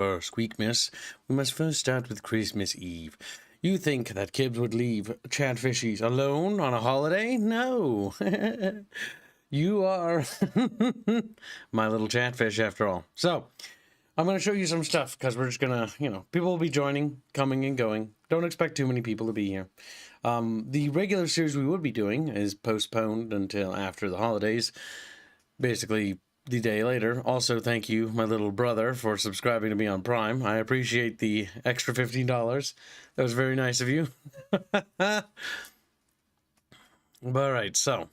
SQEKMAS, we must first start with Christmas Eve. You think that Kibbs would leave Chatfishies alone on a holiday? No. You are my little chatfish after all. So, I'm going to show you some stuff because we're just going to, people will be joining, coming and going. Don't expect too many people to be here. The regular series we would be doing is postponed until after the holidays. Basically, the day later. Also, thank you, my little brother, for subscribing to me on Prime. I appreciate the extra $15. That was very nice of you. Alright, so,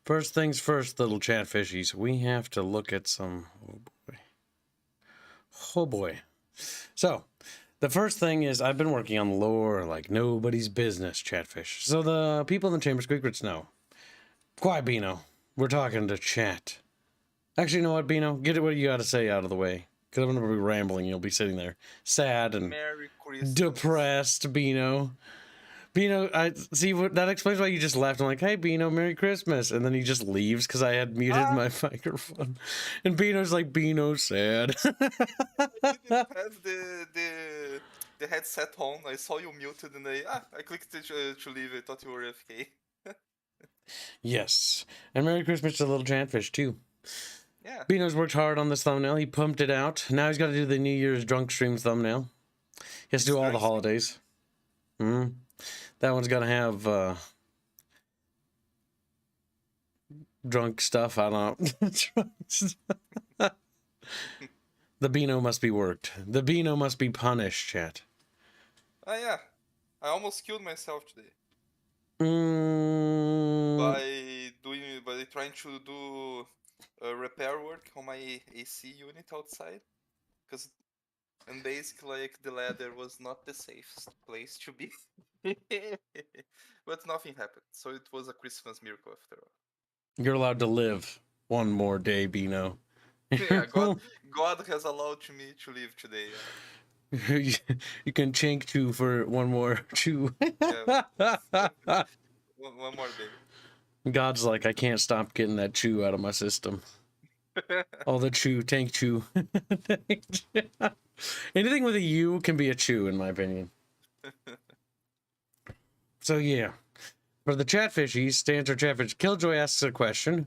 first things first, little chatfishies. We have to look at some... Oh, boy. Oh, boy. So, the first thing is I've been working on lore like nobody's business, chatfish. So the people in the Chamber Secrets know. Quiet, Beano. We're talking to chat. Actually, you know what, Beano? Get what you got to say out of the way. Because I'm going to be rambling. You'll be sitting there sad and depressed, Beano. Beano, I see what that explains why you just left. I'm like, hey, Beano, Merry Christmas. And then he just leaves because I had muted my microphone. And Beano's like, Beano, sad. I didn't have the headset on. I saw you muted and I clicked to leave. I thought you were AFK. Yes. And Merry Christmas to little chatfish, too. Yeah. Beano's worked hard on this thumbnail. He pumped it out. Now he's got to do the New Year's drunk stream thumbnail. He has to do all the holidays. That one's got to have drunk stuff. I don't know. The Beano must be worked. The Beano must be punished, chat. Oh yeah. I almost killed myself today. By trying to do repair work on my AC unit outside, and basically like the ladder was not the safest place to be. But nothing happened, so it was a Christmas miracle after all. You're allowed to live one more day, Beano. Yeah, God has allowed me to live today. You can chink chew for one more chew. Yeah. One more day. God's like, I can't stop getting that chew out of my system. All the chew, tank chew. Anything with a U can be a chew, in my opinion. So yeah, for the chatfishies, to answer chatfish, Killjoy asks a question.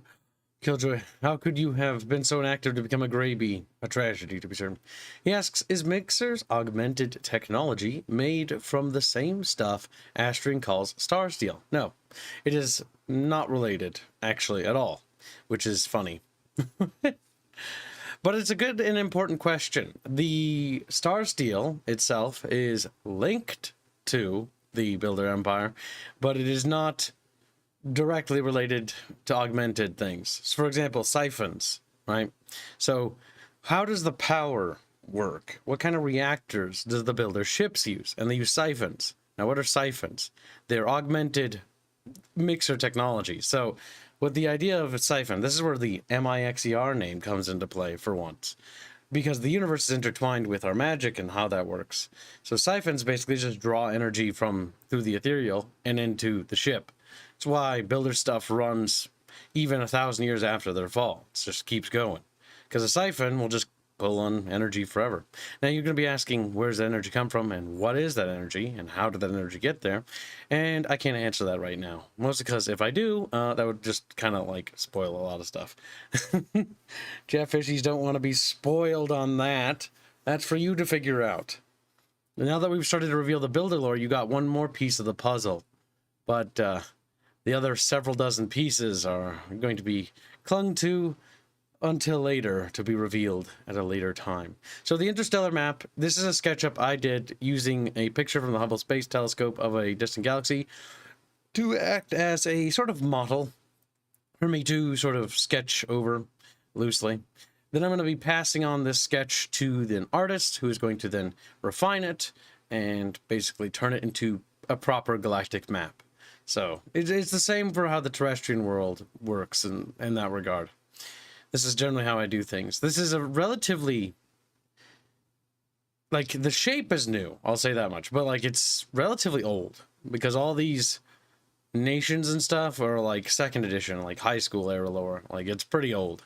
Killjoy, how could you have been so inactive to become a gray bee? A tragedy, to be certain. He asks, is Mixer's augmented technology made from the same stuff Astrid calls star steel? No, it is not related, actually, at all, which is funny. But it's a good and important question. The star steel itself is linked to the Builder Empire, but it is not directly related to augmented things. So for example, siphons, right? So how does the power work? What kind of reactors does the builder ships use? And they use siphons. Now, what are siphons? They're augmented mixer technology. So with the idea of a siphon, this is where the MIXER name comes into play for once, because the universe is intertwined with our magic and how that works. So siphons basically just draw energy from through the ethereal and into the ship. That's why builder stuff runs even 1,000 years after their fall. It just keeps going, because a siphon will just pull on energy forever. Now you're going to be asking, where's that energy come from, and what is that energy, and how did that energy get there? And I can't answer that right now, mostly because if I do, that would just kind of like spoil a lot of stuff. Chatfishies don't want to be spoiled on that. That's for you to figure out. And now that we've started to reveal the builder lore, you got one more piece of the puzzle, but the other several dozen pieces are going to be clung to until later, to be revealed at a later time. So the interstellar map, this is a SketchUp I did using a picture from the Hubble Space Telescope of a distant galaxy to act as a sort of model for me to sort of sketch over loosely. Then I'm going to be passing on this sketch to an artist who is going to then refine it and basically turn it into a proper galactic map. So it's the same for how the terrestrial world works in that regard. This is generally how I do things. This is a relatively, like, the shape is new, I'll say that much, but like it's relatively old because all these nations and stuff are like 2nd edition, like high school era lore. Like, it's pretty old.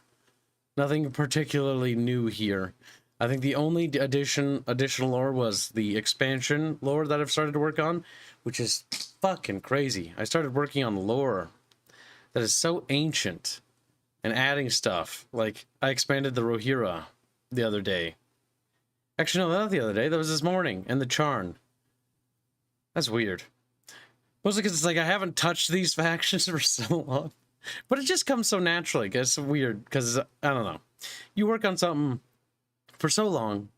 Nothing particularly new here. I think the only additional lore was the expansion lore that I've started to work on, which is fucking crazy. I started working on lore that is so ancient and adding stuff. Like, I expanded the Rohirra the other day. Actually, no, not the other day. That was this morning. And the Charn. That's weird. Mostly because it's like I haven't touched these factions for so long. But it just comes so naturally. It's weird because, I don't know. You work on something for so long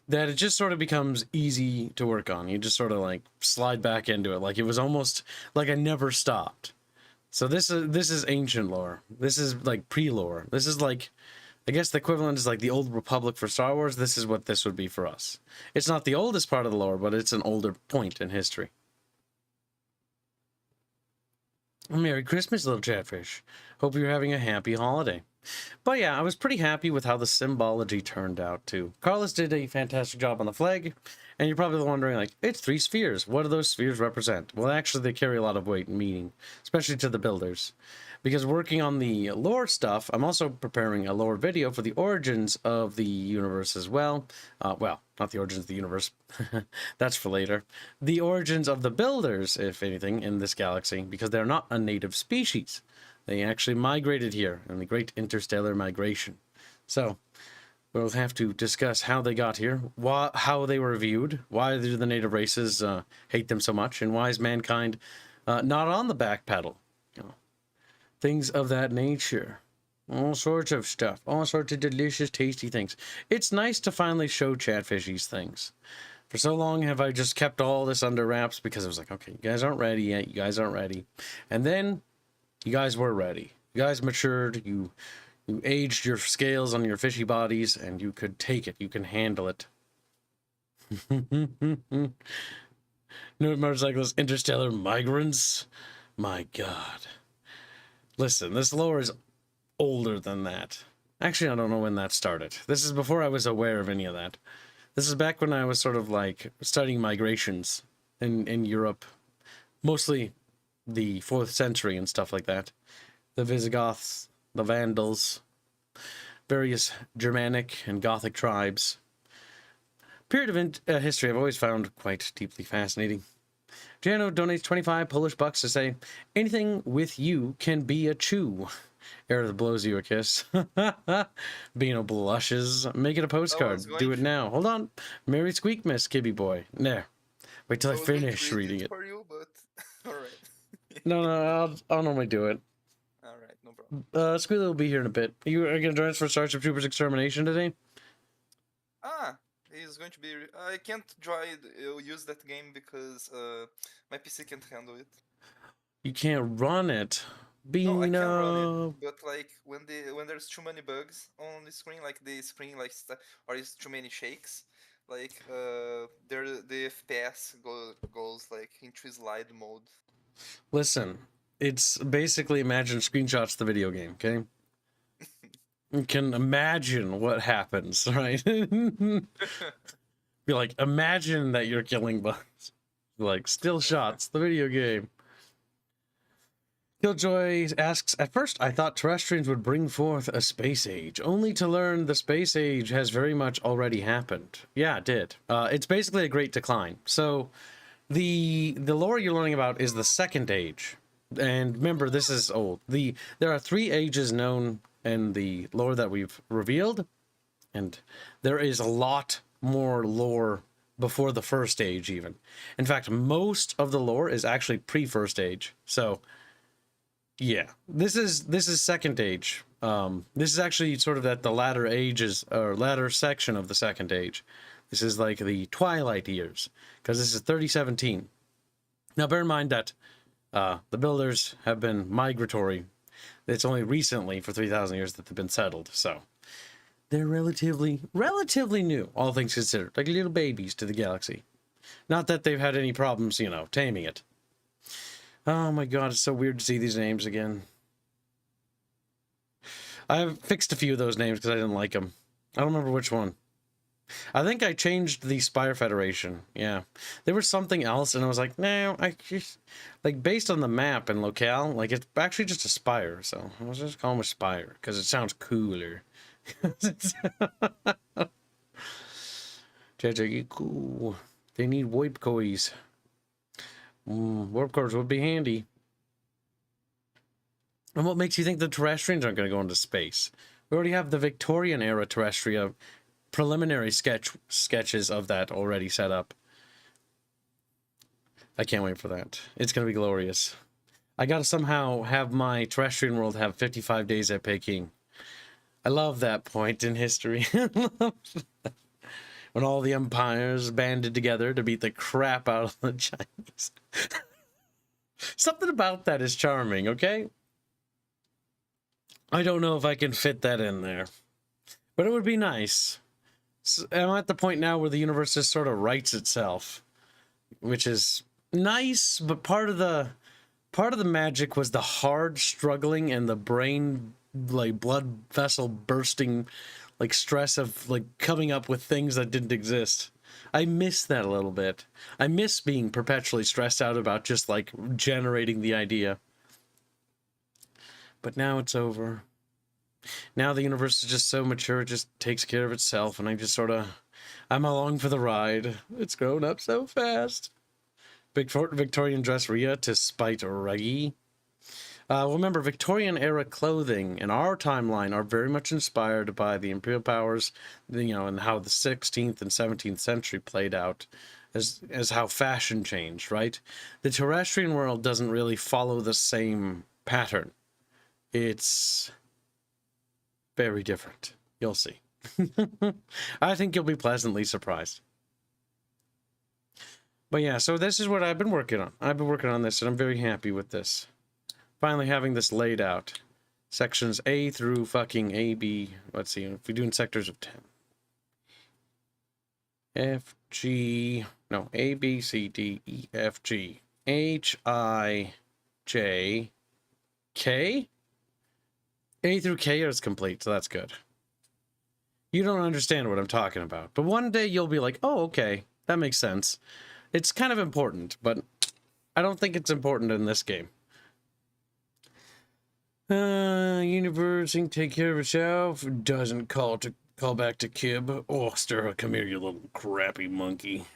that it just sort of becomes easy to work on. You just sort of like slide back into it. Like it was almost like I never stopped. So this is ancient lore. This is like pre-lore. This is like, I guess the equivalent is like the Old Republic for Star Wars. This is what this would be for us. It's not the oldest part of the lore, but it's an older point in history. Merry Christmas, little chatfish. Hope you're having a happy holiday. But yeah, I was pretty happy with how the symbology turned out too. Carlos did a fantastic job on the flag, and you're probably wondering, like, it's 3 spheres. What do those spheres represent? Well, actually, they carry a lot of weight and meaning, especially to the builders. Because working on the lore stuff, I'm also preparing a lore video for the origins of the universe as well. Well, not the origins of the universe. That's for later. The origins of the builders, if anything, in this galaxy, because they're not a native species. They actually migrated here in the Great Interstellar Migration. So, we'll have to discuss how they got here, how they were viewed, why do the native races hate them so much, and why is mankind not on the back pedal. Things of that nature. All sorts of stuff. All sorts of delicious, tasty things. It's nice to finally show Chatfish these things. For so long have I just kept all this under wraps because I was like, okay, you guys aren't ready yet. You guys aren't ready. And then you guys were ready. You guys matured. You aged your scales on your fishy bodies, and you could take it. You can handle it. New motorcyclists, interstellar migrants. My God. Listen, this lore is older than that. Actually, I don't know when that started. This is before I was aware of any of that. This is back when I was sort of like studying migrations in Europe. Mostly the 4th century and stuff like that. The Visigoths, the Vandals, various Germanic and Gothic tribes. Period of history I've always found quite deeply fascinating. Jano donates 25 Polish bucks to say, anything with you can be a chew. Air that blows you a kiss. Beano blushes. Make it a postcard. Do it now. Hold on. Merry SQEKMAS, Kibby boy. There. Wait till I finish reading it. For you, but all right. No, I'll normally do it. All right, no problem. Squealy will be here in a bit. You are going to join us for Starship Troopers Extermination today? He's going to be. I can't use that game because my PC can't handle it. You can't run it. No, I can run it, but like when there's too many bugs on the screen, like the screen or is too many shakes, like the FPS goes like into slide mode. Listen, it's basically imagine screenshots the video game, okay? You can imagine what happens, right? Be like, imagine that you're killing bugs. Like, still shots, the video game. Killjoy asks, at first I thought terrestrians would bring forth a space age, only to learn the space age has very much already happened. Yeah, it did. It's basically a great decline. So, the lore you're learning about is the second age. And remember, this is old. There are 3 ages known in the lore that we've revealed, and there is a lot more lore before the first age even. In fact, most of the lore is actually pre-first age. So yeah, this is second age. This is actually sort of at the latter ages or latter section of the second age. This is like the twilight years, because this is 3017. Now bear in mind that the builders have been migratory. It's only recently, for 3,000 years, that they've been settled, so they're relatively new, all things considered, like little babies to the galaxy. Not that they've had any problems, taming it. Oh my God, it's so weird to see these names again. I've fixed a few of those names because I didn't like them. I don't remember which one. I think I changed the Spire Federation. Yeah. There was something else, and I was like, no, I just... Like, based on the map and locale, like, it's actually just a spire, so I was just calling it Spire, because it sounds cooler. Cool. They need warp cores. Warp cores would be handy. And what makes you think the terrestrians aren't going to go into space? We already have the Victorian era terrestria preliminary sketches of that already set up. I can't wait for that. It's going to be glorious. I got to somehow have my terrestrian world have 55 days at Peking. I love that point in history. When all the empires banded together to beat the crap out of the Chinese. Something about that is charming, okay? I don't know if I can fit that in there. But it would be nice. So I'm at the point now where the universe just sort of writes itself. Which is nice, but part of the magic was the hard struggling and the brain, like, blood vessel bursting, like, stress of, like, coming up with things that didn't exist. I miss that a little bit. I miss being perpetually stressed out about just, like, generating the idea. But now it's over. Now the universe is just so mature, it just takes care of itself, and I just sort of, I'm along for the ride. It's grown up so fast. Victorian dress Rhea to spite Reggie. Remember, Victorian era clothing in our timeline are very much inspired by the imperial powers, you know, and how the 16th and 17th century played out as how fashion changed, right? The terrestrian world doesn't really follow the same pattern. It's very different. You'll see. I think you'll be pleasantly surprised. But yeah, so this is what I've been working on. I've been working on this, and I'm very happy with this. Finally having this laid out. Sections A through fucking AB. Let's see, if we're doing sectors of 10. F, G, no, A, B, C, D, E, F, G, H, I, J, K? A through K is complete, so that's good. You don't understand what I'm talking about, but one day you'll be like, oh, okay, that makes sense. It's kind of important, but I don't think it's important in this game. Universe, take care of itself. Doesn't call back to Kib. Oh, Stir, come here, you little crappy monkey.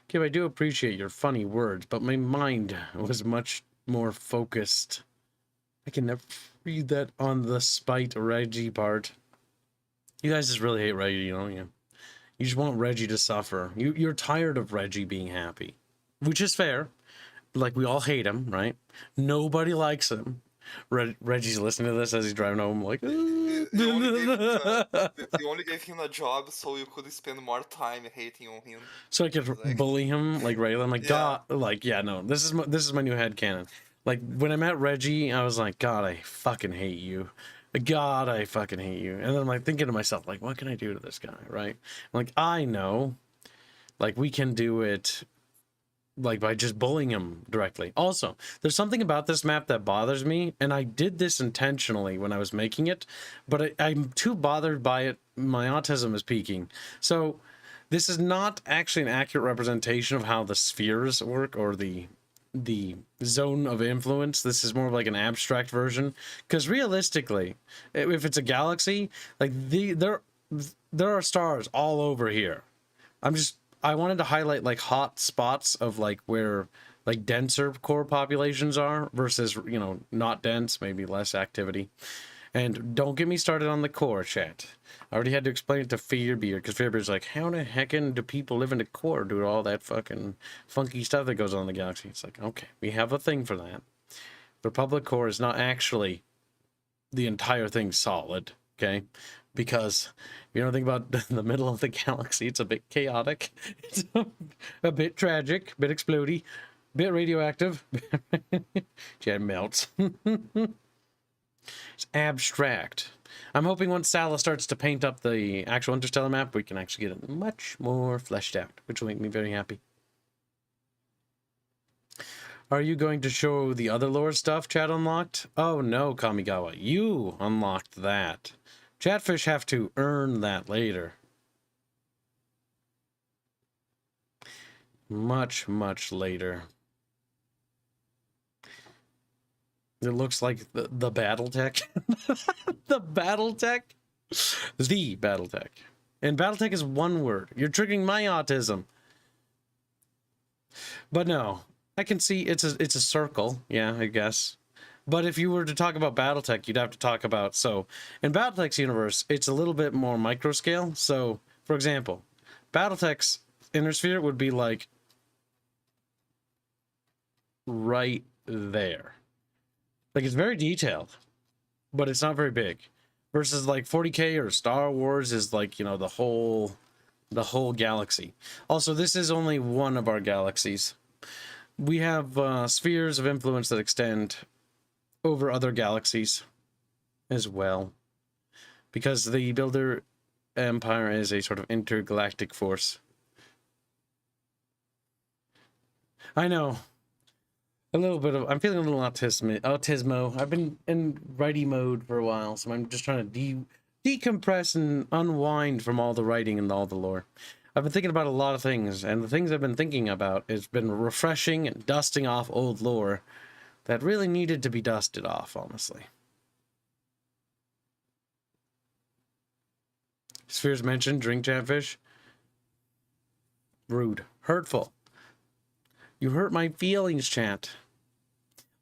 Kib, I do appreciate your funny words, but my mind was much more focused. I can never read that on the spite Reggie part. You guys just really hate Reggie, don't you? You just want Reggie to suffer. You're tired of Reggie being happy. Which is fair. Like, we all hate him, right? Nobody likes him. Reggie's listening to this as he's driving home, like... You only gave him a job so you could spend more time hating on him. So I could Like, bully him, like, regular. I'm like, yeah. God, like, yeah, no, this is my new headcanon. Like, when I met Reggie, I was like, God, I fucking hate you. God, I fucking hate you. And then I'm like thinking to myself, like, what can I do to this guy, right? I'm like, I know, like, we can do it, like, by just bullying him directly. Also, there's something about this map that bothers me, and I did this intentionally when I was making it, but I'm too bothered by it. My autism is peaking. So this is not actually an accurate representation of how the spheres work, or the zone of influence. This is more of like an abstract version, because realistically, if it's a galaxy, like, there are stars all over here. I wanted to highlight, like, hot spots of, like, where, like, denser core populations are versus, you know, not dense, maybe less activity. And don't get me started on the core, chat. I already had to explain it to Fearbeard, because Fearbeard's like, how the heckin' do people live in the core, do all that fucking funky stuff that goes on in the galaxy? It's like, okay, we have a thing for that. The Republic core is not actually the entire thing solid, okay? Because if you don't think about the middle of the galaxy, it's a bit chaotic, it's a bit tragic, a bit explodey, a bit radioactive. Jet melts. It's abstract. I'm hoping once Salah starts to paint up the actual interstellar map, we can actually get it much more fleshed out, which will make me very happy. Are you going to show the other lore stuff Chat unlocked? Oh no, Kamigawa, you unlocked that. Chatfish have to earn that later. Much, much later. It looks like the Battletech. The Battletech? The Battletech. And Battletech is one word. You're triggering my autism. But no, I can see it's a circle. Yeah, I guess. But if you were to talk about Battletech, you'd have to talk about, so in Battletech's universe, it's a little bit more micro scale. So, for example, Battletech's inner sphere would be like right there. Like it's very detailed, but it's not very big. Versus like 40K or Star Wars is like, you know, the whole galaxy. Also, this is only one of our galaxies. We have spheres of influence that extend over other galaxies as well, because the Builder Empire is a sort of intergalactic force. I know. A little bit of, I'm feeling a little autismo. I've been in righty mode for a while, so I'm just trying to decompress and unwind from all the writing and all the lore. I've been thinking about a lot of things, and the things I've been thinking about has been refreshing and dusting off old lore that really needed to be dusted off, honestly. Spheres mentioned, drink Chatfish. Rude. Hurtful. You hurt my feelings, chat.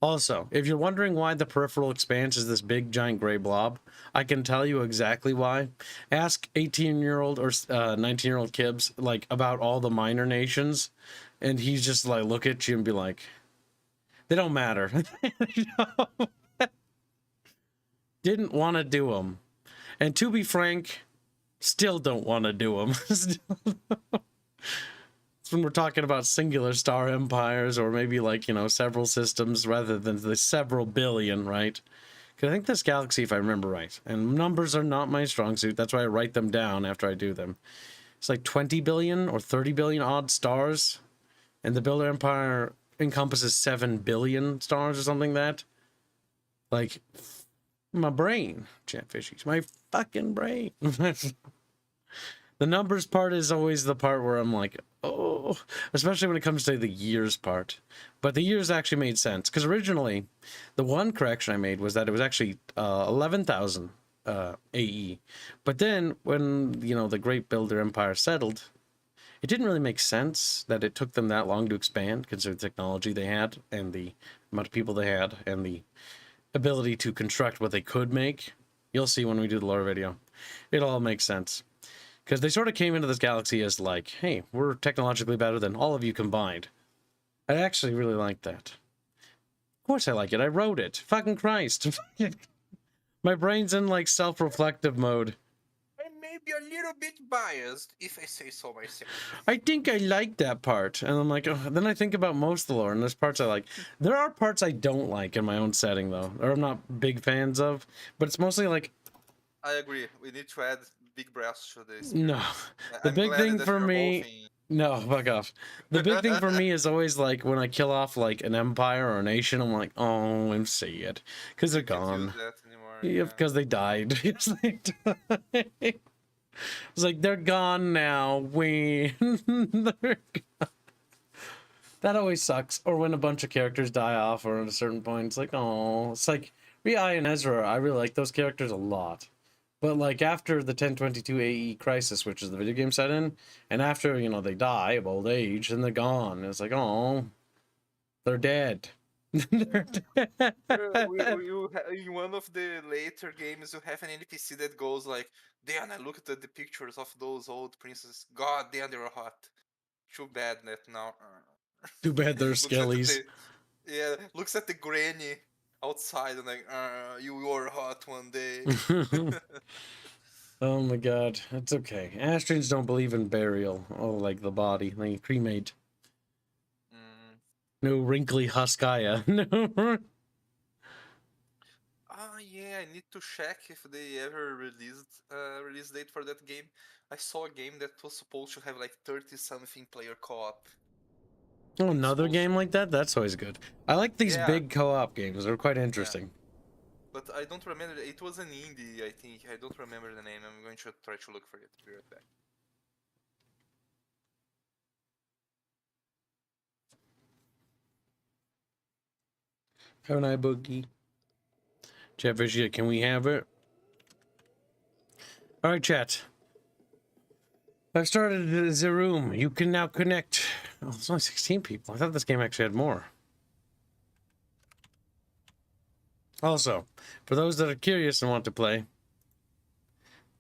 Also, if you're wondering why the peripheral expanse is this big giant gray blob, I can tell you exactly why. Ask 18-year-old or 19-year-old Kibbs, like, about all the minor nations, and he's just like, look at you and be like, they don't matter. Didn't want to do them. And to be frank, still don't want to do them. It's when we're talking about singular star empires, or maybe like, you know, several systems rather than the several billion, right? Because I think this galaxy, if I remember right, and numbers are not my strong suit, that's why I write them down after I do them. It's like 20 billion or 30 billion odd stars, and the Builder Empire encompasses 7 billion stars or something like that. Like, my brain, Chatfishies, my fucking brain. The numbers part is always the part where I'm like, oh, especially when it comes to the years part. But the years actually made sense, because originally, the one correction I made was that it was actually 11,000 AE. But then, when, you know, the Great Builder Empire settled, it didn't really make sense that it took them that long to expand, considering the technology they had, and the amount of people they had, and the ability to construct what they could make. You'll see when we do the lore video. It all makes sense. Because they sort of came into this galaxy as like, hey, we're technologically better than all of you combined. I actually really like that. Of course I like it. I wrote it. Fucking Christ. My brain's in like self-reflective mode. I may be a little bit biased, if I say so myself. I think I like that part. And I'm like, oh, then I think about most of the lore, and there's parts I like. There are parts I don't like in my own setting, though, or I'm not big fans of. But it's mostly like, I agree. We need to add big breasts to this. no. The I'm big glad thing that for we're me... both in. No, fuck off. The big thing for me is always like when I kill off like an empire or a nation, I'm like, oh, I'm sad. Because they're Can't use gone. that anymore, Yeah, because they died. Yes, they died. It's like, they're gone now. They're gone. That always sucks. Or when a bunch of characters die off, or at a certain point, it's like, oh. It's like, Rai and Ezra, I really like those characters a lot. But like after the 1022 AE crisis, which is the video game set in, and after, you know, they die of old age, and they're gone. It's like, oh, they're dead. They're dead. In one of the later games, you have an NPC that goes like, "Damn, I looked at the pictures of those old princesses. God damn, they were hot. Too bad that now." Too bad they're Looks at skellies. looks at the granny outside and like, "You were hot one day." Oh my god, it's okay. Astrians don't believe in burial. Oh, like the body. They cremate. Mm. No wrinkly Huskaya. No. Yeah, I need to check if they ever released release date for that game. I saw a game that was supposed to have like 30-something player co-op. Oh, another Supposed game like that? That's always good. I like these Yeah, big co-op games. They're quite yeah. interesting. But I don't remember. It was an indie, I think. I don't remember the name. I'm going to try to look for it. Be right back. Have an eye boogie. Chatfish, can we have it? Alright, chat. I've started the room. You can now connect. Oh, there's only 16 people. I thought this game actually had more. Also, for those that are curious and want to play,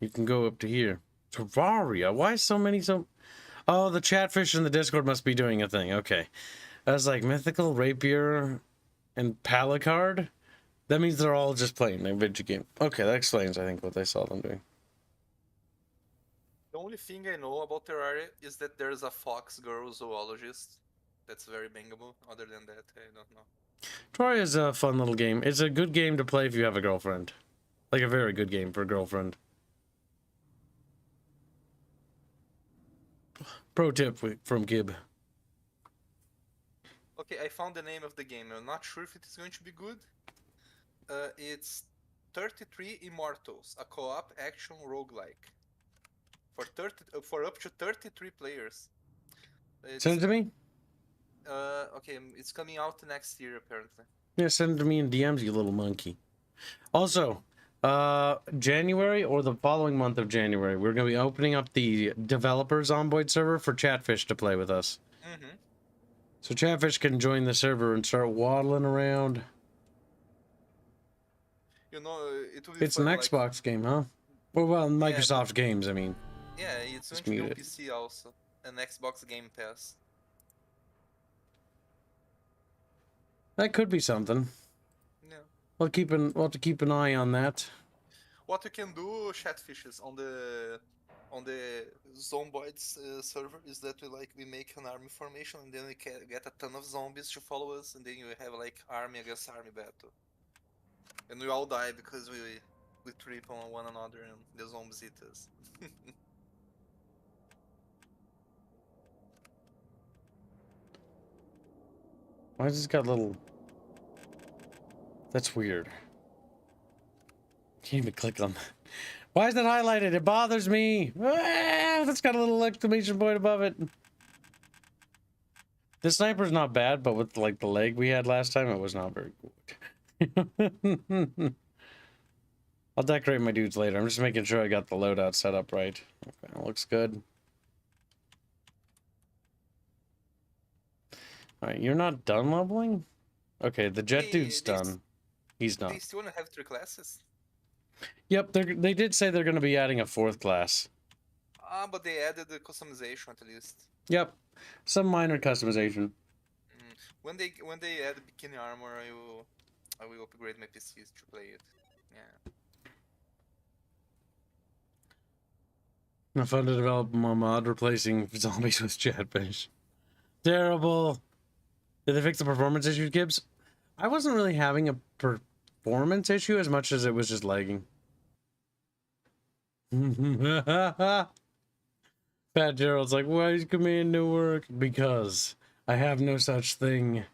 you can go up to here. Terraria. Why so many so... Oh, the chatfish in the Discord must be doing a thing. Okay. I was like, Mythical, Rapier, and Palicard? That means they're all just playing a video game. Okay, that explains, I think, what I saw them doing. The only thing I know about Terraria is that there's a fox girl zoologist. That's very bangable. Other than that, I don't know. Terraria is a fun little game. It's a good game to play if you have a girlfriend. Like a very good game for a girlfriend. Pro tip from Gib. Okay, I found the name of the game. I'm not sure if it is going to be good. It's 33 Immortals, a co-op action roguelike. For up to 33 players. Send it to me? Okay, it's coming out next year apparently. Yeah, send it to me in DMs, you little monkey. Also, January or the following month of January, we're going to be opening up the developers Zomboid server for Chatfish to play with us. Mm-hmm. So Chatfish can join the server and start waddling around. You know, it will be It's fun, an like, Xbox game, huh? Well, Microsoft games, I mean. yeah, it's going Just to be on mute it. PC also, and Xbox Game Pass. That could be something. Yeah. We'll have to keep an eye on that. What you can do, Chatfishes, on the Zomboids server is that we make an army formation and then we can get a ton of zombies to follow us, and then you have like army against army battle, and we all die because we trip on one another and the zombies eat us. Why has this got little... That's weird. Can't even click on that. Why is that highlighted? It bothers me. Ah, that's got a little exclamation point above it. The sniper's not bad, but with like the leg we had last time, it was not very good. I'll decorate my dudes later. I'm just making sure I got the loadout set up right. Okay, looks good. Alright, you're not done leveling? Okay, the jet dude's done. He's not. They still want to have 3 classes? Yep, they did say they're going to be adding a 4th class. Ah, but they added the customization at least. Yep, some minor customization. When they add bikini armor, I will upgrade my PCs to play it. Yeah. Not fun to develop a mod replacing zombies with chatfish. Terrible. Did they fix the performance issues, Gibbs? I wasn't really having a performance issue as much as it was just lagging. Fat Gerald's like, why is command no work? Because I have no such thing.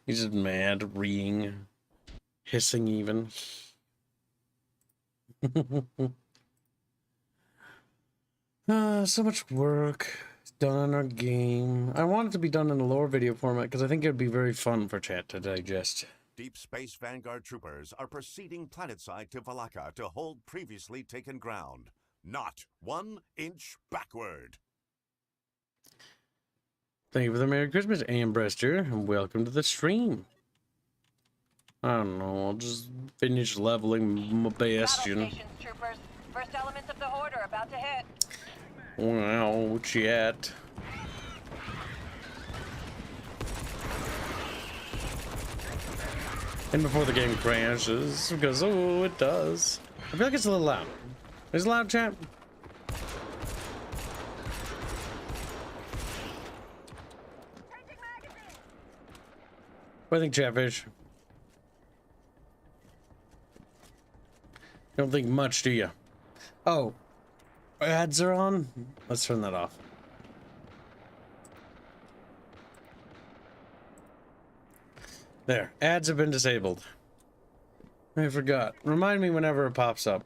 He's just mad, reeing, hissing even. So much work done on our game. I want it to be done in a lower video format because I think it would be very fun for chat to digest. Deep Space Vanguard troopers are proceeding planetside to Valaka to hold previously taken ground. Not 1 inch backward. Thank you for the Merry Christmas, Ambrester, and welcome to the stream. I don't know, I'll just finish leveling my bastion. Battle stations, troopers. First elements of the order about to hit. Wow, chat. And before the game crashes, because, oh, it does. I feel like it's a little loud. Is it loud, chat? What do you think, Chatfish? You don't think much, do you? Oh, ads are on? Let's turn that off. There, ads have been disabled. I forgot. Remind me whenever it pops up.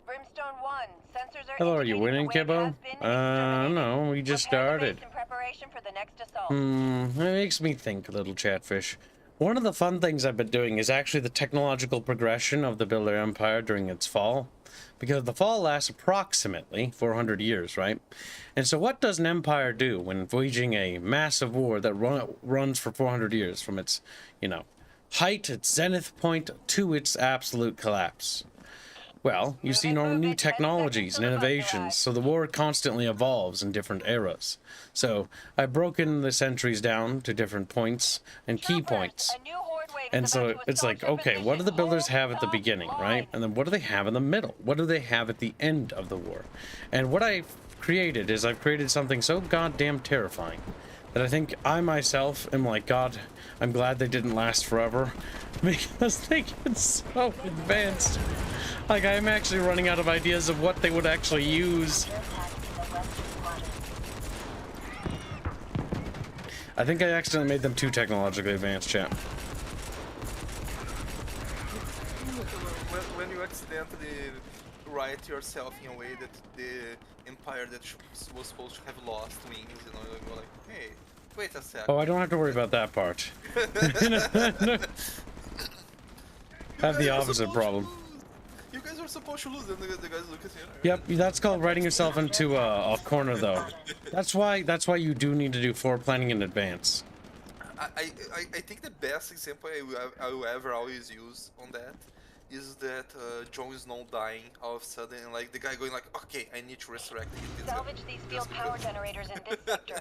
Brimstone 1, sensors are Hello, are you winning, indicating the wave Kibbo? has been exterminated. No, we just Prepare the started. base in preparation for the next assault. It makes me think, little chatfish. One of the fun things I've been doing is actually the technological progression of the Builder Empire during its fall. because the fall lasts approximately 400 years, right? And so what does an empire do when waging a massive war that runs for 400 years from its, you know, height, its zenith point, to its absolute collapse? Well, you see new technologies and innovations, so the war constantly evolves in different eras. So I've broken the centuries down to different points and key points. A new horde wave is And about so to it's like, assault your okay, what do the position. builders Hold have at the the beginning, line. right? And then what do they have in the middle? What do they have at the end of the war? And what I've created is I've created something so goddamn terrifying that I think I myself am like, God, I'm glad they didn't last forever, because they get so advanced. Like, I'm actually running out of ideas of what they would actually use. I think I accidentally made them too technologically advanced, chat. When you accidentally write yourself in a way that the empire that was supposed to have lost wings, you know, you're like, hey, wait a sec. Oh, I don't have to worry about that part. I have the opposite problem. You guys are supposed to lose, and the guys look at you. Yep, that's called writing yourself into a corner, though. That's why you do need to do floor planning in advance. I think the best example I will ever always use on that is that Jon Snow dying all of a sudden, and like the guy going like, okay, I need to resurrect him. Salvage these field power generators in this sector.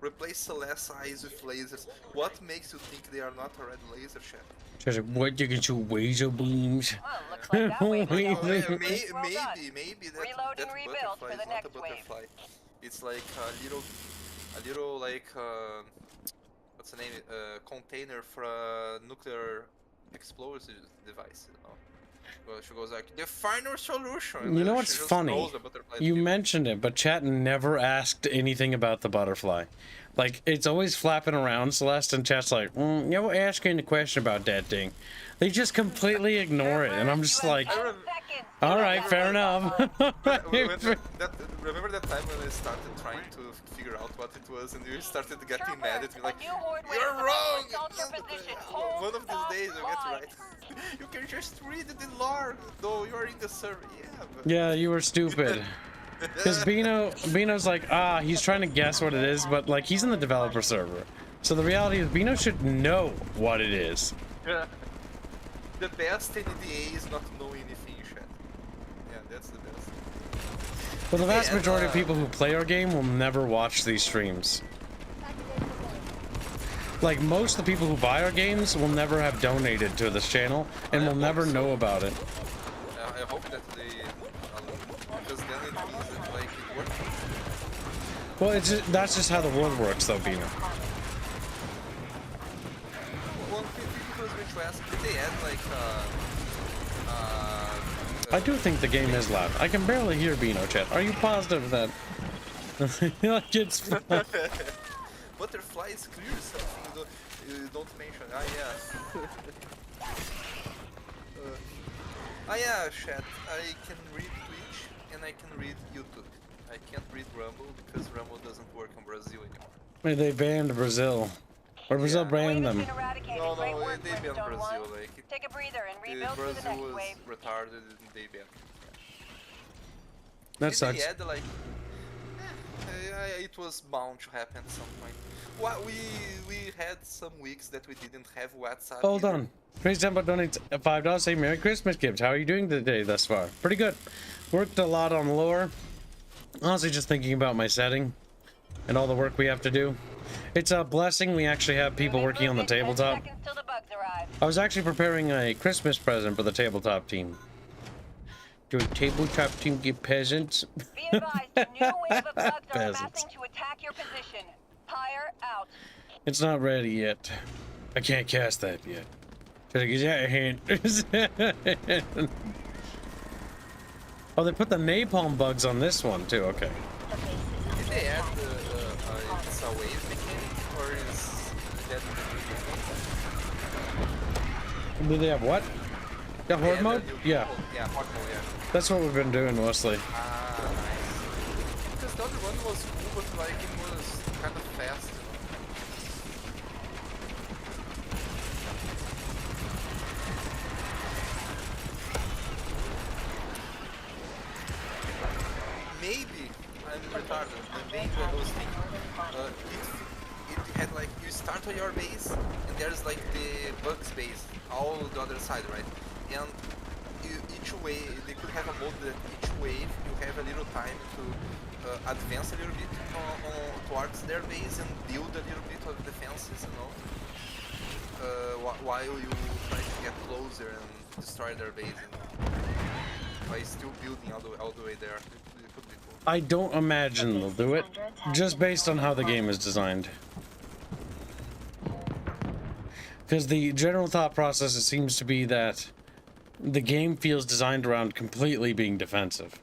Replace Celeste's eyes with lasers. What makes you think they are not a red laser, chef? Just like, what, you can shoot laser beams? Well, looks like that wave is Maybe. over. Maybe Well done. that Reload and that rebuild butterfly for the is not a next wave. butterfly. It's like a little like what's the name? Container for a nuclear explosive device. You know. Well, she goes like the final solution. and You know then what's she just funny? rolls the butterfly You to you. mentioned it, but chat never asked anything about the butterfly. Like, it's always flapping around, Celeste, and chat's like, you were asking the question about that thing. They just completely ignore it, and I'm just like, all right, fair enough. Remember that time when I started trying to figure out what it was, and you started getting mad at me like, you're wrong! One of these days I'll get it right. You can just read the lore, though you're in the server. Yeah, but... Yeah, you were stupid. Because Bino's like, he's trying to guess what it is, but like, he's in the developer server. So the reality is, Bino should know what it is. The best in EDA is not knowing anything, Shed. Yeah, that's the best. But the vast Yeah, majority of people who play our game will never watch these streams. Like, most of the people who buy our games will never have donated to this channel, and will never know about it. I hope that they... because then it means that, like, it works. Well, that's just how the world works, though, Bino. One thing people was going to ask, did they add, like, I do think the game is loud. I can barely hear Bino, chat. Are you positive that... like, it's... Butterfly is clear, something you don't mention. Yeah, chat. I can read Twitch and I can read YouTube. I can't read Rumble because Rumble doesn't work in Brazil anymore. They banned Brazil. Or Brazil banned them. No, they banned Brazil. Like, Take a breather and rebuild for the Brazil next was wave. retarded and they banned. That Did sucks. they add, like, it was bound to happen at some point. Well, we had some weeks that we didn't have WhatsApp. Hold either. on. Crazy Temple donates $5. Say Merry Christmas gift. How are you doing today thus far? Pretty good. Worked a lot on lore. Honestly, just thinking about my setting and all the work we have to do. It's a blessing we actually have people working on the tabletop. I was actually preparing a Christmas present for the tabletop team. Do a tabletop team get peasants? Be advised, a new wave of bugs are Peasants. amassing to attack your position. Pyre out. It's not ready yet. I can't cast that yet. Should I get that hint? Oh, they put the napalm bugs on this one too. Okay. Did they add it's a wave mechanic or is that the new game? Do they have what? The horde Yeah, mode? the new Yeah. mode. Yeah, horde mode, yeah. That's what we've been doing mostly. Ah, nice. Because the other one was cool, but like it was kind of fast, you know? I'm retarded. The base I was thinking, it had like, you start on your base, and there's like the bugs base, all the other side, right? And each wave, they could have a mode that each wave you have a little time to advance a little bit towards their base and build a little bit of defenses, you know, while you try to get closer and destroy their base, you know, by still building all the way there. It could be cool. I don't imagine they'll do it, just based on how the game is designed. Because the general thought process, it seems to be that the game feels designed around completely being defensive.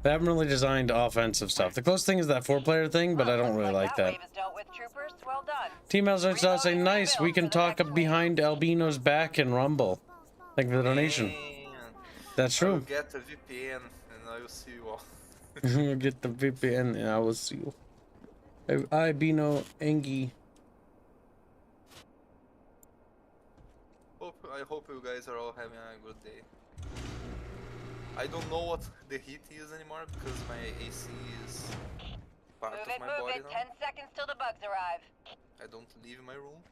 They haven't really designed offensive stuff. The close thing is that 4-player thing, but I don't really like that. wave is dealt with, troopers. Well done. Team Elzards does say, nice, we can talk up behind Albino's back and rumble. Thank you for the donation. Man, That's I will true. get a VPN and I will see you all. Get the VPN and I will see you. Albino Engi. I hope you guys are all having a good day. I don't know what the heat is anymore because my AC is part Move of it, my move body it. now. 10 seconds till the bugs arrive. I don't leave my room.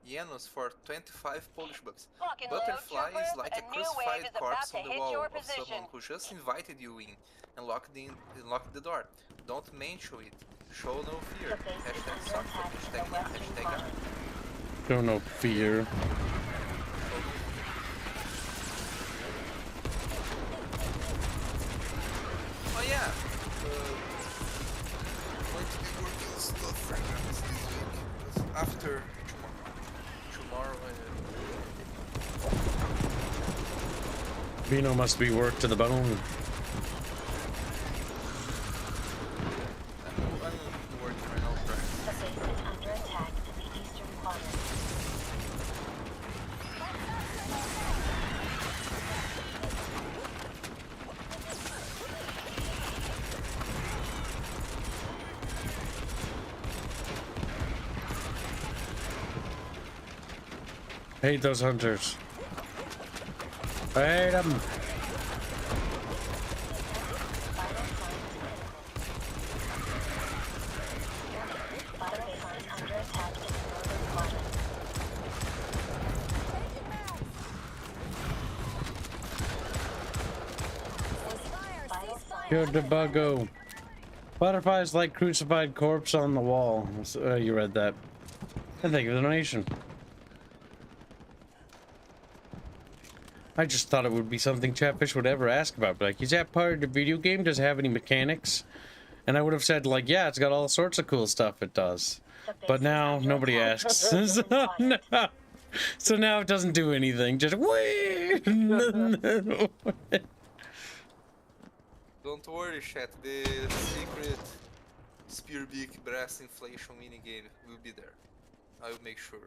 Yenos for 25 Polish bucks. Lock and load, Butterfly is troopers. like a A new wave crucified is about corpse to on the hit wall your of position. someone who just invited you in and locked the door. Don't mention it. Show no fear. Hashtag suck. Hashtag me. Hashtag I. Show no fear. Oh yeah. Going to be working on stuff fragments this week. After tomorrow. Vino must be worked to the bone. I'm working right now. The base is under attack in the eastern quadrant. Hate those hunters. I hate them. Kill the buggo. Butterflies like crucified corpse on the wall. You read that. And thank you for the donation. I just thought it would be something Chatfish would ever ask about. Like, is that part of the video game? Does it have any mechanics? And I would have said, like, yeah, it's got all sorts of cool stuff it does. But now nobody asks. So now it doesn't do anything. Just wait. Don't worry, chat. The secret Spearbeak Brass Inflation minigame will be there. I will make sure.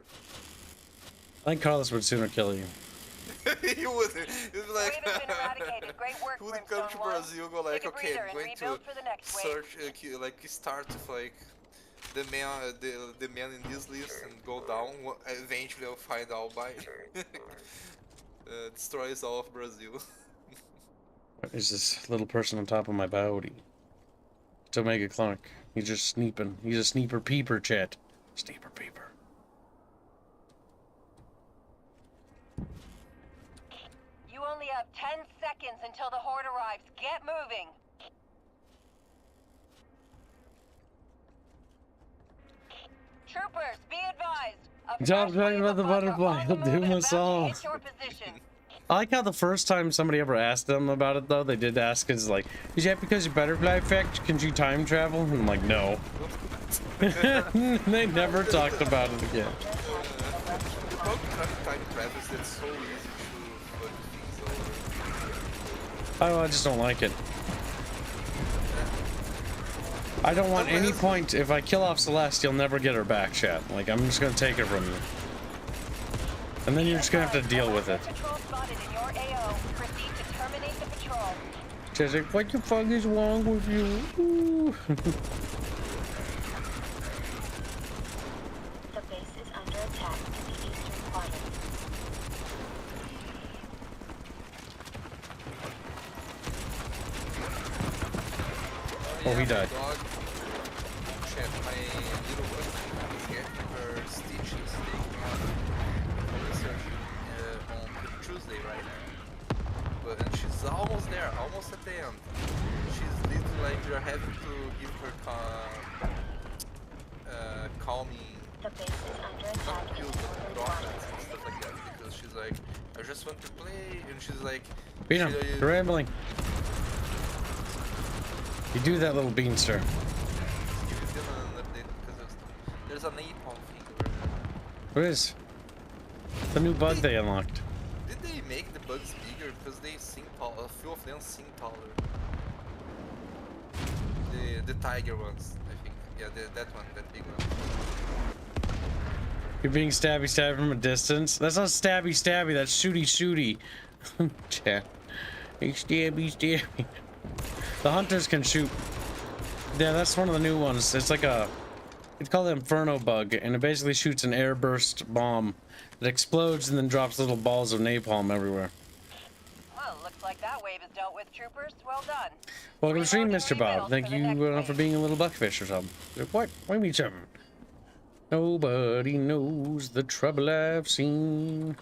I think Carlos would sooner kill you. He wouldn't. He'd be like, Wave has been eradicated. Great work, he would come to Brimstone One. Brazil, go like, Take a okay, breather I'm and going to rebuild for the next wave. search, like start with like the man in this list and go down. Eventually, I'll find Albino. Destroys all of Brazil. What is this little person on top of my body? It's Omega Clark. He's just sneeping. He's a sneeper peeper, chat. Sneeper peeper. You only have 10 seconds until the horde arrives. Get moving. Troopers, be advised. A Stop fresh talking wave about the of bugs are butterfly. on He'll the do move and us about to all. hit your position. I like how the first time somebody ever asked them about it, though, they did ask, is like, is that because of butterfly effect? Can you time travel? And I'm like, no. They never talked about it again. Time travels, that's so easy to fuck things over. I just don't like it. I don't want any point. If I kill off Celeste, you'll never get her back, chat. Like, I'm just gonna take her from you. And then you're just gonna have to deal with it. Patrol spotted in your AO. Proceed to terminate the patrol. She's like, what the fuck is wrong with you? Ooh. The base is under attack in the eastern quadrant. Oh, he my died. Dog, chat, my little one is getting her stitches taken off from the surgery on Tuesday, right? But and she's almost there, almost at the end. She's literally like we are having to give her calming, The base is under attack not in pills, the but northern droplets quadrant. and stuff like that. Because she's like, I just want to play, and she's like, Beat him. You're rambling. You do that, little beanster. Give them an update because there's a napalm thing over there. What is? The new bug they unlocked. Did they make the bugs bigger? Because they seem tall. A few of them seem taller. The tiger ones, I think. Yeah, that one, that big one. You're being stabby from a distance. That's not stabby. That's shooty. Chat. Hey, stabby. The hunters can shoot. Yeah, that's one of the new ones. It's like it's called the Inferno bug, and it basically shoots an airburst bomb that explodes and then drops little balls of napalm everywhere. Well, looks like that wave is dealt with, troopers. Well done. Welcome to the stream, Reloading Mr. Bob. rebuilds Thank for the you next for wave. being a little buckfish or something. What? What mean something? Nobody knows the trouble I've seen.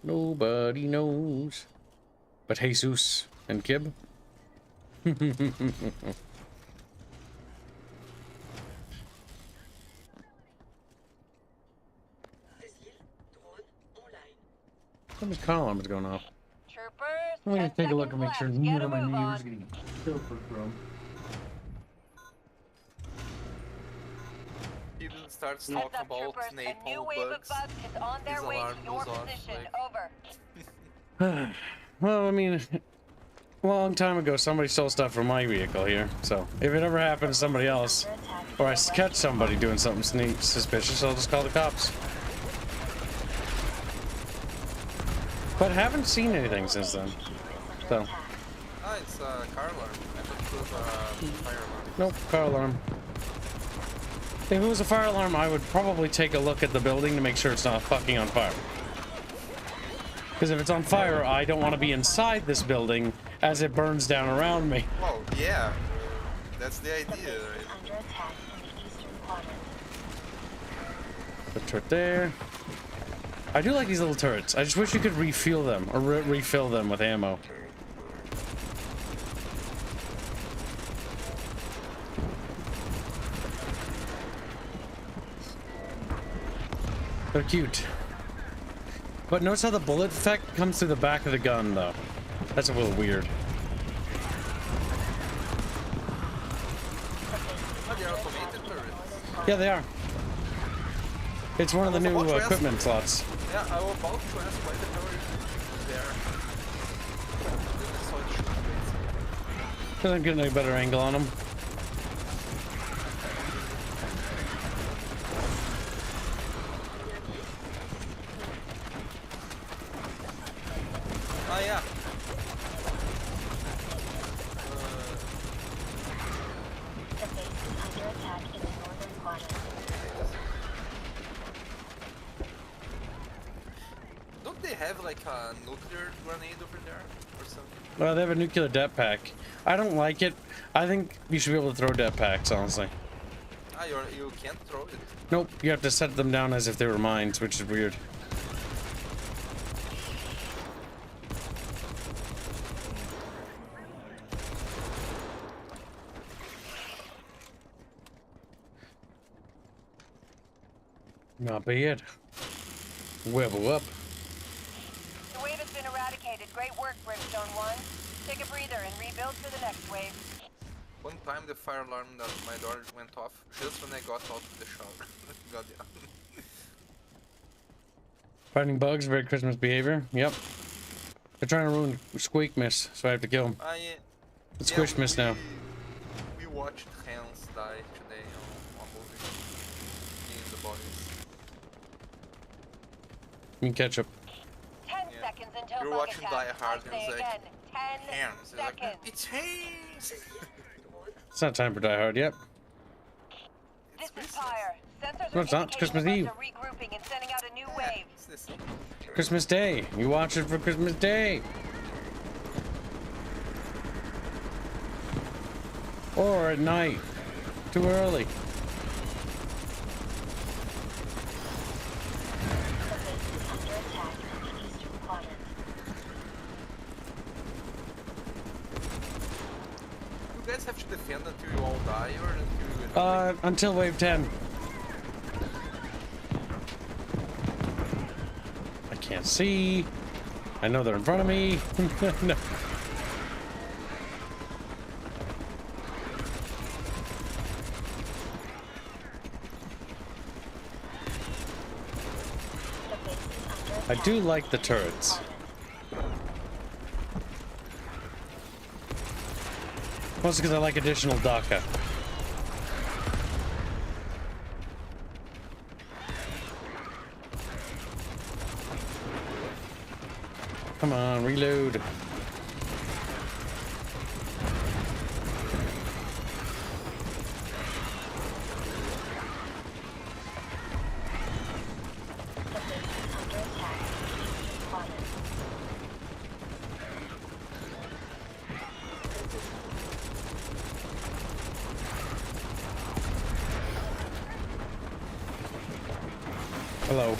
Nobody knows. But Jesus and Kib. Somebody's car alarm is going off. Troopers, I'm gonna 10 take a look seconds and make sure left. none Get a of my move neighbors on. getting killed for Chrome. People starts Heads talking up, about troopers. A new napalm wave bugs. of bugs is on their His way alarm to your goes off, position. like- Over. Well, I mean, a long time ago, somebody stole stuff from my vehicle here. So if it ever happens to somebody else, Under attack or I in the catch western somebody doing something suspicious, I'll just call the cops. But haven't seen anything since then. HQ is under So, attack. Ah, it's a car alarm. I thought it was a fire alarm. nope, car alarm. If it was a fire alarm, I would probably take a look at the building to make sure it's not fucking on fire. Because if it's on fire, I don't want to be inside this building as it burns down around me. Well, yeah, that's the The idea, base is right? under attack in the eastern quadrant. The turret there. I do like these little turrets. I just wish you could refuel them or refill them with ammo. They're cute. But notice how the bullet effect comes through the back of the gun, though. That's a little weird. Oh, they're automated turrets. Yeah, they are. It's one of the new Watch west. equipment slots. Yeah, I was about to ask why the hell are you there. Then I saw it shoot. Doesn't get any better angle on them. Ah, yeah. The base is under attack in the northern quadrant. Don't they have like a nuclear grenade over there or something? Well, they have a nuclear depth pack. I don't like it. I think you should be able to throw depth packs, honestly. Ah, you can't throw it. Nope, you have to set them down as if they were mines, which is weird. Not bad. Webble up. The wave has been eradicated. Great work, Brimstone 1. Take a breather and rebuild for the next wave. One time the fire alarm that my daughter went off just when I got out of the shower. God, yeah. Fighting bugs, very Christmas behavior. Yep. They're trying to ruin SQEKMAS, so I have to kill them. It's Squishmas now. We watched Hans die today on movie. In the bodies. You can catch up. 10 Yeah. seconds until You're bug watching attack. Die Hard I and it's say like, again, 10 Hans. It's like, seconds. it's Hans! It's not time for Die Hard yet. This is Christmas. Pyre. Sensors No, are it's not. It's indicating Christmas the bugs Eve. are regrouping and sending out a new Yeah, wave. it's the same. Christmas Day. You watch it for Christmas Day. Or at night. Too early. The base is under attack in the eastern quadrant. You guys have to defend until you all die or until you Until wave 10. I can't see. I know they're in front of me. No. The base is under I attack do in like the the eastern turrets. quadrant. Mostly because I like additional DACA. Come on, reload. The base is under attack in the eastern quadrant. Hello.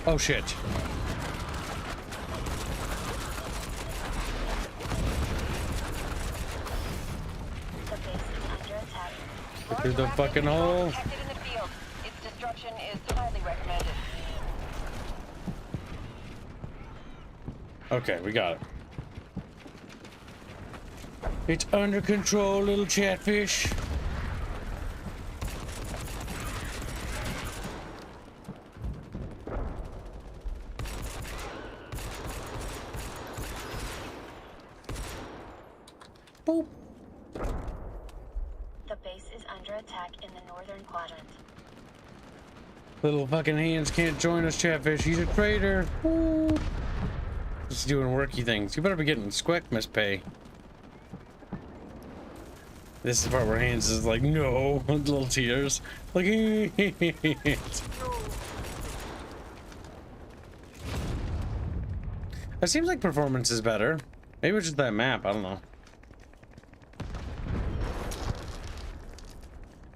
Oh shit. The base is under attack. Get through the fucking hole. Detected in the field. Its destruction is highly recommended. Okay, we got it. It's under control, little chatfish. Boop. The base is under attack in the northern quadrant. Little fucking hands can't join us, chatfish. He's a traitor. Woo. Just doing worky things. You better be getting SQEKMAS pay. This is the part where Hands is like, no, little tears. Like, it seems like performance is better. Maybe it's just that map, I don't know.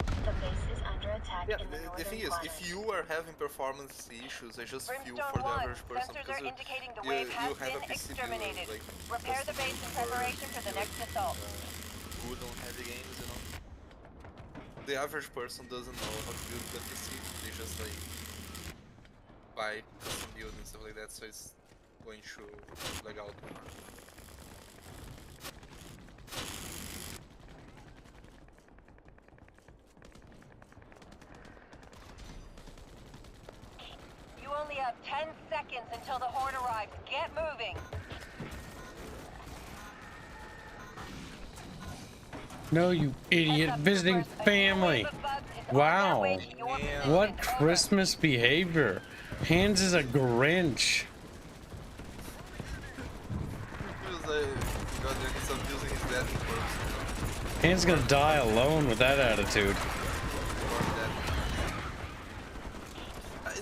The base is under attack Yeah, in the the northern thing is, quadrant. if you are having performance issues, I just feel Brimstone for the 1, average person sensors because are indicating the you, wave you has have a been PC exterminated. like Repair the base in preparation for the next assault. good on heavy games, you know. The average person doesn't know how to build the PC. They just like buy custom build and stuff like that, so it's going to lag out more. You only have 10 seconds until the horde arrives. Get moving. No, you idiot. Visiting family. Wow. What Christmas behavior. Hands is a Grinch. Feels like God, he's abusing his dad in person. Hands gonna die alone with that attitude.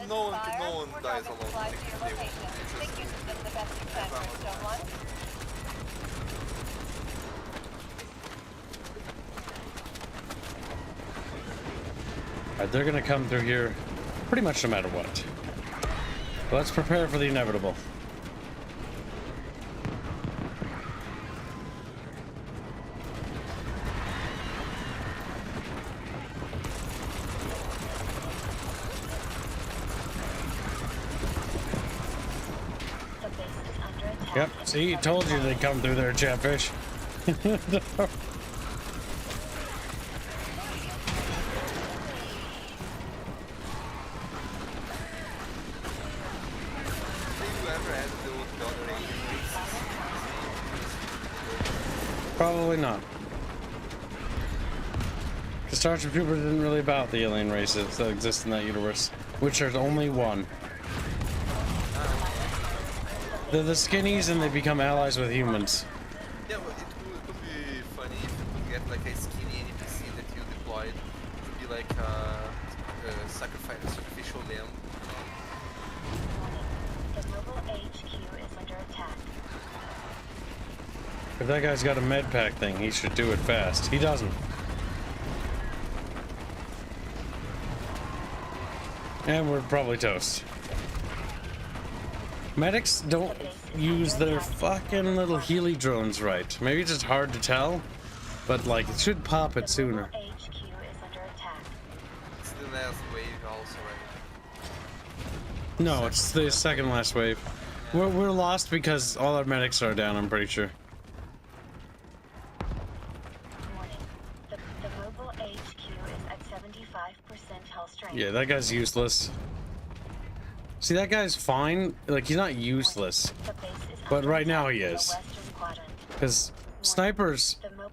No one dies alone. Think you did the best you can, Brimstone 1. Alright, they're gonna come through here pretty much no matter what. Let's prepare for the inevitable. The base is under attack. Yep, in the see, southern told you quadrant. they'd come through there, chatfish. Have you ever had the other alien Probably not. The Starship Troopers isn't really about the alien races that exist in that universe, which there's only one. They're the skinnies and they become allies with humans. Yeah, but it could be funny if you could get like a skinny NPC that you deployed to be like a sacrificial lamb. The mobile HQ is under attack. If that guy's got a med pack thing, he should do it fast. He doesn't. And we're probably toast. Medics don't use their fucking little Healy drones right. Maybe it's just hard to tell, but like it should pop it sooner. HQ is under attack. It's the last wave also, right? No, it's the second last wave. We're lost because all our medics are down, I'm pretty sure. Warning. The mobile HQ is at 75% health strength. Yeah, that guy's useless. See, that guy's fine. Like, he's not useless. The base is But under right now attack he from the is. western quadrant. Because snipers, The mo-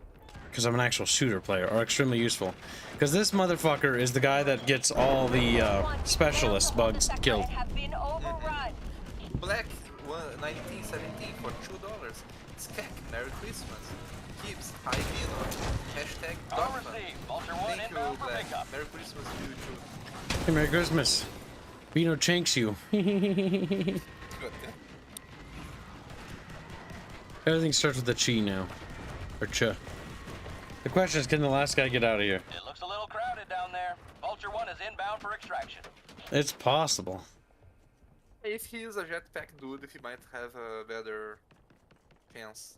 because I'm an actual shooter player, are extremely useful. Because this motherfucker is the guy that gets all the specialist bugs killed. Have been overrun. Black 1917 for $2. Skek, Merry Christmas. Keeps high Vino. Hashtag Dogma. Thank you, Black. Merry Christmas to you too. Hey, Merry Christmas. Bino chanks you. Good, yeah? Everything starts with a chi now. Or cha. The question is, can the last guy get out of here? It looks a little crowded down there. Vulture 1 is inbound for extraction. It's possible. If he is a jetpack dude, he might have a better chance.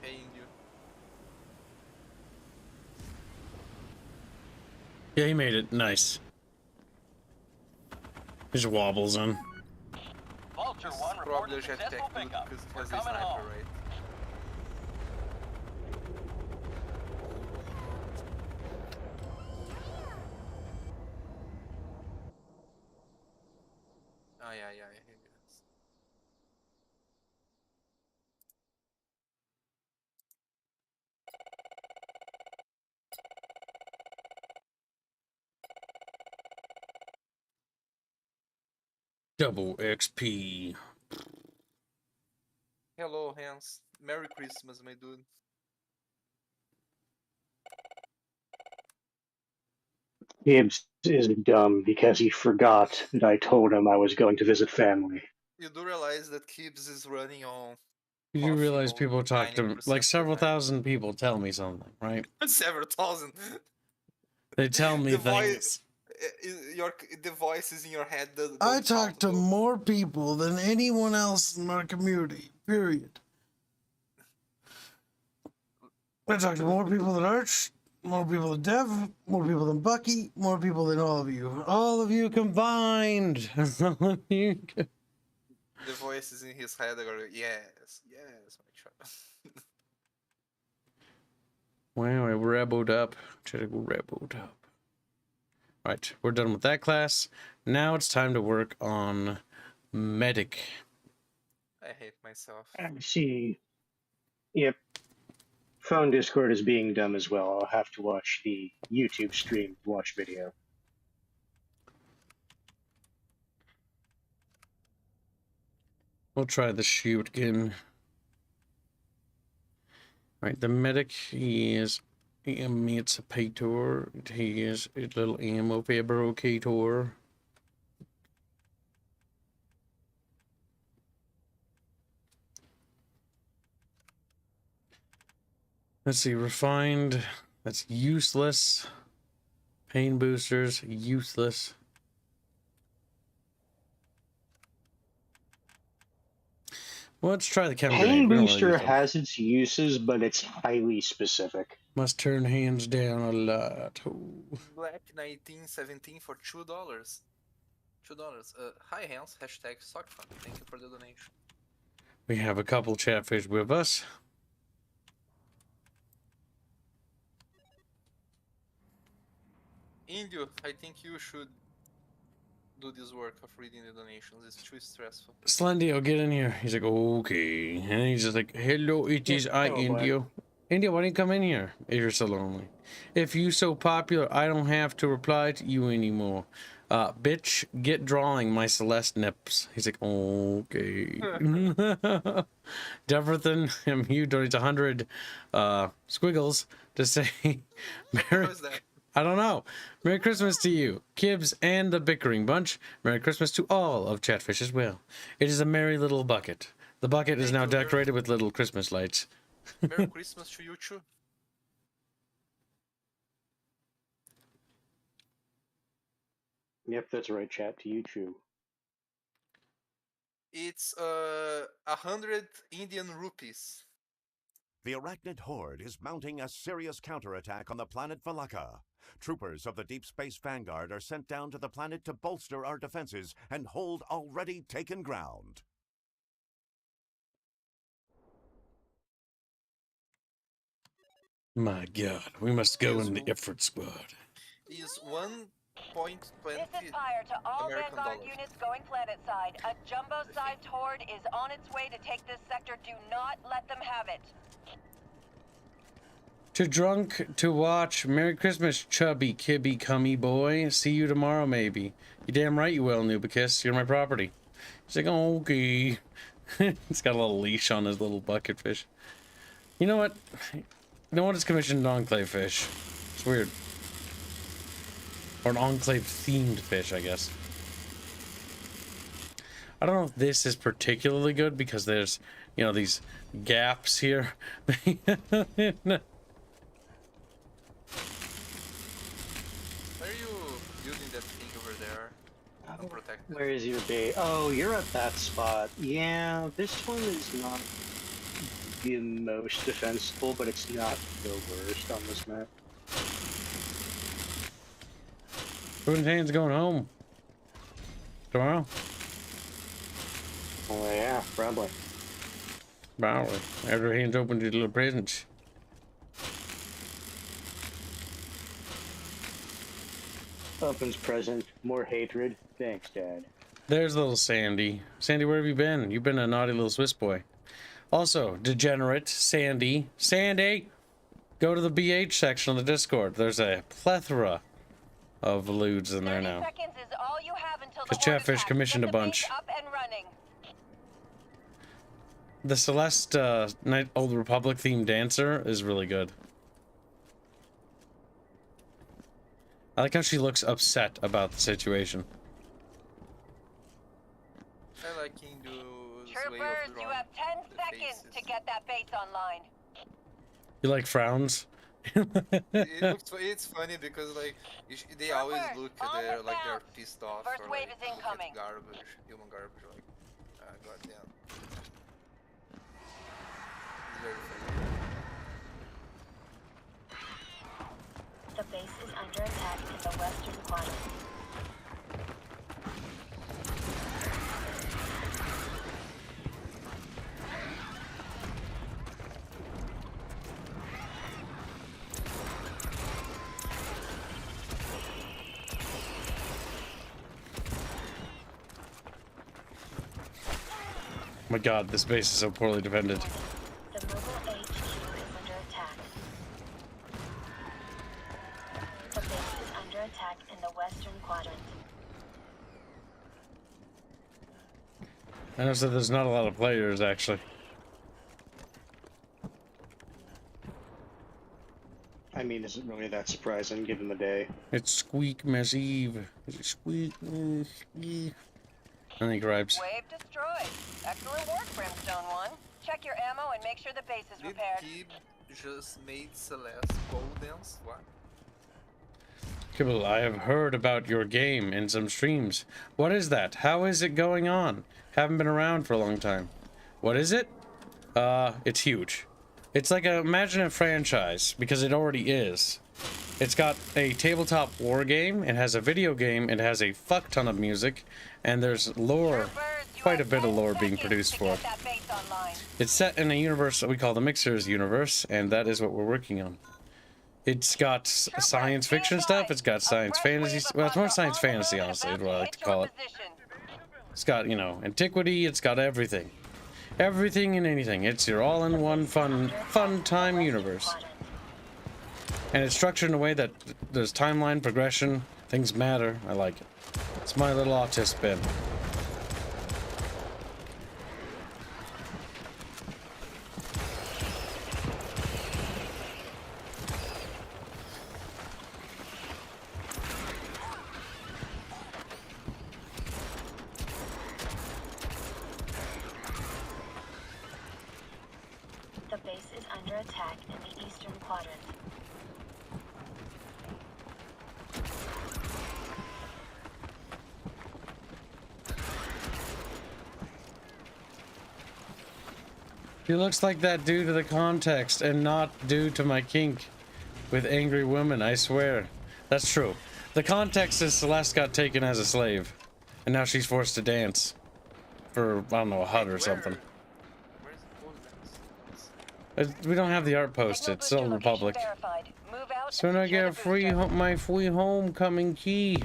Hey, you. Yeah, he made it. Nice. He just wobbles in. Vulture 1 Probably a reported successful jetpack dude pickup. because he We're has a coming sniper, home. right? Ai, ai, ai, regressa. Double XP. Hello, Hans. Merry Christmas, my dude. Gibbs is dumb because he forgot that I told him I was going to visit family. You do realize that Gibbs is running on You do coffee realize mode people talk to 90% like of the several time. thousand people tell me something, right? Several thousand. They tell me The things. The voices in your head. I don't talk count, to though. more people than anyone else in our community. Period. I talk to more people than Arch, more people than Dev, more people than Bucky, more people than all of you. All of you combined. All of you co- The voices in his head are going, yes, yes, my child. Wow, I rebelled up. Try to go rebelled up. Right, we're done with that class. Now it's time to work on medic. I hate myself. I see. Yep. Phone Discord is being dumb as well. I'll have to watch the YouTube stream watch video. We'll try the shoot again. Right, the medic, he is emancipator. He is a little ammo fabricator. Let's see, refined. That's useless. Pain boosters, useless. Well, let's try the chemical. Pain Booster has its uses, but it's highly specific. Must turn hands down a lot. Ooh. Black 1917 for $2. $2. Hi, Hans. Hashtag SockFun. Thank you for the donation. We have a couple chatfish with us. Indio, I think you should do this work of reading the donations. It's too stressful. Slendio, get in here. He's like, okay. And he's just like, hello, it is I, hello, Black. Indio. Indio, why don't you come in here if you're so lonely? If you so popular, I don't have to reply to you anymore. Bitch, get drawing my Celeste nips. He's like, okay. Deverthan, you donate 100 squiggles to say, Merry, What was that? I don't know. Merry Christmas to you, Kibbs and the Bickering bunch. Merry Christmas to all of Chatfish as well. It is a merry little bucket. The bucket is Thank now you, Merry- decorated with little Christmas lights. Merry Christmas to you too. Yep, that's right, chat. To you, Chew. It's 100 Indian rupees. The arachnid horde is mounting a serious counterattack on the planet Valaka. Troopers of the Deep Space Vanguard are sent down to the planet to bolster our defenses and hold already taken ground. My God, we must go Yes, in the we- effort squad. Is 1.20 This is fire to all American Vanguard dollars. units going planet side. A jumbo-sized horde is on its way to take this sector. Do not let them have it. To drunk to watch. Merry Christmas, chubby, kibby, cummy boy. See you tomorrow, maybe. You damn right you will, Nubicus. You're my property. He's like, okay. He's got a little leash on his little bucket fish. You know what? You know what? It's commissioned enclave fish. It's weird. Or an enclave themed fish, I guess. I don't know if this is particularly good because there's, you know, these gaps here. Are you building that thing over there? Unprotected. Where is your base? Oh, you're at that spot. Yeah, this one is not the most defensible, but it's not the worst on this map. Ruben's going home. Tomorrow? Oh yeah, probably. Probably. After hands opened his little presents. Opens present, more hatred. Thanks, Dad. There's little Sandy. Sandy, where have you been? You've been a naughty little Swiss boy. Also, degenerate, Sandy. Sandy! Go to the BH section on the Discord. There's a plethora of lewds in there 30 now. seconds is all you have until the 'Cause horde Chatfish attacks. commissioned Get a the bunch. base up and running. The Celeste Night Old Republic themed dancer is really good. I like how she looks upset about the situation. I like Hindu's way Troopers, of you drawing have 10 the seconds faces. to get that base online. You like frowns? It's funny because like they always Troopers, look on they're the like they're bounce. pissed off First or wave like is look incoming. at garbage, human garbage, like goddamn. It's very funny. The base is under attack in the western quadrant. My God, this base is so poorly defended. The mobile HQ is under attack. The base is under attack in the western quadrant. I noticed that there's not a lot of players, actually. I mean, is it really that surprising given the day? It's SQEKMAS Eve. Is it SQEKMAS Eve? I think Ripes. Wave destroyed. Excellent work, Brimstone 1. Check your ammo and make sure the base is Did repaired. he just made Celeste pole dance? What? Kibble, I have heard about your game in some streams. What is that? How is it going on? Haven't been around for a long time. What is it? It's huge. It's like imagine a franchise, because it already is. It's got a tabletop war game, it has a video game, it has a fuck ton of music, and there's lore, Troopers, you quite a have bit of 10 lore being seconds produced to for get it. that base online. It's set in a universe that we call the Mixers universe, and that is what we're working on. It's got science fiction stuff, it's got science fantasy, well, it's more science fantasy, honestly, is what I like to call it. It's got, you know, antiquity, it's got everything. Everything and anything. It's your all-in-one fun time universe. And it's structured in a way that there's timeline, progression, things matter. I like it. It's my little autist spin. base is under attack in the eastern quadrant. He looks like that due to the context and not due to my kink with angry women, I swear. That's true. The context is Celeste got taken as a slave, and now she's forced to dance for, I don't know, a hut or something. Where's the pole dance? We don't have the art posted. It's still in the public. So when I get a free my free homecoming key.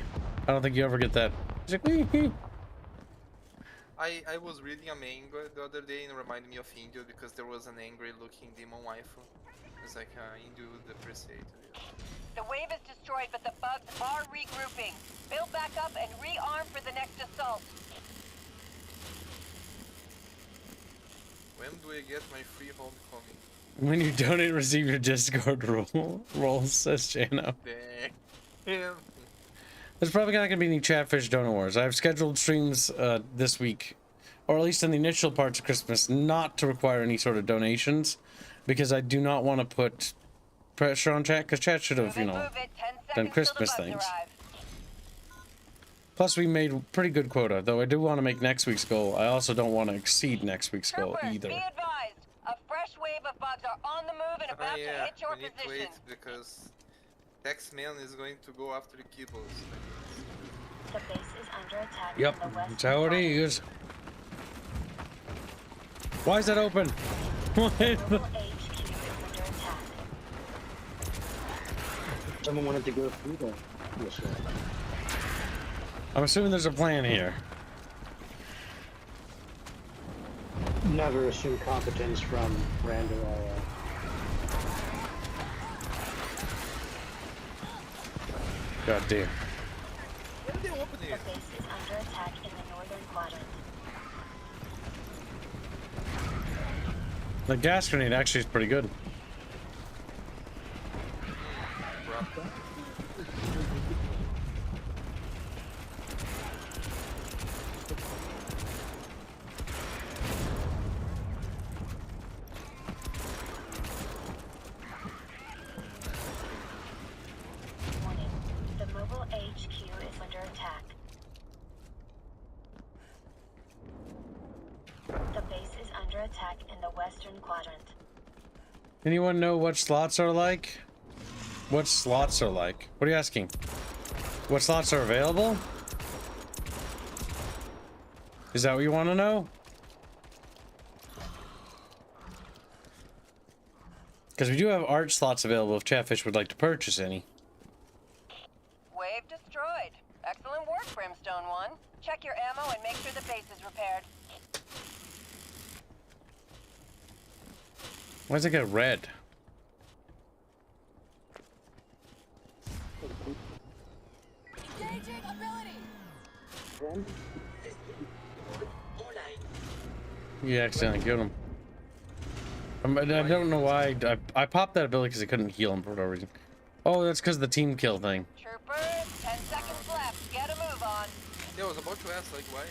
I don't think you ever get that. It's like, wee-hee. I was reading a manga the other day and it reminded me of Indio because there was an angry looking demon waifu. It's like Indio the appreciated it. The wave is destroyed, but the bugs are regrouping. Build back up and rearm for the next assault. When do I get my free homecoming? When you donate, receive your Discord rolls, says Jano. Damn. There's probably not going to be any Chatfish Donor Wars. I've scheduled streams this week, or at least in the initial parts of Christmas, not to require any sort of donations, because I do not want to put pressure on chat, because chat should have, you know, done Christmas things. Plus, we made pretty good quota, though I do want to make next week's goal. I also don't want to exceed next week's goal either. Be advised, a fresh wave of bugs are on the move and about to hit your we need to position. wait because Taxman is going to go after the kibbles. The base is under attack Yep, in the western that's how it quadrant. is. Why is that open? What? Global HQ is under attack. Someone wanted to go through that this way. I'm assuming there's a plan here. Never assume competence from random God damn. When did they open The it? base is under attack in the northern quadrant. The gas grenade actually is pretty good. Warning. The mobile HQ is under attack. The base is under attack in the western quadrant. Anyone know what slots are like? What slots are like? What are you asking? What slots are available? Is that what you want to know? Because we do have art slots available if Chatfish would like to purchase any. Wave destroyed. Excellent work, Brimstone 1. Check your ammo and make sure the base is repaired. Why does it get red? Engaging ability. You accidentally killed him. I don't know why. I popped that ability because I couldn't heal him for whatever reason. Oh, that's because of the team kill thing. Troopers, 10 seconds left. Get a move on. Yeah, I was about to ask, like, why?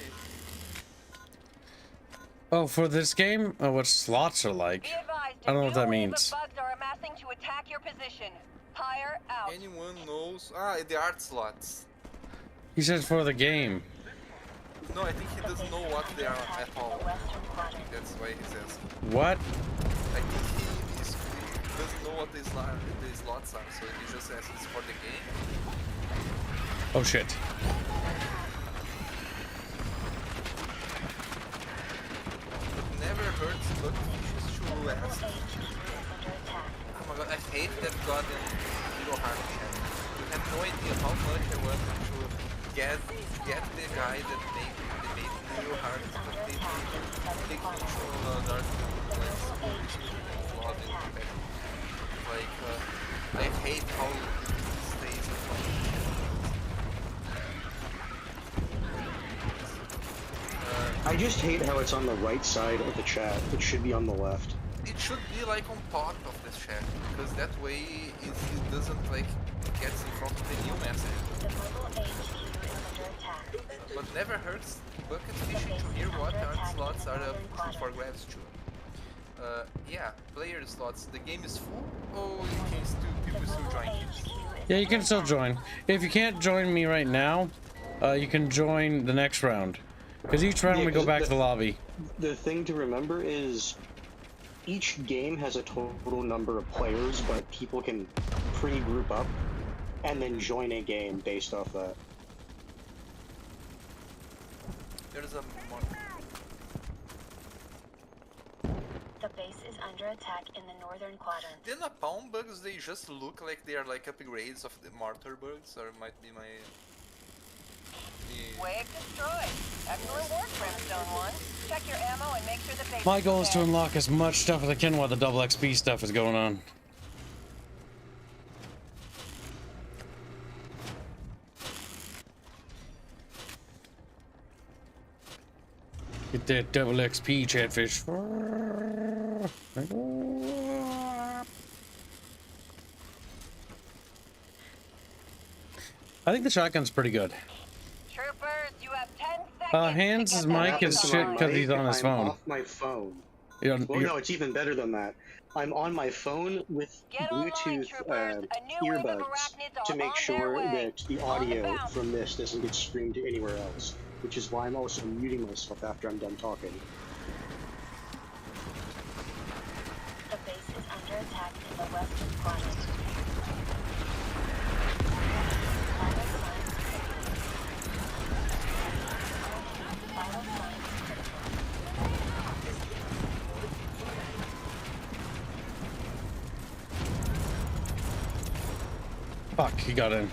Oh, for this game? Oh, what slots are like? Be advised, I don't know what that a new wave means. of bugs are amassing to attack your position. Hire out. Anyone knows? Ah, the art slots. He says for the game. No, I think he The doesn't base know is what under they are attack at in all. the western quadrant. That's why he's asking. What? I think he doesn't know what the slots are, so he just asks for the game. Oh shit. But never hurts but just to Mobile ask. HQ is under attack. Oh my god, I hate that goddamn Hero Heart chat. You have no idea how much I wanted to get the guy that made Hero Heart completely take control Dark Lands. Like, I hate how it stays in I just hate how it's on the right side of the chat. It should be on the left. It should be like on top of the chat, because that way it doesn't like get in front of the new message. The mobile HQ is under attack. But never hurts bucket fishing to hear what art slots are up for grabs too. Yeah, player slots. The game is full. Oh, you can still people still join. Yeah, you can still join. If you can't join me right now, you can join the next round. Because each round Yeah, we go 'cause back to the lobby. The thing to remember is each game has a total number of players, but people can pre-group up and then join a game based off that. There's a The base is under attack in the northern quadrant. the napalm bugs. They just look like they are like upgrades of the mortar bugs, or it might be my. Wave destroyed. Excellent work, Brimstone 1. Check your ammo and make sure the base My goal is to prepared. unlock as much stuff as I can while the double XP stuff is going on. Get that double XP, Chatfish. I think the shotgun's pretty good. Troopers, you have 10 seconds. Hands' to get mic that is base shit online. 'cause he's on his I'm phone. off my phone. You know, Well, no, it's even better than that. I'm on my phone with Get online, Bluetooth troopers. A new wave of earbuds arachnids to are make on sure their way. that the On the audio bounce. from this doesn't get streamed to anywhere else, which is why I'm also muting myself after I'm done talking. The base is under attack in the western quadrant. Vital signs critical. Vital signs critical. fuck, he got in.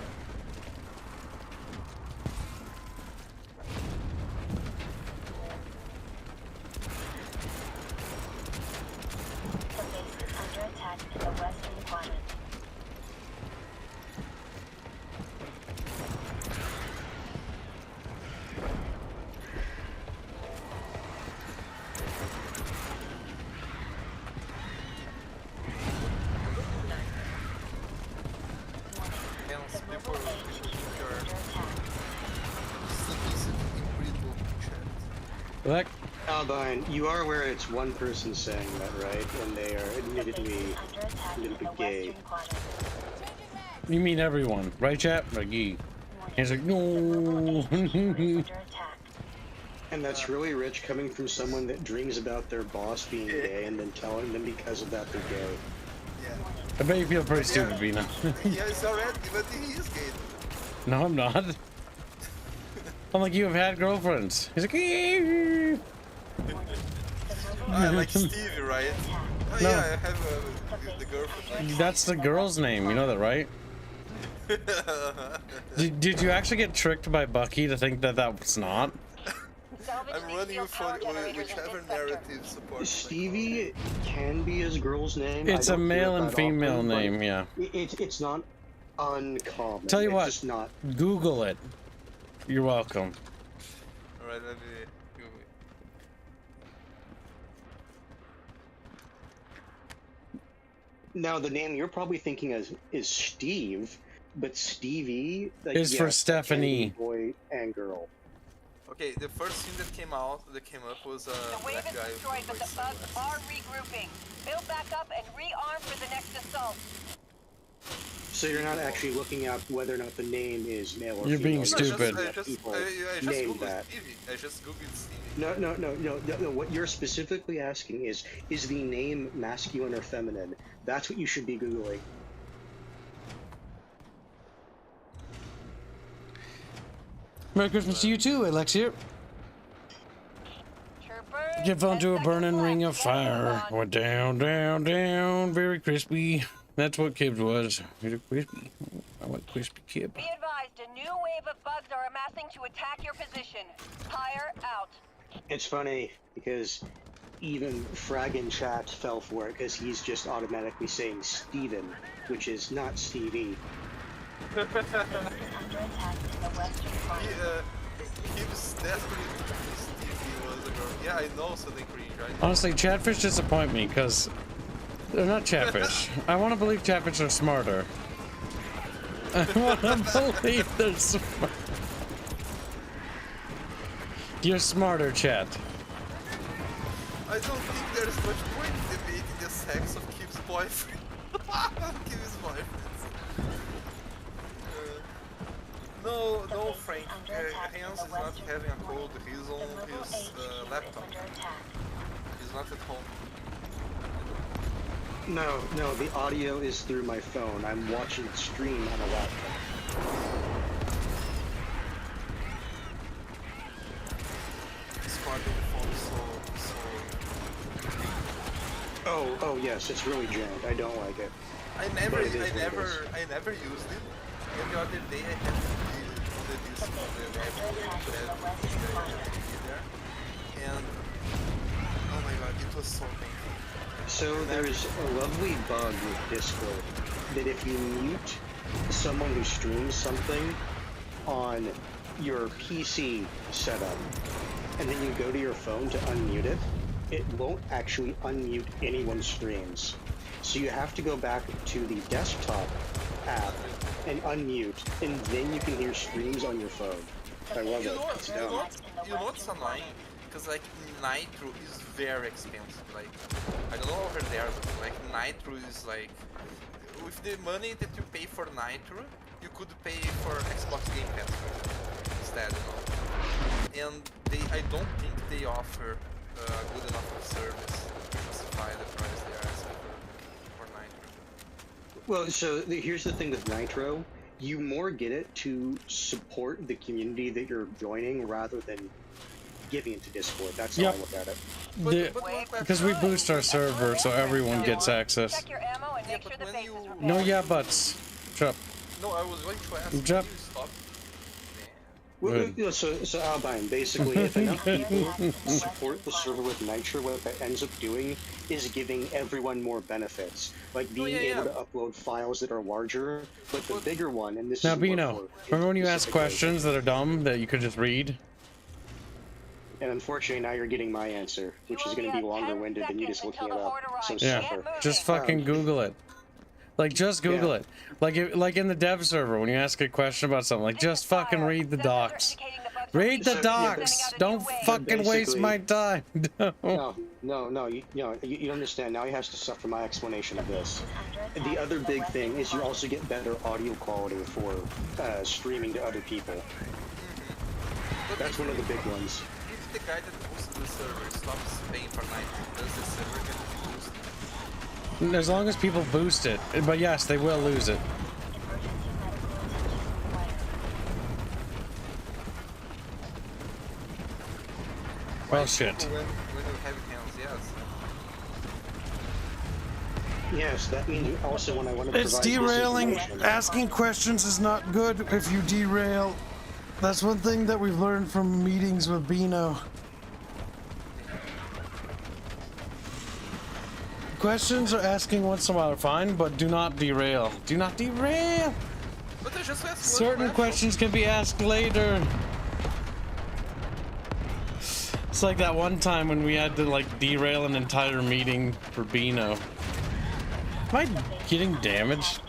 The base is under attack in the western quadrant. And The people mobile HQ is are under attack. Like, Albine, you are aware it's one person saying that, right? And they are The base admittedly is under attack a in little the bit gay. western quadrant. you mean everyone, right, chat? Like, yeah. He's like, The mobile HQ is no. under attack. And that's really rich coming from someone that dreams about their boss being gay and then telling them because of that they're gay. Yeah. I bet you feel pretty stupid, Bina. Yeah, it's already, but he is gay. No, I'm not. I'm like, you have had girlfriends. He's like, "Eee." Like Stevie, right? Oh, No. yeah, I have the girlfriend. That's the girl's name. You know that, right? Did you actually get tricked by Bucky to think that that was not? Salvage I'm these running steel for power generators in whichever this sector. narrative supports. Stevie can be his girl's name. It's I a don't hear male it and that female often, but name, yeah. It's not uncommon. Tell you it's what. just not. Google it. You're welcome. Alright, let me Google it. Now the name you're probably thinking is Steve, but Stevie like, Is for yes, that can be Stephanie. boy and girl. Okay, the first thing that came up was The wave black is guy destroyed, with but the white bugs sunglasses. are regrouping. Build back up and rearm for the next assault. So you're not actually looking at whether or not the name is male or You're being female. stupid. I just People googled named that. Stevie. I just googled Stevie. No. What you're specifically asking is the name masculine or feminine? That's what you should be googling. Merry Christmas to you too, Alexia. Troopers, Give onto 10 a burning seconds ring left of to get a move fire. on. Went down, down, down, very crispy. That's what Kibs was. He's a crispy. I like crispy Kib. Be advised, a new wave of bugs are amassing to attack your position. Pyre out. It's funny because even Fraggin Chat fell for it because he's just automatically saying Steven, which is not Stevie. The base is under attack in the western quadrant. He was desperate to Stevie was a girl. Yeah, I know something cringe, right? Honestly, Chatfish disappoint me because they're not Chatfish. I want to believe Chatfish are smarter. I want to believe they're smart. You're smarter, Chat. I don't think there's much point in text of Kiv's boyfriend. Kiv's boyfriend. No, Frank. Hans is not having a cold. He's on his laptop. He's not at home. No, the audio is through my phone. I'm watching the stream on a laptop. It's part of the phone, so. Oh yes, it's really jammed. I don't like it. I never used it. And the other day I had this on the laptop and oh my god, it was so painful. So there's a lovely bug with Discord that if you mute someone who streams something on your PC setup and then you go to your phone to unmute it, it won't actually unmute anyone's streams. So you have to go back to the desktop app and unmute, and then you can hear streams on your phone. I love it. It's dumb. You know what's annoying? Because like Nitro is very expensive. Like I don't know over there, but like Nitro is like with the money that you pay for Nitro, you could pay for Xbox Game Pass instead, you know. And I don't think they offer good enough of service to justify the price they are asking for Nitro. Well, so here's the thing with Nitro. You more get it to support the community that you're joining rather than giving it to Discord. That's how I look at it. Because we boost our server so everyone gets access. Check your ammo and make sure the base is repaired. No, yeah, buts. Shut up. No, I was going to ask. Jump. Can you stop? Well, so Albine, basically, if enough people support the server with Nitro, what that ends up doing is giving everyone more benefits, like being able to upload files that are larger. But the bigger one, and this Now, is Bino, remember when you ask questions that are dumb that you could just read? And unfortunately, now you're getting my answer, which is going to be longer-winded than you just looking it up. So Yeah, suffer. just fucking Google it. Like, just Google it. Like in the dev server, when you ask a question about something, like, just fucking read the docs. Read the docs! Don't fucking waste my time! No, you don't understand. Now he has to suffer my explanation of this. The other big thing is you also get better audio quality for streaming to other people. That's one of the big ones. If the guy that boosted the server stops paying for Nitro, does the server get boosted? As long as people boost it. But yes, they will lose it. Well, shit. When you have hands, yes. Yes, that means also when I want to It's provide derailing. disinformation. Asking questions is not good if you derail. That's one thing that we've learned from meetings with Bino. Questions are asking once in a while are fine, but do not derail. Do not derail! But I just asked Certain questions can be asked later. It's like that one time when we had to like derail an entire meeting for Bino. Am I getting damaged?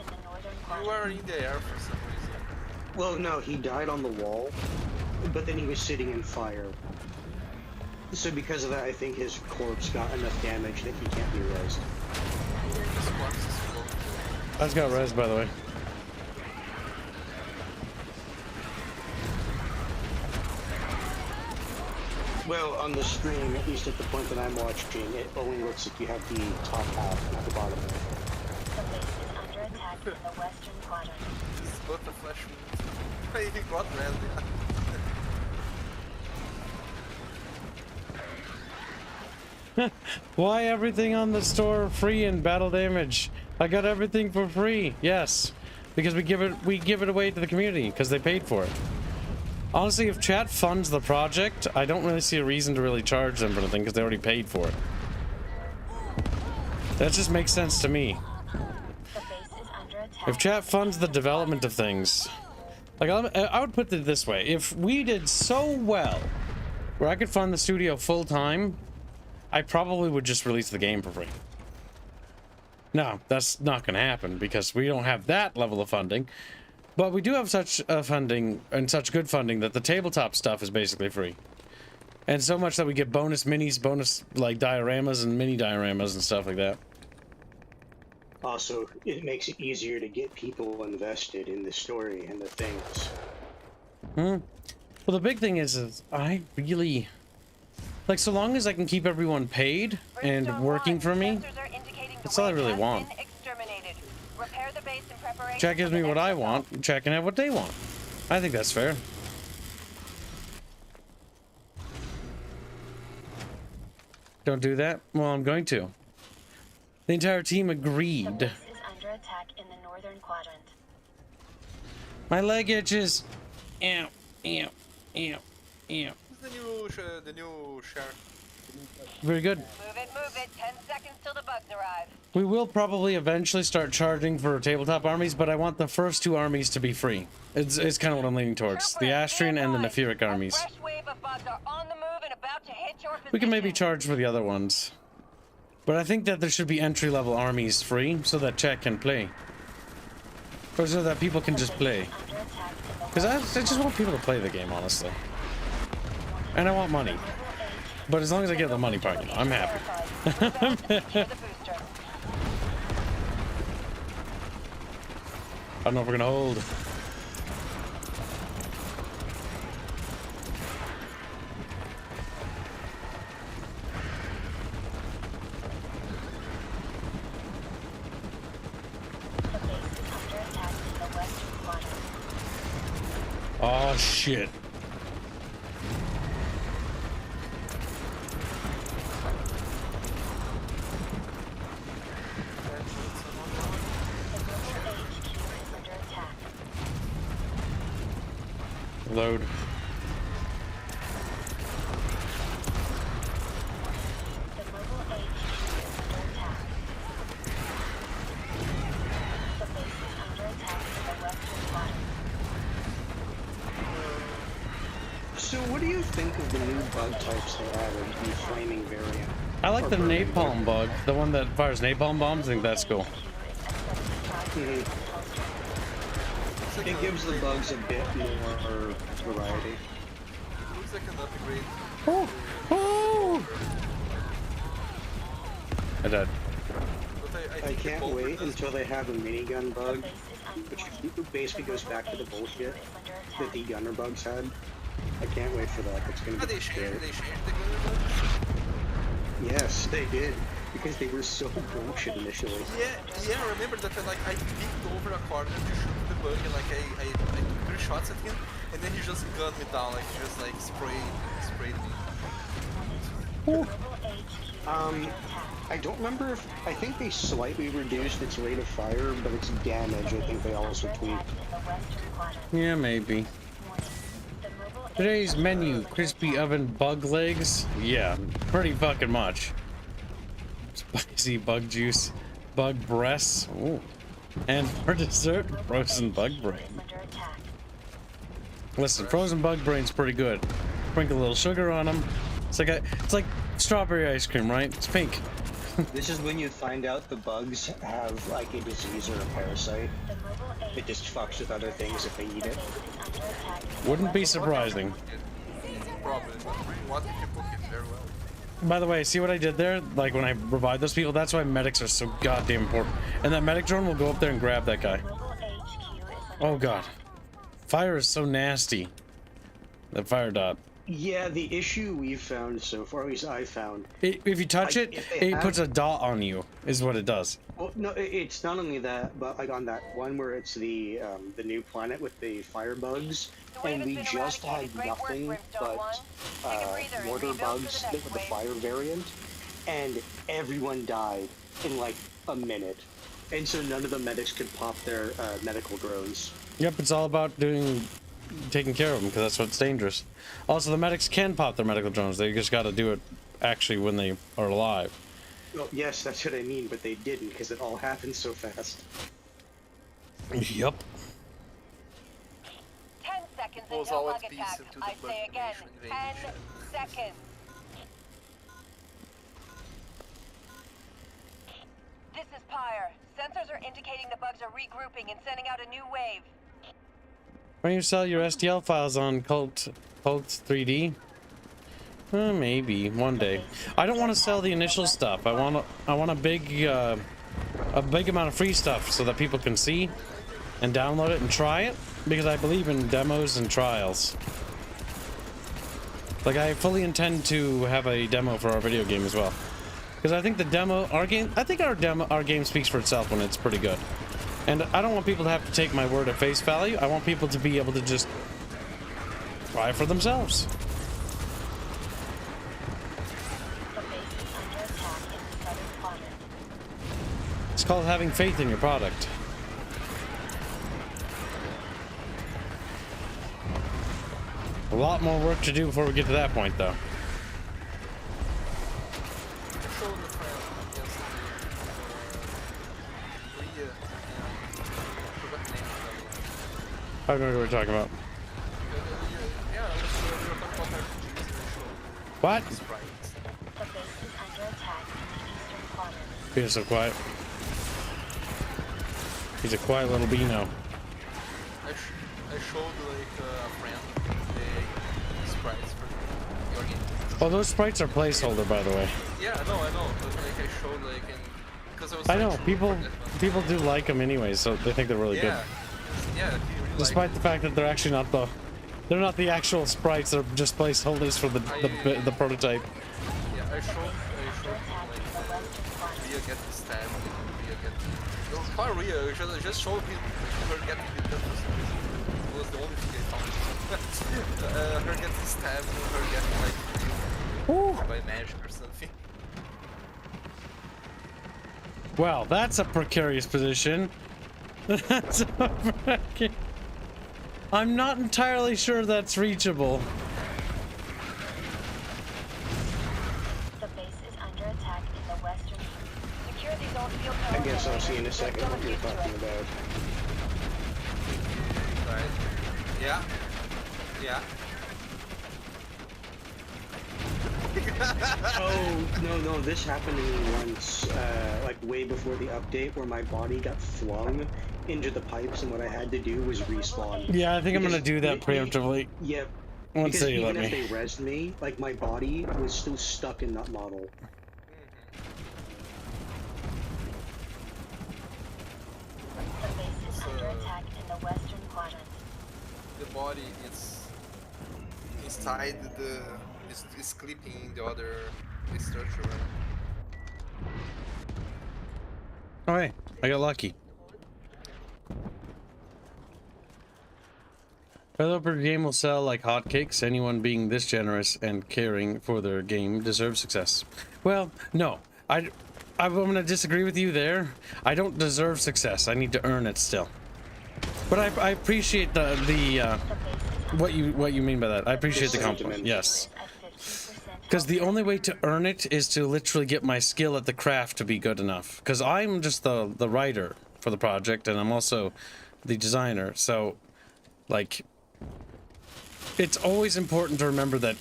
You are in the air for some reason. Well, no, he died on the wall, but then he was sitting in fire. So because of that, I think his corpse got enough damage that he can't be raised. This box is full. I just got res, by the way. Well, on the stream, at least at the point that I'm watching, it only looks like you have the top half, not the bottom half. The base is under attack in the western quadrant. This is both a flash wound. He got red, yeah. Why everything on the store free in battle damage? I got everything for free. Yes, because we give it away to the community because they paid for it. Honestly, if chat funds the project, I don't really see a reason to really charge them for anything because they already paid for it. That just makes sense to me. The base is under attack. If chat funds the development of things, like I would put it this way: if we did so well, where I could fund the studio full time, I probably would just release the game for free. No, that's not going to happen because we don't have that level of funding. But we do have such funding and such good funding that the tabletop stuff is basically free. And so much that we get bonus minis, bonus like dioramas and mini dioramas and stuff like that. Also, it makes it easier to get people invested in the story and the things. Well, the big thing is I really like, so long as I can keep everyone paid and Brimstone working 1, for me. sensors are indicating the That's all I wave really has want. been exterminated. Repair the base in preparation Chat gives for the me what next I assault. want. Chat can have what they want. I think that's fair. Don't do that? Well, I'm going to. The entire team The agreed. base is under attack in the northern quadrant. My leg itches. Ew, ew, ew, ew. The new share. Very good. Move it. 10 seconds till the bugs arrive. We will probably eventually start charging for tabletop armies, but I want the first two armies to be free. It's kind of what I'm leaning towards. The Troopers, Astrian and the stand Nephiric by. A armies. fresh wave of bugs are on the move and about to hit your position. We can maybe charge for the other ones. But I think that there should be entry-level armies free so that chat can play. Or so that people can just play. Under attack in the Because I just want people to play the game, honestly. And I want money. But as long as I get the money part, you know, I'm happy. Secure the booster. I don't know if we're gonna hold. The base is under attack in the western quadrant. Oh shit. The global HQ is under attack. Load. The global HQ is under attack. The base is under attack in the western quadrant. So what do you think of the new bug types they added, the flaming variant? I like the napalm bug, the one that fires napalm bombs. I think that's cool. It gives the bugs a bit more variety. Looks like an upgrade. Oh, oh! I died. But I think the can't bolter wait does- until they have a minigun bug, Base is which basically goes back to the bullshit under that attack. the gunner bugs had. I can't wait for that. It's gonna Ah, be they scary. changed the gunner bugs? Yes, they did. Because they were so bullshit initially. Yeah, I remember that I peeked over a corner to shoot the bug and I took 3 shots at him and then he just gunned me down, like he just like sprayed me. Global HQ is under attack. I don't remember if I think they slightly reduced its rate of fire, but its damage I think they also Under tweaked. attack in the western quadrant. Yeah, maybe. Warning. The mobile Today's HQ menu: is under crispy attack. oven bug legs. Yeah, pretty fucking much. Spicy bug juice, bug breasts. Ooh. And for dessert, frozen bug brain. Is under attack. Listen, frozen bug brain's pretty good. Sprinkle a little sugar on them. It's like strawberry ice cream, right? It's pink. This is when you find out the bugs have like a disease or a parasite. The mobile It just fucks with other things if they eat The it. base is under attack in the Wouldn't be western surprising. Probably. What if you cook it very well? By the way, see what I did there? Like when I revive those people, that's why medics are so goddamn important. And that medic drone will go up there and grab that guy. Global HQ is under Oh god. attack. Fire is so nasty. That fire dot. Yeah, the issue we've found so far, at least I found. If you touch Like, it, if they it have- puts a dot on you, is what it does. Well, no, it's not only that, but like on that one where it's the new planet with the fire bugs, The and wave we has been just had eradicated. Great work, nothing Brimstone but 1. Take a breather and mortar rebuild for bugs the next with the wave. fire variant, and everyone died in like a minute, and so none of the medics could pop their medical drones. Yep, it's all about taking care of them, because that's what's dangerous. Also, the medics can pop their medical drones. They just got to do it actually when they are alive. Well, yes, that's what I mean, but they didn't because it all happened so fast. Yep. 10 seconds Goes until all bug at peace attack. into the I bug say again, invasion. 10 seconds. This is Pyre. Sensors are indicating the bugs are regrouping and sending out a new wave. Why don't you sell your STL files on Cult 3D? Maybe one day. I don't want to sell the initial stuff. I want a big a big amount of free stuff so that people can see and download it and try it, because I believe in demos and trials. Like, I fully intend to have a demo for our video game as well, because I think the demo, our game speaks for itself when it's pretty good. And I don't want people to have to take my word at face value. I want people to be able to just try for themselves. The base is under attack in the southern quadrant. It's called having faith in your product. A lot more work to do before we get to that point, though. Show the friend against Leah and forgot the name of I don't know what we're talking about. yeah, we were talking about RPGs in the show. What? Sprites. The base is under attack in the eastern quadrant. Being so quiet. He's a quiet little beano. I showed like a friend the sprites for your game. Oh, those sprites are placeholder, by the way. Yeah, I know, but like I showed like in because I was. I know trying to people forget one. people do like them anyways, so they think they're really Yeah, yeah. He really good. Despite the fact that they're actually not they're not the actual sprites. They're just placeholders for the prototype. Yeah, I showed like Ria get the stab, Ria get. It was quite Ria. I just showed her getting the gun. It was the only thing I found. Her getting stabbed, her getting like killed by magic or something. Well, that's a precarious position. That's I'm not entirely sure that's reachable. The base is under attack in the western. Secure these old field I guess I'll see in a second what you're talking about. Right. Yeah. Yeah. Oh, no, this happened to me once, like way before the update, where my body got flung into the pipes, and what I had to do was respawn. Yeah, I think I'm gonna Because do that it- preemptively. Yeah, Once because they let even if me. they rezzed me, like my body was still stuck in that model. The base is under attack in the western quadrant. The body is inside the is clipping in the other structure. Oh, hey, I got lucky. Developer game will sell like hotcakes. Anyone being this generous and caring for their game deserves success. Well, no, I'm gonna disagree with you there. I don't deserve success. I need to earn it still. But I appreciate the what you mean by that. I appreciate the compliment. Yes. Because the only way to earn it is to literally get my skill at the craft to be good enough. Because I'm just the writer for the project, and I'm also the designer. So, like, it's always important to remember that,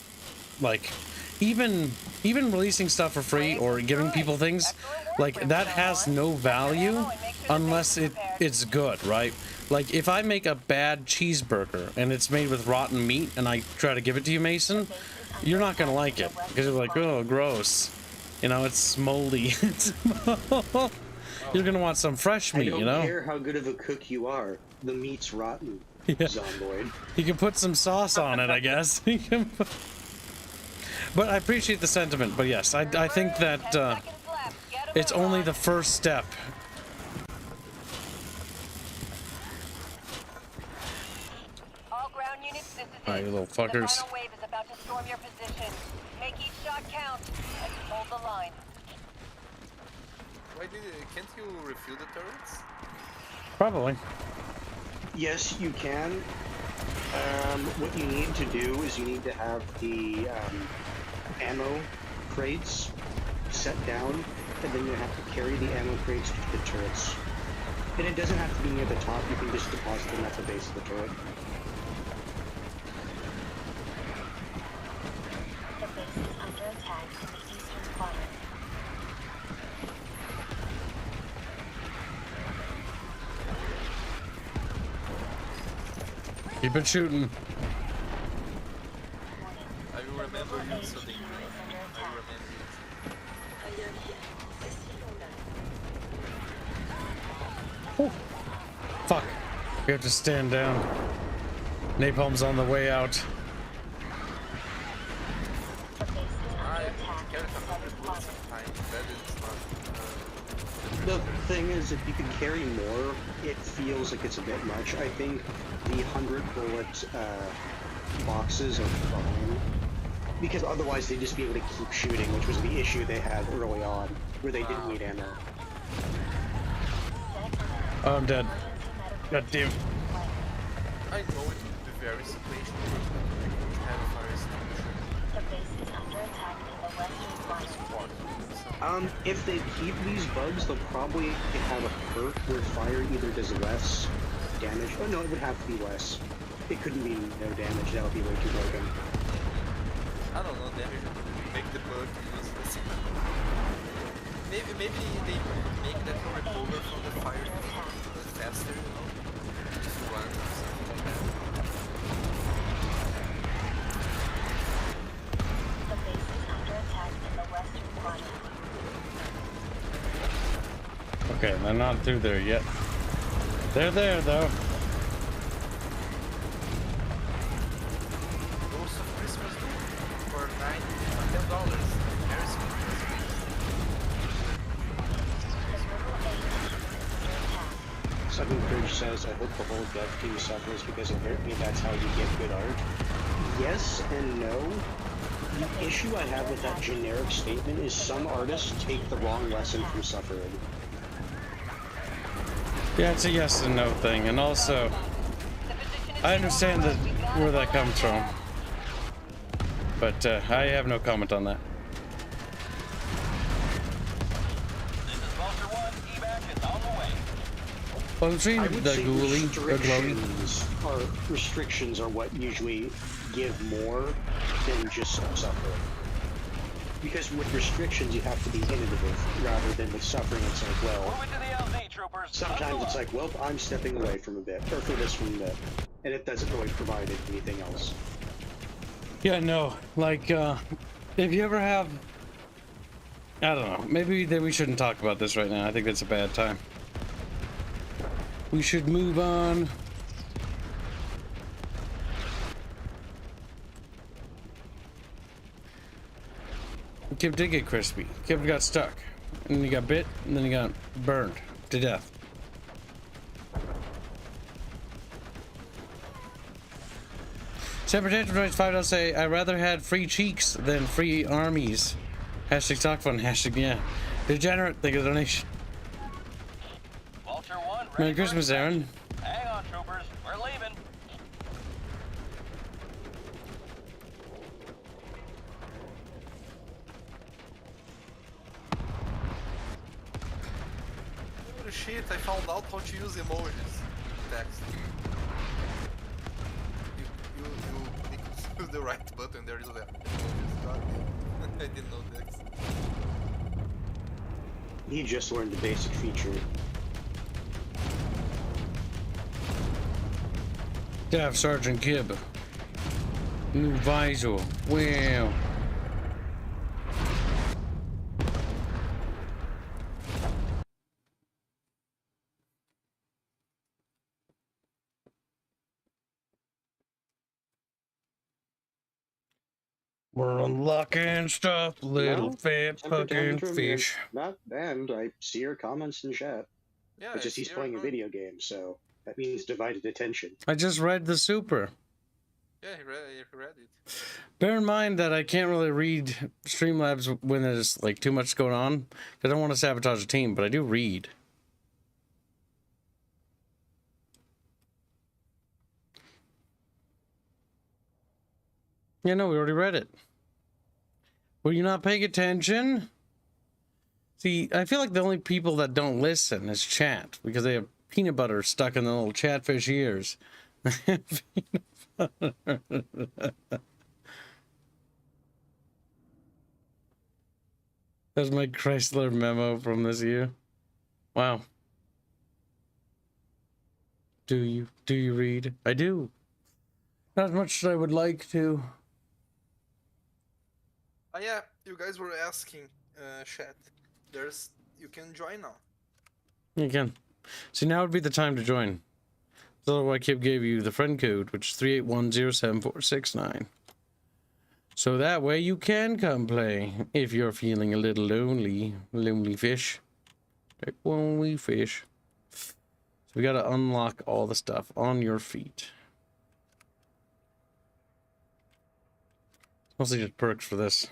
like, even releasing stuff for free or giving people things, like, that has no value unless it's good, right? Like, if I make a bad cheeseburger and it's made with rotten meat and I try to give it to you, Mason, you're not gonna like it because you're like, oh, gross. You know, it's moldy. You're gonna want some fresh meat, I you don't know? care how good of a cook you are. The meat's rotten, Yeah. Zomboid. You can put some sauce on it, I guess. But I appreciate the sentiment. But yes, I think that it's only the first step. All ground units, this is Alright, it. you little The fuckers. final wave is about to storm your position. Make each shot count and hold the line. Can't you refill the turrets? Probably. Yes, you can. What you need to do is you need to have the ammo crates set down, and then you have to carry the ammo crates to the turrets. And it doesn't have to be near the top, you can just deposit them at the base of the turret. The base is under attack in the eastern quadrant. Keep it shooting. I will remember you so HQ they is under I attack. remember you. Oh, fuck. We have to stand down. Napalm's on the way out. The thing is, if you can carry more, it feels like it's a bit much. I think the 100 bullet boxes are fine. Because otherwise they'd just be able to keep shooting, which was the issue they had early on, where they didn't need ammo. Oh, I'm dead. God damn. I know it would be very situational, but I have fire extinguisher. The base is under attack in the western flank. If they keep these bugs, they'll probably have a perk where fire either does less damage. Oh no, it would have to be less. It couldn't be no damage, that would be way too broken. I don't know, damage would make the bug useless. Maybe they make that recover from the fire faster, you know? Just run or something like that. The base is under attack in the western flank. Okay, they're not through there yet. They're there, though. Ghost of Christmas for $10. Very small. Second Bridge says, I hope the whole dev team suffers because apparently that's how you get good art. Yes and no. The issue I have with that generic statement is some artists take the wrong lesson from suffering. Yeah, it's a yes and no thing, and also, I understand that where that comes from, but I have no comment on that. This is Vulture 1. Evac is on the way. Well, I'm seeing I would the say glowy. restrictions are what usually give more than just suffering. Because with restrictions, you have to be innovative, rather than with suffering, it's like, well, Move it to the LZ, troopers. sometimes it's like, well, I'm stepping away from a bit, or for this one bit, and it doesn't really provide anything else. Yeah, no, like, if you ever have, I don't know, maybe that we shouldn't talk about this right now. I think that's a bad time. We should move on. Kip did get crispy. Kip got stuck. And he got bit, and then he got burned to death. Separate Enterprise 5 will say, I rather had free cheeks than free armies. Hashtag talk fun. Hashtag yeah. Degenerate, thank you for the donation. Vulture 1, ready Merry for Christmas, inspection. Aaron. Hang on, troopers. We're leaving. Holy shit, I found out how to use emojis in text. You need to use the right button, there is left emojis. God damn. I didn't know this. He just learned the basic feature. Staff Sergeant Gibb. New visor. Wow. We're unlocking stuff, little No, fat fucking fish. Not banned. I see your comments in chat. Yeah, It's just he's playing a video game, so that means divided attention. I just read the super. Yeah, he read it. Bear in mind that I can't really read Streamlabs when there's like too much going on. I don't want to sabotage the team, but I do read. Yeah, no, we already read it. Were you not paying attention? See, I feel like the only people that don't listen is chat because they have peanut butter stuck in the little chatfish ears. That's my Chrysler memo from this year. Wow. Do you read? I do. Not as much as I would like to. Oh yeah, you guys were asking, chat. You can join now. You can. See, now would be the time to join. So why Kib gave you the friend code, which is 3810749. So that way you can come play if you're feeling a little lonely. Lonely fish. Like lonely fish. So we gotta unlock all the stuff on your feet. Mostly just perks for this.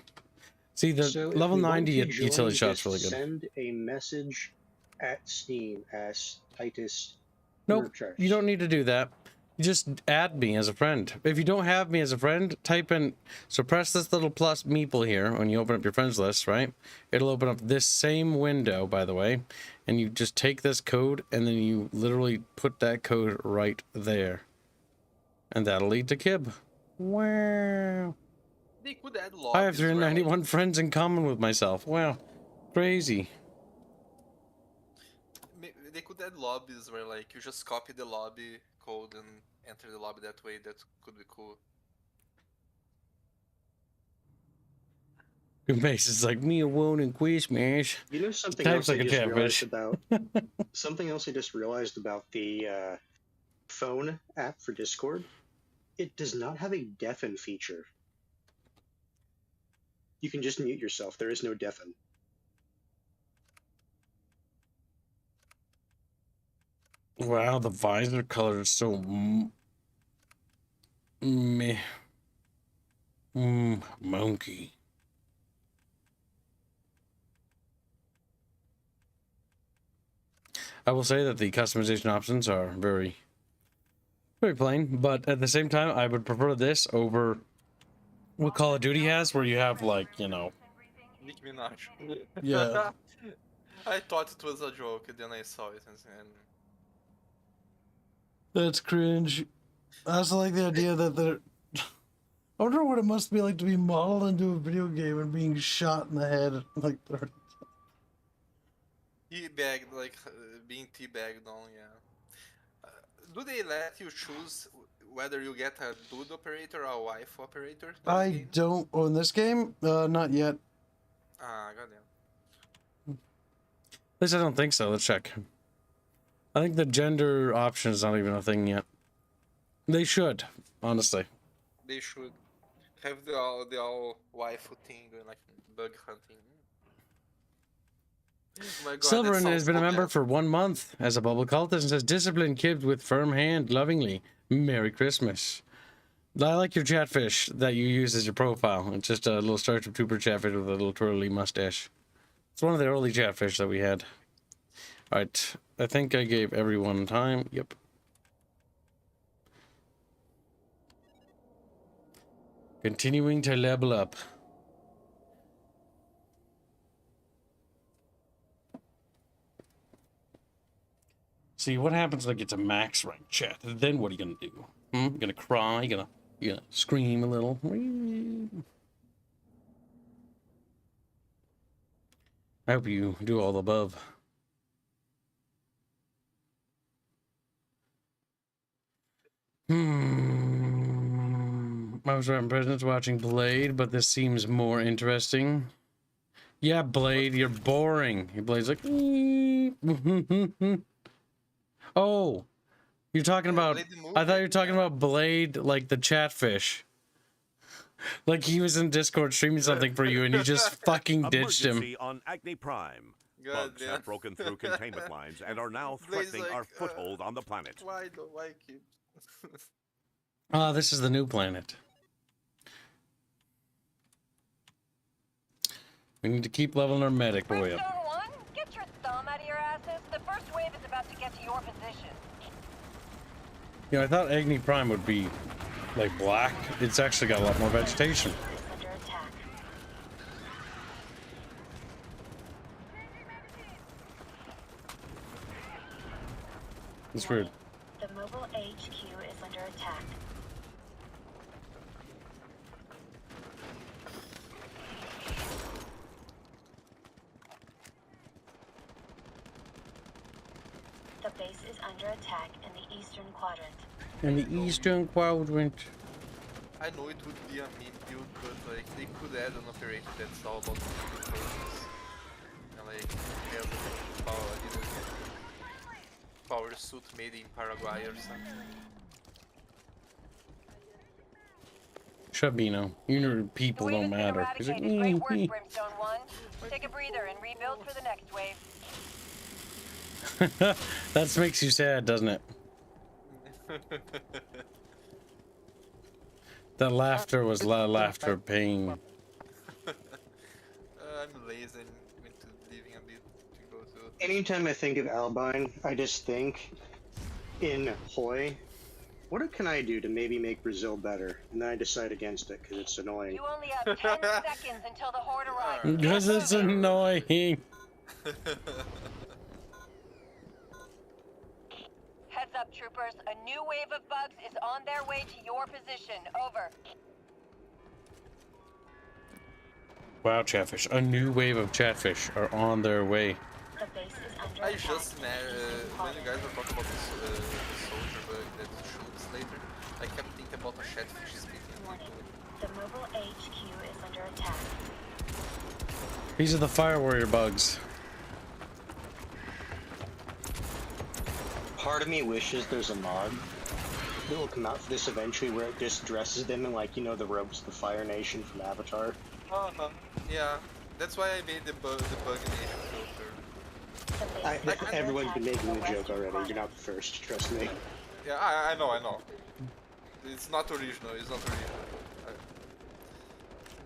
See, the So if level we want 90 to join, utility shot's just really good. Send a message at Steam as Titus. Nope, Murchars. you don't need to do that. You just add me as a friend. If you don't have me as a friend, type in... So press this little plus meeple here when you open up your friends list, right? It'll open up this same window, by the way. And you just take this code, and then you literally put that code right there. And that'll lead to Kib. Wow. They could add I have lobbies where, like, 391 friends in common with myself. Wow. Crazy. they could add lobbies where like you just copy the lobby code and enter the lobby that way. That could be cool. Base is like me alone in Quizmash. You know something Types else like I a just realized catfish. about something else I just realized about the phone app for Discord. It does not have a deafen feature. You can just mute yourself. There is no deafen. Wow, the visor color is so meh. Monkey. I will say that the customization options are very plain, but at the same time, I would prefer this over what Call of Duty has, where you have, like, you know... Nick Minaj. Yeah. I thought it was a joke, then I saw it and That's cringe. I also like the idea that they're... I wonder what it must be like to be modeled into a video game and being shot in the head like 30 teabagged, like being teabagged on, yeah. Do they let you choose whether you get a dude operator or a wife operator? In this I game? don't... Oh, in this game? Not yet. Ah, goddamn. At least I don't think so. Let's check. I think the gender option is not even a thing yet. They should, honestly. They should have the all waifu thing, like bug hunting. Oh my God, that Silverin sounds has been a so member bad. for 1 month as a bubble cultist and says, discipline kids with firm hand, lovingly. Merry Christmas. I like your chatfish that you use as your profile. It's just a little Starship Trooper chatfish with a little twirly mustache. It's one of the early chatfish that we had. Alright, I think I gave everyone time. Yep. Continuing to level up. See, what happens like it's a max rank chat? Then what are you gonna do? You gonna cry? You gonna scream a little? I hope you do all the above. I was right presents watching Blade, but this seems more interesting. Yeah, Blade, you're boring. Blade's like, oh, you're talking about... Blade the movie? I thought you were talking about Blade, like the chatfish. Like he was in Discord streaming something for you and you just fucking ditched him. Emergency on Acne Prime. Bugs Goddamn. have broken through containment lines and are now Blade's threatening like, our foothold on the planet. Why don't like it? Ah, this is the new planet. We need to keep leveling our medic boy Brimstone up. 1, get your thumb out of your asses. The first wave is about to get to your position. You know, I thought Agni Prime would be like black. It's actually got a lot more vegetation. Is under attack. It's weird. The mobile HQ is under attack. The base is under attack in the eastern quadrant. In the eastern quadrant. I know it would be a mid build, but like they could add an operator that's all about the process. And like have the power. power suit made in Paraguay or something. Shabino, you know The people wave don't has been matter. He's like, eradicated. Great work, Brimstone 1. Take a breather and rebuild for the next wave. that makes you sad, doesn't it? The laughter was laughter of pain. I'm lazy and into leaving a bit to go to. Anytime I think of Albine, I just think in Hoy, what can I do to maybe make Brazil better? And then I decide against it because it's annoying. You only have 10 seconds until the horde arrives. Because it's annoying. Heads up, troopers. A new wave of bugs is on their way to your position. Over. Wow, Chatfish. A new wave of Chatfish are on their way. The base is under I attack. just when you guys were talking about the soldier bug that shoots later, I kept thinking about a Chatfish speaking. Warning. The mobile HQ is under attack. These are the Fire Warrior bugs. Part of me wishes there's a mod that will come out for this eventually where it just dresses them in, like, you know, the robes of the Fire Nation from Avatar. Yeah, that's why I made the bug nation filter. The base is under Everyone's attack been making from the joke western already. quadrant. You're not the first, trust me. Yeah, I know. It's not original.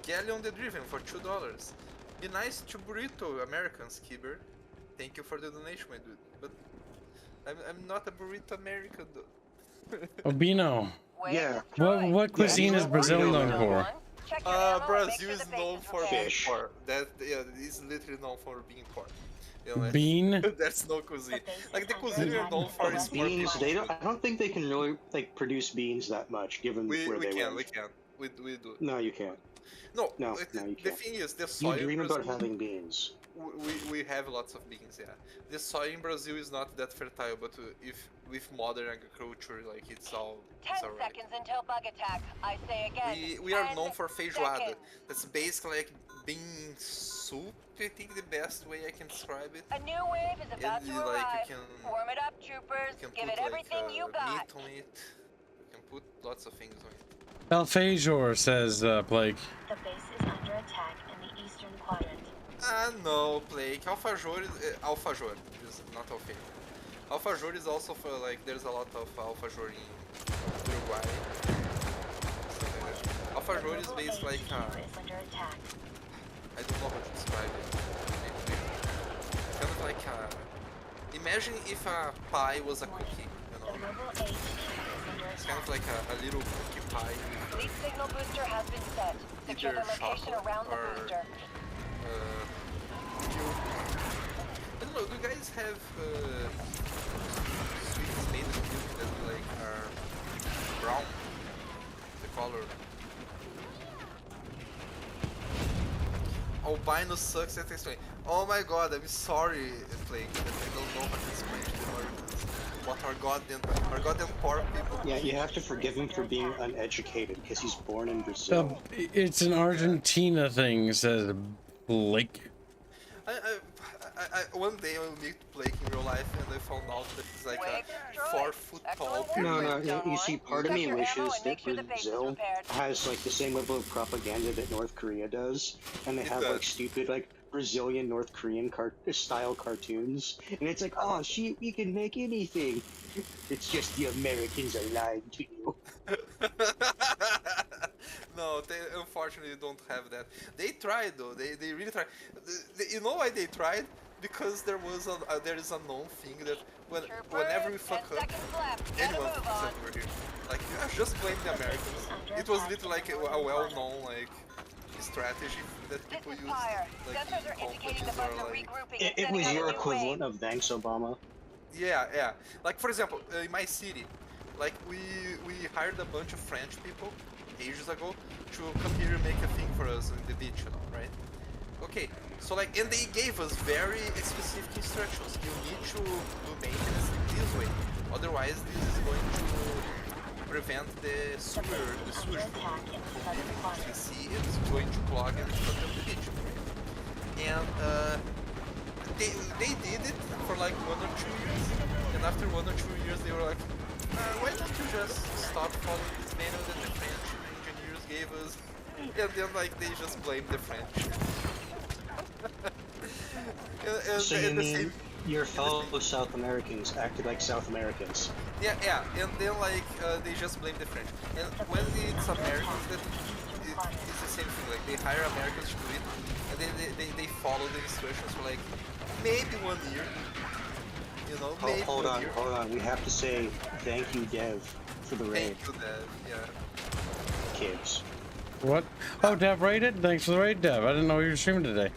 Galleon the Driven for $2. Be nice to Burrito Americans, Kibber. Thank you for the donation, my dude. But I'm not a Burrito American, though. Albino, Wave Yeah. destroyed. what cuisine is Brazil known for? Check your ammo and make Brazil sure is the base known is for prepared. being poor. It's literally known for being poor. You know, like, Bean? there's no cuisine. The base Like the is under cuisine we're attack known from for the is poor western Beans, people. I don't think they can really, like, produce beans that much, given We where they can. live. We do. No, you can't. No, No, like, no, you the can't. thing is, the You soil in dream about Brazil, having beans. we have lots of beans, yeah. The soil in Brazil is not that fertile, but if with modern agriculture, like it's 10 alright. seconds until bug attack. I say again. We are 10 known for feijoada. seconds. That's basically like bean soup. I think the best way I can describe it. A new wave is about to you, like, arrive. you can- Warm it up, troopers. You can Give put it everything like you got. meat on it. You can put lots of things on it. Alfajor, says Plague. The base is under attack in the eastern quadrant. No, Plague. Alfajor is not alfajor. Alfajor is also for like there's a lot of alfajor in Uruguay. Alfajor is The based mobile like HQ is under attack. I don't know how to describe it. Kind of like imagine if a pie was a cookie, you The know. mobile HQ is under It's kind attack. of like a little cookie pie with Lead signal booster has been set. Secure the Either location chocolate around the or- booster. milk. I don't know, do you guys have sweets made of milk that like are brown? The color. Albino sucks at explaining. Oh my god, I'm sorry, Plague, that I don't know how to explain to the Americans what our goddamn poor people. Yeah, you have to forgive him for being uneducated, because he's born in Brazil. It's an Argentina thing, says Blake. One day I will meet Blake in real life and I found out that he's like Wave a destroyed. 4 foot tall Excellent No, work, no, Brimstone you one. see, part of Check me your ammo wishes and that make sure the base is Brazil prepared. has, like, the same level of propaganda that North Korea does, and they It have, like, does. stupid, like, Brazilian North Korean style cartoons, and it's like, oh, she, we can make anything. It's just the Americans are lying to you. No, they unfortunately don't have that. They tried though. They really tried. You know why they tried? Because there is a known thing that whenever we fuck 10 up, seconds left. Get a anyone move fucks on. up over here. Like you just blame the Americans. It was literally like a well-known like strategy that This people is use. Fire. Like Sensors are indicating the companies bugs are are like. regrouping. It and sending was out a your new equivalent wave. of thanks, Obama. Yeah. Like for example, in my city, like we hired a bunch of French people ages ago to come here and make a thing for us in the beach, you know, right? Okay, so like, and they gave us very specific instructions. You need to do maintenance this way, otherwise this is going to prevent the sewer from leaving the sea. It's going to clog and fuck up the beach, right? And they did it for like 1 or 2 years, and after 1 or 2 years, they were like, why don't you just stop following this manual that the French engineers gave us? And then, like, they just blame the French. So you mean your fellow South Americans acted like South Americans? Yeah, and then, like, they just blame the French. And when it's Americans, it's the same thing. Like, they hire Americans to do it, and then they follow the instructions for, like, maybe 1 year. You know, maybe Hold 1 on, year. hold on. We have to say thank you, Dev, for the raid. Thank you, Dev, yeah. Kids. What? Oh, Dev raided? Thanks for the raid, Dev. I didn't know you were streaming today.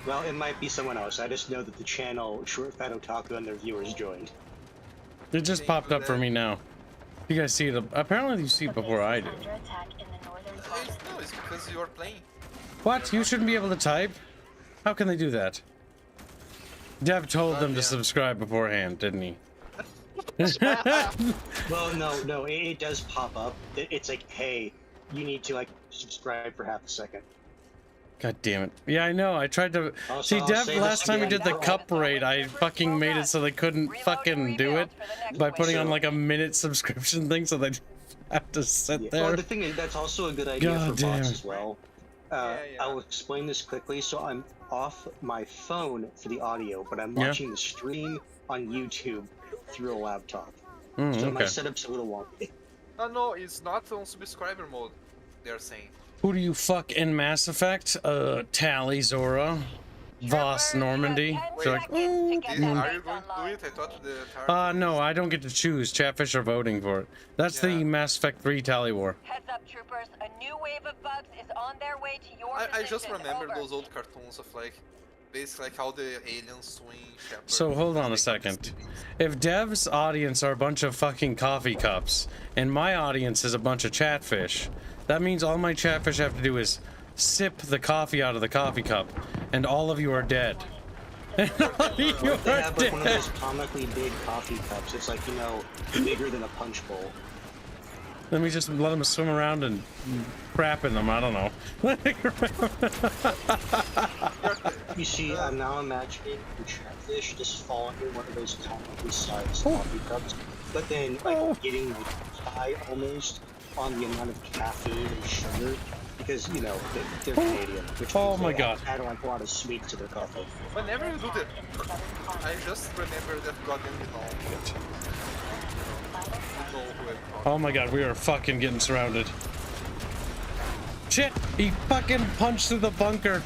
Well, it might be someone else. I just know that the channel Short Fat Otaku and their viewers joined. It just popped up for me now. You guys see it? Apparently you see it before I do. Under attack in the northern quadrant. No, it's because you're playing. What? You shouldn't be able to type? How can they do that? Dev told them to subscribe beforehand, didn't he? Well, no, it does pop up. It's like, hey, you need to, like, subscribe for half a second. God damn it. Yeah, I know. I tried to... Also, See, I'll Dev, say last this time we again, did the cup raid, I fucking made it so they couldn't fucking do it by putting on like a minute subscription thing so they have to sit there. Well, the thing is, that's also a good idea God for damn bots it. as well. I'll explain this quickly. So I'm off my phone for the audio, but I'm watching the stream on YouTube through a laptop. So my setup's a little wonky. No, it's not on subscriber mode, they're saying. Who do you fuck in Mass Effect? Tally, Zora, Voss, Normandy. They're like, ooh. Are you going to do it? I thought the No, I don't get to choose. Chatfish are voting for it. That's the Mass Effect 3 Tally War. Heads up, troopers. A new wave of bugs is on their way to your I just position. remember Over. those old cartoons of, like, basically like how the aliens swing Shepard. So hold on a second. If Dev's audience are a bunch of fucking coffee cups, and my audience is a bunch of chatfish, that means all my chatfish have to do is sip the coffee out of the coffee cup, and all of you are dead. And all of you They are have like one of dead. those comically big coffee cups. It's like, you know, bigger than a punch bowl. Let me just let them swim around and crap in them. I don't know. You see, I'm now imagining the chatfish just falling in one of those comically sized coffee cups, but then like getting like high almost on the amount of caffeine and sugar, because you know they're Canadian, which Oh means my they God. add like a lot of sweet to their coffee. Whenever you do that, I just remember that goddamn you know who I'm talking Oh my god, we are fucking getting surrounded. Shit! He fucking punched through the bunker.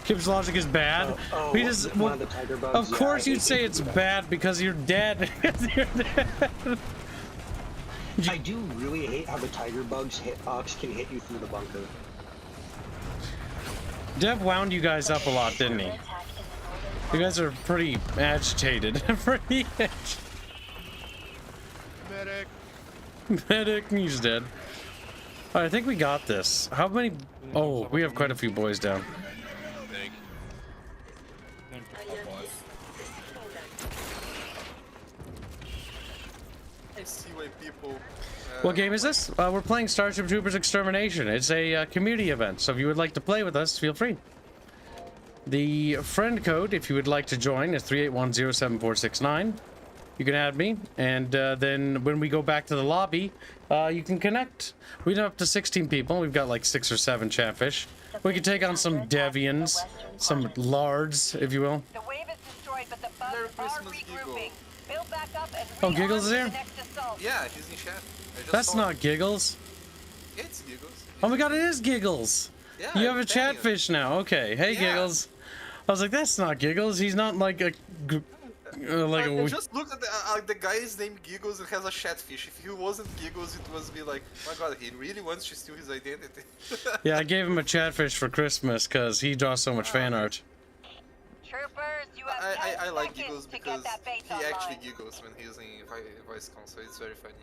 Kip's logic is bad. He just, one of the tiger bugs. of course you'd say it's bad because you're dead. You're dead. I do really hate how the tiger bugs hitbox can hit you through the bunker. Dev wound you guys up a lot, didn't he? Attack in the northern You guys are pretty agitated. Pretty Medic, he's dead. Alright, I think we got this. How many? Oh, we have quite a few boys down. I see why people. What game is this? We're playing Starship Troopers Extermination. It's a community event, so if you would like to play with us, feel free. The friend code, if you would like to join, is 381074669. You can add me, and then when we go back to the lobby, you can connect. We have up to 16 people. We've got like 6 or 7 chatfish. We can take on some Devians, some Lards, if you will. The wave is destroyed, but the bugs Merry are Christmas, regrouping. Build back up and Oh, Giggles is rearm for here? the next assault. Yeah, he's in chat. I just That's saw him. not Giggles. Yeah, it's Giggles. Oh my god, it is Giggles. Yeah, You have a I'm telling you. chatfish now. Okay. Hey, Yeah. Giggles. I was like, that's not Giggles. He's not like a... like I a... just look at the guy's name Giggles and has a chatfish. If he wasn't Giggles, it was be like, oh my god, he really wants to steal his identity. Yeah, I gave him a chatfish for Christmas because he draws so much fan art. Troopers, you have 10 I like seconds Giggles to because get that base he actually online. giggles when he's in voice console. It's very funny.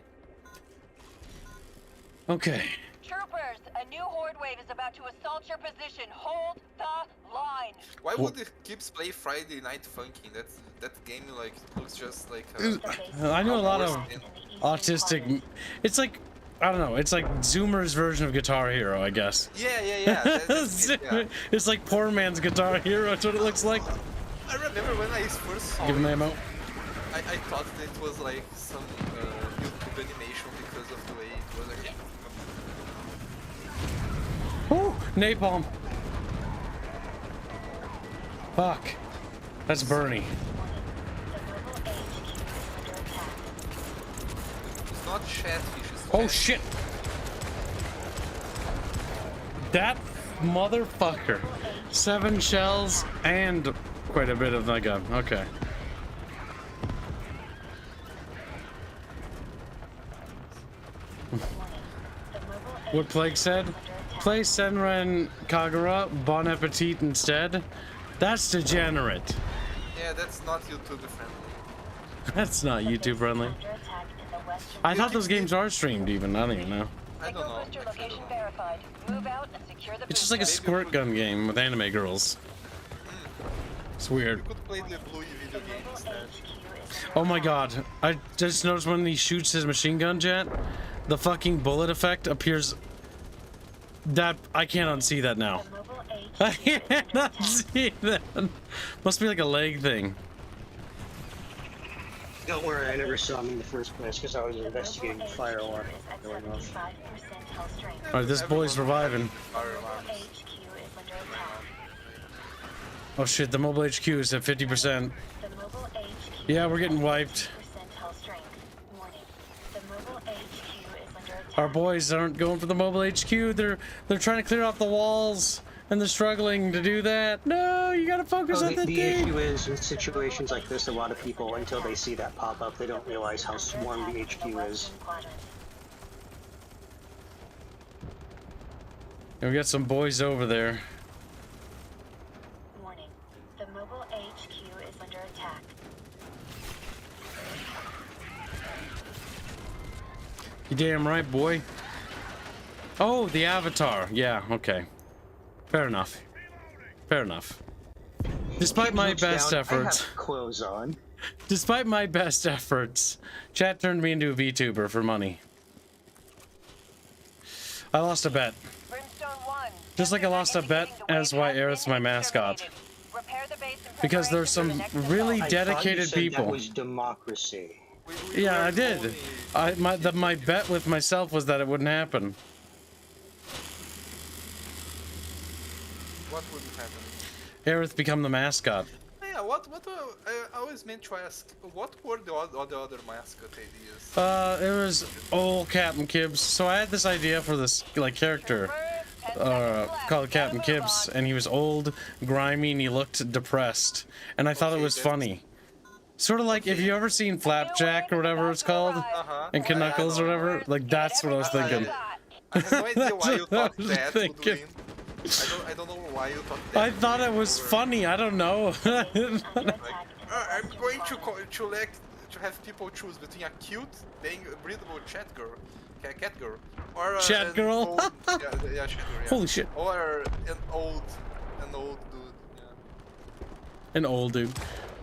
Okay. Troopers, a new horde wave is about to assault your position. Hold the line. Why would the kids play Friday Night Funkin'? That game like looks just like. I know a lot of in the eastern autistic... quadrant. It's like... I don't know. It's like Zoomer's version of Guitar Hero, I guess. Yeah. That's it, yeah. It's like poor man's Guitar Hero. That's what it looks like. I remember when I first saw Give him it, ammo. I thought that it was like some YouTube animation because of the way it was like. Woo! Napalm. Fuck. That's Bernie. It's not Chatfish, it's Oh Chatfish. shit! That motherfucker. 7 shells and quite a bit of my gun. Okay. What Plague said? Play Senran Kagura Bon Appetit instead? That's degenerate. Yeah, that's not YouTube friendly. That's not YouTube friendly. I thought those games are streamed even. I don't even know. I don't know. Booster location verified. Move out and secure the It's just like a booster. squirt gun game with anime girls. It's weird. You could play the Bluey video game instead. Oh my god. I just noticed when he shoots his machine gun jet, the fucking bullet effect appears. That I can't unsee that now. I can't unsee that. Must be like a leg thing. Don't worry, I never saw him in the first place because I was investigating the fire alarm going off. Alright, this boy's reviving. Oh shit, the mobile HQ is at 50%. Yeah, we're getting wiped. Our boys aren't going for the mobile HQ. They're trying to clear off the walls, and they're struggling to do that. No, you gotta focus on the The thing. issue is, in situations like this, a lot of people, until they see that pop up, they don't realize how swarmed the HQ is. And we got some boys over there. Warning. The mobile HQ is under attack. You damn right, boy. Oh, the avatar. Yeah, okay. Fair enough. Fair enough. Despite my Looks best down, efforts, I have clothes on. despite my best efforts, chat turned me into a VTuber for money. I lost a bet. Brimstone 1. Just like I lost a bet as why Aerith's my mascot. Repair the base in Because there's preparation some for the next really assault. I thought you dedicated said people. That was democracy. We Yeah, were I did. only- My bet with myself was that it wouldn't happen. What would happen? Aerith become the mascot. Yeah, I always meant to ask, what were the other mascot ideas? It was old Captain Kibbs. So I had this idea for this like character, called Captain Kibbs, and he was old, grimy, and he looked depressed. And I thought it Okay, was that's- funny. Sort of like if you ever seen Flapjack or whatever it's called, Uh-huh. and Knuckles or whatever. Like that's what I was thinking. I have no idea why you That's what I thought was that thinking. would win. I don't know why you thought that. I thought it was over. funny. I don't know. Like, I'm going to have people choose between a cute, being breathable cat girl, or Chat an girl? old, yeah, chat girl, yeah. Holy shit. Or an old dude. Yeah. An old dude.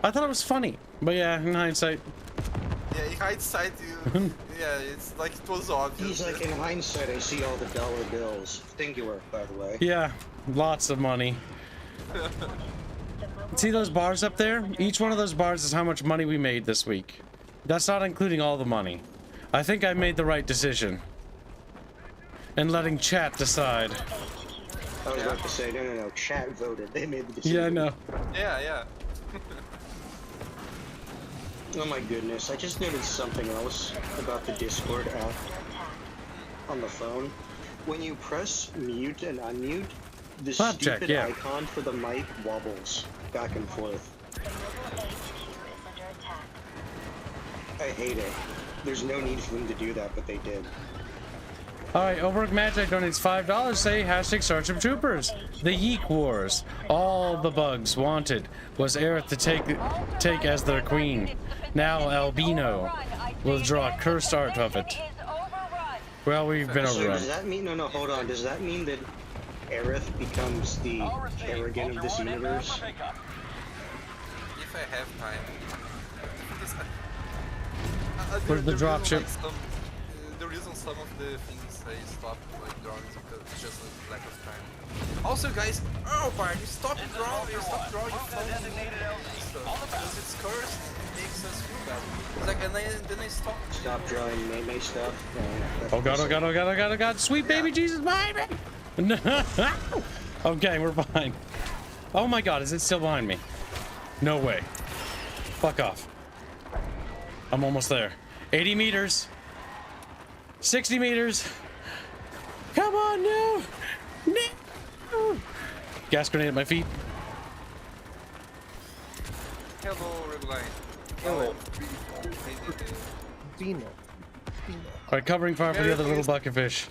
I thought it was funny, but yeah, in hindsight, Yeah, in hindsight, yeah, it's like it was obvious. He's like, in hindsight, I see all the dollar bills. Singular, by the way. yeah, lots of money. See those bars up there? Each one of those bars is how much money we made this week. That's not including all the money. I think I made the right decision. And letting chat decide. I was about to say, no, chat voted. They made the decision. Yeah, I know. Yeah. Oh my goodness, I just noticed something else about the Discord app on the phone. When you press mute and unmute, the Flapjack, stupid yeah. icon for the mic wobbles back and forth. The mobile HQ is under attack. I hate it. There's no need for them to do that, but they did. Alright, Overwork Magic donates $5. Say hashtag Starship Troopers. The Yeek Wars. All the bugs wanted was Aerith to take as their queen. Now Albino will draw cursed art of it. Well, we've been So overrun. does that mean, no, hold on, does that mean that Aerith becomes the Kerrigan of this universe? If I have time. Where's the reason, dropship? the reason some of the things I stopped like drawing is because it's just a lack of time. Also, guys, oh Barney, stop drawing funny stuff because it's cursed. It makes us feel bad. It's like, and then I stopped. Stop drawing meme stuff. Oh god, oh god, oh god, oh god, oh god, sweet baby Jesus, behind me! Okay, we're fine. Oh my god, is it still behind me? No way. Fuck off. I'm almost there. 80 meters. 60 meters. Come on, no! No! Gas grenade at my feet. Hello, Red Line. Hello. Oh, Dino. Alright, covering fire for the other little bucketfish.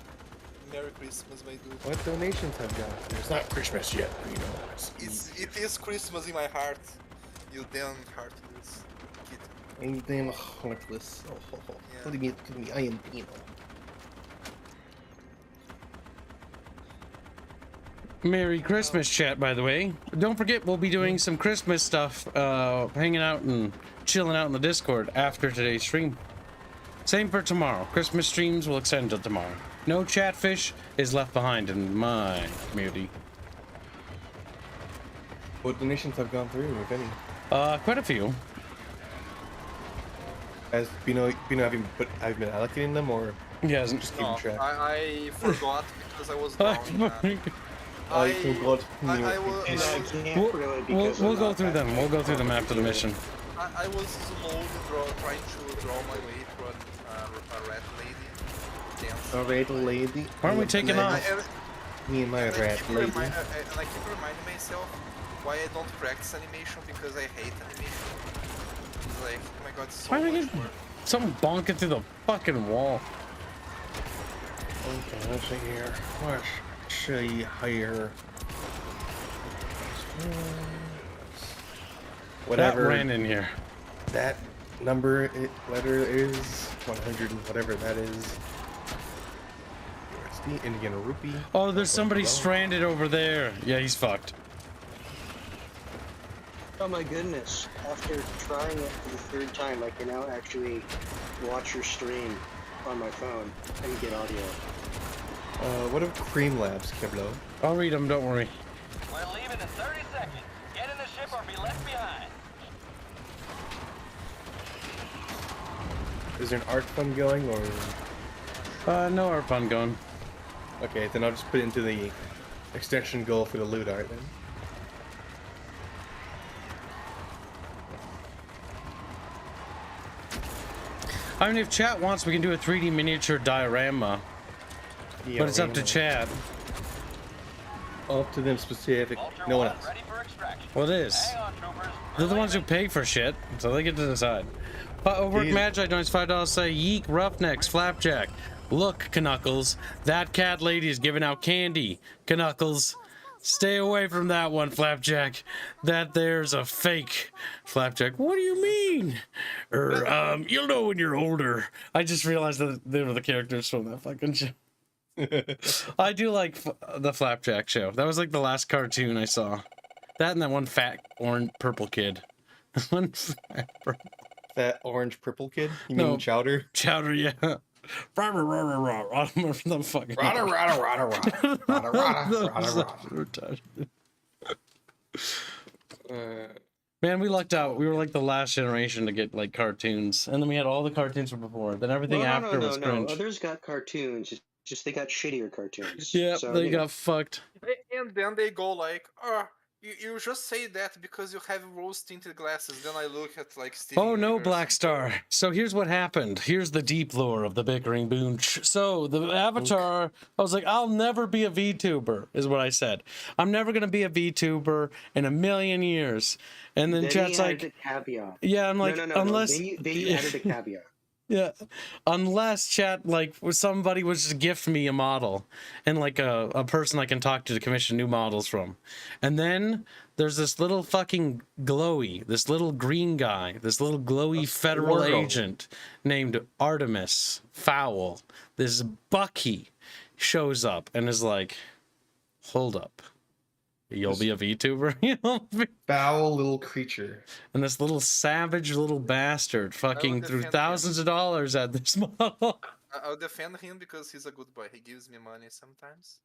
Merry Christmas, my dude. What donations have got? It's not Christmas yet, you know. It is Christmas in my heart. You damn heartless kid. I'm damn heartless. Oh. Yeah. Look at me, I am Dino. Merry Christmas, chat, by the way. Don't forget, we'll be doing some Christmas stuff, hanging out and chilling out in the Discord after today's stream. Same for tomorrow. Christmas streams will extend till tomorrow. No chatfish is left behind in my community. What donations have gone through, if any? Quite a few. Has Bino have you been allocating them, or He hasn't. just keeping No, track? I forgot because I was drawing. Oh, you forgot. I was. And I can't We'll, really we'll, because we'll I'm go not through them. We'll go through them after the mission. I was slowly trying to draw my way through a rat lady dance. A red lady. Why aren't we taking And off? Me and my and I rat keep lady. and I keep reminding myself why I don't practice animation because I hate animation. It's like, oh my god, it's so Why did I much get work. something bonking through the fucking wall? Okay, let's see here. Let's see here. Whatever That ran in here. that number letter is, 100 and whatever that is. USD, Indian rupee. Oh, there's somebody Well, stranded over there. Yeah, he's fucked. Oh my goodness. After trying it for the third time, I can now actually watch your stream on my phone and get audio. What of Cream Labs, Kiblo? I'll read them, don't worry. We're leaving in 30 seconds. Get in the ship or be left behind. Is there an art fund going, or? No art fun going. Okay, then I'll just put it into the extension goal for the loot art then. I mean, if chat wants, we can do a 3D miniature diorama, but it's up to chat. Up to them specific. Vulture No one 1 else. ready for extraction. Well, it is. Hang on, troopers. They're the ones who pay for shit, so they get to decide. Overwork Jeez. Magi donates $5. Say, yeek, roughnecks, flapjack. Look, Knuckles, that cat lady is giving out candy. Knuckles, stay away from that one, Flapjack. That there's a fake. Flapjack, what do you mean? You'll know when you're older. I just realized that they were the characters from that fucking show. I do like the Flapjack show. That was like the last cartoon I saw. That and that one fat orange purple kid. One fat purple. That orange purple kid? You No. mean Chowder? Chowder, yeah. Rah, rah, rah, rah, rah. I don't remember the fucking. Rada, rada, rada, rada. Rada, rada, rada, rada. Man, we lucked out. We were like the last generation to get like cartoons, and then we had all the cartoons from before. Then everything after was cringe. Others got cartoons. It's just they got shittier cartoons. Yeah, So, they you know, got fucked. And then they go like, oh, you just say that because you have rose-tinted glasses. Then I look at like Steven Oh no, Universe. Black Star. So here's what happened. Here's the deep lore of the Bickering Boonch. So the Avatar, I was like, I'll never be a VTuber, is what I said. I'm never gonna be a VTuber in a million years. And then then chat's he like, added a caveat. yeah, I'm like, no. unless Then you added a caveat. yeah, unless chat like somebody would just gift me a model and like a person I can talk to commission new models from, and then there's this little fucking glowy, this little green guy, this little glowy federal Wargo. agent named Artemis Fowl. This Bucky shows up and is like, hold up, you'll be a VTuber, you know? Foul little creature. And this little savage little bastard fucking threw defend him. thousands of dollars at this model. I'll defend him because he's a good boy. He gives me money sometimes.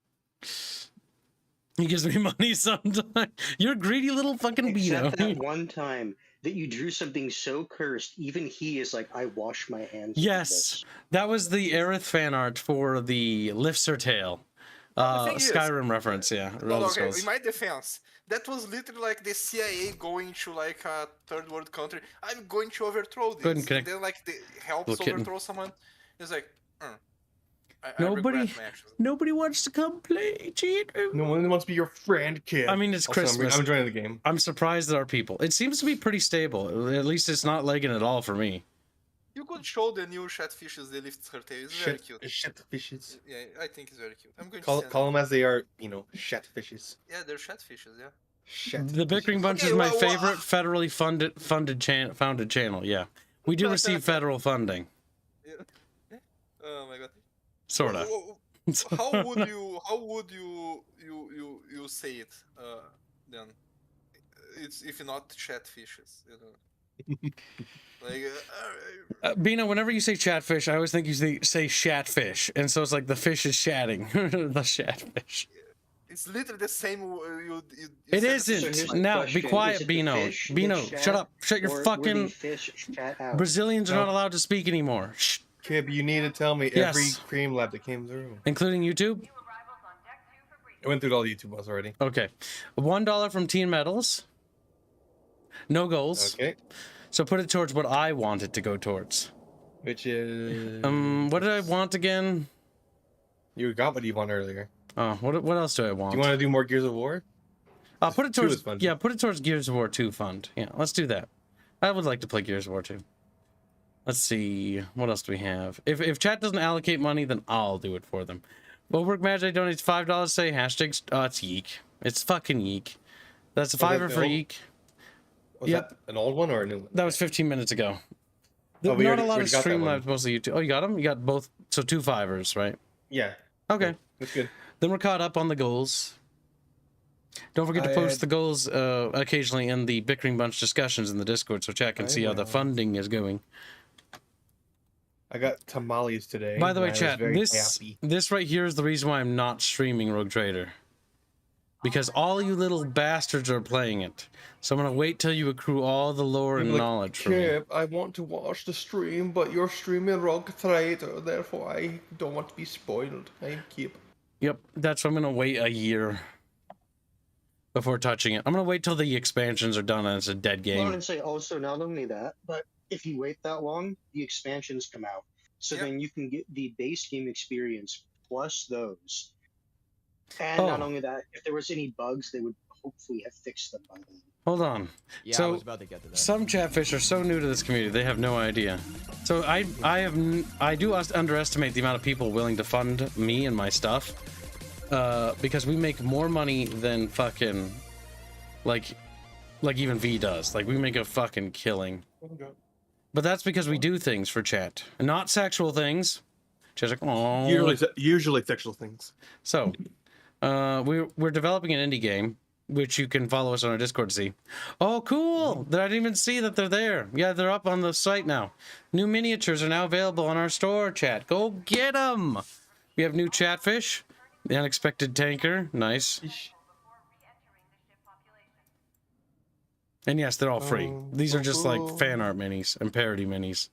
He gives me money sometimes. You're a greedy little fucking Except Beano. that one time that you drew something so cursed, even he is like, I wash my hands of Yes, this. that was the Aerith fan art for the Lifts Her Tail. The thing is- Skyrim reference, yeah. No, Elder okay, Scrolls. in my defense, that was literally like the CIA going to like a third world country. I'm going to overthrow this. Go ahead and And connect. then like they helps Little kitten. overthrow someone. It's like, I Nobody, regret my actions. nobody wants to come play. Cheat. No one wants to be your friend, kid. I mean, it's Also, Christmas. I'm enjoying the game. I'm surprised at our people. It seems to be pretty stable. At least it's not lagging at all for me. You could show the new Chatfishes they lift her tail. It's very cute. Shit fishes. Yeah, I think it's very cute. I'm going Call to send them as they are, you know, shat fishes. Yeah, they're Chatfishes, yeah. Shat The Bickering Bunch Okay, is my well, favorite federally founded channel. Yeah, we do receive federal funding, Yeah. Oh my god. sorta. How would you say it then? It's if not Chatfishes, you know. Like Bina, whenever you say chatfish, I always think you say shatfish, and so it's like the fish is shatting. The shatfish. it's literally the same. You It said the isn't. fish. here's my Now, be question. quiet, Is it the Bino. fish that Bino, shat, shut up. Shut your or were fucking. the fish shat out? Brazilians are No. not allowed to speak anymore. Shh. Kib, you need to tell me Yes. every cream lab that came through. Including YouTube? I went through all the YouTube ones already. Okay. $1 from Teen Metals. No goals. Okay. So put it towards what I want it to go towards. Which is... What did I want again? You got what you want earlier. Oh, what else do I want? Do you want to do more Gears of War? Put it 2 towards is fun. yeah, put it towards Gears of War 2 fund. Yeah, let's do that. I would like to play Gears of War 2. Let's see, what else do we have? If chat doesn't allocate money, then I'll do it for them. Bulwark Magic donates $5. Say hashtag. It's Yeek. It's fucking Yeek. That's a that $5 the for old- Yeek. Was Yep. that an old one or a new one? That was 15 minutes ago. Oh, we Not already- a lot we of got that one. Streamlabs, mostly YouTube. Oh, you got them? You got both. So 2 5ers, right? Yeah. Okay. That's good. Then we're caught up on the goals. Don't forget to post the goals occasionally in the Bickering Bunch discussions in the Discord so chat can I see how the will. funding is going. I got tamales today. By the way, and I was chat, very this happy. this right here is the reason why I'm not streaming Rogue Trader. Because all you little bastards are playing it. So I'm gonna wait till you accrue all the lore and Like, knowledge from me. Kib, I want to watch the stream, but you're streaming Rogue Trader, therefore I don't want to be spoiled. I'm Kib. Yep, that's why I'm gonna wait a year before touching it. I'm gonna wait till the expansions are done and it's a dead Well, game. and say also not only that, but if you wait that long, the expansions come out. So Yep. then you can get the base game experience plus those. And Oh. not only that, if there was any bugs, they would hopefully have fixed them by then. Hold on. Yeah, I So, was about to get to that. some chatfish are so new to this community, they have no idea. So I do underestimate the amount of people willing to fund me and my stuff, because we make more money than fucking, like even V does. Like, we make a fucking killing. But that's because we do things for chat, not sexual things. Chat's like, oh. Usually sexual things. So, we're developing an indie game, which you can follow us on our Discord to see. Oh, cool! I didn't even see that they're there. Yeah, they're up on the site now. New miniatures are now available on our store, chat. Go get them! We have new Chatfish, the Unexpected Tanker, nice. And yes, they're all free. These are just like fan art minis and parody minis.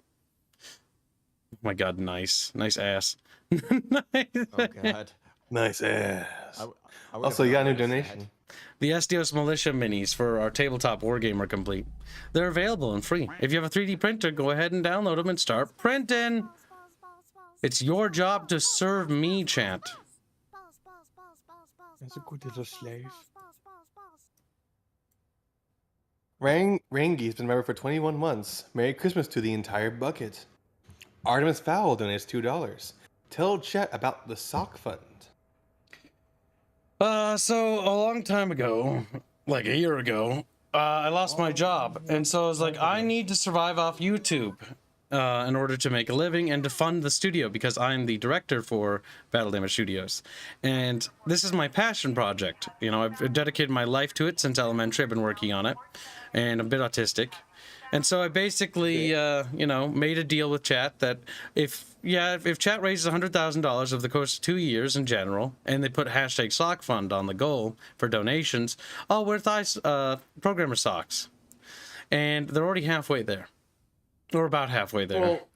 Oh my god, nice. Nice ass. Nice. Oh god. Nice ass. I Also, you got a new donation. The SDOS Militia minis for our tabletop wargame are complete. They're available and free. If you have a 3D printer, go ahead and download them and start printing. It's your job to serve me, chat. That's a good little slave. Rangi's been a member for 21 months. Merry Christmas to the entire bucket. Artemis Fowl donates $2. Tell chat about the sock fund. So a long time ago, like a year ago, I lost my job. And so I was like, I need to survive off YouTube in order to make a living and to fund the studio because I'm the director for Battle Damage Studios. And this is my passion project. You know, I've dedicated my life to it since elementary. I've been working on it. And I'm a bit autistic. And so I basically, made a deal with chat that if chat raises $100,000 over the course of 2 years in general, and they put hashtag sock fund on the goal for donations, I'll wear programmer socks. And they're already halfway there. Or about halfway there. Well,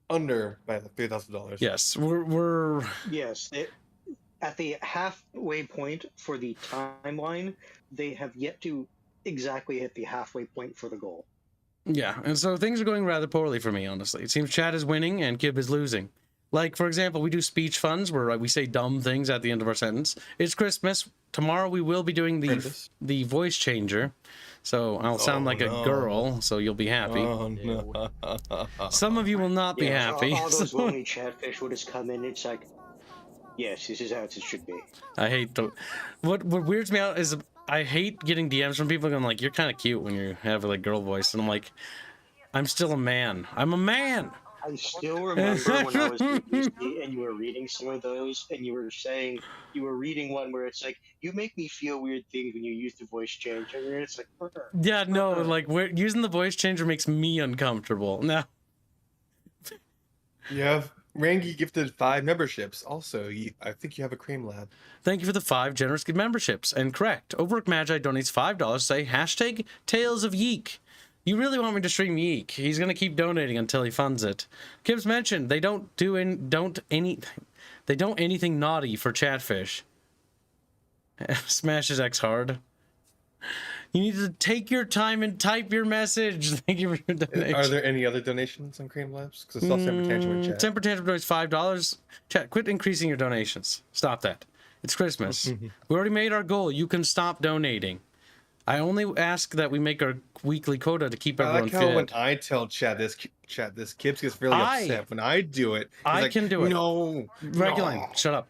under by $3,000. Yes, we're Yes, at the halfway point for the timeline, they have yet to exactly hit the halfway point for the goal. Yeah, and so things are going rather poorly for me, honestly. It seems Chad is winning and Kib is losing. Like, for example, we do speech funds where we say dumb things at the end of our sentence. It's Christmas. Tomorrow we will be doing the voice changer. So I'll sound like a girl, so you'll be happy. Oh, no. Some of you will not be happy. All those lonely chatfish will just come in. It's like, yes, this is how it should be. I hate what weirds me out is I hate getting DMs from people going like, you're kind of cute when you have like girl voice, and I'm like, I'm still a man. I'm a man. I still remember when I was in UC and you were reading some of those, and you were saying you were reading one where it's like, you make me feel weird things when you use the voice changer, and it's like, yeah, no, like using the voice changer makes me uncomfortable. Now, you have Rangi gifted 5 memberships. Also, I think you have a cream lab. Thank you for the 5 generous memberships. And correct, Overwork Magi donates $5. Say hashtag Tales of Yeek. You really want me to stream Yeek? He's gonna keep donating until he funds it. Kibs mentioned they don't anything naughty for Chatfish. Smash his X hard. You need to take your time and type your message. Thank you for your donation. Are there any other donations on Cream Labs? Because I saw Temper Tantrum in chat. Temper Tantrum donates $5. Chat, quit increasing your donations. Stop that. It's Christmas. We already made our goal. You can stop donating. I only ask that we make our weekly quota to keep everyone fit. I like how when I tell Chad this Kips gets really upset. When I do it, I can do it. No. Reguline, shut up.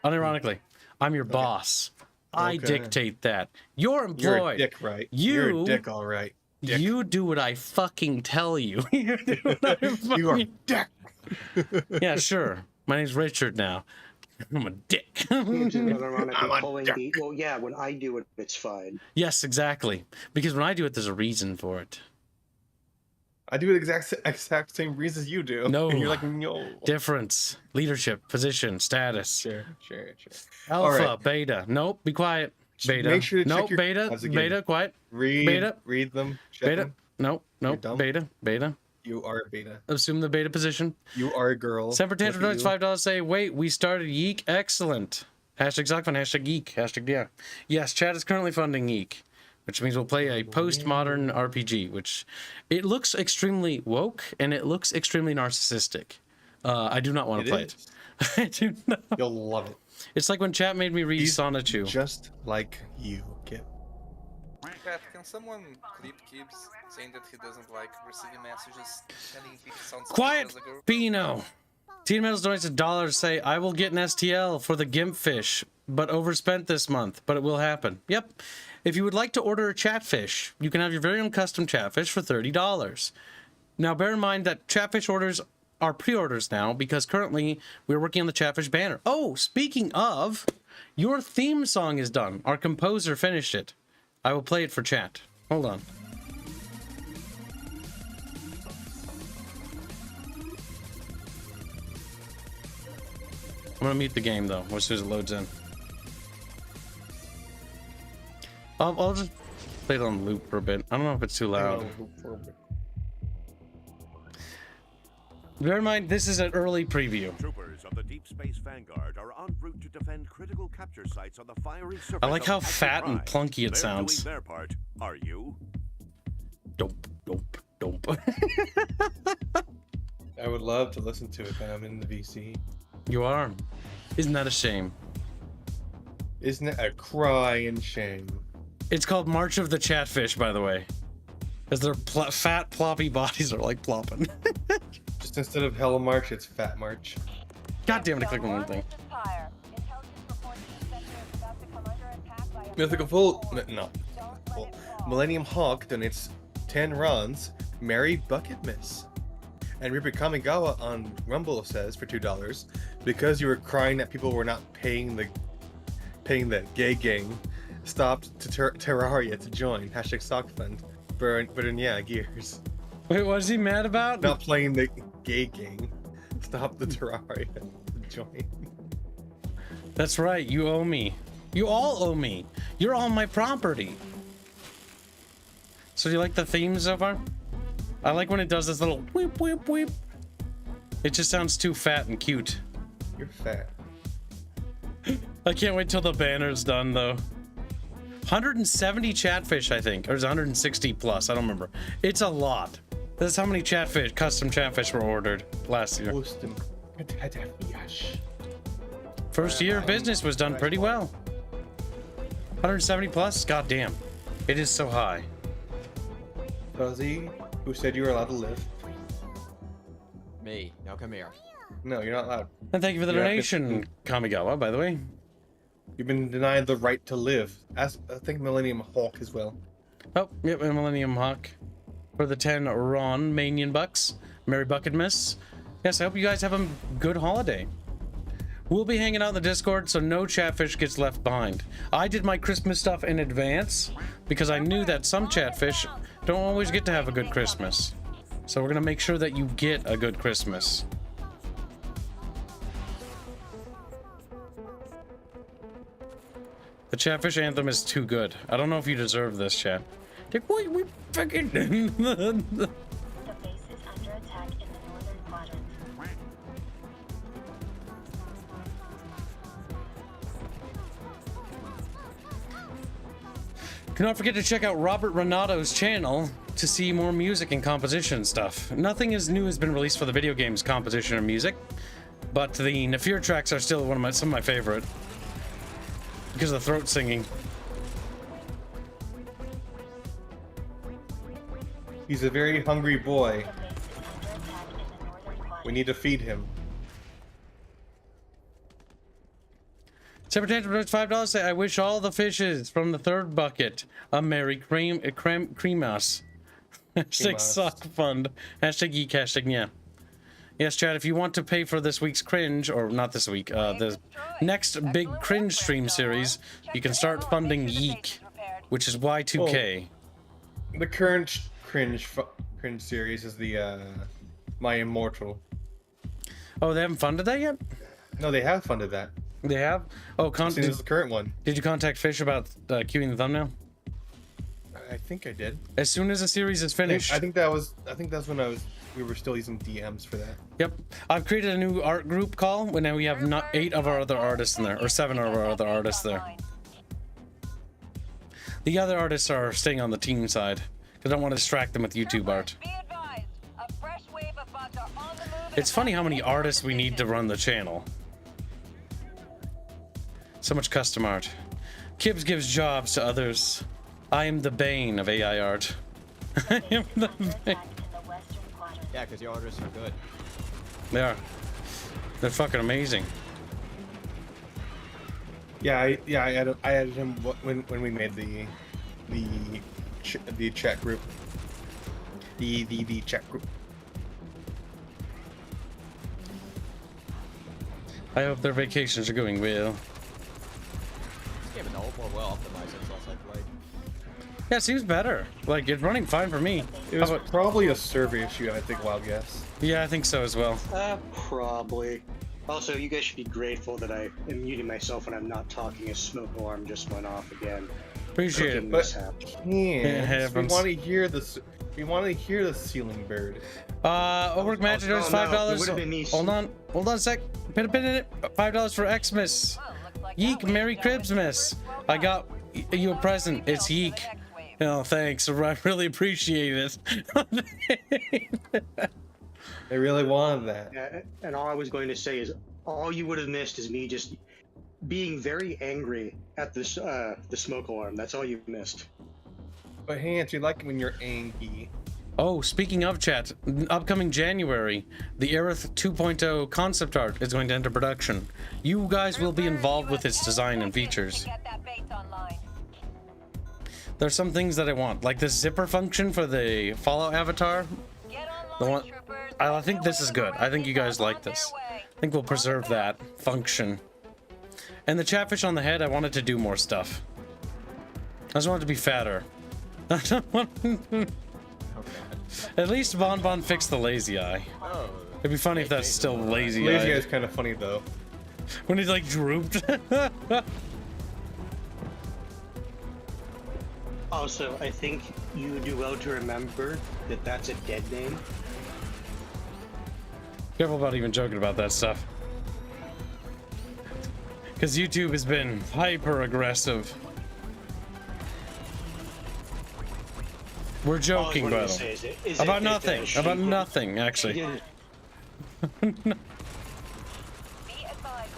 Unironically, I'm your boss. I dictate that. You're employed. You're a dick, right? You're a dick, all right. Dick. You do what I fucking tell you. You do what I fucking... You are dick. Yeah, sure. My name's Richard now. I'm a dick. I'm a dick. Well, yeah, when I do it, it's fine. Yes, exactly. Because when I do it, there's a reason for it. I do the exact same reasons you do. No. And you're like, no. Difference. Leadership. Position. Status. Sure. Alpha. Right. Beta. Nope. Be quiet. Beta. Make sure to check your beta. Beta. Quiet. Read them. Check Beta. them. Nope. Beta. You are a beta. Assume the beta position. You are a girl. Semper Tantrum donates $5. Say, wait, we started Yeek. Excellent. Hashtag Zockfun. Hashtag Geek. Hashtag yeah. Yes, Chad is currently funding Yeek, which means we'll play a postmodern RPG, which it looks extremely woke and it looks extremely narcissistic. I do not want to play it. I do not. You'll love it. It's like when chat made me read Sonichu. Just like you, Kip. Pat, can someone clip Gibbs saying that he doesn't like receiving messages and he sounds Quiet, as a girl? Bino. Teen Metals donates $1 to say, I will get an STL for the Gimp fish, but overspent this month, but it will happen. Yep. If you would like to order a Chatfish, you can have your very own custom Chatfish for $30. Now, bear in mind that Chatfish orders are pre-orders now because currently we're working on the Chatfish banner. Oh, speaking of, your theme song is done. Our composer finished it. I will play it for chat. Hold on. I'm gonna mute the game though, as soon as it loads in. I'll just play it on loop for a bit. I don't know if it's too loud. Bear in mind, this is an early preview. Troopers of the Deep Space Vanguard are en route to defend critical capture sites on the fiery surface. I like how of fat and Prime. plunky it They're sounds. doing their part. Are you? Dope. I would love to listen to it, but I'm in the VC. You are. Isn't that a shame? Isn't it a crying shame? It's called March of the Chatfish, by the way. As their fat, ploppy bodies are like plopping. Just instead of Hell March, it's Fat March. God damn it, I clicked on one thing. Mythical Full. No. Millennium Hawk donates 10 runs. Merry Bucket Miss. And Reaper Kamigawa on Rumble says for $2, because you were crying that people were not paying the gay gang, stopped to Terraria to join. Hashtag sock fund. But yeah, gears. Wait, what is he mad about? Not playing the gay game. Stop the Terraria. Join. That's right, you owe me. You all owe me. You're all my property. So do you like the theme so far? I like when it does this little whip, whip, whip. It just sounds too fat and cute. You're fat. I can't wait till the banner's done, though. 170 chatfish, I think. Or is it 160 plus? I don't remember. It's a lot. That's how many chatfish, custom chatfish were ordered last year. First year of business was done pretty well. 170 plus? God damn. It is so high. Fuzzy, who said you were allowed to live? Me. Now come here. No, you're not allowed. And thank you for the You have to- donation, Kamigawa, by the way. You've been denied the right to live. Ask, I think Millennium Hawk as well. Oh, yep, and Millennium Hawk for the 10 Ron Manion bucks. Merry Bucket Miss. Yes, I hope you guys have a good holiday. We'll be hanging out in the Discord, so no chatfish gets left behind. I did my Christmas stuff in advance because I knew that some chatfish don't always get to have a good Christmas. So we're gonna make sure that you get a good Christmas. The chatfish anthem is too good. I don't know if you deserve this, chat. Like, wait, we fucking. The base is under attack in the northern quadrant. Do not forget to check out Robert Renato's channel to see more music and composition stuff. Nothing as new has been released for the video game's composition or music, but the Nafir tracks are still some of my favorite because of the throat singing. He's a very hungry boy. The base is under attack in the northern quadrant. We need to feed him. Separate $5 say, I wish all the fishes from the third bucket a merry creamas. Hashtag sock fund. Hashtag geek. Hashtag yeah. Yes, Chad, if you want to pay for this week's cringe, or not this week, the next big cringe stream series, you can start funding Yeek, which is Y2K. The current cringe series is the My Immortal. Oh, they haven't funded that yet? No, they have funded that. They have? Oh, This is the current one. did you contact Fish about queuing the thumbnail? I think I did. As soon as the series is finished. I think that's when we were still using DMs for that. Yep. I've created a new art group call, and now we have 8 of our other artists in there, or 7 of our other artists there. The other artists are staying on the team side. I don't want to distract them with YouTube art. It's funny how many artists we need to run the channel. So much custom art. Kibbs gives jobs to others. I am the bane of AI art. I am the bane. Yeah, because your orders are good. They are. They're fucking amazing. Yeah, I added him when we made the chat group. The chat group. I hope their vacations are going well. This game is a whole more well optimized since last I played. Yeah, it seems better. Like, it's running fine for me. It was probably a server issue, I think, wild guess. Yeah, I think so as well. Probably. Also, you guys should be grateful that I am muting myself when I'm not talking. A smoke alarm just went off again. Appreciate Cooking it. mishap. It We happens. want to hear the ceiling bird. Overwork Magic does no, it $5. would've been me. Hold on a sec. Pin it in it. $5 for Xmas. Yeek, Merry Cribsmas. I got you a present. It's Yeek. Oh, thanks. I really appreciate it. They really wanted that. Yeah, and all I was going to say is, all you would have missed is me just being very angry at this the smoke alarm. That's all you missed. But Hans, you like it when you're angry. Oh, speaking of chat, upcoming January, the Aerith 2.0 concept art is going to enter production. You guys will be involved with its design and features. There's some things that I want, like this zipper function for the Fallout avatar. The one, I think this is good. I think you guys like this. I think we'll preserve that function. And the chatfish on the head, I wanted to do more stuff. I just wanted to be fatter. I don't want. Oh god. At least Bon Bon fixed the lazy eye. Oh. It'd be funny if that's still lazy Lazy Eye eye. is kind of funny though. When he's like drooped. Also, I think you would do well to remember that that's a dead name. Careful about even joking about that stuff. Because YouTube has been hyper aggressive. We're joking, All I by wanted to the way. say is About that, nothing. she About would- nothing, actually. Yeah. Be advised,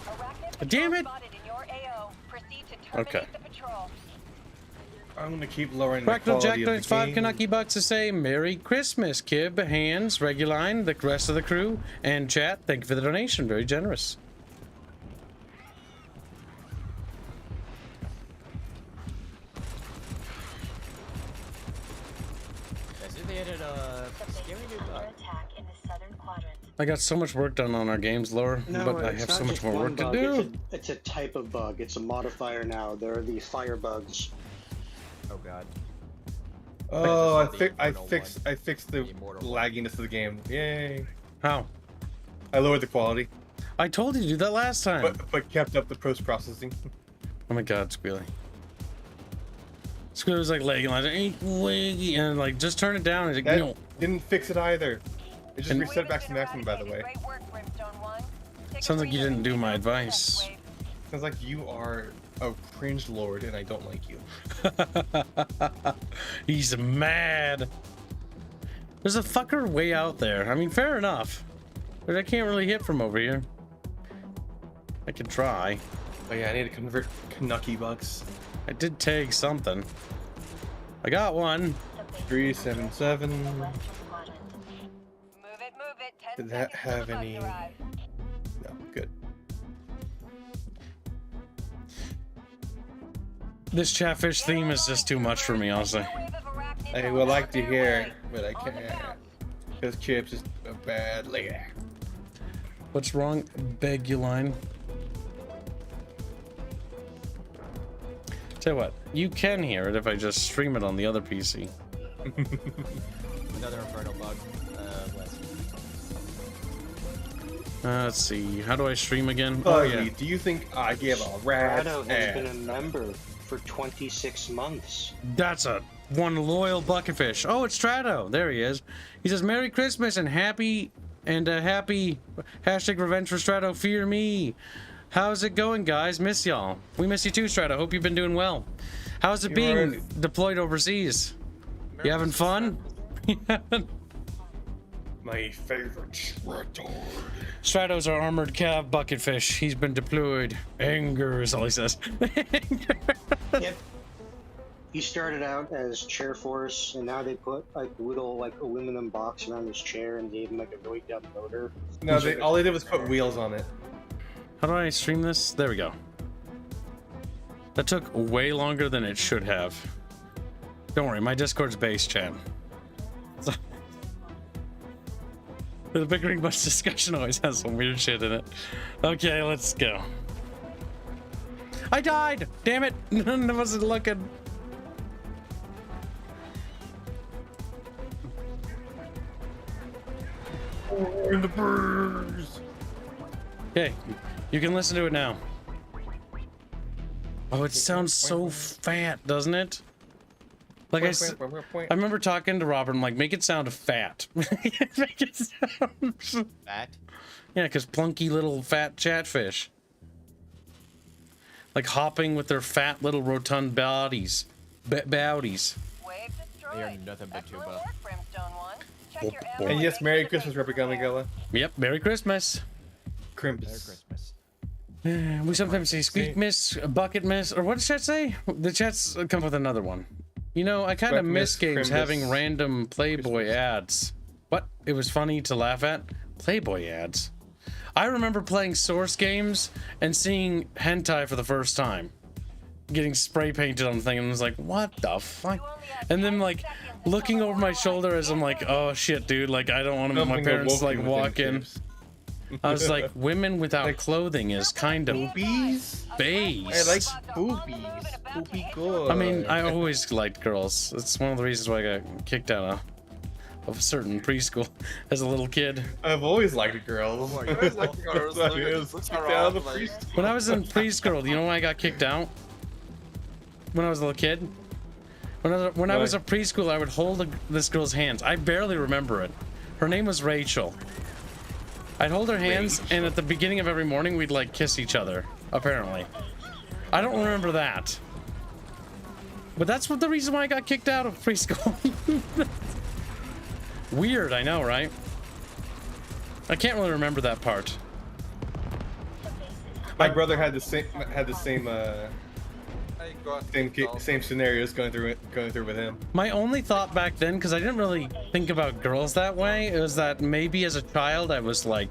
arachnid Damn patrol it. spotted in your AO. Proceed to terminate Okay. the patrol. I'm gonna keep lowering the Bracknell Jack quality of donates the 5 game. Kanaki bucks to say Merry Christmas, Kib, Hands, Reguline, the rest of the crew, and chat. Thank you for the donation. Very generous. Guys, they added a scary new bug. Attack in the southern quadrant. I got so much work done on our games, Laura, No, but I it's have not so much just more one work to bug, do. It's a type of bug. It's a modifier now. There are the fire bugs. Oh god. Oh, I just saw the I fixed the The immortal one. lagginess of the game. Yay! How? I lowered the quality, I told you to do that last time. but kept up the post processing. Oh my god, Squealy. Squealy was like lagging, like, "Ain't wiggy," and like, just turn it down. And like, That no. didn't fix it either. It just And- reset back to maximum, by the way. Great work, Brimstone 1. Take a Sounds like you breather didn't and do my rebuild for the next advice. wave. Sounds like you are a cringe lord, and I don't like you. He's mad. There's a fucker way out there. I mean, fair enough. But I can't really hit from over here. I could try. Oh yeah, I need to convert Kanaki bucks. I did tag something. I got one. The base 377. in the western quadrant. Move it. 10 Did that seconds till have the bugs any- arrive. No, good. This Chatfish theme is just too much for me, honestly. I would like to hear, but I can't. Because Chips is a bad leader. What's wrong, Beguline? Tell you what, you can hear it if I just stream it on the other PC. Another Inferno bug. West. Let's see, how do I stream again? Ugly, do you think I give a rat's Rado has been a ass? member for 26 months. That's a one loyal bucketfish. Oh, it's Strato. There he is. He says, Merry Christmas and happy hashtag revenge for Strato. Fear me. How's it going, guys? Miss y'all. We miss you too, Strato. Hope you've been doing well. How's it being deployed overseas? You having fun? My favorite Strato. Strato's our armored cav bucketfish. He's been deployed. Anger is all he says. Yep. He started out as chair force, and now they put like a little like aluminum box around his chair and gave him like a really dumb motor. No, all they did was put wheels on it. How do I stream this? There we go. That took way longer than it should have. Don't worry, my Discord's base, chat. The Bickering Bus discussion always has some weird shit in it. Okay, let's go. I died! Damn it! I wasn't looking. In the birds. Okay, you can listen to it now. Oh, it sounds so fat, doesn't it? Like I remember talking to Robert, I'm like, make it sound fat. Make it sound... Fat? Yeah, because plunky little fat chatfish. Like hopping with their fat little rotund bodies. Bowdies. Wave destroyed. They are nothing but Excellent tuba. work, Brimstone 1. Check your And ammo yes, and Merry make Christmas, sure the base is Repligamigella. Yep, Merry Christmas. Merry Crimps. Christmas. We sometimes say squeak miss, bucket miss, or what does chat say? The chat's come up with another one. You know, I kind of Bucket miss miss, games Crimbus, having random Playboy Christmas. ads. What? It was funny to laugh at? Playboy ads. I remember playing Source games and seeing hentai for the first time. Getting spray painted on the thing and I was like, what the fuck? And then like looking over my shoulder as I'm like, oh shit, dude, like I don't want to my Something parents awoken like within walk in. Chips. I was like, women without Like, clothing is kind of Boobies? based. I like boobies. Boobie good. I mean, I always liked girls. It's one of the reasons why I got kicked out of of a certain preschool as a little kid. I've always liked girls. You always like girls. That's why Look he at was this. kicked Look out of the around, like- preschool. When I was in preschool, do you know why I got kicked out? When I was a little kid? When I was a preschool, I would hold this girl's hands. I barely remember it. Her name was Rachel. I'd hold her hands, and at the beginning of every morning, we'd like kiss each other, apparently. I don't remember that. But that's what the reason why I got kicked out of preschool. Weird, I know, right? I can't really remember that part. My brother had the same I got kicked out. same scenarios going through with him. My only thought back then, because I didn't really think about girls that way, is that maybe as a child I was like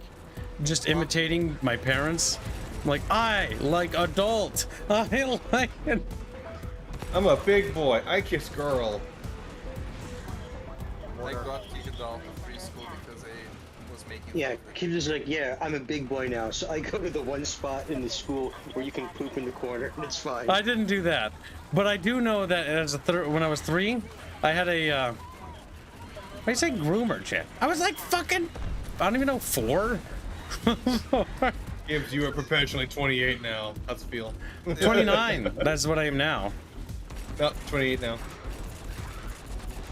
just imitating my parents. Like, I like adult. I like it. I'm a big boy. I kiss girl. I got kicked out of preschool because I was making. Yeah, fun of Kid was like, yeah, I'm a big boy now, so I go to the one spot in the school where you can poop in the corner, and it's fine. I didn't do that, but I do know that as when I was 3, I had a I say groomer chick. I was like fucking, I don't even know, 4. Gibbs, you are professionally 28 now. How's it feel? 29. That's what I am now. No, 28 now.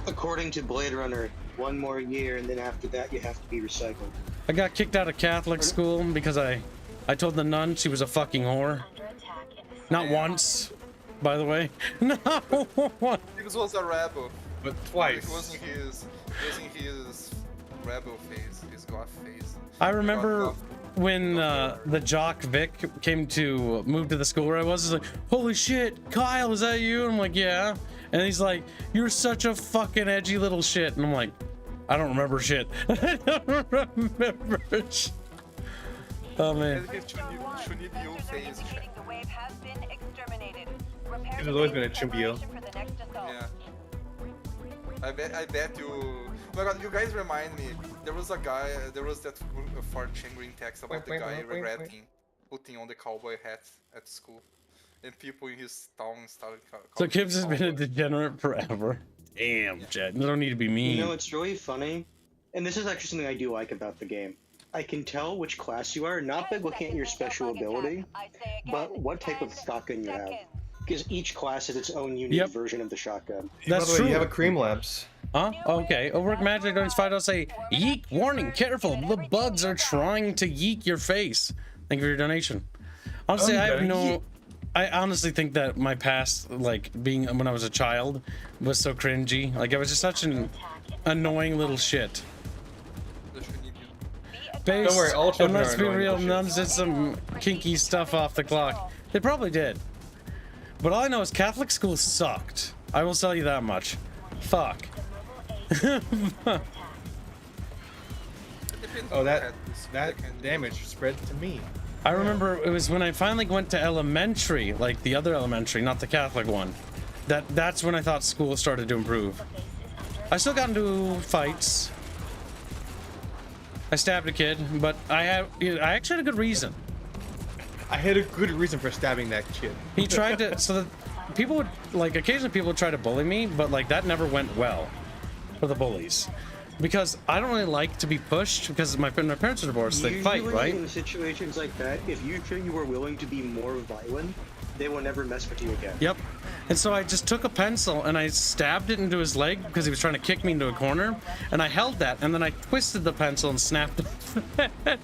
According to Blade Runner, 1 more year, and then after that you have to be recycled. I got kicked out of Catholic school because I told the nun she was a fucking whore. Not once, by the way. No. This was a rebel. But twice. It wasn't his rebel phase, his goth phase. I remember when the jock Vic came to move to the school where I was. He's like, "Holy shit, Kyle, is that you?" And I'm like, "Yeah." And he's like, "You're such a fucking edgy little shit." And I'm like, "I don't remember shit." I don't remember shit. Oh man. Chunibyo phase. The wave has been exterminated. There's always been a Chumbio. Yeah. I bet you. Oh my god, you guys remind me. There was that 4chan green text about the guy regretting putting on the cowboy hat at school. And people in his town started So Kibbs has been a degenerate forever. Damn, Jed. You don't need to be mean. You know, it's really funny, and this is actually something I do like about the game. I can tell which class you are, not by looking at your special ability, but what type of shotgun you have. Because each class has its own unique version of the shotgun. That's By the way, true. you have a cream labs. Huh? Okay. Overwork Magic donates $5 say, "Yeek, warning, careful, the bugs are trying to yeek your face." Thank you for your donation. Honestly, I honestly think that my past, like being when I was a child, was so cringy. Like I was just such an annoying little shit. Based, Don't worry, all children and let's are be annoying real, little nuns did some kinky stuff off the clock. They probably did. But all I know is Catholic school sucked. I will tell you that much. Fuck. Oh, that damage spread to me. I remember it was when I finally went to elementary, like the other elementary, not the Catholic one. That's when I thought school started to improve. I still got into fights. I stabbed a kid, but I actually had a good reason. I had a good reason for stabbing that kid. He tried to, so that people would, like, occasionally people would try to bully me, but like that never went well for the bullies. Because I don't really like to be pushed, because my parents are divorced, they fight, right? In situations like that, if you show you were willing to be more violent, they will never mess with you again. Yep. And so I just took a pencil and I stabbed it into his leg because he was trying to kick me into a corner. And I held that, and then I twisted the pencil and snapped it.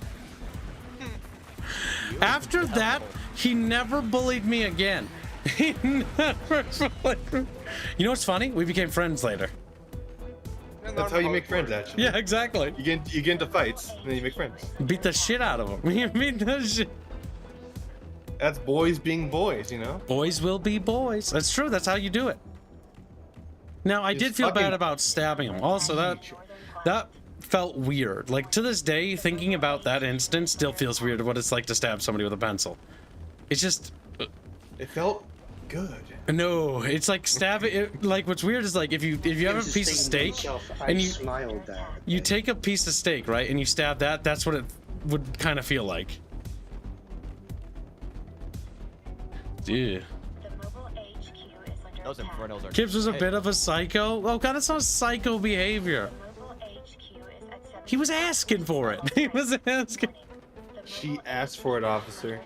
After that, he never bullied me again. He never bullied me. You know what's funny? We became friends later. That's how you make friends, actually. Yeah, exactly. You get into fights, and then you make friends. Beat the shit out of him. You beat the shit. That's boys being boys, you know? Boys will be boys. That's true. That's how you do it. Now, I did feel bad about stabbing him. Also, that felt weird. Like, to this day, thinking about that instance still feels weird what it's like to stab somebody with a pencil. It's just... It felt good. No, it's like stabbing it. Like, what's weird is like if you have a piece of steak and you take a piece of steak, right, and you stab that, that's what it would kind of feel like. Yeah. Those infernos are... Kibbs was a bit of a psycho. Oh god, that's not psycho behavior. He was asking for it. He was asking. She asked for it, officer.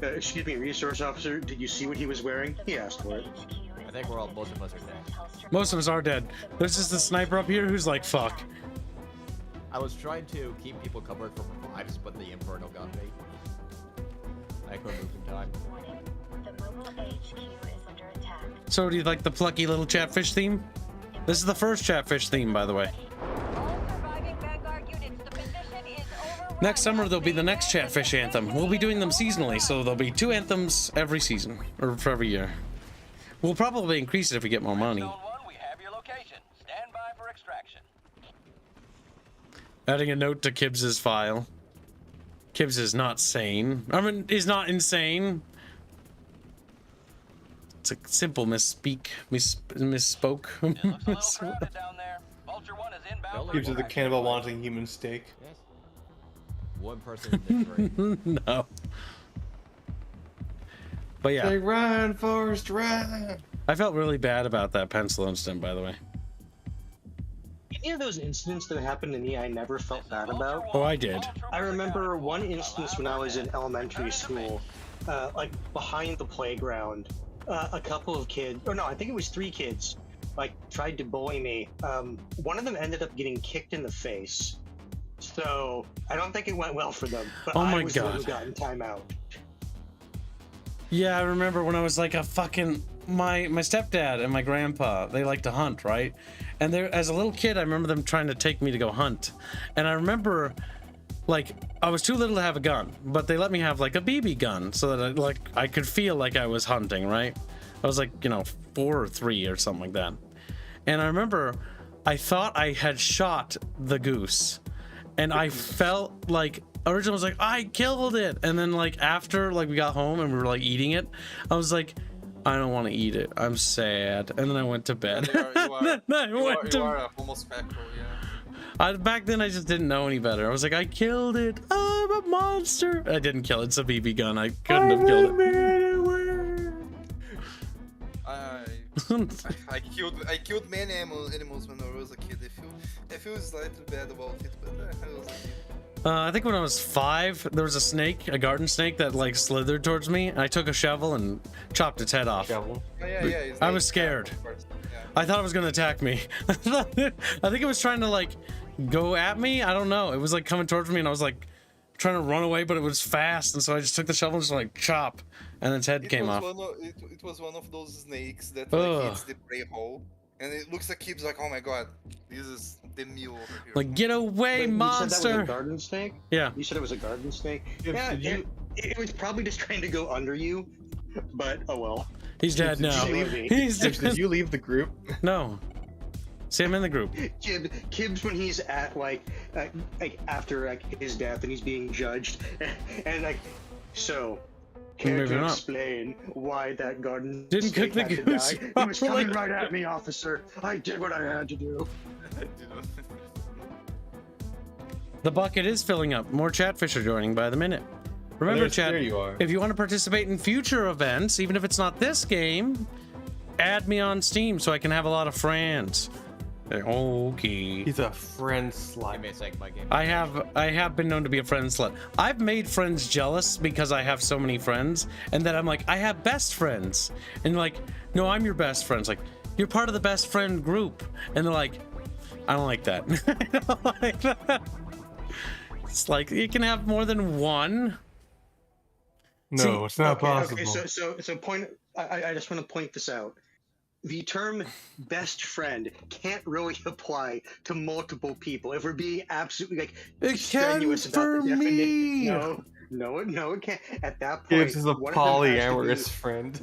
Excuse me, resource officer. Did you see what he was wearing? He asked for it. I think most of us are dead. Most of us are dead. There's just a sniper up here who's like, fuck. I was trying to keep people covered from revives, but the Inferno got me. I couldn't move in time. The mobile HQ is under attack. So do you like the plucky little chatfish theme? This is the first chatfish theme, by the way. All surviving Vanguard units, the position is overrun. Next summer, there'll be the next chatfish anthem. We'll be doing them seasonally, so there'll be 2 anthems every season, or for every year. We'll probably increase it if we get more money. Zone 1, we have your location. Stand by for extraction. Adding a note to Kibbs's file. Kibbs is not sane. I mean, is not insane. It's a simple misspoke. It looks a little crowded down there. Vulture 1 is inbound. for Gives her the extraction. cannibal wanting human steak. Yes. One person in this ring. No. But yeah, Say run, Forrest, run! I felt really bad about that pencil incident, by the way. Any of those incidents that happened to me, I never felt bad about. Oh, I did. I remember one instance when I was in elementary school, like behind the playground, a couple of kids, or no, I think it was 3 kids, like tried to bully me. One of them ended up getting kicked in the face. So I don't think it went well for them. But Oh my I was the one God. who got in timeout. Yeah, I remember when I was like a fucking my stepdad and my grandpa, they like to hunt, right? And there, as a little kid, I remember them trying to take me to go hunt. And I remember, like, I was too little to have a gun, but they let me have like a BB gun so that I could feel like I was hunting, right? I was like, 4 or 3 or something like that. And I remember I thought I had shot the goose, and I felt like originally was like, I killed it. And then like after like we got home and we were like eating it, I was like, I don't want to eat it. I'm sad. And then I went to bed. You are a homosexual, yeah. Back then I just didn't know any better. I was like, I killed it. I'm a monster. I didn't kill it. It's a BB gun. I couldn't have killed it. I killed many animals when I was a kid. I feel slightly bad about it, but I was a kid. I think when I was 5, there was a snake, a garden snake that like slithered towards me. And I took a shovel and chopped its head off. Shovel. Yeah, I was scared. I thought it was gonna attack me. I think it was trying to like go at me. I don't know. It was like coming towards me, and I was like trying to run away, but it was fast, and so I just took the shovel and just like chop, and its head came off. It was one of those snakes that Ugh. hits the prey hole, and it looks like keeps like, oh my god, this is the meal over here. Like, get away, Wait, you said that was monster! a garden snake? Yeah. You said it was a garden snake? Yeah, Yeah, did it was probably just trying to go under you, but oh well. He's dead Did now. you leave- He's Did dead. you leave the group? No. See, I'm in the group. Kibbs when he's at like after like his death and he's being judged, and like, so care Maybe to not. explain why that garden Didn't snake cook the had to goose die? He was coming properly. right at me, officer. I did what I had to do. The bucket is filling up. More chatfish are joining by the minute. Remember, chat, there you are. if you want to participate in future events, even if it's not this game, add me on Steam so I can have a lot of friends. Okay. He's a friend Give slut. me a sec, my game. I have been known to be a friend slut. I've made friends jealous because I have so many friends, and then I'm like, I have best friends, and like, no, I'm your best friends. Like, you're part of the best friend group, and they're like, I don't like that. I don't like that. It's like you can have more than one. No, See- it's not possible. Okay, so point. I just want to point this out. The term best friend can't really apply to multiple people. If we're being absolutely like It strenuous can about for the definition, me. no, it can't. At that point, Gibbs is a one of them has to polyamorous friend.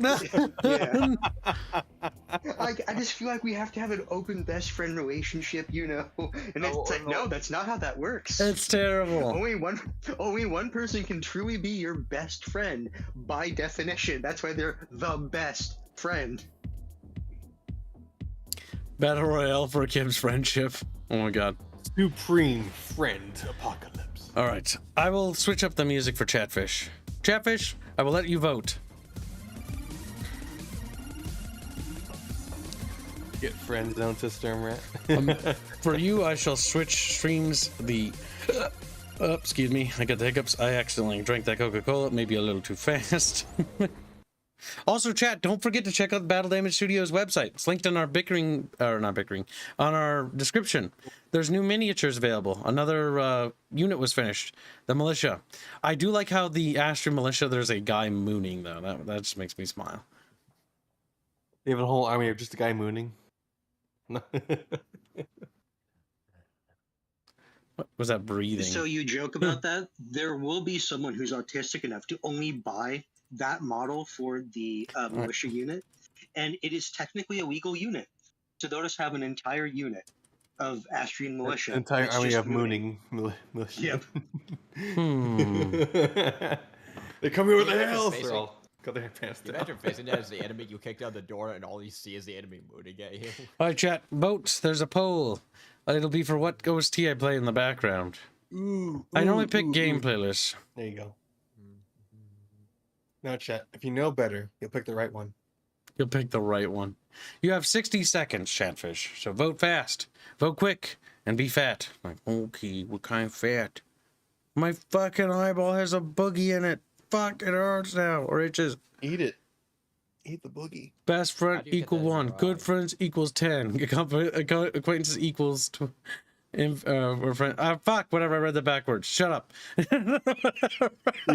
Yeah. I just feel like we have to have an open best friend relationship, and it's like, no, that's not how that works. It's terrible. Only one person can truly be your best friend by definition. That's why they're the best friend. Battle Royale for Kim's friendship. Oh my god. Supreme friend apocalypse. All right, I will switch up the music for Chatfish. Chatfish, I will let you vote. Get friend zone system, right? For you, I shall switch streams. Excuse me, I got the hiccups. I accidentally drank that Coca-Cola, maybe a little too fast. Also, chat, don't forget to check out the Battle Damage Studios website. It's linked on our on our description. There's new miniatures available. Another unit was finished. The militia. I do like how the Astro militia, there's a guy mooning, though. That just makes me smile. You have a whole army of just a guy mooning. What was that breathing? So you joke about that. There will be someone who's autistic enough to only buy that model for the militia unit, and it is technically a legal unit. So they'll just have an entire unit of Astrian militia. Entire army of mooning militia. Yep. They come here with You the imagine health. facing- They're all got their pants You down. imagine facing that as the enemy, you kick down the door, and all you see is the enemy mooning at you. All right, chat. Votes. There's a poll. It'll be for what OST I play in the background. I normally pick game playlists. There you go. Now, chat. If you know better, you'll pick the right one. You'll pick the right one. You have 60 seconds, Chatfish. So vote fast, vote quick, and be fat. Like, okay, what kind of fat? My fucking eyeball has a boogie in it. Fuck, it hurts now, or itches. Eat it. Eat the boogie. Best friend How do you get equal that in 1. your Good eye? friends equals 10. Acquaintances equals or friend. Fuck, whatever. I read that backwards. Shut up. You can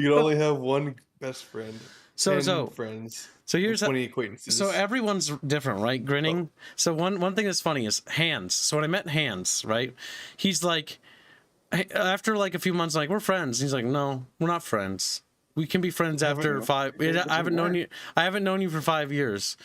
only have one best friend. So 10 friends. So here's how, 20 acquaintances. so everyone's different, right? Grinning. So one thing that's funny is Hans. So when I met Hans, right, he's like, after like a few months, like, we're friends. He's like, no, we're not friends. We can be friends after 5. I haven't known you. I haven't known you for 5 years.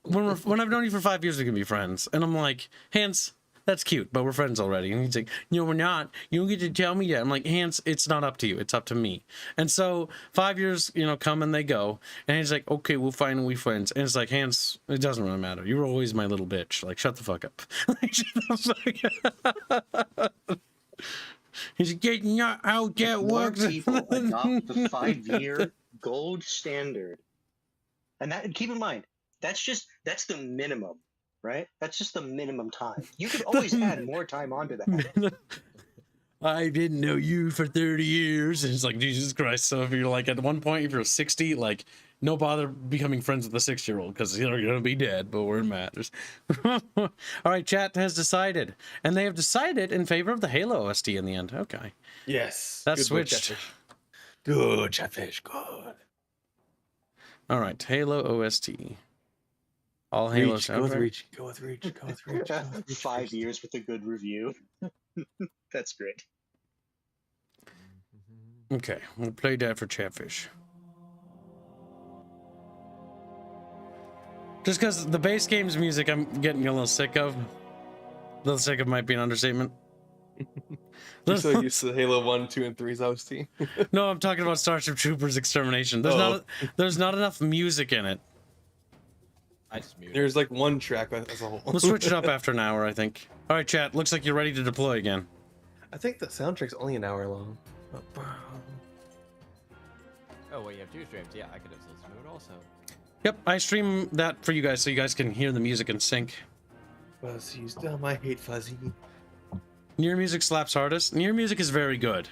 When I've known you for 5 years, we can be friends. And I'm like, Hans, that's cute, but we're friends already. And he's like, no, we're not. You don't get to tell me that. I'm like, Hans, it's not up to you. It's up to me. And so 5 years, come and they go. And he's like, okay, we'll finally be friends. And it's like, Hans, it doesn't really matter. You were always my little bitch. Like, shut the fuck up. Like, shut the fuck up. He's getting not how that More works. people adopt the 5-year gold standard, and that, keep in mind, that's the minimum, right? That's just the minimum time. You could always add more time onto that. I didn't know you for 30 years. And it's like, Jesus Christ. So if you're like, at one point, if you're 60, like, no bother becoming friends with a 6-year-old because you're going to be dead, but where it matters. All right, chat has decided. And they have decided in favor of the Halo OST in the end. Okay. Yes. That's Good work, switched. Chatfish. Good, Chatfish. Good. All right, Halo OST. All Halo Reach, go with Reach. Go with Reach. Go with Reach. Go with Reach. 5 years with a good review. That's great. Okay, we'll play that for Chatfish. Just because the base game's music I'm getting a little sick of. A little sick of might be an understatement. You're so used to Halo 1, 2, and 3's OST. No, I'm talking about Starship Troopers Extermination. There's not enough music in it. I just muted. There's like one track as a whole. We'll switch it up after an hour, I think. All right, chat. Looks like you're ready to deploy again. I think the soundtrack's only an hour long. Oh, well, you have 2 streams. Yeah, I could have listened to it also. Yep, I stream that for you guys so you guys can hear the music in sync. Fuzzy's dumb. I hate Fuzzy. Near music slaps hardest. Near music is very good.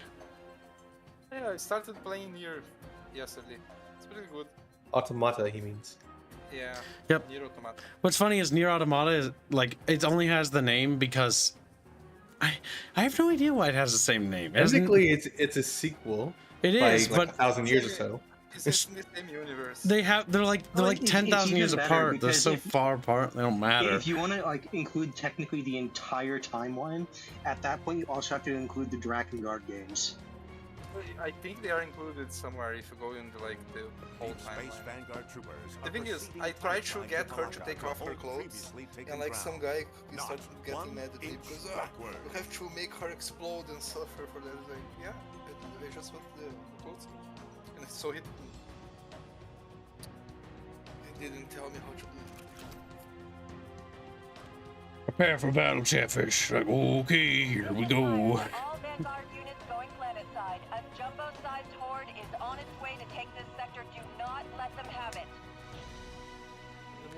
Yeah, I started playing Nier yesterday. It's pretty good. Automata, he means. Yeah. Yep. Nier Automata. What's funny is Nier Automata is like it only has the name because I have no idea why it has the same name. Technically, it's a sequel. It by is, like but 1,000 years or so. It's in the same universe. they're like Well, it's 10,000 years even better apart. They're because so if- far apart. They don't matter. If you want to like include technically the entire timeline, at that point you also have to include the Drakengard games. I think they are included somewhere if you go into like the whole Deep Space timeline. Vanguard troopers The are thing is, proceeding I tried to pipeline get her to Malacca take off her hold clothes, previously taken and like some ground. guy Not started getting one mad at me inch because backward. you have to make her explode and suffer for that. Like, yeah, I just want the clothes. And so he didn't tell me how to do it. Prepare for battle, Chatfish. Like, okay, here we go. All Vanguard units going planet side. A jumbo-sized horde is on its way to take this sector. Do not let them have it.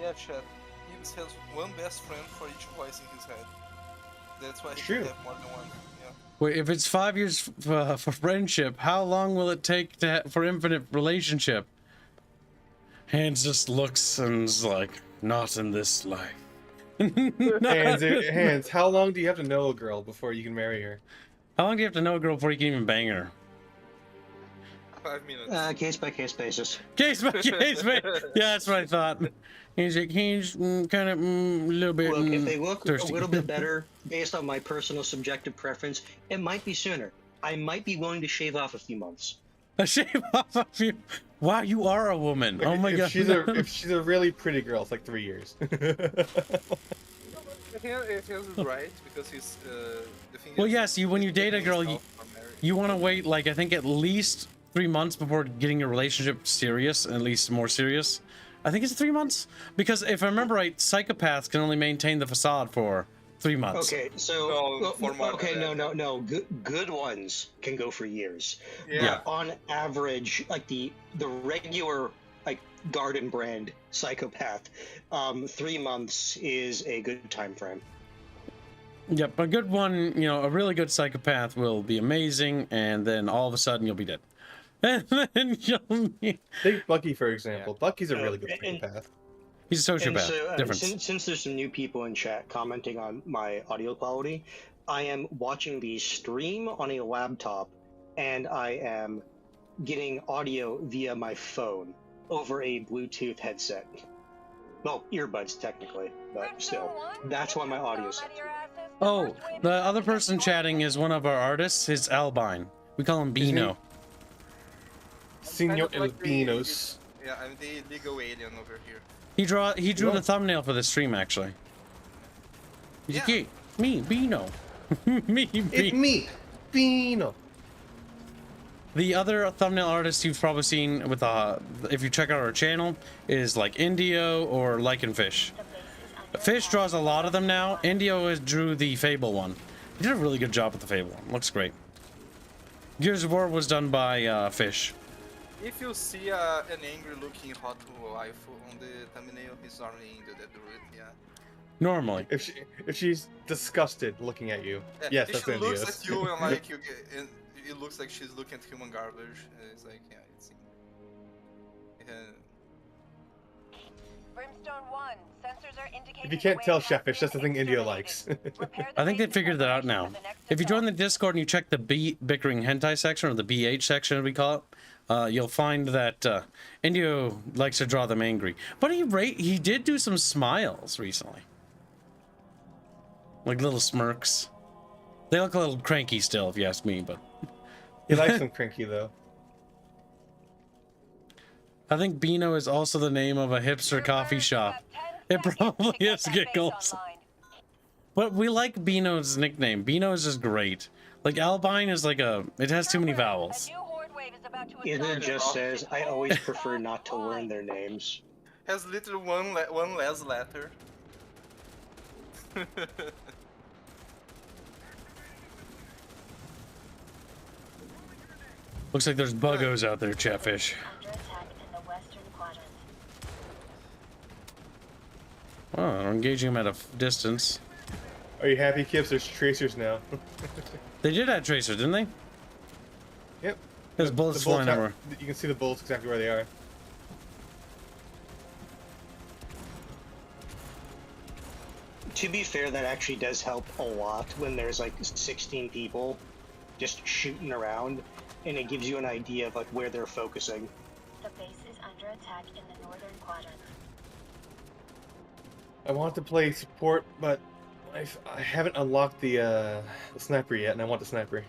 Yeah, chat. has one best friend for each voice in his head. That's why he True. can have more than one. Yeah. Wait, if it's 5 years for friendship, how long will it take for infinite relationship? Hands just looks and is like, not in this life. Hands, how long do you have to know a girl before you can marry her? How long do you have to know a girl before you can even bang her? 5 minutes. Case by case basis. Case by case, man. Yeah, that's what I thought. He's like, he's kind of a little bit Look, if they look thirsty. a little bit better, based on my personal subjective preference, it might be sooner. I might be willing to shave off a few months. A shave off a few. Wow, you are a woman. Oh my god. If she's a really pretty girl, it's like 3 years. It is right because he's the thing. Well, is, yes, when you date a girl, himself for marriage. you want to wait, like, I think at least 3 months before getting your relationship serious, at least more serious. I think it's 3 months, because if I remember right, psychopaths can only maintain the facade for 3 months. Okay, so No, for more okay, than that. no. Good ones can go for years. Yeah. But on average, like the regular like garden brand psychopath, 3 months is a good time frame. Yep, a good one, you know, a really good psychopath will be amazing, and then all of a sudden you'll be dead. And then you'll be... Take Bucky, for example. Bucky's a really good and- psychopath. He's a And sociopath. so, Difference. since there's some new people in chat commenting on my audio quality, I am watching the stream on a laptop, and I am getting audio via my phone over a Bluetooth headset. Well, earbuds technically, but still, that's why my audio's set. Oh, the other person chatting is one of our artists. His Albine. We call him Bino. Senor Kind of like the- Albinos. Yeah, I'm the legal alien over here. He drew What? the thumbnail for the stream, actually. He's like, Yeah. "Hey, me, Bino." Me, It's Bino. me, Bino. The other thumbnail artist you've probably seen with if you check out our channel, is like Indio or Lycanfish. Fish draws a lot of them now. Indio drew the Fable one. He did a really good job with the Fable one. Looks great. Gears of War was done by Fish. If you see an angry-looking hot wife on the thumbnail, it's normally India that do it. Yeah. Normally. If she's disgusted looking at you, yes, if that's she looks Indios. at you and like you get, and it looks like she's looking at human garbage. It's like it's. Brimstone 1, sensors are indicating If you can't the tell wave has Cheffish, that's the been thing Indio likes. exterminated. Repair the I think they base figured that out preparation now. for the next If you join the assault. Discord and you check the Bickering hentai section, or the BH section as we call it, you'll find that Indio likes to draw them angry. But he did do some smiles recently. Like little smirks. They look a little cranky still, if you ask me, but He likes them cranky though. I think Bino is also the name of a hipster coffee shop. It probably is Giggles. But we like Bino's nickname. Bino is just great. Like Albine is like it has too many vowels. It just says, I always prefer not to learn their names. Has literally one less letter. Looks like there's buggos out there, Chatfish. Under attack in the western quadrant. Oh, they're engaging them at a distance. Are you happy, Kips? There's tracers now. They did add tracers, didn't they? Yep. There's The bullets flying are- everywhere. You can see the bullets exactly where they are. To be fair, that actually does help a lot when there's like 16 people just shooting around, and it gives you an idea of like where they're focusing. The base is under attack in the northern quadrant. I want to play support, but I haven't unlocked the sniper yet, and I want the sniper.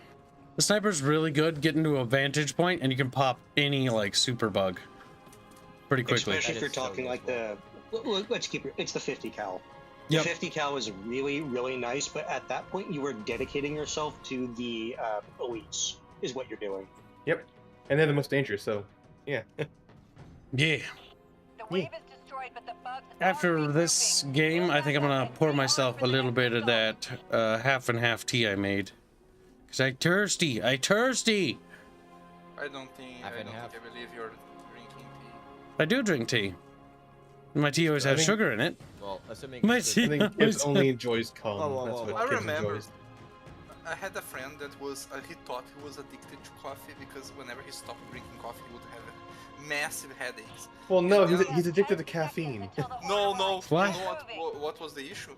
The sniper's really good getting to a vantage point, and you can pop any like super bug pretty quickly. Especially if you're That is so talking like the, let's keep it, it's the 50 cal. The Yep. 50 cal is really, really nice, but at that point you were dedicating yourself to the elites, is what you're doing. Yep. And they're the most dangerous, so yeah. Yeah. The wave is destroyed, but the bugs are After this regrouping. game, I think I'm gonna pour Stay on myself for a the little next bit of assault. that half and half tea I made. Cause I thirsty. I don't think Half and half. I believe you're drinking tea. I do drink tea. My tea always has sugar in it. Well, assuming My it's tea I think Gibbs only enjoys cum. whoa, That's whoa, what whoa. I Gibbs remember. enjoys. I had a friend that was he thought he was addicted to coffee because whenever he stopped drinking coffee, he would have massive headaches. Well, no, he's addicted to caffeine. No, Why? you know what was the issue?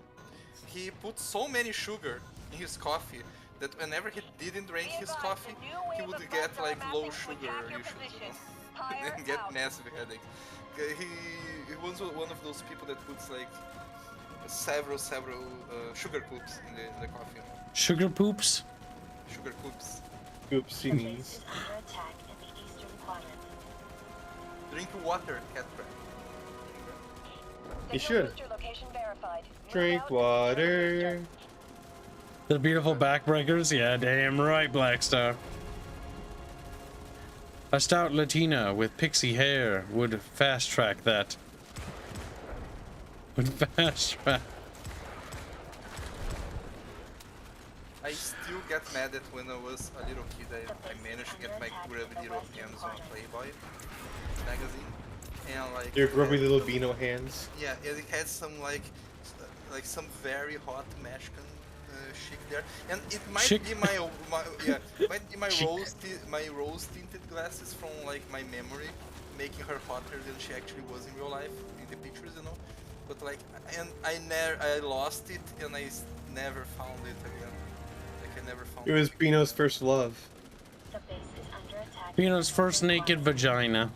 He put so many sugar in his coffee that whenever he didn't drink his coffee, he would get like low sugar issues, you know, and get massive headaches. He was one of those people that puts like several sugar cubes in the coffee. You know? Sugar poops? Sugar cubes. Oops, The he base means. is under attack in the eastern quadrant. Drink water, cat crap. You should. Drink water. The beautiful backbreakers? Yeah, damn right, Black Star. A stout Latina with pixie hair would fast track that. Would fast track. I still get mad at when I was a little kid. I managed to get my grubby little hands on Playboy magazine, and like Your grubby little Beano hands. yeah, and it had some like some very hot Mexican chick there, and it might Chick. be might be my Chick. rose tinted glasses from like my memory, making her hotter than she actually was in real life in the pictures, you know. But like, and I lost it, and never found it again. Like I never found It was Beano's first love. The base is under attack. Pino's first naked vagina.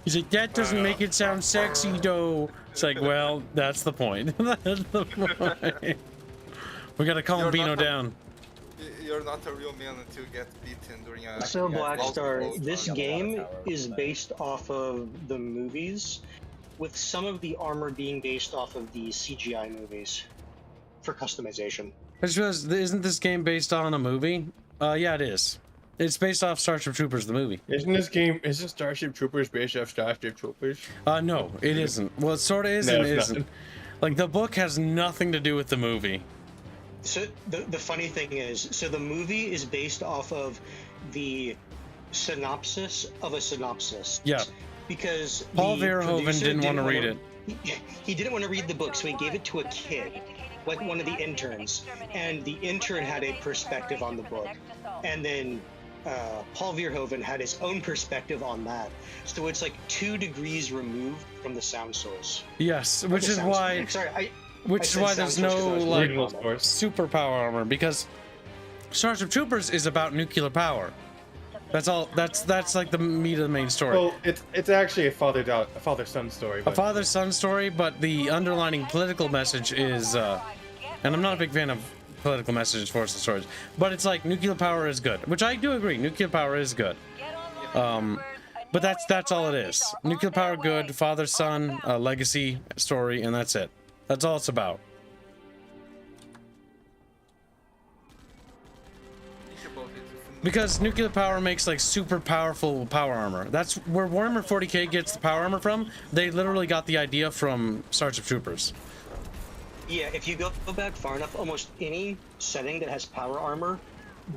He's like, that doesn't make it sound sexy, though. It's like, well, that's the point. That's the point. We gotta calm You're Bino not a- down. You're not a real man until you get beaten during a. So Black multiple Star, roles. this game is based off of the movies, with some of the armor being based off of the CGI movies for customization. I just realized, isn't this game based on a movie? Yeah, it is. It's based off Starship Troopers, the movie. Isn't Starship Troopers based off Starship Troopers? No, it isn't. Well, it sort of is No, and it's isn't. not. Like, the book has nothing to do with the movie. So the funny thing is, so the movie is based off of the synopsis of a synopsis. Yeah. Because Paul the Verhoeven producer didn't want to read wanna- it. He didn't want to read the book, so he gave it to a kid, like one of the interns, and the intern had a perspective on the book, and then Paul Verhoeven had his own perspective on that. So it's like 2 degrees removed from the sound source. Yes, which is why... Sorry, Which I is said why sound there's source 'cause I no, was like, reading on that. superpower armor, because Starship Troopers is about nuclear power. That's all. That's like the meat of the main story. Well, it's actually a father-son story. A But father-son story, but the underlining political message is, and I'm not a big fan of political messages for the stories, but it's like nuclear power is good, which I do agree. Nuclear power is good. But that's all it is. Nuclear power good, father-son, legacy story, and that's it. That's all it's about. Think about it. Because nuclear power makes like super powerful power armor. That's where Warhammer 40k gets the power armor from. They literally got the idea from Starship Troopers. Yeah, if you go back far enough, almost any setting that has power armor,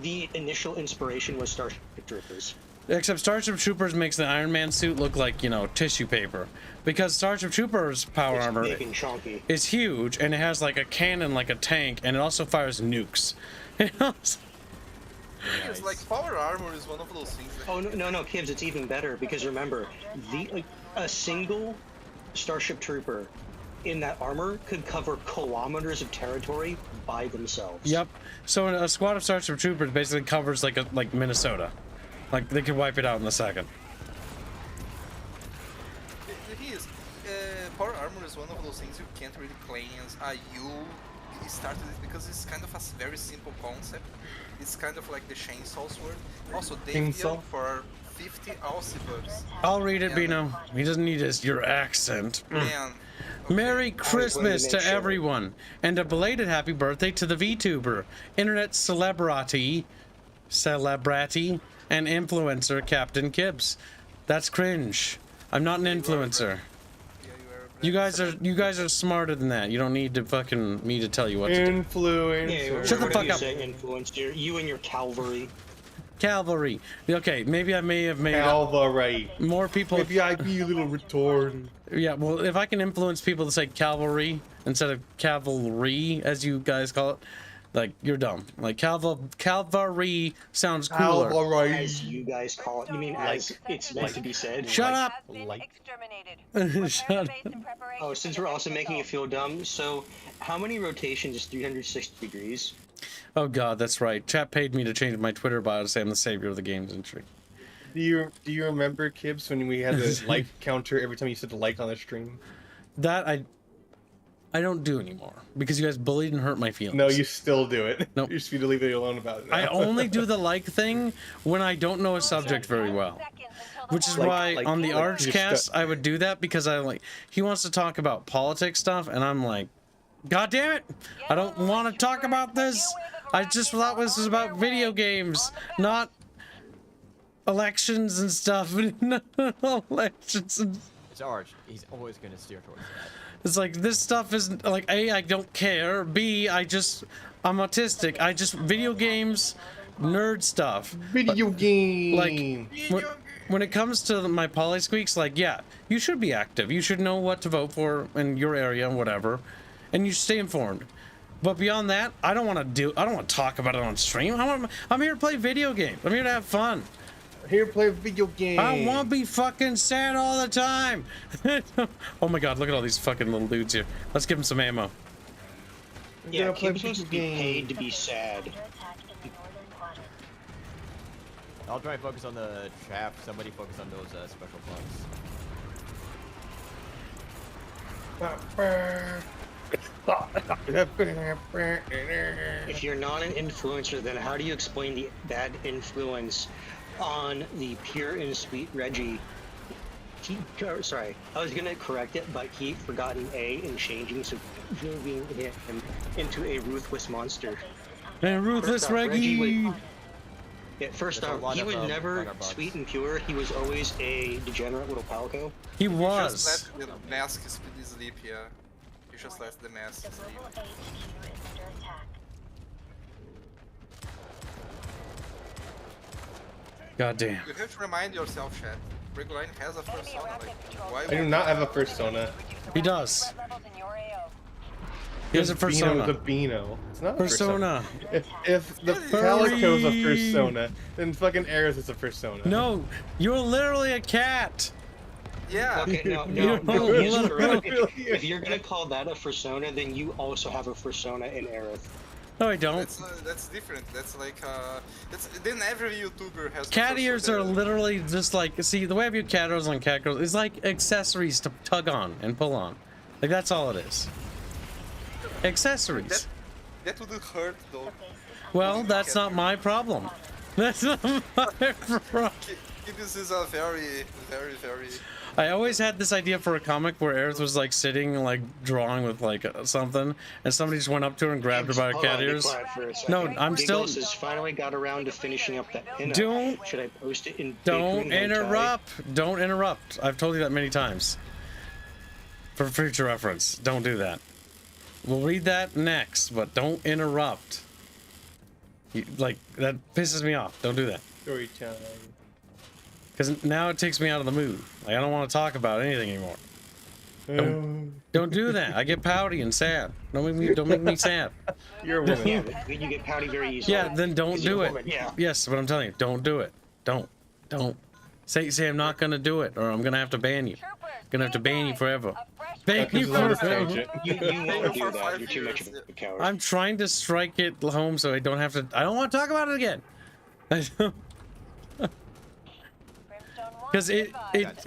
the initial inspiration was Starship Troopers. Except Starship Troopers makes the Iron Man suit look like, you know, tissue paper. Because Starship Troopers power It's armor big and chunky. is huge, and it has like a cannon like a tank, and it also fires nukes. You know? It's like power armor is one of those things. That Oh no, Kibbs, it's even better because remember, a single Starship Trooper in that armor could cover kilometers of territory by themselves. Yep. So a squad of Starship Troopers basically covers like Minnesota. Like they could wipe it out in a second. The thing is, power armor is one of those things you can't really play as you started it because it's kind of a very simple concept. It's kind of like the chainsaw sword. Also, they Chainsaw? deal for 50 Aussie bucks. I'll read it, Bino. He doesn't need your accent. Man, Merry Christmas make to sure. everyone, and a belated happy birthday to the VTuber, internet celebrity, and influencer Captain Kibbs. That's cringe. I'm not an influencer. You guys are smarter than that. You don't need to fucking me to tell you what to do. influencer. Yeah, Shut the what fuck do you up. say, influencer? You and your Calvary. Cavalry. Okay, maybe I may have made Cavalry. more people. Maybe I'd be a little retard. Yeah, well, if I can influence people to say cavalry instead of cavalry, as you guys call it, like, you're dumb. Like, cavalry sounds cooler. Cavalry. As you guys call it, you mean as it's meant to be said? Shut up! Has been Like- exterminated. Shut Prepare up. the base in preparation Oh, since for we're the also next making you assault. feel dumb, so how many rotations is 360 degrees? Oh god, that's right. Chat paid me to change my Twitter bio to say I'm the savior of the games industry. Do you remember, Kibbs, when we had the like counter every time you said the like on the stream? That I don't do anymore because you guys bullied and hurt my feelings. No, you still do it. Nope. You just need to leave it alone about it now. I only do the like thing when I don't know a subject very well. Which is why on the Archcast I would do that because I like he wants to talk about politics stuff and I'm like, God damn it! I don't want to talk about this. I just thought this was about video games, not elections and stuff. Elections and It's Arch. He's always gonna steer towards that. it's like this stuff isn't like A, I don't care. B, I'm autistic. I just video games, nerd stuff. Video game. Like when it comes to my polysqueaks, like yeah, you should be active. You should know what to vote for in your area and whatever, and you should stay informed. But beyond that, I don't want to talk about it on stream. I'm here to play video games. I'm here to have fun. Here to play video game. I don't want to be fucking sad all the time. Oh my god, look at all these fucking little dudes here. Let's give them some ammo. Yeah, play Kim's supposed to be video paid to be sad. Under attack in the northern quadrant. I'll try and focus on the trap. Somebody focus on those special If you're not an influencer, then how do you explain the bad influence on the pure and sweet Reggie? Sorry, I was gonna correct it, but he forgot an A in changing, so moving him into a ruthless monster. And ruthless First off, Reggie Reggie. Yeah, first There's a off, lot he of, was never runner bugs. sweet and pure. He was always a degenerate little palico. He Just was. let the mask sleep, yeah. You just let the mask The sleep. mobile HQ is under attack. God damn. You have to remind yourself, chat. Reguline has a persona. Like, why I do not have a persona. He does. Threat levels in your AO. He has a Beano is a persona. Beano. It's not a Persona. If the Furry. Calico's a persona, then fucking Aerith is a persona. No, you're literally a cat. Yeah. Okay, no, You're he's a correct. little- If you're gonna call that a persona, then you also have a persona in Aerith. No, I don't. That's different. That's like then every YouTuber has. a Cat ears persona. are literally just like, see, the way I view cat ears on cat girls is like accessories to tug on and pull on. Like, that's all it is. Accessories. That would hurt though. The base is Well, that's not my problem. That's not my problem. This is a very. I always had this idea for a comic where Aerith was like sitting, like drawing with like something, and somebody just went up to her and grabbed her by her Hold cat on, be ears. quiet for a second. No, I'm still. Giggles has finally got around to finishing up that pinup. Don't- Should I post it in Don't Bickering hentai? interrupt. Don't interrupt. I've told you that many times. For future reference, don't do that. We'll read that next, but don't interrupt. Like, that pisses me off. Don't do that. Story time. Because now it takes me out of the mood. Like, I don't want to talk about anything anymore. Don't do that. I get pouty and sad. Don't make me sad. You're a woman. Yeah, but you get pouty very easily. Yeah, then don't 'Cause you're do a it. woman, yeah. Yes, but I'm telling you, don't do it. Don't. Say I'm not gonna do it, or I'm gonna have to ban you. Gonna have to ban you forever. Ban you This is on the forever. tangent. You won't do For that. 5 You're too much years, of a coward. I'm trying to strike it home so I don't have to. I don't want to talk about it again. Because it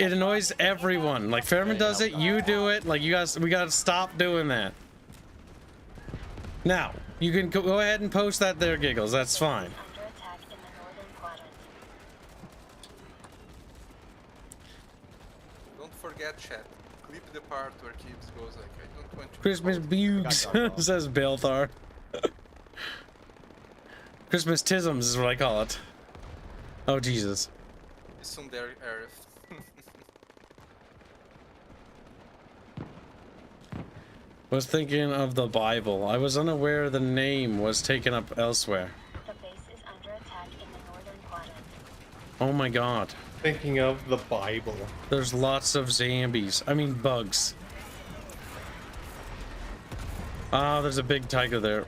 annoys everyone. Like Fairman does it, you do it. Like you guys, we gotta stop doing that. Now you can go ahead and post that there, Giggles. That's fine. under attack in the northern quadrant. Don't forget, chat. Clip the part where Kibbs goes like, I don't want to. Christmas bugs, says Balthar. Christmas tisms is what I call it. Oh Jesus. Soon there, Aerith. Was thinking of the Bible. I was unaware the name was taken up elsewhere. The base is under attack in the northern quadrant. Oh my god. Thinking of the Bible. There's lots of zombies. I mean bugs. Ah, there's a big tiger there.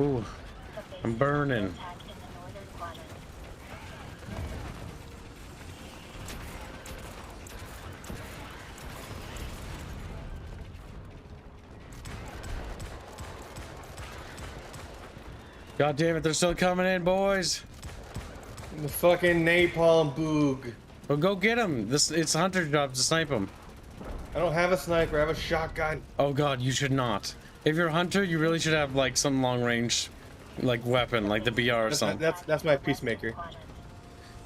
Ooh, I'm burning. God damn it, they're still coming in, boys. The fucking napalm boog. Well, go get them. It's Hunter's job to snipe them. I don't have a sniper, I have a shotgun. Oh god, you should not. If you're a hunter, you really should have like some long range, like weapon, like the BR or something. That's my peacemaker.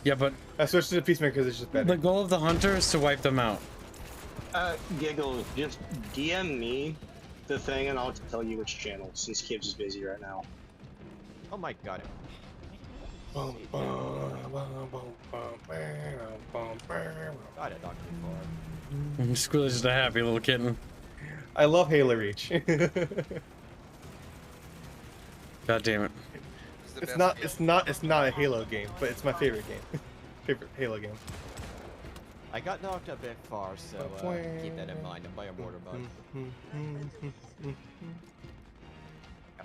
Yeah, but I switched to the peacemaker because it's just better. the goal of the hunter is to wipe them out. Giggle, just DM me the thing and I'll tell you which channel, since Kibbs is busy right now. Oh my god. Boom, boom, boom, boom, boom, God, I knocked me far. Squirrel's just a happy little kitten. I love Halo Reach. God damn it. It's the best It's not a Halo game, but it's my favorite game. Favorite Halo game. I got knocked a bit far, so keep that in mind. I'm by a mortar bug.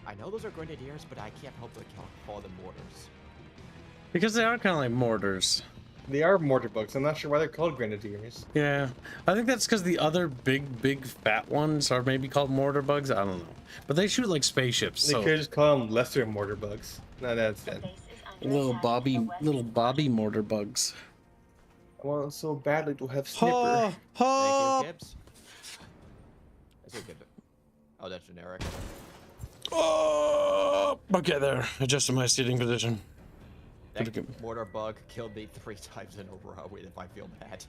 I know those are grenadiers, but I can't help but call them mortars. Because they are kind of like mortars. They are mortar bugs. I'm not sure why they're called grenadiers. Yeah, I think that's because the other big fat ones are maybe called mortar bugs. I don't know, but they shoot like spaceships. They So could just call them lesser mortar bugs. No, that's The dead. base is under little attack Bobby mortar bugs. I want so badly to have Ha Snipper. ha! Thank you, Gibbs. That's a good. Oh, that's generic. Oh, okay, there. Adjusting my seating position. That mortar bug killed me 3 times in a row if I feel bad.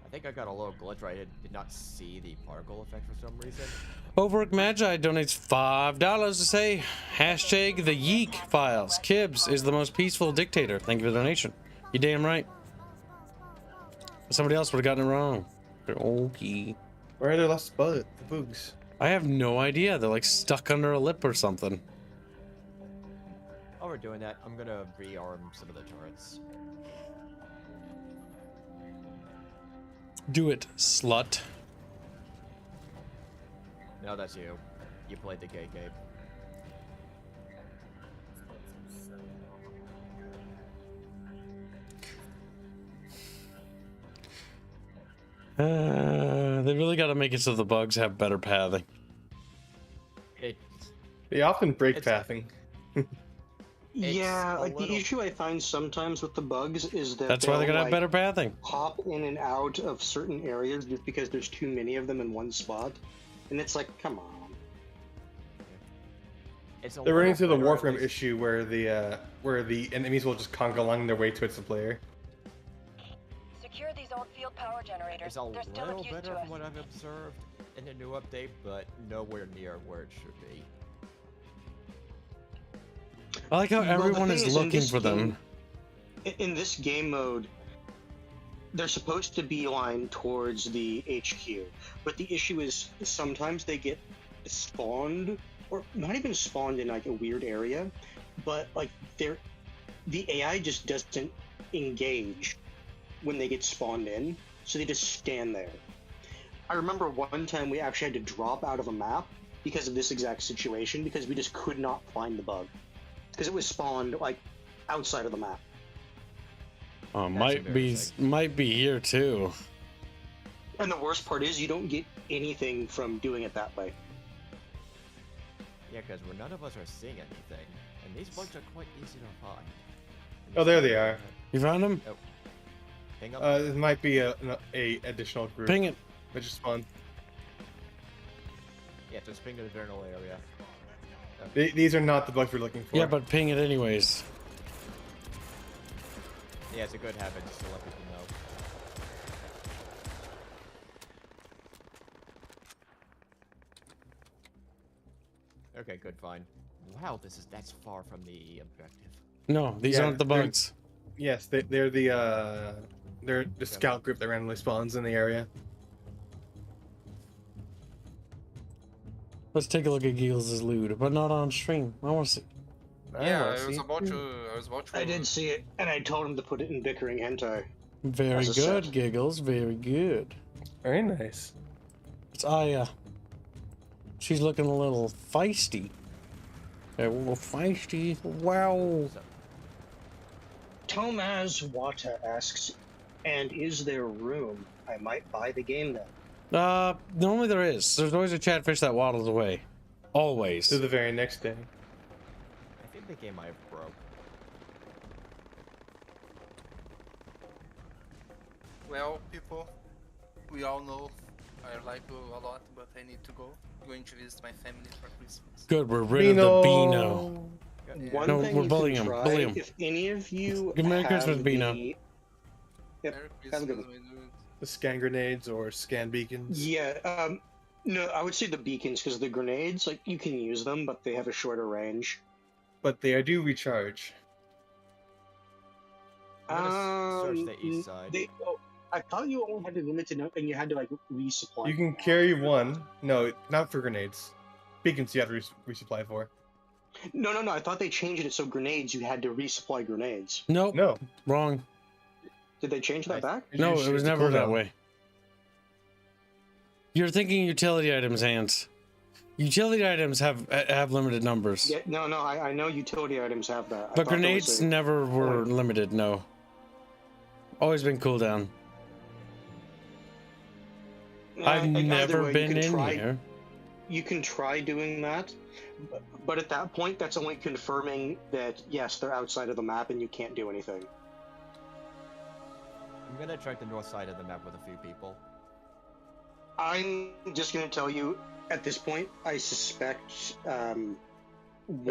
I think I got a little glitch where I did not see the particle effect for some reason. Overwork Magi donates $5 to say hashtag the Yeek files. Kibbs is the most peaceful dictator. Thank you for the donation. You damn right. Somebody else would have gotten it wrong. They're okay. Where are their last the boogs? I have no idea. They're like stuck under a lip or something. While we're doing that, I'm gonna rearm some of the turrets. Do it, slut. No, that's you. You played the gay game. They really got to make it so the bugs have better pathing. They often break pathing. Yeah, like the issue I find sometimes with the bugs is that That's why they're they'll, gonna have better pathing. hop in and out of certain areas just because there's too many of them in one spot, and it's like, come on. They're running into the Warframe issue where the enemies will just conga along their way towards the player. Secure these old field power generators. It's a They're still little of use better to us. from what I've observed in the new update, but nowhere near where it should be. I like how everyone is looking for them. In this game mode, they're supposed to beeline towards the HQ, but the issue is sometimes they get spawned, or not even spawned in like a weird area, but like the AI just doesn't engage when they get spawned in, so they just stand there. I remember one time we actually had to drop out of a map because of this exact situation, because we just could not find the bug. Because it was spawned like outside of the map. Might be here too. And the worst part is you don't get anything from doing it that way. Yeah, because none of us are seeing anything, and these bugs are quite easy to find. Oh, there they are. You found them? Oh. Hang up. It might be a additional group. Ping it. That just spawned. Yeah, just ping to the general area. These are not the bugs we're looking for. Yeah, but ping it anyways. Yeah, it's a good habit just to let people know. Okay, good, fine. Wow, that's far from the objective. No, these Yeah, aren't the they're- bugs. Yes, they're the scout group that randomly spawns in the area. Let's take a look at Giggles' loot, but not on stream. I want to see. Yeah, wanna I was see. about to. I was about to. I did see it, and I told him to put it in Bickering hentai. Very As a good, set. Giggles. Very good. Very nice. It's Aya. She's looking a little feisty. A little feisty. Wow. So, Tomaz Wata asks, and is there room? I might buy the game then. Normally there is. There's always a chatfish that waddles away. Always. To the very next day. I think the game might have broke. Well, people, we all know I like you a lot, but I need to go. I'm going to visit my family for Christmas. Good, we're rid of the Beano. One No, thing we're you bullying can him, try, bully him. if any of you Good Merry have Christmas, Beano. the- Yep, Merry have a good Christmas, one. my dude. The scan grenades or scan beacons. Yeah, no, I would say the beacons, because the grenades, like, you can use them, but they have a shorter range. But they do recharge. I'm gonna search the Mm, east side. I thought you only had to limit it, and you had to, like, resupply. You can carry one. No, not for grenades. Beacons you have to resupply for. No, I thought they changed it so grenades, you had to resupply grenades. Nope. No. Wrong. Did they change that back? No, It's it was a never that cooldown. way. You're thinking utility items, Hans. Utility items have limited numbers. Yeah, no, I know utility items have that. I But thought there was grenades a- never were limited, no. Always been cooldown. I've Either never way, you been can in try- here. You can try doing that, but at that point, that's only confirming that, yes, they're outside of the map and you can't do anything. I'm gonna check the north side of the map with a few people. I'm just going to tell you, at this point, I suspect one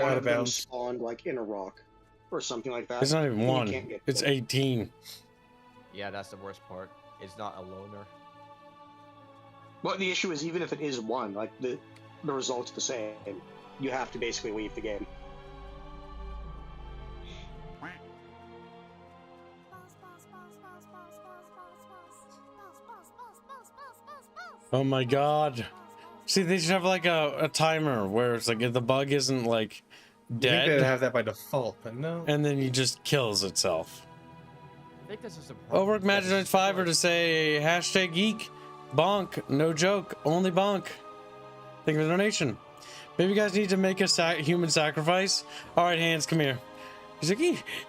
out of of them bounds. spawned, like, in a rock or something like that. It's not even and you one. can't get It's to it. 18. Yeah, that's the worst part. It's not a loner. Well, the issue is, even if it is one, like, the result's the same. You have to basically leave the game. Oh my god. See, they should have like a timer where it's like if the bug isn't like You think they'd dead, have that by default, but no. and then it just kills itself. I think this is a problem. Overwork Magic 5 or to say hashtag geek. Bonk. No joke. Only bonk. Thank you for the donation. Maybe you guys need to make a human sacrifice. Alright, Hans, come here. He's like,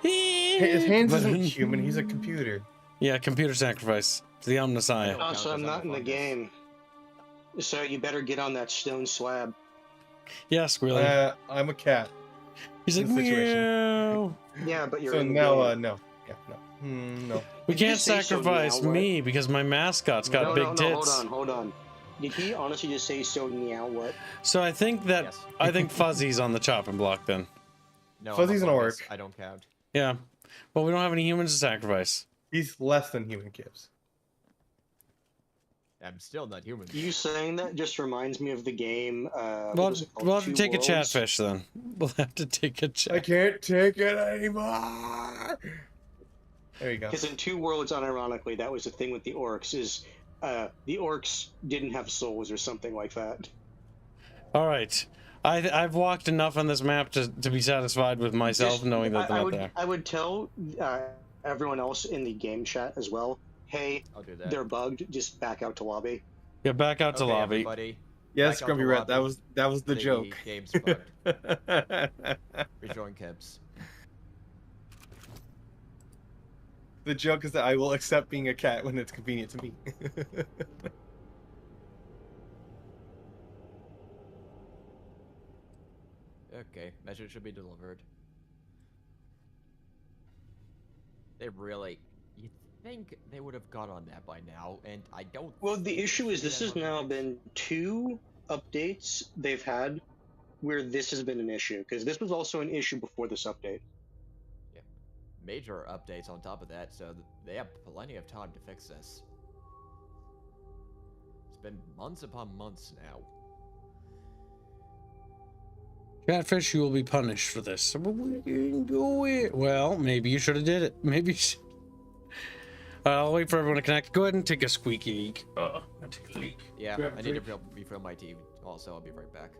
His hands But- isn't human, he's a computer. Yeah, computer sacrifice to the Omnissiah. Also, I'm not in the fungus. game. So you better get on that stone slab. Yeah, Squealy. I'm a cat. He's like, in the situation. meow. Yeah, but you're So in the now, game. no. Yeah, no. No. We Did you can't say so sacrifice now, what? me because my mascot's got big tits. Hold on. Did he honestly just say so now what? So I think that Yes. I think Fuzzy's on the chopping block then. No, I'm Fuzzy's a gonna fungus. work. I don't count. Yeah. Well, we don't have any humans to sacrifice. He's less than human gives. I'm still not human. You saying that just reminds me of the game. What Well, was it called? we'll have to Two take a Worlds? chatfish then. We'll have to take a I chat. can't take it anymore. There you go. Because in Two Worlds, unironically, that was the thing with the orcs. Is the orcs didn't have souls or something like that. All right. I've walked enough on this map to be satisfied with myself Just- knowing that they're I not would, there. I would tell everyone else in the game chat as well. Hey, I'll do that. they're bugged. Just back out to lobby. Yeah, back out to Okay, lobby. everybody. Yes, Back out Grumpy the Rat, lobby. that was the joke. Game's fucked. Rejoin Kips. The joke is that I will accept being a cat when it's convenient to me. Okay, message should be delivered. They really... You'd think they would have got on that by now, and I don't... Well, the issue is this Yeah, has now been 2 updates they've had where this has been an issue, because this was also an issue before this update. Major updates on top of that, so they have plenty of time to fix this. It's been months upon months now. Catfish, you will be punished for this. But we can do it. Well, maybe you should have did it. Maybe you should. I'll wait for everyone to connect. Go ahead and take a squeaky leak. I'll take a leak. Yeah, Grab I a need to drink. refill my tea. Also, I'll be right back.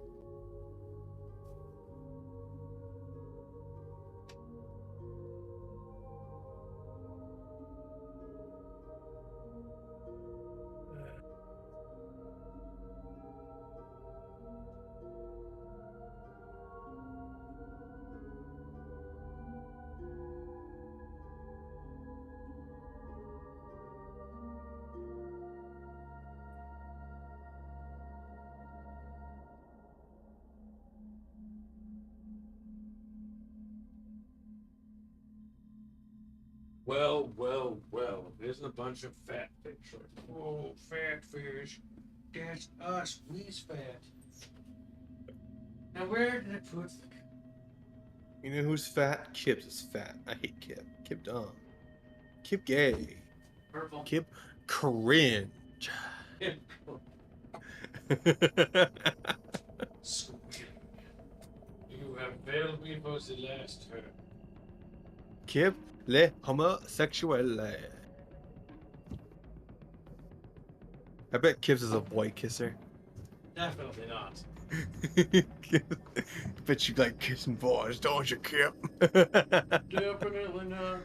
Well, well, well. There's a bunch of fat fish. Oh, fat fish. That's us. We's fat. Now, where did I put the... You know who's fat? Kip's is fat. I hate Kip. Kip dumb. Kip gay. Purple? Kip cringe. You have failed me for the last turn. Kip le homosexual. I bet Kip's is a boy kisser. Definitely not. Bet you like kissing boys, don't you, Kip? Definitely not.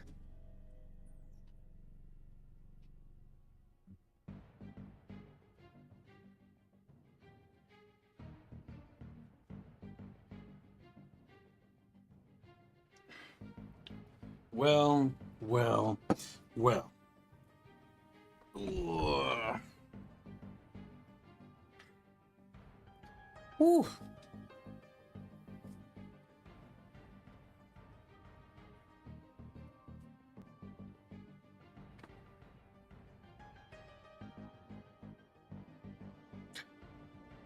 Well, well, well. Ugh. Whew.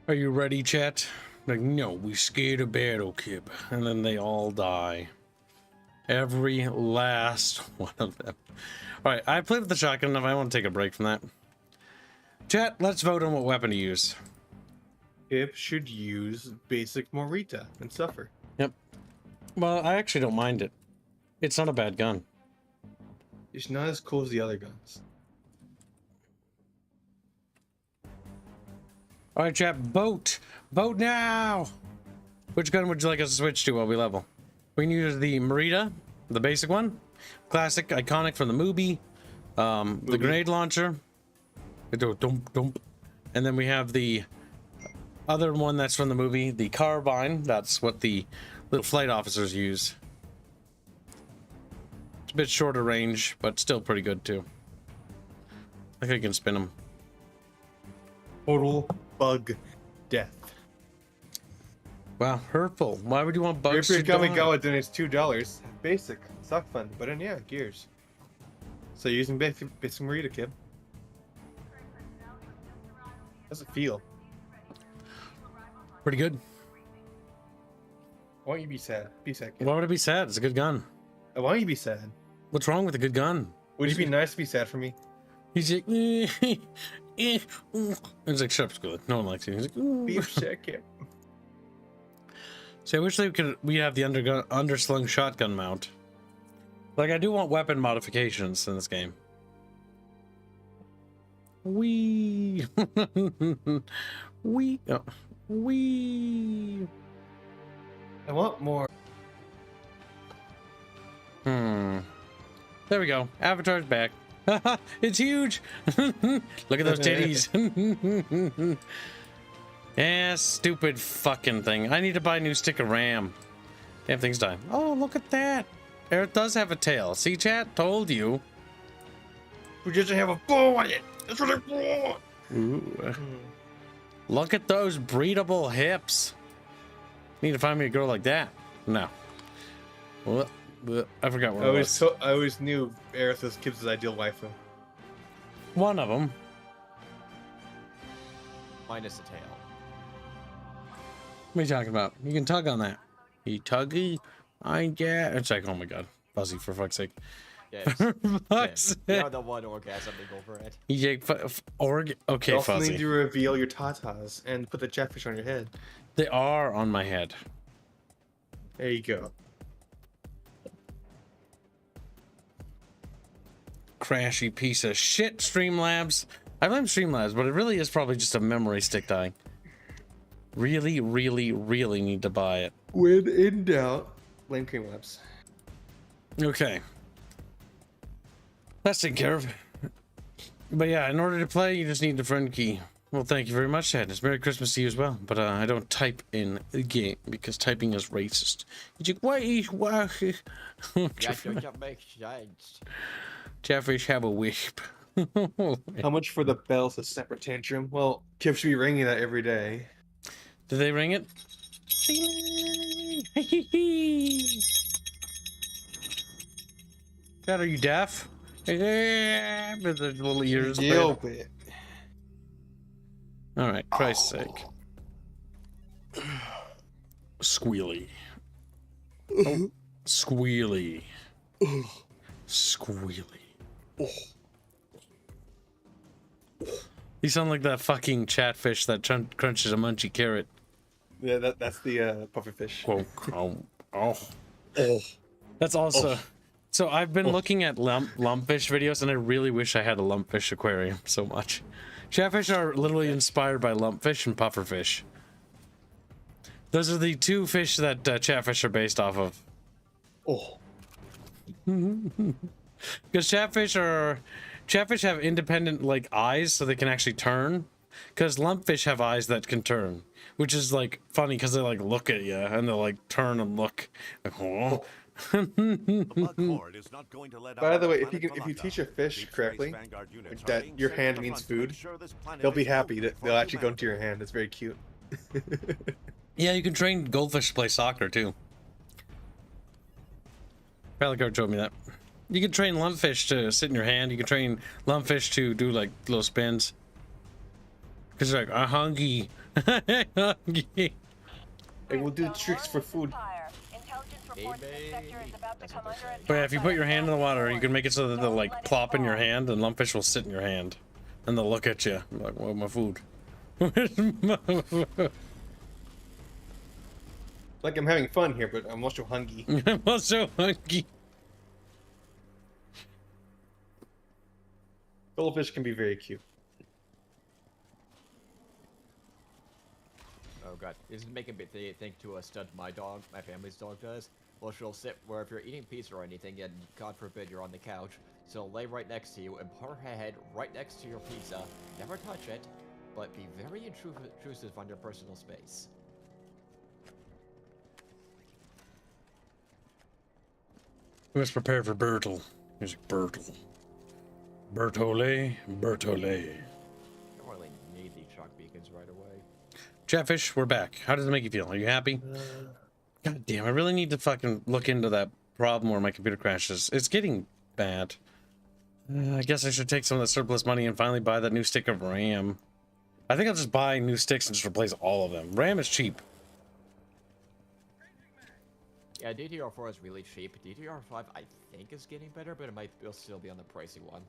Are you ready, chat? Like, no, we scared a battle, Kip. And then they all die. Every last one of them. Alright, I played with the shotgun enough. I want to take a break from that. Chat, let's vote on what weapon to use. Kip should use basic Morita and suffer. Yep. Well, I actually don't mind it. It's not a bad gun. It's not as cool as the other guns. Alright, chat, vote! Vote now! Which gun would you like us to switch to while we level? We can use the Merita, the basic one. Classic, iconic from the movie. The grenade launcher. And then we have the other one that's from the movie, the carbine. That's what the little flight officers use. It's a bit shorter range, but still pretty good too. I think I can spin them. Total bug death. Wow, hurtful. Why would you want bugs If to you're die? Kamigawa, then it's $2. Basic. Suck fun. But then, yeah, gears. So using basic Morita, Kip. How's it feel? Pretty good. Why don't you be sad? Be sad, Kip. Why would it be sad? It's a good gun. Why don't you be sad? What's wrong with a good gun? Would it be nice to be sad for me? He's like, It's like, shut up, school. No one likes you. He's like, Be upset, Kip. See, I wish we have the underslung shotgun mount. Like, I do want weapon modifications in this game. Wee. Wee. Oh. Wee. I want more. There we go. Avatar's back. It's huge. Look at those titties. Yeah, stupid fucking thing. I need to buy a new stick of RAM. Damn thing's dying. Oh, look at that. It does have a tail. See, chat? Told you. We just have a bow on it. That's what I want. Ooh. Look at those breedable hips. Need to find me a girl like that. No. Well, I forgot where I was. I always knew Aerith was Kip's ideal waifu. One of them. Minus the tail. What are you talking about? You can tug on that. You tuggy? I get. It's like, oh my god. Fuzzy, for fuck's sake. Yes. Fuck's You're sake. the one orgasming over it. Okay, You also Fuzzy. need to reveal your tatas and put the chatfish on your head. They are on my head. There you go. Crashy piece of shit, Streamlabs. I blame Streamlabs, but it really is probably just a memory stick dying. Really, really, really need to buy it. When in doubt, blame Streamlabs. Okay. That's taken care of. But yeah, in order to play, you just need the friend key. Well, thank you very much, Sadness. Merry Christmas to you as well. But I don't type in the game because typing is racist. Chatfish have a wisp. How much for the bells? A separate tantrum? Well, Kip should be ringing that every day. Did they ring it? God, are you deaf? With the little ears. Bit. All right, Christ's sake. Squealy. Oh, squealy. Squealy. You sound like that fucking chatfish that crunches a munchy carrot. Yeah, that's the pufferfish. Oh. That's also... So I've been looking at lumpfish videos, and I really wish I had a lumpfish aquarium so much. Chatfish are literally inspired by lumpfish and pufferfish. Those are the two fish that chatfish are based off of. Because chatfish have independent like eyes, so they can actually turn. Because lumpfish have eyes that can turn, which is like funny because they like look at you and they'll like turn and look. Like, oh. The bug horde is not going to let By out the way, planet if you Valaka. teach a fish Deep correctly, Space Vanguard units like are that being your sent hand to means front to food, ensure this planet they'll be is happy open that for they'll actually go into humanity. your hand. It's very cute. Yeah, you can train goldfish to play soccer too. Pelicar showed me that. You can train lumpfish to sit in your hand. You can train lumpfish to do like little spins. Cause you're like, I'm hungry. Hungry. They will do tricks for food. But yeah, if you put your hand in the water, you can make it so that they'll like plop in your hand, and lumpfish will sit in your hand, and they'll look at you like, "Where's my food?" Like I'm having fun here, but I'm also hungry. I'm also hungry. Goldfish can be very cute. Oh god, this is making me think to a stud my family's dog does. Well, she'll sit where if you're eating pizza or anything, and God forbid you're on the couch, she'll lay right next to you and put her head right next to your pizza, never touch it, but be very intrusive on your personal space. Let's prepare for Bertle. Music Bertle. Bertole. Bertole. I don't really need these shock beacons right away. Chatfish, we're back. How does it make you feel? Are you happy? God damn, I really need to fucking look into that problem where my computer crashes. It's getting bad. I guess I should take some of that surplus money and finally buy that new stick of RAM. I think I'll just buy new sticks and just replace all of them. RAM is cheap. Yeah, DDR4 is really cheap. DDR5 I think is getting better, but it might still be on the pricey one.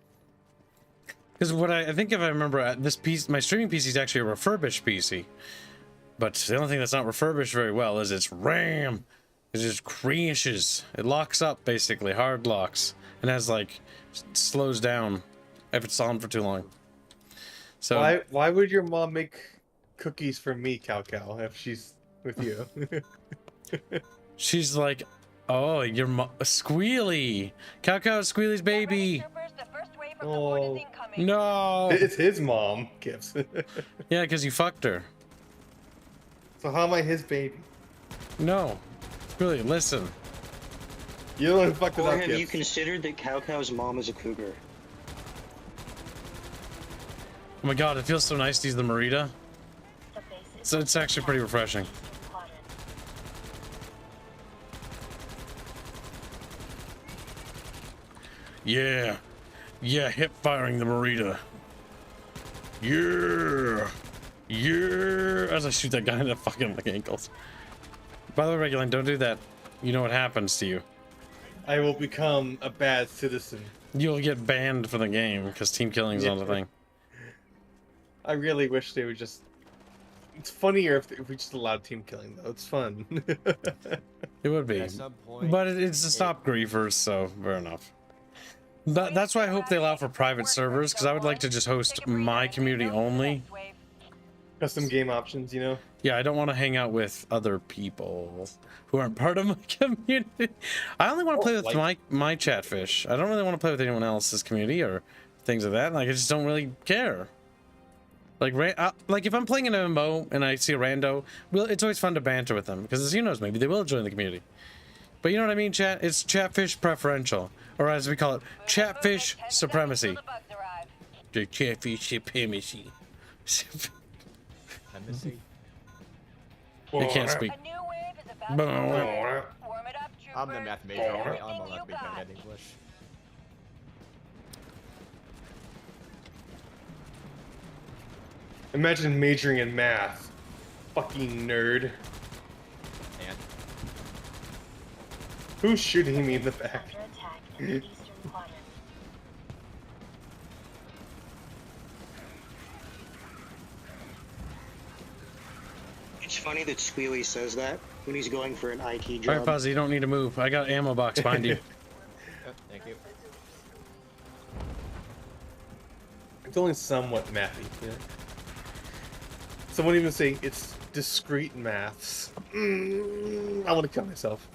Because what I think if I remember, this piece, my streaming PC is actually a refurbished PC. But the only thing that's not refurbished very well is its RAM. It just crashes. It locks up, basically. Hard locks. And has, like, slows down if it's on for too long. So Why would your mom make cookies for me, Cow, if she's with you? she's like, oh, you're Squealy. Cow Squealy's baby. Oh, no. It's his mom, Gibbs. Yeah, because you fucked her. So how am I his baby? No. Squealy, listen. You don't fuck it Or up, have Gibbs. you considered that Cow's mom is a cougar? Oh my god, it feels so nice to use the Merida. So it's actually pretty refreshing. Yeah. Yeah, hip firing the Merida. Yeah. Yeah. As I shoot that guy in the fucking ankles. By the way, Reguline, don't do that. You know what happens to you. I will become a bad citizen. You'll get banned from the game because team killing is not a thing. I really wish they would just It's funnier if we just allowed team killing, though. It's fun. It would be. At some point, But it's to stop griefers, so fair enough. That's why I hope they allow for private servers, because I would like to just host my community only. Custom game options, you know? Yeah, I don't want to hang out with other people who aren't part of my community. I only want to play with my chatfish. I don't really want to play with anyone else's community or things like that. Like, I just don't really care. Like if I'm playing an MMO and I see a rando, well, it's always fun to banter with them because, who knows, maybe they will join the community. But you know what I mean, chat? It's chatfish preferential, or as we call it, chatfish supremacy. The chatfish supremacy. I can't speak. I'm the math major. I'm allowed to be bad at English. Imagine majoring in math. Fucking nerd. And who's shooting me in the back? It's funny that Squealy says that when he's going for an IT job. Alright, Fuzzy, you don't need to move. I got ammo box behind you. oh, thank you. It's only somewhat mathy. Yeah. Someone even say it's discrete maths. I want to kill myself.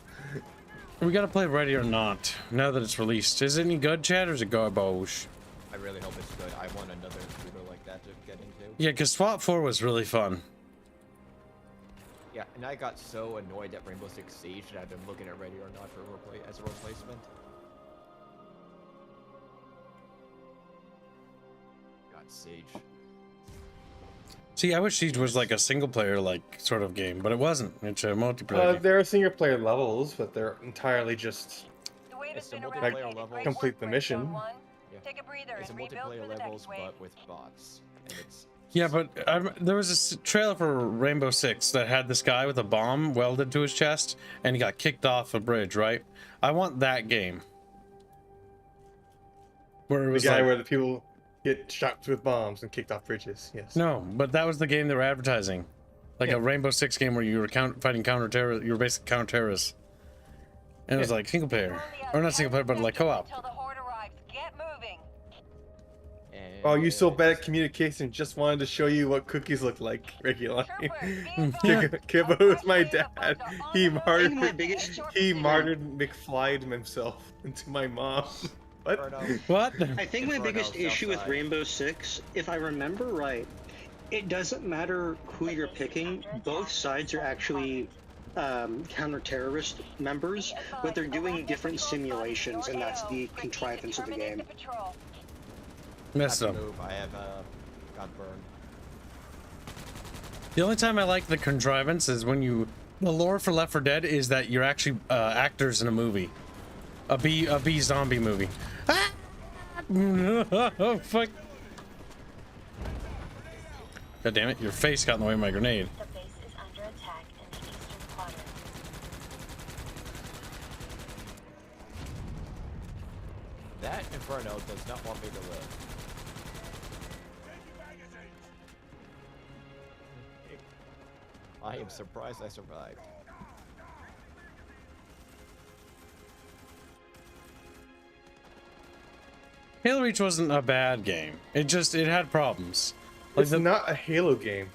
We gotta play Ready or Not now that it's released. Is it any good, chat, or is it garbage? I really hope it's good. I want another shooter like that to get into. Yeah, because SWAT 4 was really fun. Yeah, and I got so annoyed at Rainbow Six Siege that I've been looking at Ready or Not for as a replacement. God, Siege. See, I wish Siege was like a single-player, like, sort of game, but it wasn't. It's a multiplayer game. There are single-player levels, but they're entirely just It's a multiplayer levels. complete the mission. Yeah. It's a multiplayer levels, but with bots. And it's Yeah, but there was a trailer for Rainbow Six that had this guy with a bomb welded to his chest, and he got kicked off a bridge, right? I want that game. Where it was the guy like, where the people get shot with bombs and kicked off bridges. Yes. no, but that was the game they were advertising, like a Rainbow Six game where you were fighting counter-terrorists. You were basically counter-terrorists, and it was like single player, or not single player, but like co-op. Oh, you so bad at communication, just wanted to show you what cookies look like regularly. Kibbo is my dad. He martyred McFlyed himself into my mom. What? What? I think my biggest issue with Rainbow Six, if I remember right, it doesn't matter who you're picking. Both sides are actually counter-terrorist members, but they're doing different simulations, and that's the contrivance of the game. Messed up. I have got burned. The only time I like the contrivance is when the lore for Left 4 Dead is that you're actually actors in a movie, a B zombie movie. Ah! Oh fuck! God damn it! Your face got in the way of my grenade. The base is under attack in the eastern quadrant. That Inferno does not want me to live. I am surprised I survived. Halo Reach wasn't a bad game. It had problems. Like It's not a Halo game.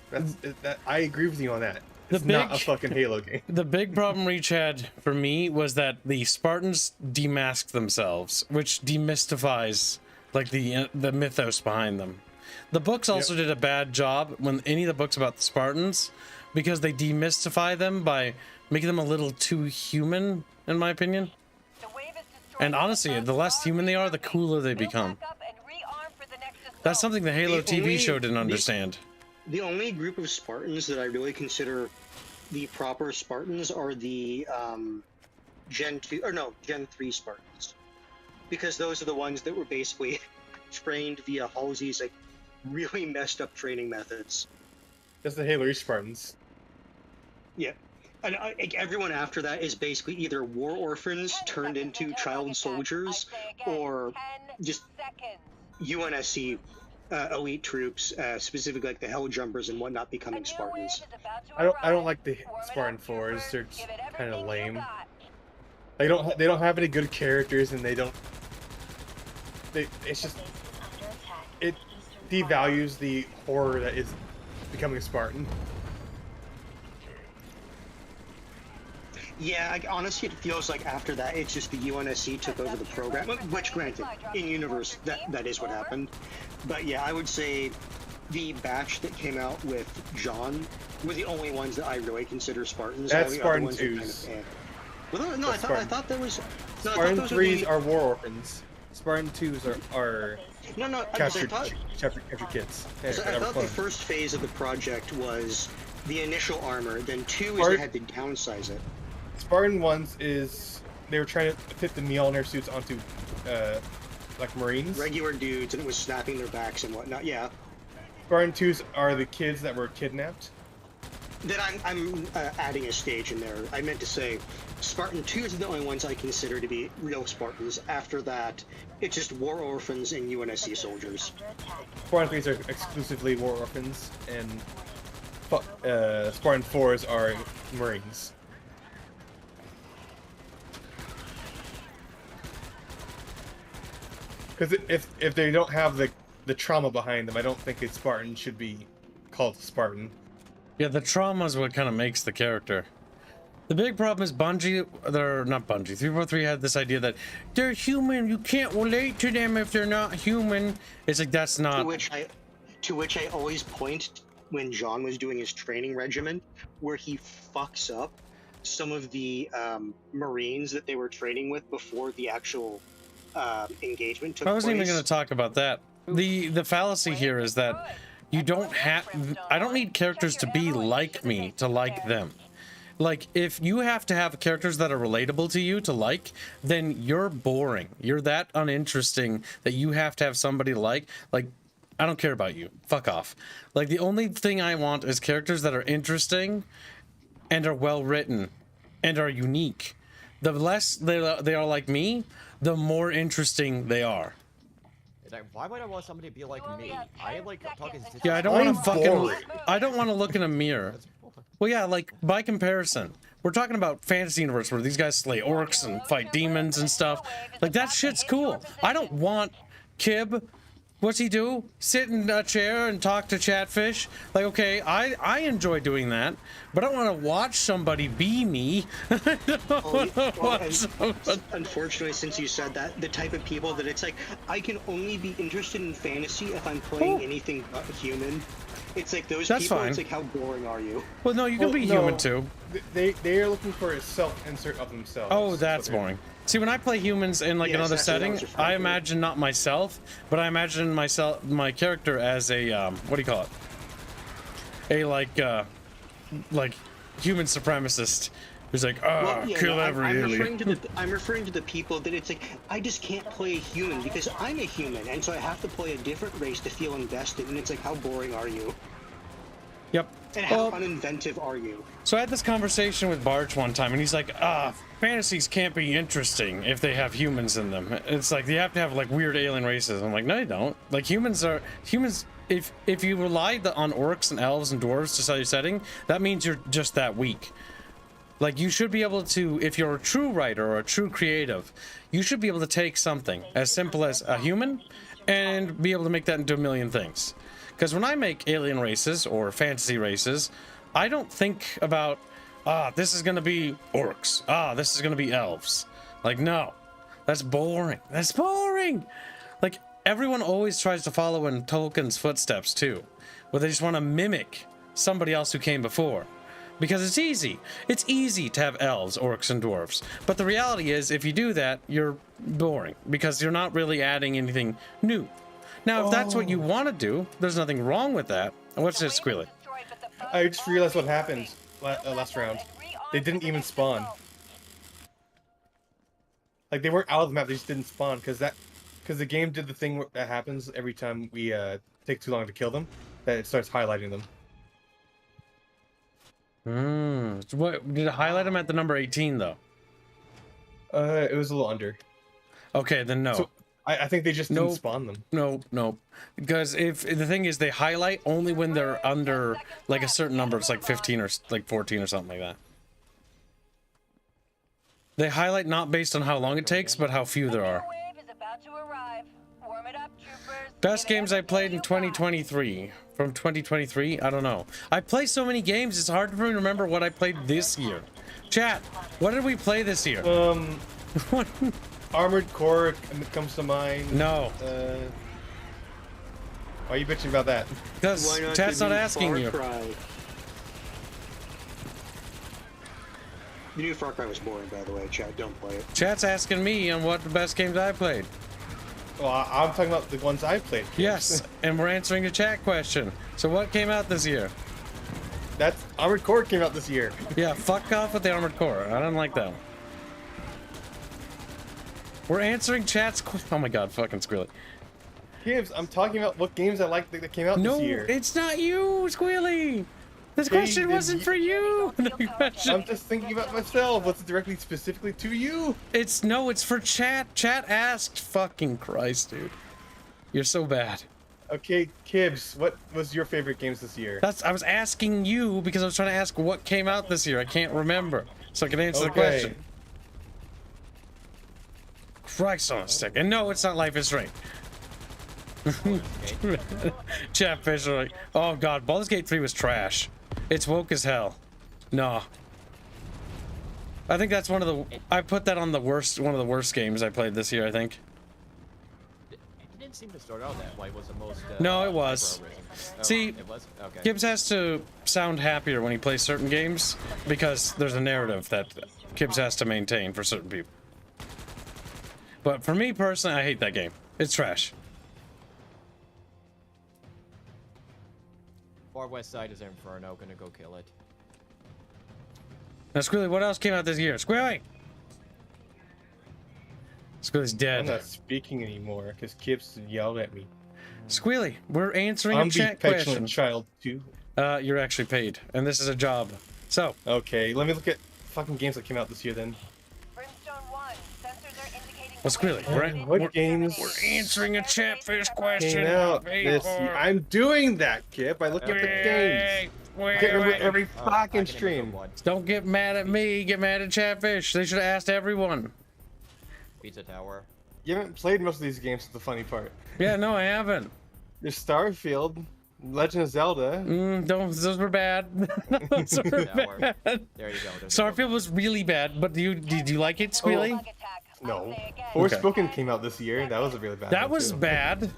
I agree with you on that. It's not a fucking Halo game. The big problem Reach had for me was that the Spartans demasked themselves, which demystifies like the mythos behind them. The books also did a bad job when any of the books about the Spartans, because they demystify them by making them a little too human, in my opinion. And honestly, the less human they are, the cooler they become. That's something the Halo TV show didn't understand. The only group of Spartans that I really consider the proper Spartans are the Gen 3 Spartans. Because those are the ones that were basically trained via Halsey's like really messed up training methods. That's the Halo Reach Spartans. Yeah. And everyone after that is basically either war orphans turned into child soldiers or just UNSC elite troops, specifically like the Hell Jumpers and whatnot, becoming Spartans. I don't like the Spartan 4s. They're just kind of lame. They don't have any good characters, and it's just it devalues the horror that is becoming a Spartan. Yeah, honestly, it feels like after that, it's just the UNSC took over the program, which, granted, in universe, that is what happened. But yeah, I would say the batch that came out with John were the only ones that I really consider Spartans. That's All the Spartan other ones 2s. are Well, no, I thought there was... No, Spartan 3s are war orphans. Spartan 2s are No, captured kids. I thought the first phase of the project was the initial armor, then 2 is they had to downsize it. Spartan 1s is they were trying to fit the Mjolnir suits onto like Marines. Regular dudes, and it was snapping their backs and whatnot, yeah. Spartan 2s are the kids that were kidnapped. Then I'm adding a stage in there. I meant to say Spartan 2s are the only ones I consider to be real Spartans. After that, it's just war orphans and UNSC soldiers. Spartan 3s are exclusively war orphans, and Spartan 4s are Marines. Because if they don't have the trauma behind them, I don't think a Spartan should be called a Spartan. Yeah, the trauma is what kind of makes the character. The big problem is Bungie, they're not Bungie, 343 had this idea that they're human, you can't relate to them if they're not human. It's like, that's not... To which I always point when John was doing his training regimen, where he fucks up some of the Marines that they were training with before the actual engagement took place. I wasn't even going to talk about that. The fallacy here is that you don't have... I don't need characters to be like me to like them. Like, if you have to have characters that are relatable to you to like, then you're boring. You're that uninteresting that you have to have somebody like, I don't care about you. Fuck off. Like, the only thing I want is characters that are interesting and are well written and are unique. The less they are like me, the more interesting they are. Like, why would I want somebody to be like me? I like talking to... Yeah, I don't want to fucking... I don't want to look in a mirror. Well, yeah, like, by comparison, we're talking about fantasy universe where these guys slay orcs and fight demons and stuff. Like, that shit's cool. I don't want Kib... What's he do? Sit in a chair and talk to Chatfish? Like, okay, I enjoy doing that, but I don't want to watch somebody be me. Unfortunately, since you said that, the type of people that it's like, I can only be interested in fantasy if I'm playing anything but human. It's like those That's people, fine. It's like, how boring are you? Well, no, you can be human too. They are looking for a self-insert of themselves. Oh, that's boring. See, when I play humans in like another setting, I imagine not myself, but I imagine my character as a what do you call it? A like human supremacist who's like, kill every alien. I'm referring to the people that it's like, I just can't play a human because I'm a human, and so I have to play a different race to feel invested, and it's like, how boring are you? Yep. And how uninventive are you? So I had this conversation with Barge one time, and he's like, fantasies can't be interesting if they have humans in them. It's like, you have to have like weird alien races. I'm like, no, you don't. Like, humans, if you rely on orcs and elves and dwarves to sell your setting, that means you're just that weak. Like, you should be able to, if you're a true writer or a true creative, you should be able to take something as simple as a human and be able to make that into a million things. Because when I make alien races or fantasy races, I don't think about, this is going to be orcs. This is going to be elves. Like, no. That's boring. That's boring! Like, everyone always tries to follow in Tolkien's footsteps, too. Where they just want to mimic somebody else who came before. Because it's easy. It's easy to have elves, orcs, and dwarves. But the reality is, if you do that, you're boring. Because you're not really adding anything new. Now, if that's what you want to do, there's nothing wrong with that. What's this, Squealy? I just realized what happened last round. They didn't even spawn. Like, they weren't out of the map, they just didn't spawn, because the game did the thing that happens every time we take too long to kill them, that it starts highlighting them. What, did it highlight them at the number 18, though? It was a little under. Okay, then no. So, I think they just didn't Nope. spawn them. No. Because if the thing is, they highlight only when they're under like a certain number. It's like 15 or like 14 or something like that. They highlight not based on how long it takes, but how few there are. Wave is about to arrive. Warm it up, troopers. Best Give it games I everything played in you got. 2023. From 2023? I don't know. I play so many games, it's hard for me to remember what I played this year. Chat, what did we play this year? Armored Core comes to mind. No. Why are you bitching about that? Because Why not chat's the not new asking Far you. Cry? The new Far Cry was boring, by the way. Chat, don't play it. Chat's asking me on what the best games I played. Well, I'm talking about the ones I played. kids. Yes, and we're answering a chat question. So what came out this year? That's Armored Core came out this year. Yeah, fuck off with the Armored Core. I don't like that one. We're answering chat's oh my god, fucking Squealy. Gibbs, I'm talking about what games I like that came out No, this year. it's not you, Squealy. This question wasn't for you. The question. I'm just thinking about myself. What's directly specifically to you? It's for chat. Chat asked. Fucking Christ, dude. You're so bad. Okay, Kibbs, what was your favorite games this year? I was asking you because I was trying to ask what came out this year. I can't remember, so I can answer the question. Christ on a stick. And no, it's not Life is Strange. Chatfish are like, oh god, Baldur's Gate 3 was trash. It's woke as hell. No. I think that's I put that on one of the worst games I played this year, I think. It didn't seem to start out that way. Was the most? No, it was. Oh, See, it was? Okay. Gibbs has to sound happier when he plays certain games because there's a narrative that Gibbs has to maintain for certain people. But for me personally, I hate that game. It's trash. Far west side is Inferno. Gonna go kill it. Now, Squealy, what else came out this year? Squealy! Squealy's I'm dead. not speaking anymore because Kibbs yelled at me. Squealy, we're answering I'm a the chat petulant question. child too. You're actually paid, and this is a job. So. Okay, let me look at fucking games that came out this year then. Brimstone 1. Sensors are indicating Well, Squealy, What games we're answering a chatfish question. came out this year? I'm doing that, Kip. I look at the games. I can't remember every fucking stream. Don't get mad at me. Get mad at Chatfish. They should have asked everyone. Pizza Tower. You haven't played most of these games. That's the funny part. Yeah, no, I haven't. There's Starfield, Legend of Zelda. Those were bad. Those were bad. There you go. Starfield was really bad, but did you like it, Squealy? No. Forspoken came out this year. That was a really bad That one, was too. bad.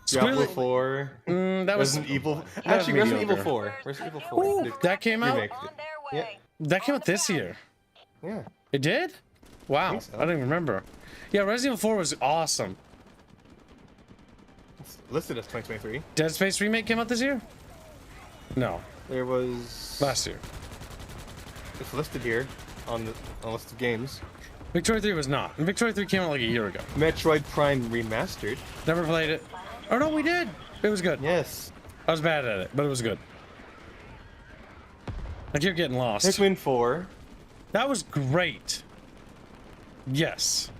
Diablo Squealy. 4. That was Resident Evil. that was Actually, Resident Evil mediocre. 4. Resident Evil 4. Ooh, The that came out? remake. Yeah. That came out this year. Yeah. It did? Wow. I, think so. don't even remember. Yeah, Resident Evil 4 was awesome. It's listed as 2023. Dead Space Remake came out this year? No. There was. Last year. It's listed here on the list of games. Victoria 3 was not. And Victoria 3 came out like a year ago. Metroid Prime Remastered. Never played it. Oh no, we did. It was good. Yes. I was bad at it, but it was good. I keep getting lost. Pikmin 4. That was great. Yes.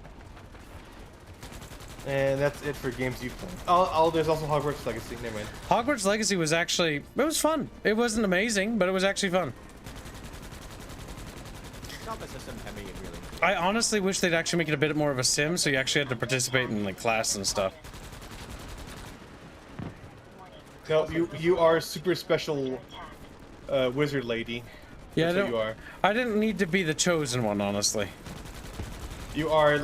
And that's it for games you've played. There's also Hogwarts Legacy. Never mind. Hogwarts Legacy was actually, it was fun. It wasn't amazing, but it was actually fun. Combat system can be really. I honestly wish they'd actually make it a bit more of a sim, so you actually had to participate in like class and stuff. No, you are a super special wizard lady. Yeah, That's what you are. I didn't need to be the chosen one, honestly. You are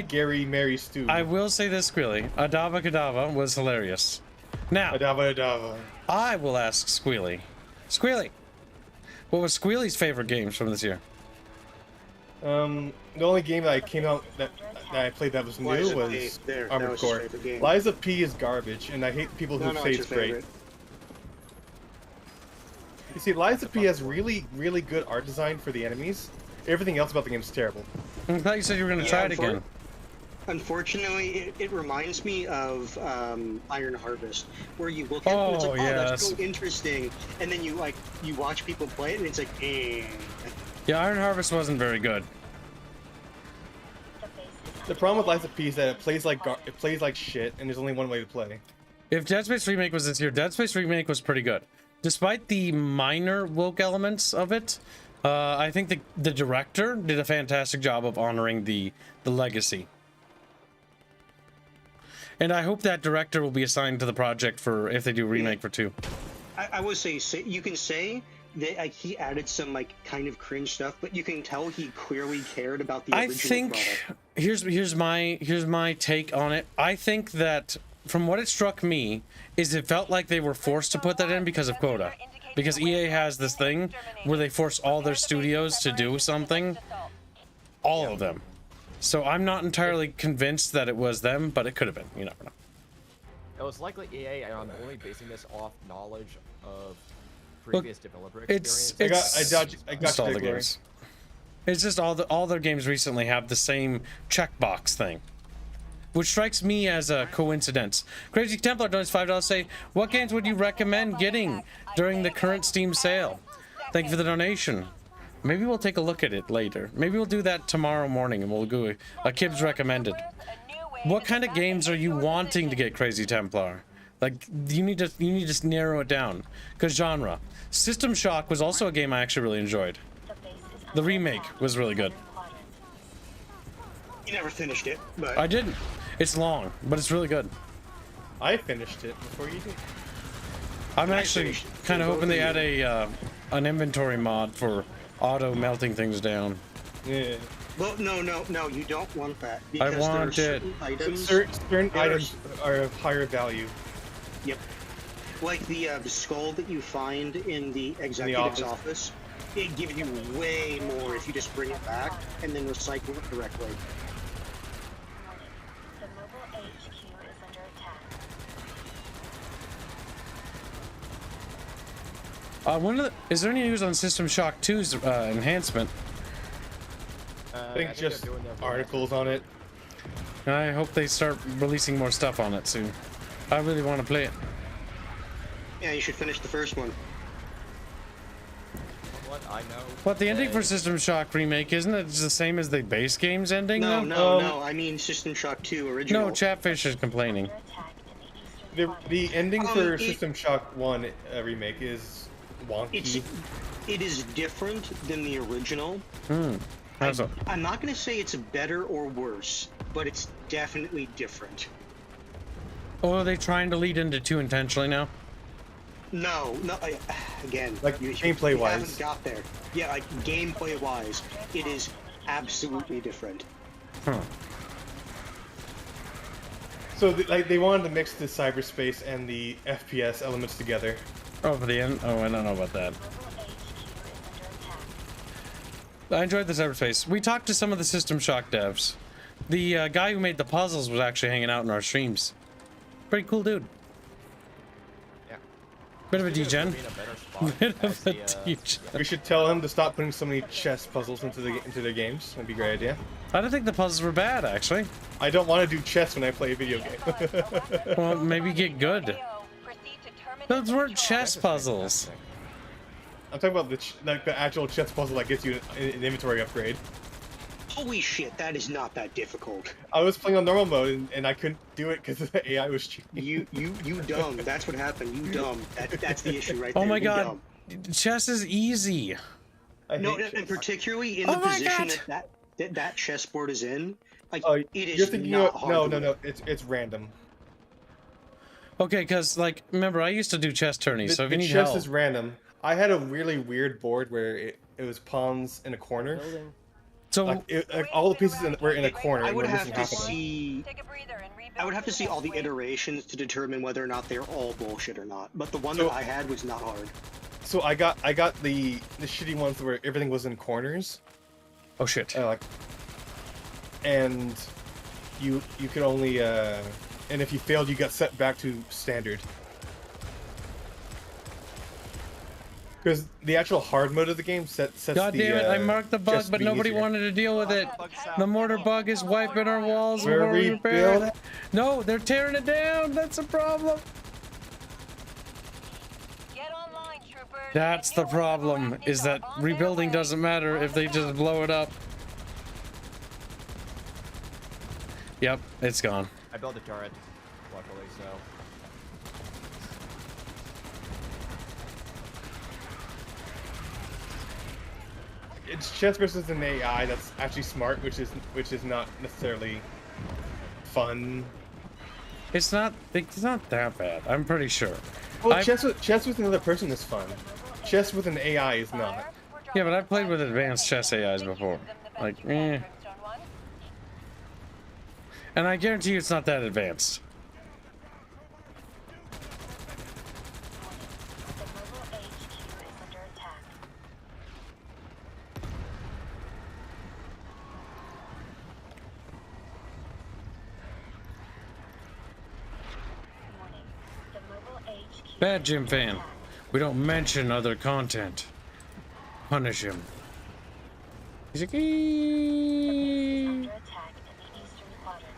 Gary Mary Stu. I will say this, Squealy. Adava Kedavra was hilarious. Now, Adava. I will ask Squealy. Squealy, what was Squealy's favorite games from this year? The only game that I played that was new Liza P. was There, that Armored was his Core. favorite game. Liza P is garbage, and I hate people who No, say it's it's your great. favorite. You see, Liza P has really, really good art design for the enemies. Everything else about the game is terrible. I thought you said you were going to try it again. Unfortunately, it reminds me of Iron Harvest, where you look at it and it's like, oh, that's so interesting, and then you watch people play it and it's like, eh. Yeah, Iron Harvest wasn't very good. The base is The problem with Lies of P is that it plays like shit, and there's only one way to play. If Dead Space Remake was this year, Dead Space Remake was pretty good. Despite the minor woke elements of it, I think the director did a fantastic job of honoring the legacy. And I hope that director will be assigned to the project for if they do remake for 2. I would say you can say that he added some like kind of cringe stuff, but you can tell he clearly cared about the original product. Here's my take on it. I think that from what it struck me is it felt like they were forced to put that in because of quota. Because EA has this thing where they force all their studios to do something. All of them. So I'm not entirely convinced that it was them, but it could have been. You never know. It was likely EA, and I'm only basing this off knowledge of previous developer experience. I got all you, the games. It's just all their games recently have the same checkbox thing, which strikes me as a coincidence. Crazy Templar does $5 say, what games would you recommend getting during the current Steam sale? Thank you for the donation. Maybe we'll take a look at it later. Maybe we'll do that tomorrow morning and we'll go a Kib's recommended. What kind of games are you wanting to get, Crazy Templar? Like, you need to narrow it down. Because genre. System Shock was also a game I actually really enjoyed. The remake was really good. You never finished it, but I didn't. It's long, but it's really good. I finished it before you did. I'm actually kind of hoping they add an inventory mod for auto melting things down. Yeah. Well, no, you don't want that. I want it. Certain items are of higher value. Yep. Like the skull that you find in the executive's office. It gives you way more if you just bring it back and then recycle it correctly. The mobile HQ is under attack. Is there any news on System Shock 2's enhancement? I think just articles on it. I hope they start releasing more stuff on it soon. I really want to play it. Yeah, you should finish the first one. What I know. What, the ending for System Shock Remake, isn't it the same as the base game's ending? No, I mean System Shock 2 original. No, Chatfish is complaining. The ending for System Shock 1 remake is wonky. It is different than the original. I'm not going to say it's better or worse, but it's definitely different. Oh, are they trying to lead into 2 intentionally now? No. Again, like gameplay wise, haven't got there. Yeah, like gameplay wise, it is absolutely different. Huh. So they wanted to mix the cyberspace and the FPS elements together. Oh, for the end? Oh, I don't know about that. I enjoyed the cyberspace. We talked to some of the System Shock devs. The guy who made the puzzles was actually hanging out in our streams. Pretty cool dude. Yeah. Bit of a degen. Bit of a degen. We should tell him to stop putting so many chess puzzles into their games. That'd be a great idea. I don't think the puzzles were bad, actually. I don't want to do chess when I play a video game. Well, maybe get good. Those weren't chess puzzles. I'm talking about the actual chess puzzle that gets you an inventory upgrade. Holy shit, that is not that difficult. I was playing on normal mode and I couldn't do it because the AI was cheating. You dumb. That's what happened. You dumb. That's the issue right there. Oh my god. Dumb. Chess is easy. No, and particularly in the position that chessboard is in, like it is you're thinking not hard. No. It's random. Okay, because like remember I used to do chess tourneys, so if you need chess help. is random. I had a really weird board where it was pawns in a corner. So all the pieces were in a corner. I would have to see all the iterations to determine whether or not they're all bullshit or not. But the one that I had was not hard. So I got the shitty ones where everything was in corners. Oh shit. And you could only and if you failed, you got set back to standard. Because the actual hard mode of the game sets God damn it, I marked the bug, but nobody wanted to deal with it. The mortar bug is wiping our walls before we repair it. No, they're tearing it down. That's a problem. That's the problem, is that rebuilding doesn't matter if they just blow it up. Yep, it's gone. I built a turret, luckily, so. It's chess versus an AI that's actually smart, which is not necessarily fun. It's not that bad. I'm pretty sure. Well, chess with another person is fun. Chess with an AI is not. Yeah, but I've played with advanced chess AIs before. Like, eh. And I guarantee you it's not that advanced. The mobile HQ is under attack. Warning. The mobile HQ Bad is Jim under fan. attack. We don't mention other content. Punish him. He's like, The base is "Eee." under attack in the eastern quadrant.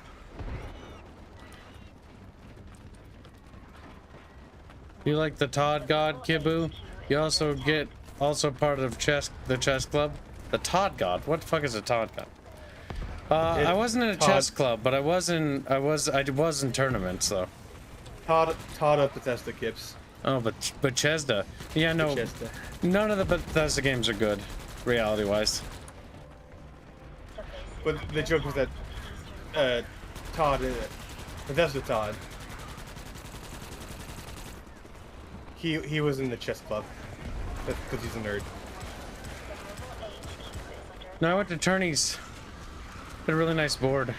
You like the Todd God, Kibu? You also get part of the chess club. The Todd God. What the fuck is a Todd God? I wasn't in a chess club, but I was in tournaments though. Todd of Bethesda Kips. Oh, but Bethesda. Yeah, no. Bethesda. None of the Bethesda games are good, reality-wise. The base is But under the joke was that attack in the eastern Todd, Bethesda Todd. He was in the chess club because he's a nerd. The mobile HQ is under attack. No, I went to tourneys. Had a really nice board.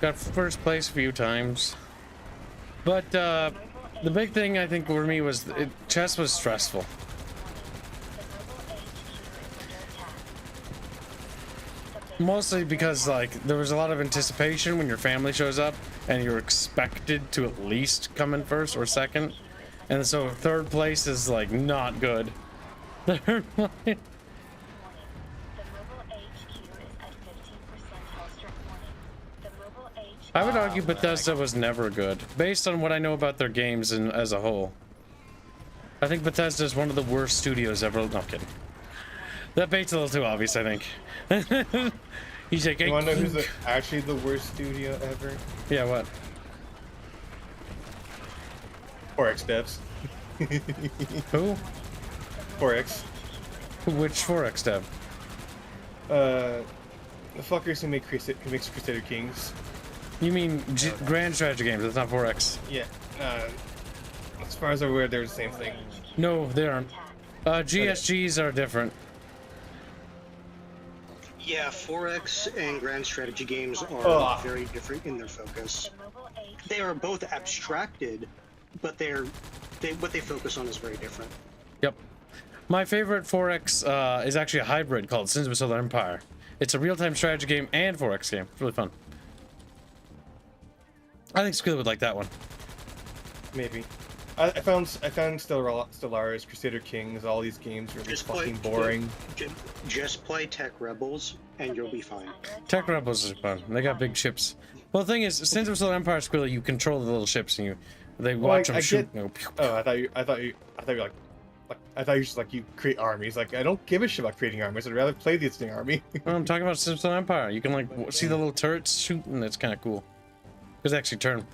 Got first place a few times. But the big thing I think for me was chess was stressful. The mobile HQ is under attack. The base Mostly because like there was a lot of anticipation when your family shows up and you're expected to at least come in first or second. And so third place is like not good. warning. The mobile HQ is at 15% health strength. Warning. The mobile HQ I would argue Bethesda was never good, based on what I know about their games and as a whole. I think Bethesda is one of the worst studios ever. No, I'm kidding. That bait's a little too obvious, I think. He's like, You wanna know who's actually the worst studio ever? yeah, what? 4X devs. Who? 4X. Which 4X dev? The fuckers who make Crusader Kings. You mean Grand Strategy games? That's not 4X. Yeah. As far as I'm aware, they're the same thing. No, they aren't. GSGs are different. Yeah, 4X and Grand Strategy games are Oh. very different in their focus. The mobile HQ They are both abstracted, but what they focus on is very different. Yep. My favorite 4X is actually a hybrid called Sins of a Solar Empire. It's a real-time strategy game and 4X game. It's really fun. I think Squid would like that one. Maybe. I found Stellaris, Crusader Kings, all these games are just fucking boring. Just play Tech Rebels, and you'll be fine. Tech Rebels are fun. They got big ships. Well, the thing is, Sins of a Solar Empire, Squid, you control the little ships and they watch them shoot. And go, pew, pew. Oh, I thought you were I thought you just like you create armies. Like I don't give a shit about creating armies. I'd rather play the thing army. Well, I'm talking about Sins of a Solar Empire. You can like see the little turrets shooting. It's kind of cool. Because they actually turn.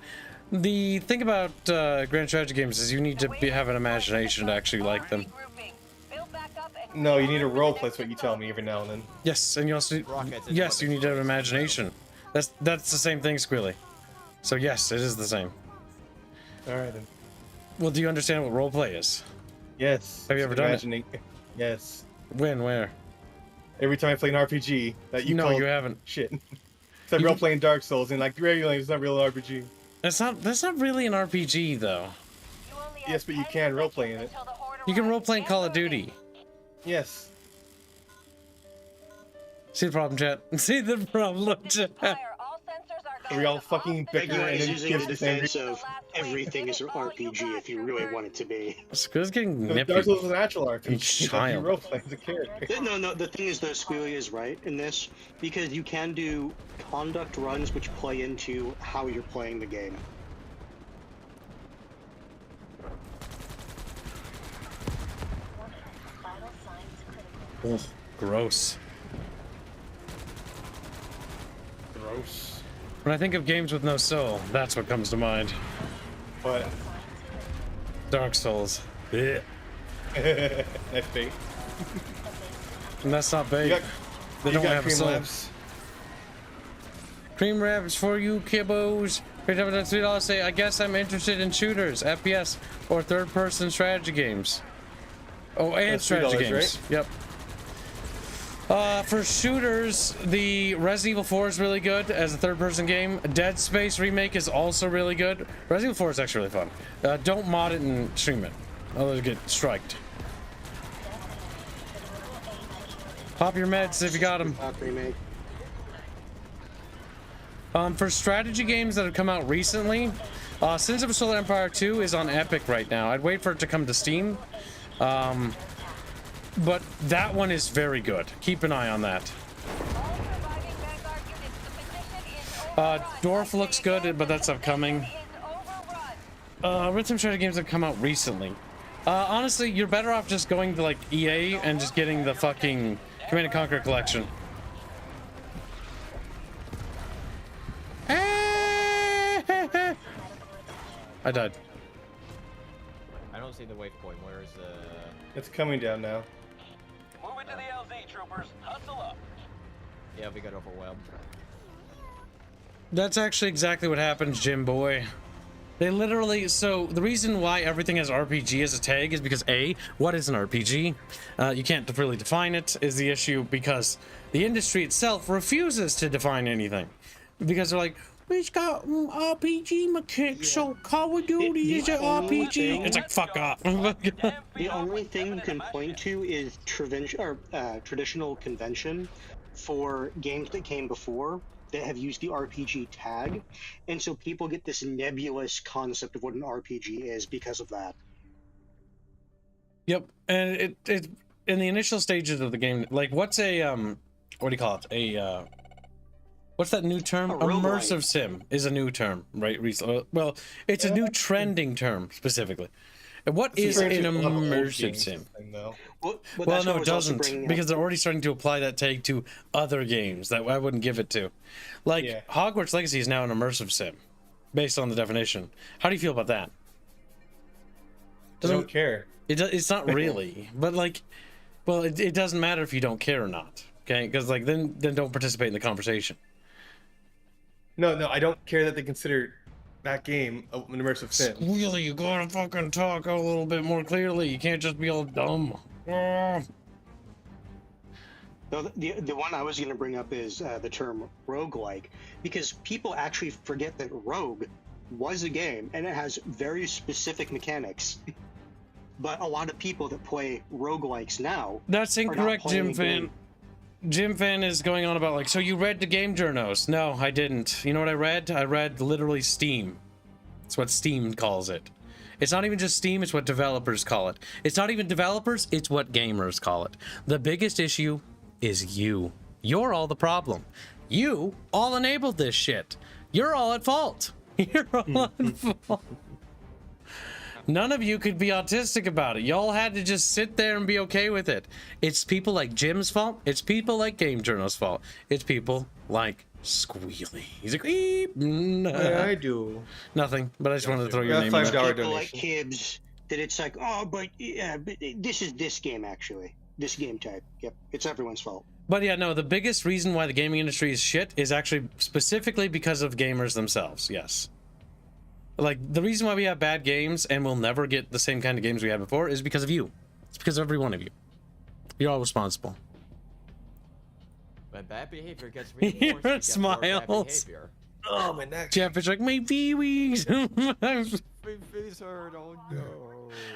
The thing about Grand Strategy games is you need to have an imagination to actually like them. No, you need a role play. That's what you tell me every now and then. Yes, and you also you need to have imagination. That's the same thing, Squilly. So yes, it is the same. All right then. Well, do you understand what roleplay is? Yes. Have you ever done it? Yes. When? Where? Every time I play an RPG that you No, call you haven't. shit. Except role playing Dark Souls and like regularly it's not real RPG. That's not really an RPG though. Yes, but you can role play in it. You can roleplay in Call of Duty. Yes. See the problem, chat? See the problem, chat? Are we all fucking bicker and He's then using give the the same? defense of everything is an RPG if you really want it to be. Squid's getting Dark nippy. Souls is an actual RPG. You It's like child. you role play as a character. No, the thing is that Squealy is right in this, because you can do conduct runs which play into how you're playing the game. Vital signs critical. Ugh, gross. Gross. When I think of games with no soul, that's what comes to mind. What? Dark Souls. Yeah. That's bait. And that's not bait. They don't have a cream soul. labs. Cream wraps for you, kibbos. $3 say, I guess I'm interested in shooters, FPS, or third-person strategy games. Oh, and That's strategy $3, games. right? Yep. For shooters, the Resident Evil 4 is really good as a third-person game. Dead Space remake is also really good. Resident Evil 4 is actually really fun. Don't mod it and stream it. Otherwise get striked. Pop your meds if you got them. Remake. For strategy games that have come out recently, Sins of Solar Empire 2 is on Epic right now. I'd wait for it to come to Steam. But that one is very good. Keep an eye on that. Dwarf looks good, but that's upcoming. Rhythm strategy games have come out recently. Honestly, you're better off just going to like EA and just getting the fucking Command & Conquer collection. I died. I don't see the waypoint. Where's the... It's coming down now. Move it to the LZ, troopers. Hustle up. Yeah, we got overwhelmed. That's actually exactly what happens, Jim boy. They literally, so the reason why everything has RPG as a tag is because A, what is an RPG? You can't really define it is the issue, because the industry itself refuses to define anything. Because they're like, it's got RPG mechanics, so Call of Duty is an RPG. It's like, fuck off. The only thing you can point to is traditional convention for games that came before that have used the RPG tag, and so people get this nebulous concept of what an RPG is because of that. Yep, and it in the initial stages of the game, like what's a what do you call it? What's that new term? Immersive sim is a new term, right? Well, it's a new trending term specifically. And what is an immersive sim? Well, no, it doesn't, because they're already starting to apply that tag to other games that I wouldn't give it to. Like, Hogwarts Legacy is now an immersive sim, based on the definition. How do you feel about that? I don't care. It's not really, but like, well, it doesn't matter if you don't care or not, okay? Because like, then don't participate in the conversation. No, I don't care that they consider that game an immersive sim. Really, you gotta fucking talk a little bit more clearly. You can't just be all dumb. No, the one I was going to bring up is the term roguelike, because people actually forget that Rogue was a game and it has very specific mechanics. But a lot of people that play roguelikes now... That's incorrect, Jim Fan. Jim Fan is going on about like, so you read the game journos? No, I didn't. You know what I read? I read literally Steam. It's what Steam calls it. It's not even just Steam, it's what developers call it. It's not even developers, it's what gamers call it. The biggest issue is you. You're all the problem. You all enabled this shit. You're all at fault. You're all at fault. None of you could be autistic about it. Y'all had to just sit there and be okay with it. It's people like Jim's fault. It's people like Game Journal's fault. It's people like Squealy. He's like, I do nothing, but I just wanted to throw your name $5 in there. People like Kibbs, that it's like, oh, but this is this game actually. This game type. Yep, it's everyone's fault. But yeah, no, the biggest reason why the gaming industry is shit is actually specifically because of gamers themselves, yes. Like, the reason why we have bad games and we'll never get the same kind of games we had before is because of you. It's because of every one of you. You're all responsible. When bad behavior gets reinforced, you get more bad smiles. behavior. Oh, my neck. Jeff is like, my Pee-wees. My face hurt, oh no.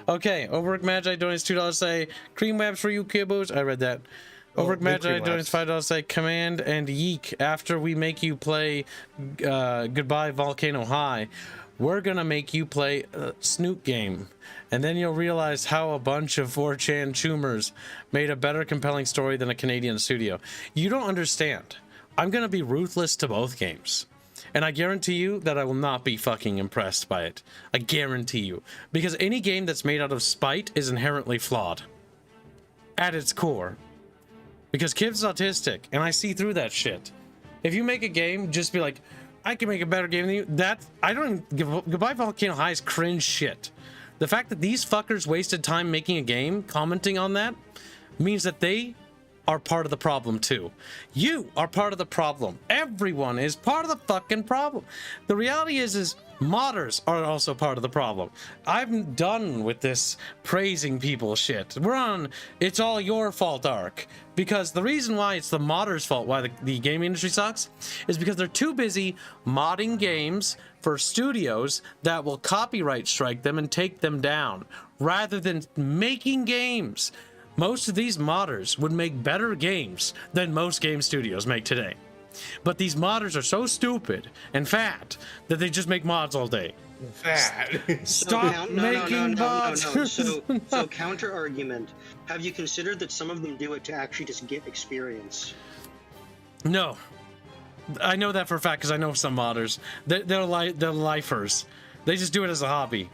Okay, Overwork Magi donates $2 say, cream webs for you kibbos. I read that. Overwork Magi donates $5 say, command and yeek. After we make you play Goodbye Volcano High, we're gonna make you play a Snoot game. And then you'll realize how a bunch of 4chan choomers made a better compelling story than a Canadian studio. You don't understand. I'm gonna be ruthless to both games. And I guarantee you that I will not be fucking impressed by it. I guarantee you. Because any game that's made out of spite is inherently flawed. At its core. Because Kiv's autistic, and I see through that shit. If you make a game, just be like, I can make a better game than you. That I don't even give. Goodbye Volcano High is cringe shit. The fact that these fuckers wasted time making a game, commenting on that, means that they are part of the problem too. You are part of the problem. Everyone is part of the fucking problem. The reality is modders are also part of the problem. I'm done with this praising people shit. We're on it's all your fault arc. Because the reason why it's the modders' fault why the gaming industry sucks is because they're too busy modding games for studios that will copyright strike them and take them down, rather than making games. Most of these modders would make better games than most game studios make today. But these modders are so stupid and fat that they just make mods all day. Fat. Stop making mods. So counter argument. Have you considered that some of them do it to actually just get experience? No. I know that for a fact because I know some modders. They're lifers. They just do it as a hobby.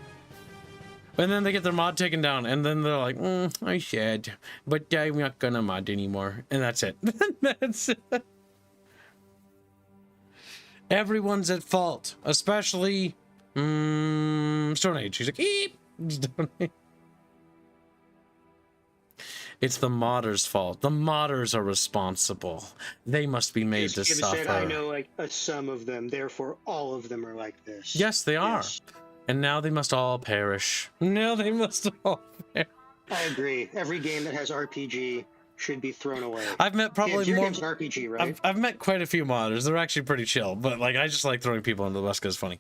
And then they get their mod taken down, and then they're like, I said, but I'm not gonna mod anymore. And that's it. That's it. Everyone's at fault, especially Stone Age. He's like, eep. It's the modders' fault. The modders are responsible. They must be made to suffer. Said, I know like some of them, therefore all of them are like this. Yes, they are. Yes. And now they must all perish. Now they must all perish. I agree. Every game that has RPG should be thrown away. I've met probably your more. game's an RPG, right? I've met quite a few modders. They're actually pretty chill, but like I just like throwing people under the bus because it's funny.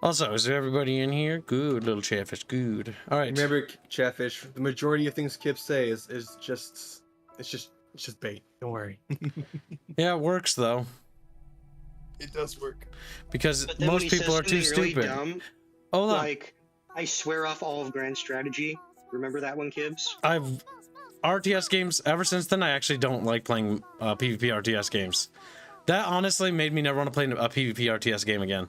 Also, is there everybody in here? Good little Chatfish. Good. All right. Remember, Chatfish. The majority of things Kip say is just bait. Don't worry. Yeah, it works though. It does work. Because But then most when he people says are too something really stupid. dumb, Hold on. like, I swear off all of Grand Strategy. Remember that one, Kibbs? I've RTS games ever since then. I actually don't like playing PvP RTS games. That honestly made me never want to play a PvP RTS game again.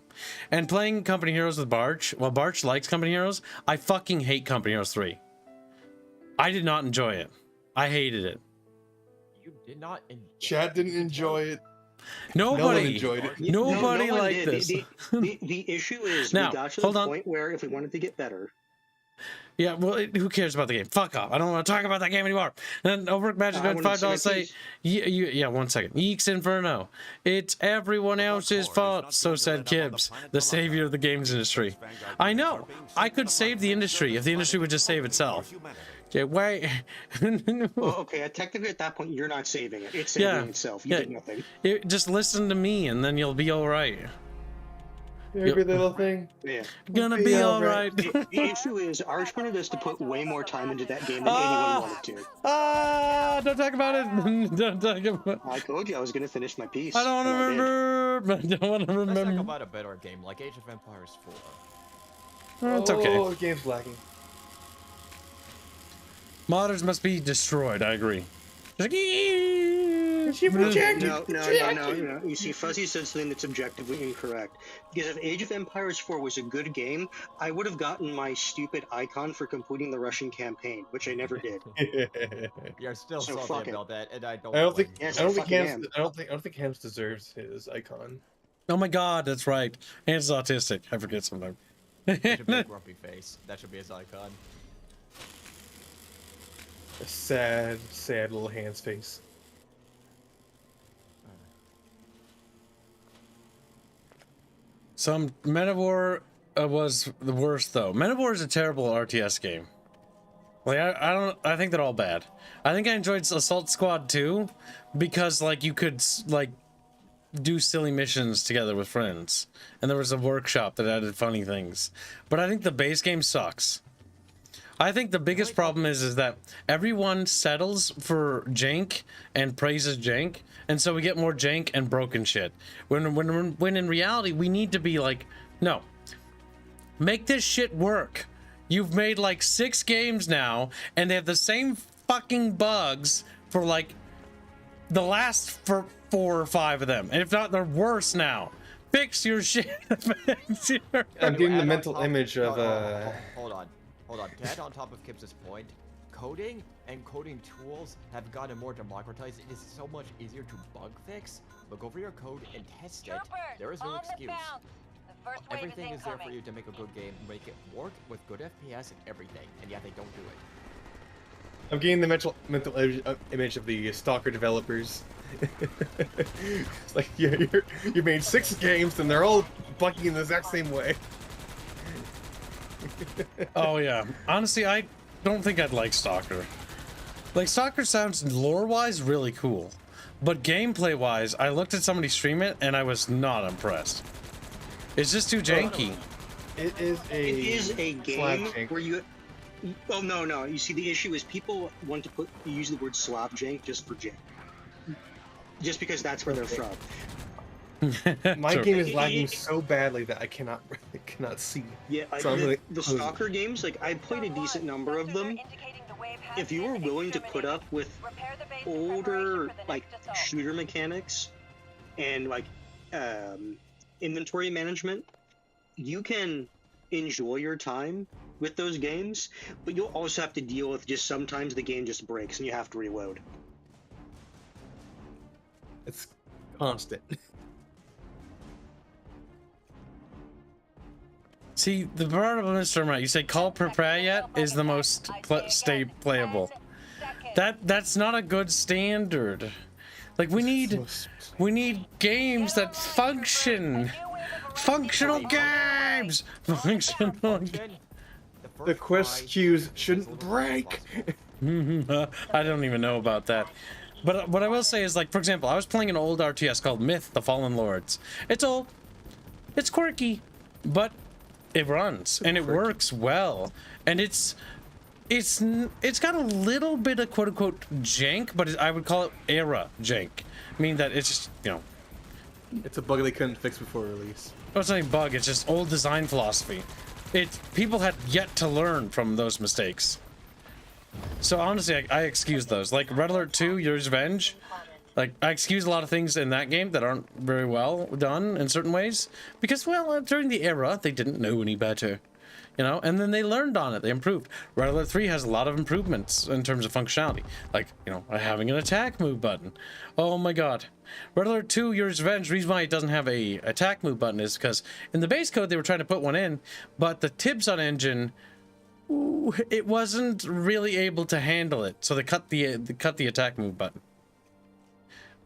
And playing Company Heroes with Barch, while Barch likes Company Heroes, I fucking hate Company Heroes 3. I did not enjoy it. I hated it. You did not enjoy Chad didn't enjoy it. Nobody No one enjoyed it. Nobody no one liked did. this. The issue is Now, we got to hold the on. point where if we wanted to get better, Yeah, well, who cares about the game? Fuck off. I don't want to talk about that game anymore. And then Overwork Magic I at wanna $5 say my say, piece. yeah, 1 second. Yeeks Inferno. It's everyone else's fault, so said Kibbs, the savior of the games industry. I know. I could save the industry if the industry would just save itself. Okay, wait. well, okay, technically at that point you're not saving it. It's saving itself. You did nothing. Just listen to me and then you'll be all right. Every little thing. Yeah. Gonna be all right. The issue is Arch wanted us to put way more time into that game than anyone wanted to. Don't talk about it. Don't talk about it. I told you I was going to finish my piece. I don't want to remember. I don't want to Let's talk remember. about a better game like Age of Empires 4. It's okay. Oh, the game's lacking. Modders must be destroyed. I agree. Just like, No. You see, Fuzzy said something that's objectively incorrect. Because if Age of Empires 4 was a good game, I would have gotten my stupid icon for completing the Russian campaign, which I never did. You're still So fuck salty it. about that, and I don't. I don't blame think. you. Yes, I don't I think fucking Hams. am. I don't think Hams deserves his icon. Oh my god, that's right. And it's autistic. I forget sometimes. It should be a grumpy face. That should be his icon. A sad little Hans face. Some Men of War was the worst though. Men of War is a terrible RTS game. Like I think they're all bad. I think I enjoyed Assault Squad 2 because like you could like do silly missions together with friends, and there was a workshop that added funny things. But I think the base game sucks. I think the biggest problem is that everyone settles for jank and praises jank, and so we get more jank and broken shit. When in reality we need to be like, no, make this shit work. You've made like 6 games now, and they have the same fucking bugs for like the last 4 or 5 of them, and if not, they're worse now. Fix your shit. I'm getting the Add on mental top- image of Hold on. To add on top of Kip's point, coding and coding tools have gotten more democratized, it is so much easier to bug fix. Look over your code and test it. There is no excuse. Everything is there for you to make a good game, make it work with good FPS and everything, and yet they don't do it. I'm getting the mental image of the Stalker developers. It's like, yeah, you made 6 games and they're all bugging in the exact same way. Oh yeah. Honestly, I don't think I'd like Stalker. Like, Stalker sounds lore-wise really cool, but gameplay-wise, I looked at somebody stream it and I was not impressed. It's just too janky. It is a game where you... Oh, no. You see, the issue is people want to use the word Slav jank just for jank. Just because that's where they're from. My game is lagging so badly that I cannot see. Yeah, so the Stalker games, like, I played a decent number of them. If you were willing to put up with older, like, shooter mechanics and, like, inventory management, you can enjoy your time with those games, but you'll also have to deal with just sometimes the game just breaks and you have to reload. It's constant. See, the part of Mr. Right, you say Call Propriet is the most stay playable. That's not a good standard. Like, we need games that function. Functional games. Functional. The quest queues shouldn't break. I don't even know about that. But what I will say is, like, for example, I was playing an old RTS called Myth: The Fallen Lords. It's old. It's quirky, but it runs and it works well. And it's got a little bit of quote unquote jank, but I would call it era jank. Meaning that it's just, you know, it's a bug they couldn't fix before release. No, it's not a bug, it's just old design philosophy. People had yet to learn from those mistakes. So honestly, I excuse those. Like Red Alert 2, Your Revenge. Like, I excuse a lot of things in that game that aren't very well done in certain ways. Because, well, during the era, they didn't know any better. You know, and then they learned on it, they improved. Red Alert 3 has a lot of improvements in terms of functionality. Like, you know, having an attack move button. Oh my god. Red Alert 2, Your Revenge, the reason why it doesn't have a attack move button is because in the base code they were trying to put one in, but the Tibson engine, ooh, it wasn't really able to handle it. So they cut the attack move button.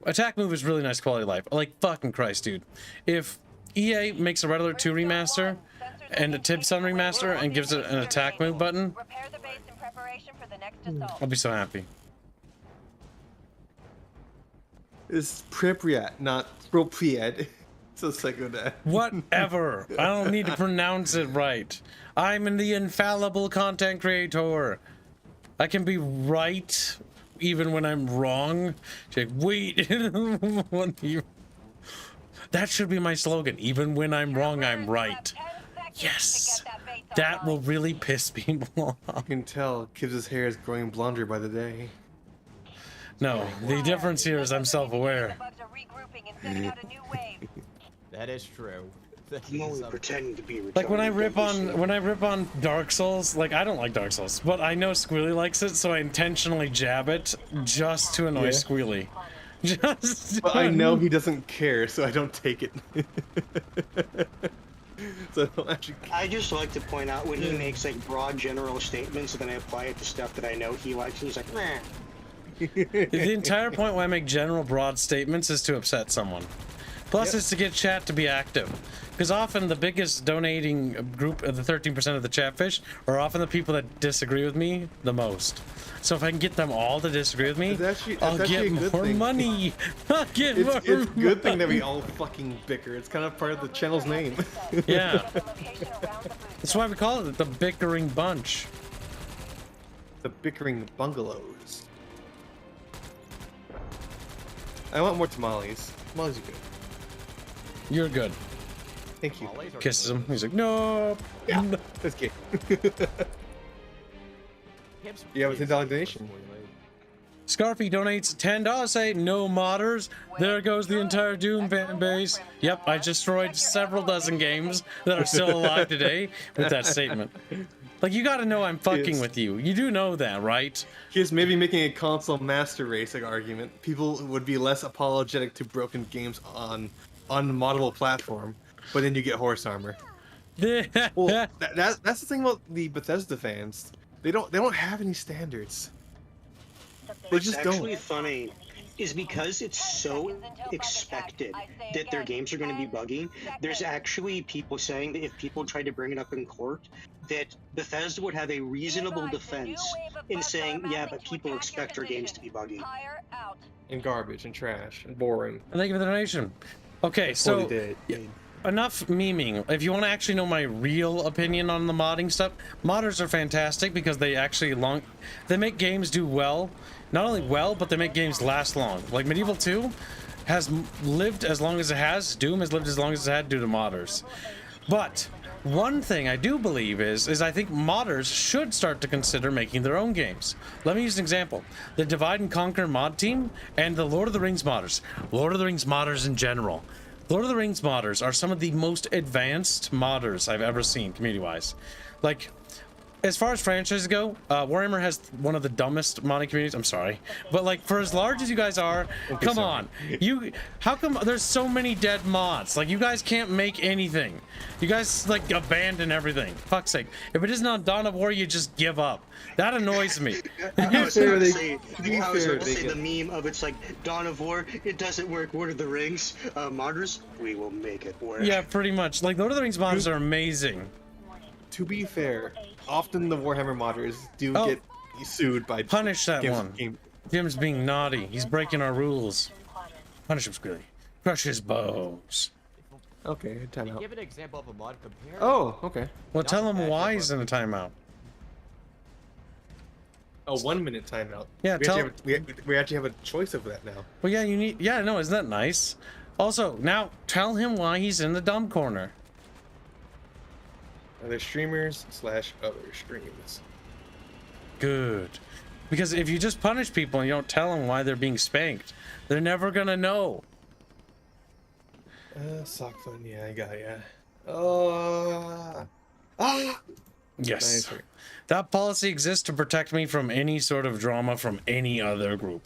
Attack move is really nice quality of life. Like, fucking Christ, dude. If EA makes a Red Alert 2 remaster and a Tibson remaster and gives it an attack move button, I'll be so happy. It's Pripyat, not Propriet. So psychodat. Whatever. I don't need to pronounce it right. I'm the infallible content creator. I can be right even when I'm wrong. Like, wait. That should be my slogan. Even when I'm wrong, I'm right. Yes. That will really piss people off. You can tell Kibbs' hair is growing blonder by the day. No, the difference here is I'm self-aware. That is true. I'm only pretending to be retarded. Like when I rip on Dark Souls, like I don't like Dark Souls, but I know Squealy likes it, so I intentionally jab it just to annoy Squealy. But I know he doesn't care, so I don't take it. So I don't actually care. I just like to point out when he makes like broad general statements and then I apply it to stuff that I know he likes and he's like, meh. The entire point why I make general broad statements is to upset someone. Plus it's to get chat to be active. Because often the biggest donating group of the 13% of the chatfish are often the people that disagree with me the most. So if I can get them all to disagree with me, I'll get more money. I'll get more money. It's a good thing that we all fucking bicker. It's kind of part of the channel's name. Yeah. That's why we call it the Bickering Bunch. The Bickering Bungalows. I want more tamales. Tamales are good. You're good. Thank you. Kisses him. He's like, no. Yeah, that's good. You have a $10 donation. Scarfy donates $10. Say no modders. There goes the entire Doom fan base. Yep, I destroyed several dozen games that are still alive today with that statement. Like, you gotta know I'm fucking with you. You do know that, right? He's maybe making a console master racing argument. People would be less apologetic to broken games on unmoddable platform, but then you get horse armor. Well, that's the thing about the Bethesda fans. They don't have any standards. They What's just actually don't. funny is because it's so expected that their games are going to be buggy. There's actually people saying that if people tried to bring it up in court, that Bethesda would have a reasonable defense in saying, yeah, but people expect their games to be buggy. And garbage and trash and boring. And thank you for the donation. Okay, so enough memeing. If you want to actually know my real opinion on the modding stuff, modders are fantastic because they actually they make games do well. Not only well, but they make games last long. Like Medieval 2 has lived as long as it has. Doom has lived as long as it had due to modders. But one thing I do believe is I think modders should start to consider making their own games. Let me use an example. The Divide and Conquer mod team and the Lord of the Rings modders. Lord of the Rings modders in general. Lord of the Rings modders are some of the most advanced modders I've ever seen community-wise. Like, as far as franchises go, Warhammer has one of the dumbest modding communities. I'm sorry, but like, for as large as you guys are, come on, how come there's so many dead mods? Like, you guys can't make anything. You guys like abandon everything. Fuck's sake! If it isn't on Dawn of War, you just give up. That annoys me. I was going to say the meme of it's like Dawn of War, it doesn't work. Lord of the Rings modders, we will make it work. Yeah, pretty much. Like, Lord of the Rings modders are amazing. To be fair, often the Warhammer modders do get sued by punish that one. Jim's being naughty. He's breaking our rules. Punish him, Squilly. Crush his bones. Okay, timeout. Give an example of a mod compared. Oh, okay. Well, tell him why he's in a timeout. A 1 minute timeout. Yeah, we actually have a choice of that now. Well, yeah, you need. Yeah, no, isn't that nice? Also, now tell him why he's in the dumb corner. Other streamers / other streams. Good. Because if you just punish people and you don't tell them why they're being spanked, they're never gonna know. Sock fun, yeah, I got ya. Yes. Nice. That policy exists to protect me from any sort of drama from any other group.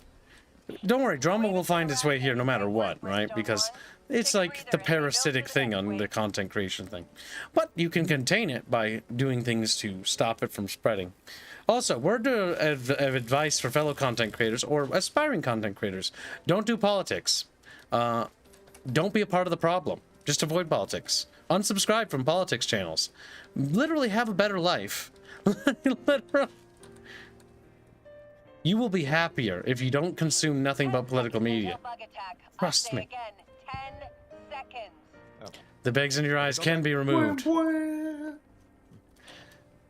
Don't worry, drama will find its way here no matter what, right? Because it's like the parasitic thing on the content creation thing. But you can contain it by doing things to stop it from spreading. Also, word of advice for fellow content creators or aspiring content creators. Don't do politics. Don't be a part of the problem. Just avoid politics. Unsubscribe from politics channels. Literally have a better life. Literally. You will be happier if you don't consume nothing but political media. Trust me. The bags in your eyes can be removed.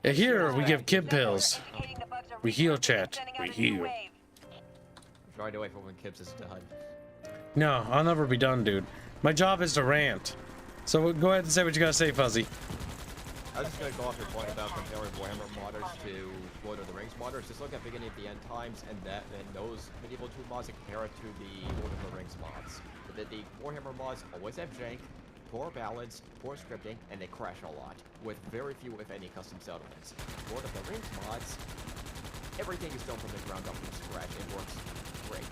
Here we give kid pills. We heal, chat. We heal. Try to wait for when Kips is done. No, I'll never be done, dude. My job is to rant. So go ahead and say what you gotta say, Fuzzy. I was just gonna go off your point about comparing Warhammer modders to Lord of the Rings modders. Just look at beginning of the end times and those Medieval 2 mods and compare it to the Lord of the Rings mods. The Warhammer mods always have jank, poor balance, poor scripting, and they crash a lot, with very few, if any, custom settlements. Lord of the Rings mods, everything is done from the ground up from scratch and works great.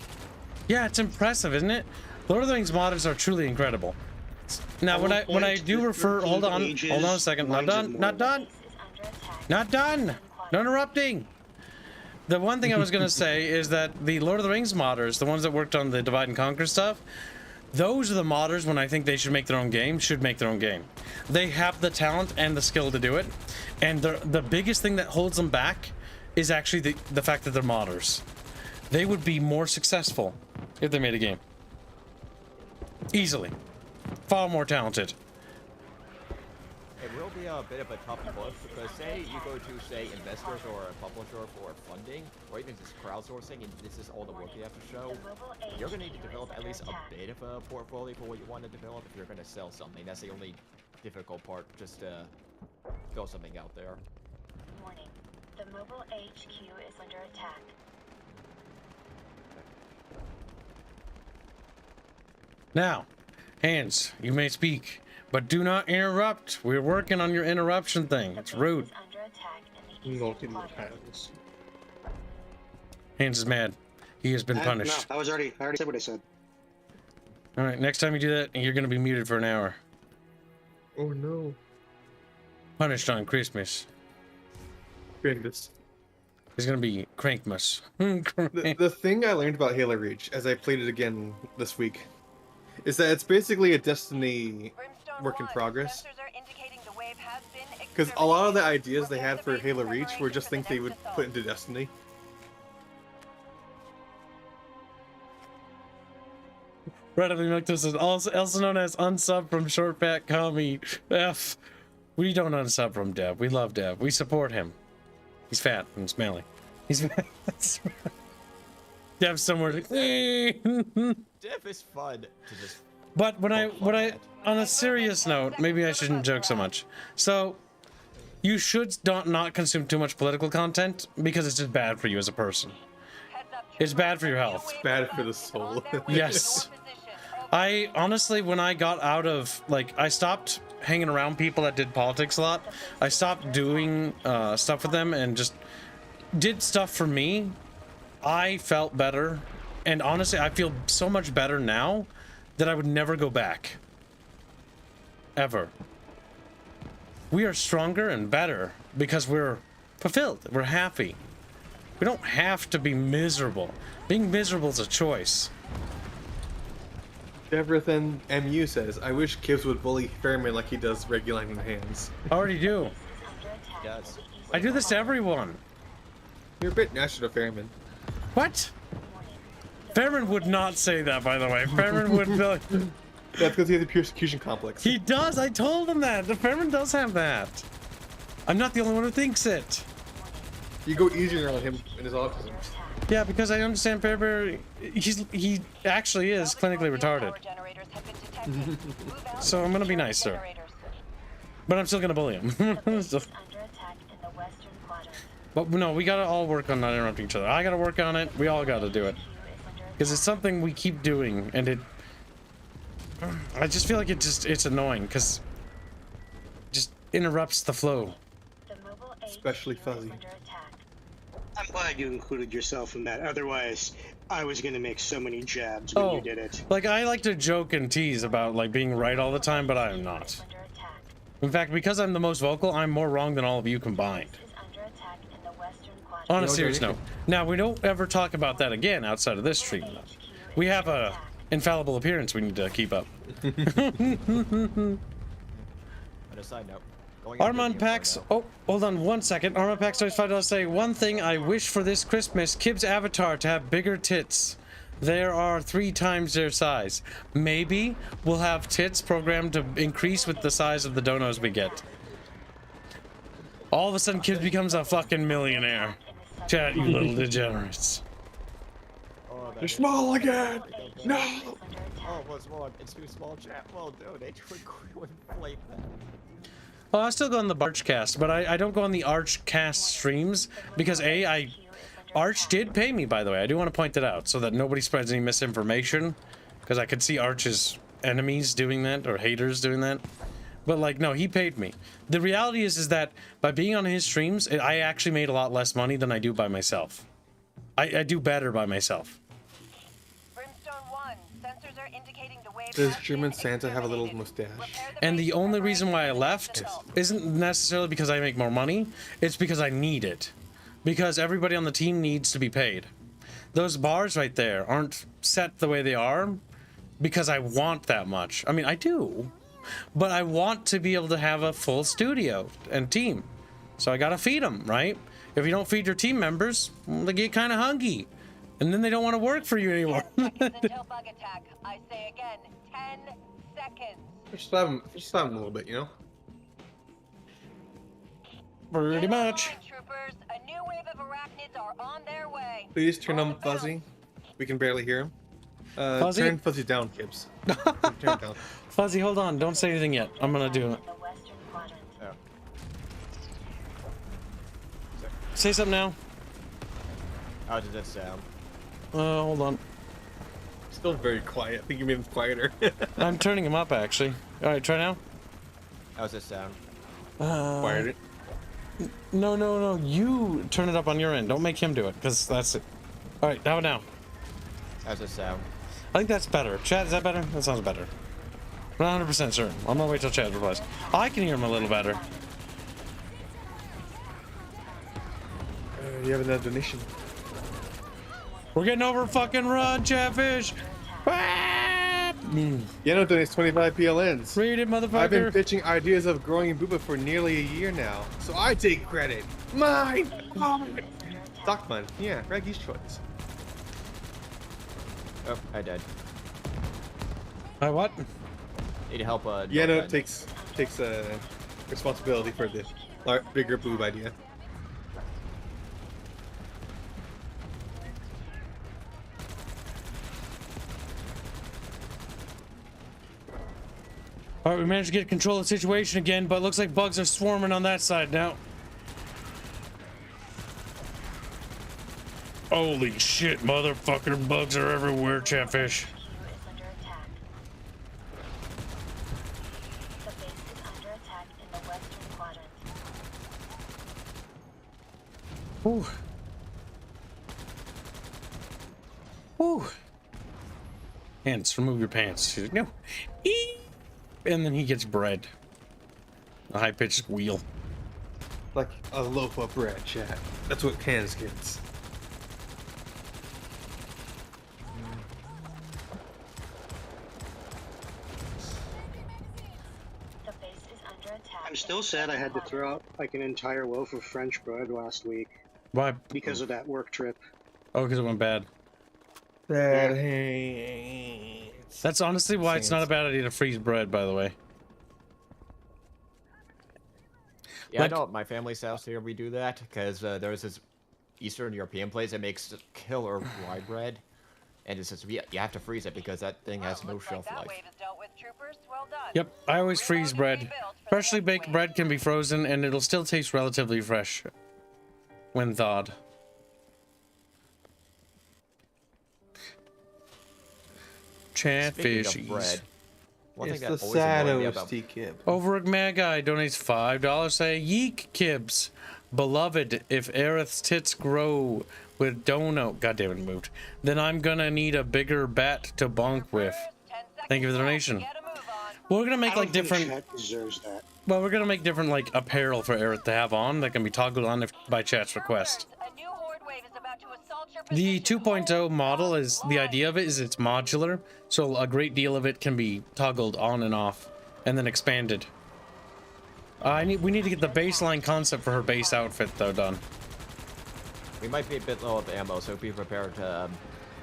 Yeah, it's impressive, isn't it? Lord of the Rings modders are truly incredible. Now, when I do refer, hold on a second, not done. No interrupting. The one thing I was gonna say is that the Lord of the Rings modders, the ones that worked on the Divide and Conquer stuff, those are the modders when I think they should make their own game, They have the talent and the skill to do it, and the biggest thing that holds them back is actually the fact that they're modders. They would be more successful if they made a game. Easily. Far more talented. It will be a bit of a tough push because say you go to, say, investors or a publisher for funding, or even just crowdsourcing, and this is all the work you have to show, you're going to need to develop at least a bit of a portfolio for what you want to develop if you're going to sell something. That's the only difficult part, just to throw something out there. Warning. The mobile HQ is under attack. Now, Hands, you may speak, but do not interrupt. We're working on your interruption thing. It's rude. Is under attack in the Go eastern to the quadrant. hands. Hands is mad. He has been punished. No, I already said what I said. All right, next time you do that, you're gonna be muted for an hour. Oh no. Punished on Christmas. Goodness. It's gonna be Crankmas. The thing I learned about Halo Reach as I played it again this week is that it's basically a Destiny Brimstone work in 1, progress. sensors are indicating the wave has been Because a lot of the exterminated. ideas they Prepare had the for base Halo Reach were preparation just for the things they next would assault. put into Destiny. Randomly Mictus is also known as unsub from Short Fat Commie F. We don't unsub from Dev. We love Dev. We support him. He's fat and smelly. He's fat. Dev's somewhere to... Dev is fun to just. But when I at. on a serious note, maybe I shouldn't joke so much. So you should not consume too much political content because it's just bad for you as a person. Heads up, It's bad for your health. Wave Bad of for the rockets soul. on their way to Yes. your position. I honestly, when I got out of, like, I stopped hanging around people that did politics a lot. I stopped doing stuff with them and just did stuff for me. I felt better. And honestly, I feel so much better now that I would never go back. Ever. We are stronger and better because we're fulfilled. We're happy. We don't have to be miserable. Being miserable is a choice. Everything MU says, I wish Kibbs would bully Fairman like he does Reguline in Hands. I already do. Yes. I do this to everyone. You're a bit natural to Fairman. What? Fairman would not say that, by the way. Fairman would be like, That's because he has a persecution complex. he does. I told him that. The Fairman does have that. I'm not the only one who thinks it. You go easier on him in his autism. Yeah, because I understand Fairman. He actually is clinically retarded. Power generators have been detected. Move out So I'm gonna be and nice, sir. generators. But I'm still gonna bully him. The base So- is under attack in the western quadrant. but no, we gotta all work on not interrupting each other. I gotta work on it. We all gotta do it. HQ is under Because it's something we keep doing, and it... I just feel like it's annoying, because... just interrupts the flow. The mobile Especially HQ Fuzzy. is under attack. I'm glad you included yourself in that. Otherwise, I was gonna make so many jabs when Oh, you did it. like, I like to joke and tease about, like, being right all the time, but I am not. Is under attack. In fact, because I'm the most vocal, I'm more wrong than all of you combined. Is under attack in the western quadrant. On a No, serious Johnny. note. Now, we don't ever talk about that again outside of this stream, though. HQ is We have under a attack. infallible appearance we need to keep up. On a side note, going into Armand the Pax, Inferno. oh, hold on 1 second. Armand Pax always $5 say, one thing I wish for this Christmas, Kib's avatar to have bigger tits. There are 3 times their size. Maybe we'll have tits programmed to increase with the size of the donos we get. All of a sudden, Kib becomes a fucking millionaire. Chat, you little degenerates. Oh, that They're is- small again! No! Oh, what's wrong? It's too small, chat. Well, donate to inflate that. Well, I still go on the Archcast, but I don't go on the Archcast streams because Arch did pay me, by the way. I do want to point that out so that nobody spreads any misinformation, because I could see Arch's enemies doing that or haters doing that. But like, no, he paid me. The reality is that by being on his streams, I actually made a lot less money than I do by myself. I do better by myself. Brimstone 1, sensors are indicating the wave Does has German been Santa have a little exterminated. mustache? Repair the And base the only preparation reason why I for the left next assault. isn't necessarily because I make more money. It's because I need it. Because everybody on the team needs to be paid. Those bars right there aren't set the way they are because I want that much. I mean, I do. But I want to be able to have a full studio and team. So I gotta feed them, right? If you don't feed your team members, well, they get kind of hungry. And then they don't want to work for you anymore. 10 seconds until bug attack. I say again, 10 seconds. Just slap him a little bit, you know? Pretty Get much. online, troopers. A new wave of arachnids are on their way. Please turn on Fuzzy. We can barely hear him. Fuzzy? Turn Fuzzy down, Kibbs. Turn it down. Fuzzy, hold on. Don't say anything yet. I'm gonna do it. In the western quadrant. Oh. Say something now. How did that sound? Hold on. Still very quiet. I think you made him quieter. I'm turning him up, actually. All right, try now. How's this sound? Quieter. No. You turn it up on your end. Don't make him do it, because that's it. All right, how about now? How's this sound? I think that's better. Chad, is that better? That sounds better. I'm not 100% certain. I'm gonna wait till Chad replies. I can hear him a little better. You have another donation. We're getting over fucking run, Chatfish! Yano donates 25 PLNs. Read it, motherfucker! I've been pitching ideas of growing Booba for nearly a year now, so I take credit. Mine! Stock fund. Yeah, Reggie's choice. Oh, I died. What? Need help, Yano takes responsibility for the bigger boob idea. Alright, we managed to get control of the situation again, but it looks like bugs are swarming on that side now. Holy shit, motherfucker, bugs are everywhere, Chatfish. Ooh. Ooh. Hands, remove your pants. She's like, no. Eee! And then he gets bread. A high-pitched squeal. Like a loaf of bread, chat. That's what Cans gets. I'm still sad I had to throw out like an entire loaf of French bread last week. Why? Because of that work trip. Oh, because it went bad. Bad hands. That's honestly why it's not a bad idea to freeze bread, by the way. Yeah, Like- I know at my family's house here we do that, because there's this Eastern European place that makes killer rye bread. And it says, you have to freeze it because that thing has no shelf life. Yep, I always freeze bread. Freshly baked bread can be frozen and it'll still taste relatively fresh when thawed. Chatfish. Speaking of bread, one It's thing the that always annoyed me Sados about T-Kib. Over at Mad Guy donates $5. Say, Yeek Kibs. Beloved, if Aerith's tits grow with dono, goddamn it, moved. Then I'm gonna need a bigger bat to bonk with. Thank you for the donation. We're gonna make like different. Chat deserves that. Well, we're gonna make different like apparel for Aerith to have on that can be toggled on if by chat's request. The 2.0 model is the idea of it is it's modular, so a great deal of it can be toggled on and off, and then expanded. We need to get the baseline concept for her base outfit though done. we might be a bit low of ammo, so be prepared to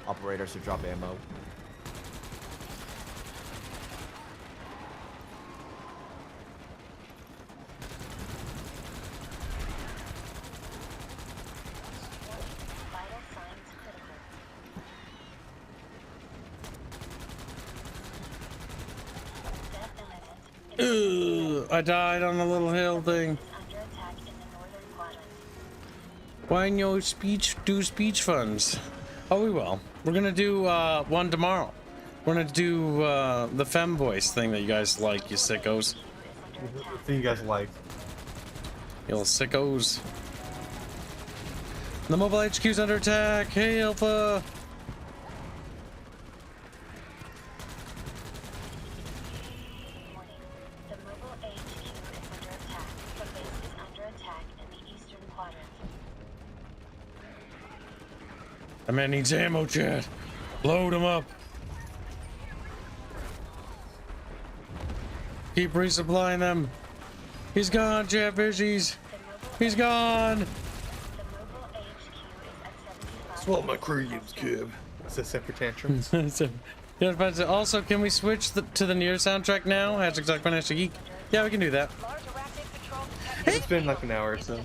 operators to drop ammo. I died on the little hill thing. Why no speech? Do speech funds? Oh, we will. We're gonna do one tomorrow. We're gonna do the fem voice thing that you guys like, you sickos. The thing you guys like. You little sickos. The mobile HQ's under attack. Hey, Alpha. That man needs ammo, Chad. Load him up. Keep resupplying them. He's gone, Chatfishies. He's gone. Swallow my crayons, kid. It's a separate tantrum. Yeah, but also, can we switch to the Nier soundtrack now? #Geek. Yeah, we can do that. It's been like an hour or so.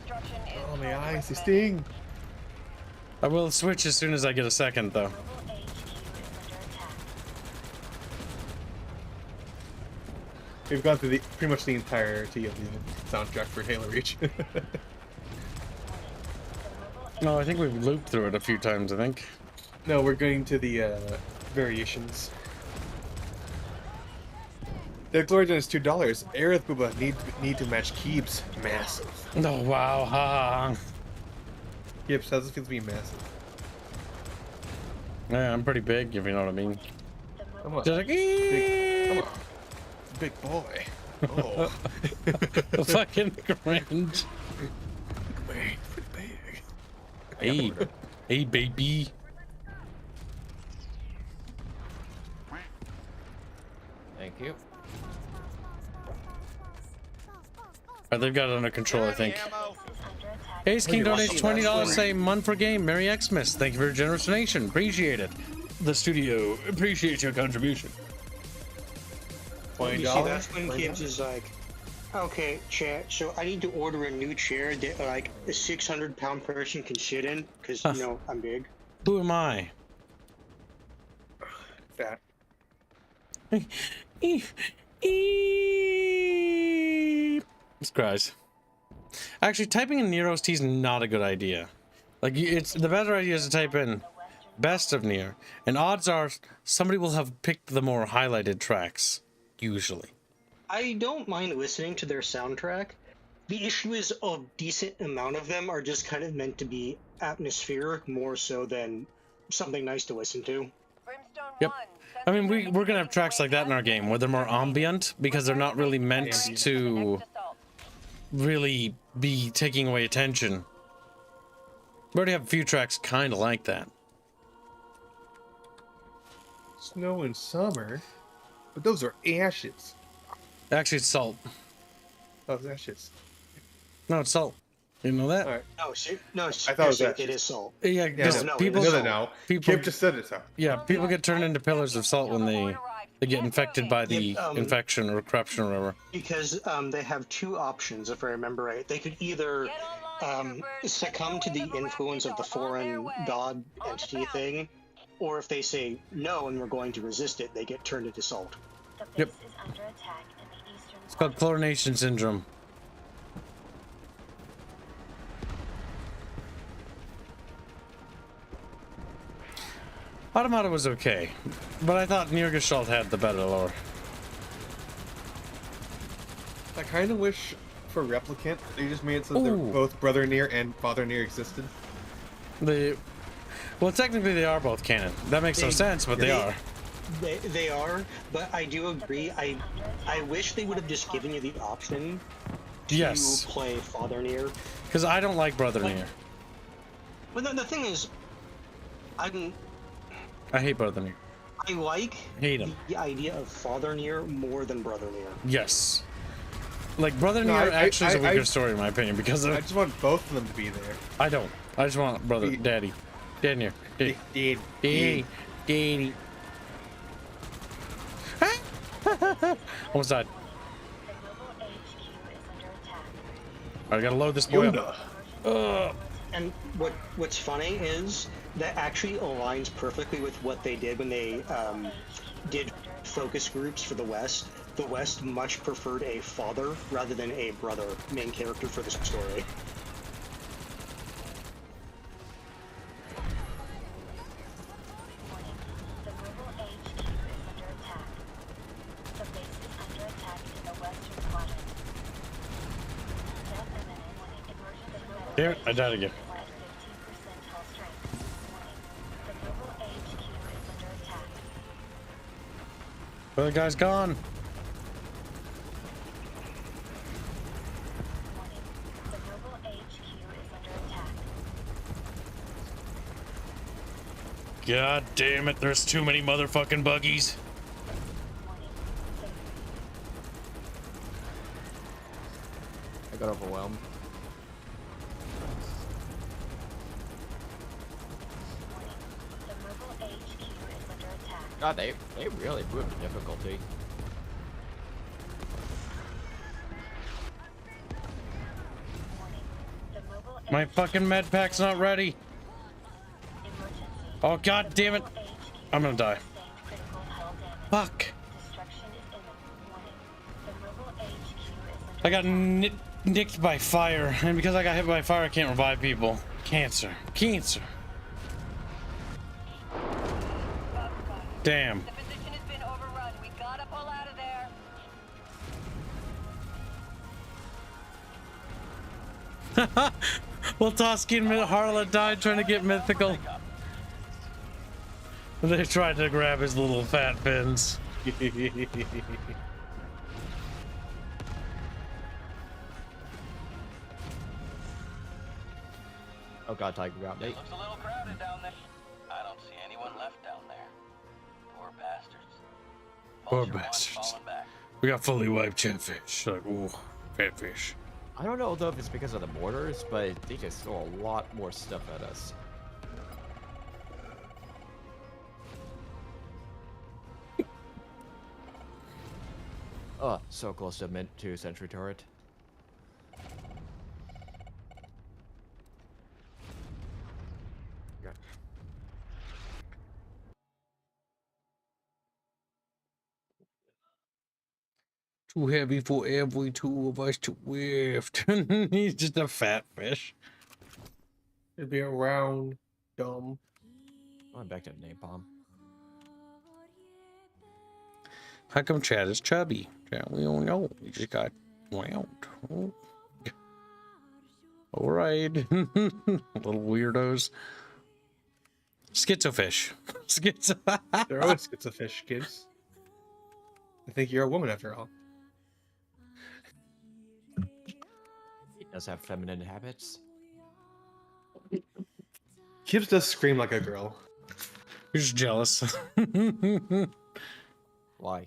Oh, my eyes, they sting. I will switch as soon as I get a second, though. We've gone through pretty much the entirety of the soundtrack for Halo Reach. No, I think we've looped through it a few times, I think. No, we're going to the variations. Their glory zone is $2. Aerith Booba need to match Keeb's massive. Oh wow, ha. Keeb's how's it feel to be massive? Yeah, I'm pretty big, if you know what I mean. Come on, Just like, big, come on, big boy. Oh, fucking cringe. wait, pretty big. Hey, hey, baby. Thank you. Alright, they've got it under control, I think. Ace King donates $20 saying month for game. Merry Xmas. Thank you for your generous donation. Appreciate it. The studio appreciates your contribution. You see, that's when Gibbs is like, okay, chat, so I need to order a new chair that like a 600-pound person can sit in, because, you know, I'm big. Who am I? Fat. This cries. Actually, typing in Nero's T is not a good idea. Like, it's the better idea is to type in best of Nier, and odds are somebody will have picked the more highlighted tracks, usually. I don't mind listening to their soundtrack. The issue is a decent amount of them are just kind of meant to be atmospheric more so than something nice to listen to. Yep. I mean, we're gonna have tracks like that in our game where they're more ambient because they're not really meant to really be taking away attention. We already have a few tracks kind of like that. Snow in summer, but those are ashes. Actually, it's salt. Oh, it's ashes. No, it's salt. You know that? All right. No, I thought it was it ashes. is salt. Yeah, because no, people, I know that now. people, Kip just said it. So. yeah, people get turned into pillars of salt when they get infected by the infection or corruption or whatever. Because they have two options, if I remember right. They could either succumb to the influence of the foreign god entity thing, or if they say no and we're going to resist it, they get turned into salt. Yep. It's called chlorination syndrome. Automata was okay, but I thought Nirgeshalt had the better lore. I kind of wish for Replicant they just made it so they're both Brother Nier and Father Nier existed. Well, technically they are both canon. That makes no sense, but they are. They are, but I do agree. I wish they would have just given you the option to play Father Nier. Because I don't like Brother Nier. But the thing is, I hate Brother Nier. I hate him. The idea of Father Nier more than Brother Nier. Yes. Like, Brother Nier actually is a weaker story in my opinion because of... I just want both of them to be there. I don't. I just want Brother... Daddy. Daddy Nier. Daddy. Daddy. Almost died. I gotta load this boy up. And what's funny is that actually aligns perfectly with what they did when they did focus groups for the West. The West much preferred a father rather than a brother main character for the story. Damn it, I died again. Well, the guy's gone. God damn it, there's too many motherfucking buggies. I got overwhelmed. God, they really improved the difficulty. My fucking med pack's not ready. Oh god damn it. I'm gonna die. Fuck. I got nicked by fire, and because I got hit by fire, I can't revive people. Cancer. Damn. The position has been overrun. We gotta pull out of there. Well, Tosky and Harla died trying to get mythical. They tried to grab his little fat fins. Oh god, Tiger got me. Looks a little crowded down there. I don't see anyone left down there. Poor bastards. Poor Vulture one's bastards. fallen back. We got fully wiped chatfish. Like, ooh, fat fish. I don't know though if it's because of the mortars, but they just throw a lot more stuff at us. Oh, so close to mint to sentry turret. Okay. Too heavy for every two of us to lift. He's just a fat fish. It'd be around, dumb. Going back to napalm. How come Chad is chubby? Yeah, we don't know. He just got wound. All right. Little weirdos. Schizofish. Schizo. They're always schizofish, kids. I think you're a woman after all. He does have feminine habits. Kibbs does scream like a girl. You're just jealous. Why?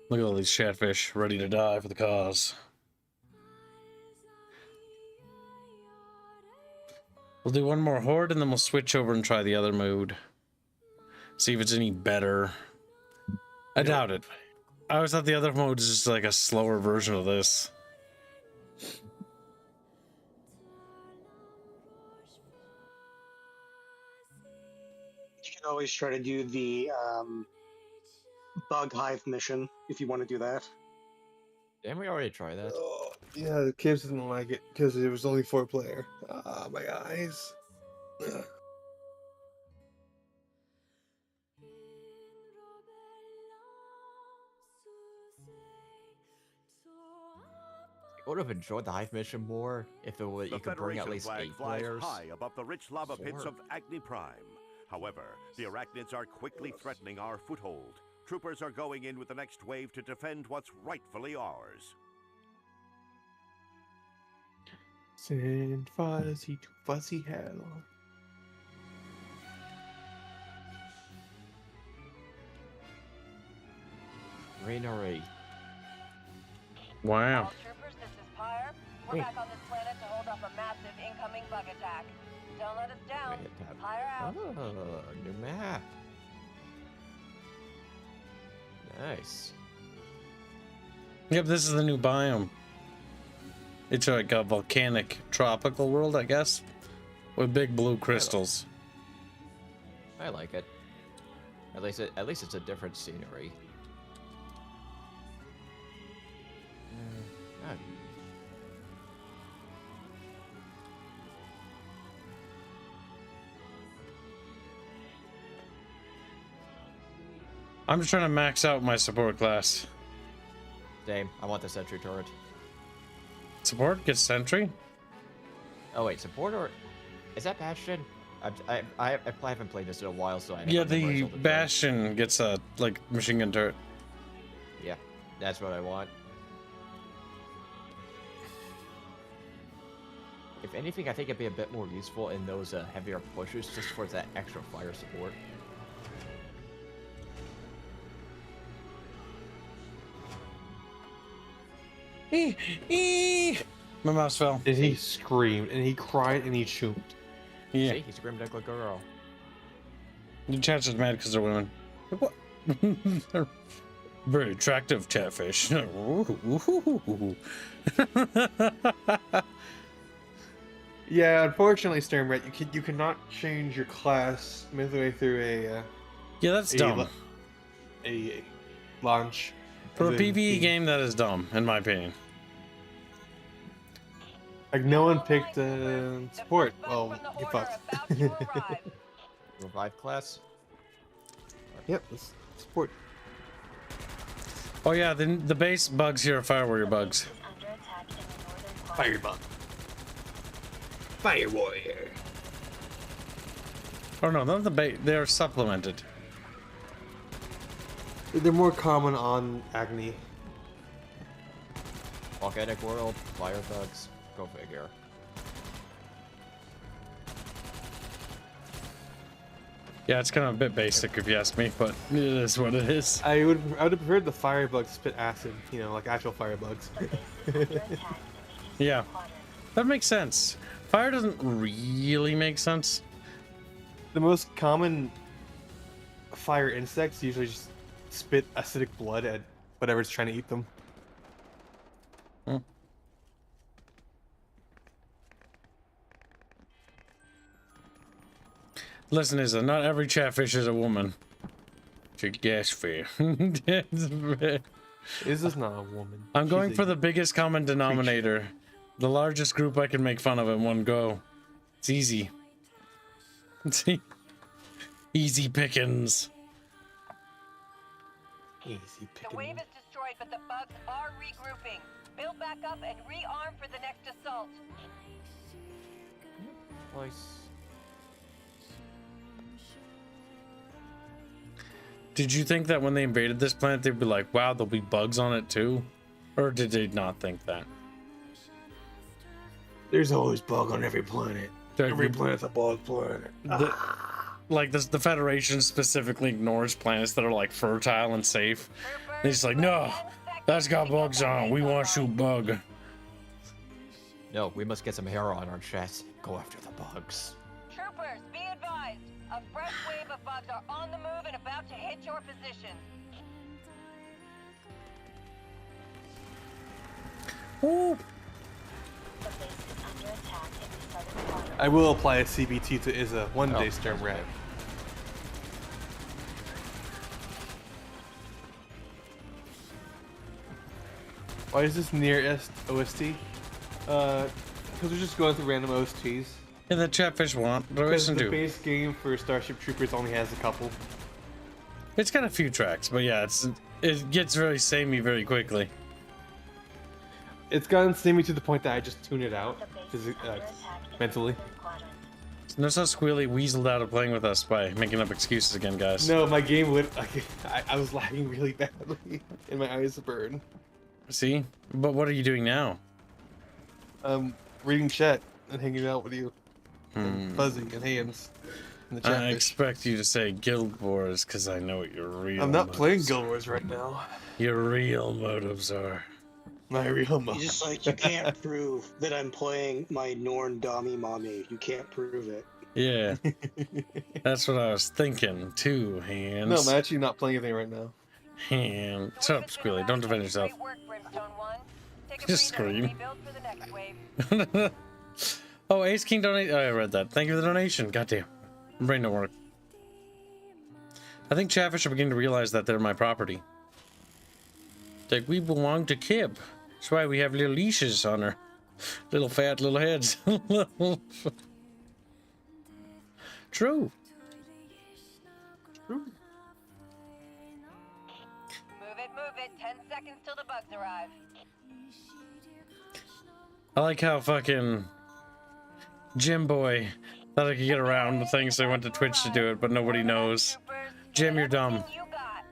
Look at all these chatfish ready to die for the cause. We'll do one more horde and then we'll switch over and try the other mode. See if it's any better. I doubt it. I always thought the other mode is just like a slower version of this. You can always try to do the bug hive mission if you want to do that. Didn't we already try that? Oh, yeah, the kids didn't like it because it was only 4-player. Ah, my eyes. Ugh. I would have enjoyed the hive mission more if it would, you could bring at least 8 flies players. high above the rich lava pits Four. of Agni Prime. However, the arachnids are quickly threatening our foothold. Troopers are going in with the next wave to defend what's rightfully ours. Send Fuzzy to Fuzzy Hell. Greenery. Wow. All troopers, this is Pyre. We're back on this planet to hold off a massive incoming bug attack. Don't let us down. Hit tab. Pyre out. Oh, new map. Nice. Yep, this is the new biome. It's like a volcanic tropical world, I guess, with big blue crystals. I like it. At least it's a different scenery. Ah, I'm just trying to max out my support class. Damn, I want the sentry turret. Support gets sentry? Oh wait, support or is that Bastion? I haven't played this in a while, so I never Yeah, remember the its ultimate. Bastion gets a like machine gun turret. Yeah, that's what I want. If anything, I think it'd be a bit more useful in those heavier pushes, just for that extra fire support. My mouse fell. And he screamed, and he cried, and he choked. Yeah. See, he screamed like a girl. The chat's just mad because they're women. What? They're very attractive chatfish. Yeah, unfortunately, Sternbrett, you cannot change your class midway through a Yeah, that's dumb. a launch. For a as in PvE game, that is dumb, in my opinion. Like no one picked support. Well, get fucked. Revive class. Yep, let's support. Oh yeah, the base bugs here are fire warrior bugs. Under attack in the northern quadrant. Firebug. Fire warrior. Oh no, not the base. They're supplemented. They're more common on Agni. Volcanic world, fire bugs. Go figure. Yeah, it's kind of a bit basic if you ask me, but it is what it is. I would have preferred the firebugs spit acid, you know, like actual firebugs. The base is under attack in the eastern Yeah. quadrant. That makes sense. Fire doesn't really make sense. The most common fire insects usually just spit acidic blood at whatever's trying to eat them. Hmm. Listen, Izza, not every chatfish is a woman. It's a gas fair. This is not a woman. I'm going She's for a- the biggest common denominator. The largest group I can make fun of in one go. It's easy. Easy pickings. Easy The picking. wave is destroyed, but the bugs are regrouping. Build back up and rearm for the next assault. Nice. Did you think that when they invaded this planet, they'd be like, wow, there'll be bugs on it too? Or did they not think that? There's always bug on every planet. Every Every planet's a bug planet. Like the Federation specifically ignores planets that are like fertile and safe. They're just like, no, that's got bugs on. We want to shoot bug. No, we must get some hair on our chests. Go after the bugs. Troopers, be advised. A fresh wave of bugs are on the move and about to hit your position. Ooh. The base is under attack in the southern quadrant. I will apply a CBT to Izza one day, Stern Rat. Why is this nearest OST? Because we're just going through random OSTs. Yeah, the chatfish want. There Because isn't the to. base game for Starship Troopers only has a couple. It's got a few tracks, but yeah, it gets very samey very quickly. It's gotten samey to the point that I just tune it out The base is under attack in the mentally. northern quadrant. Notice how Squealy weaseled out of playing with us by making up excuses again, guys. No, my game would. I was lagging really badly, and my eyes burn. See? But what are you doing now? Reading chat and hanging out with you, and buzzing and hands. In the I chat. expect you to say Guild Wars because I know what your real I'm not playing motives- Guild Wars right now. Your real motives are. My real You mom. just like you can't prove that I'm playing my Norn Dami Mommy. You can't prove it. Yeah. That's what I was thinking too, Hands. No, I'm actually not playing anything right now. Hand. Shut up, Squealy. Don't defend yourself. Great work, Brimstone 1. Take a Just breather and scream. rebuild for the next wave. Oh, Ace King donate. Oh, I read that. Thank you for the donation. Goddamn. My brain don't work. I think Chatfish are beginning to realize that they're my property. Like, we belong to Kib. That's why we have little leashes on her. Little fat little heads. True. Move it. 10 seconds till the bugs arrive. I like how fucking Jim Boy thought I could get around the things, so I went to Twitch to do it, but nobody knows. Jim, you're dumb. You got.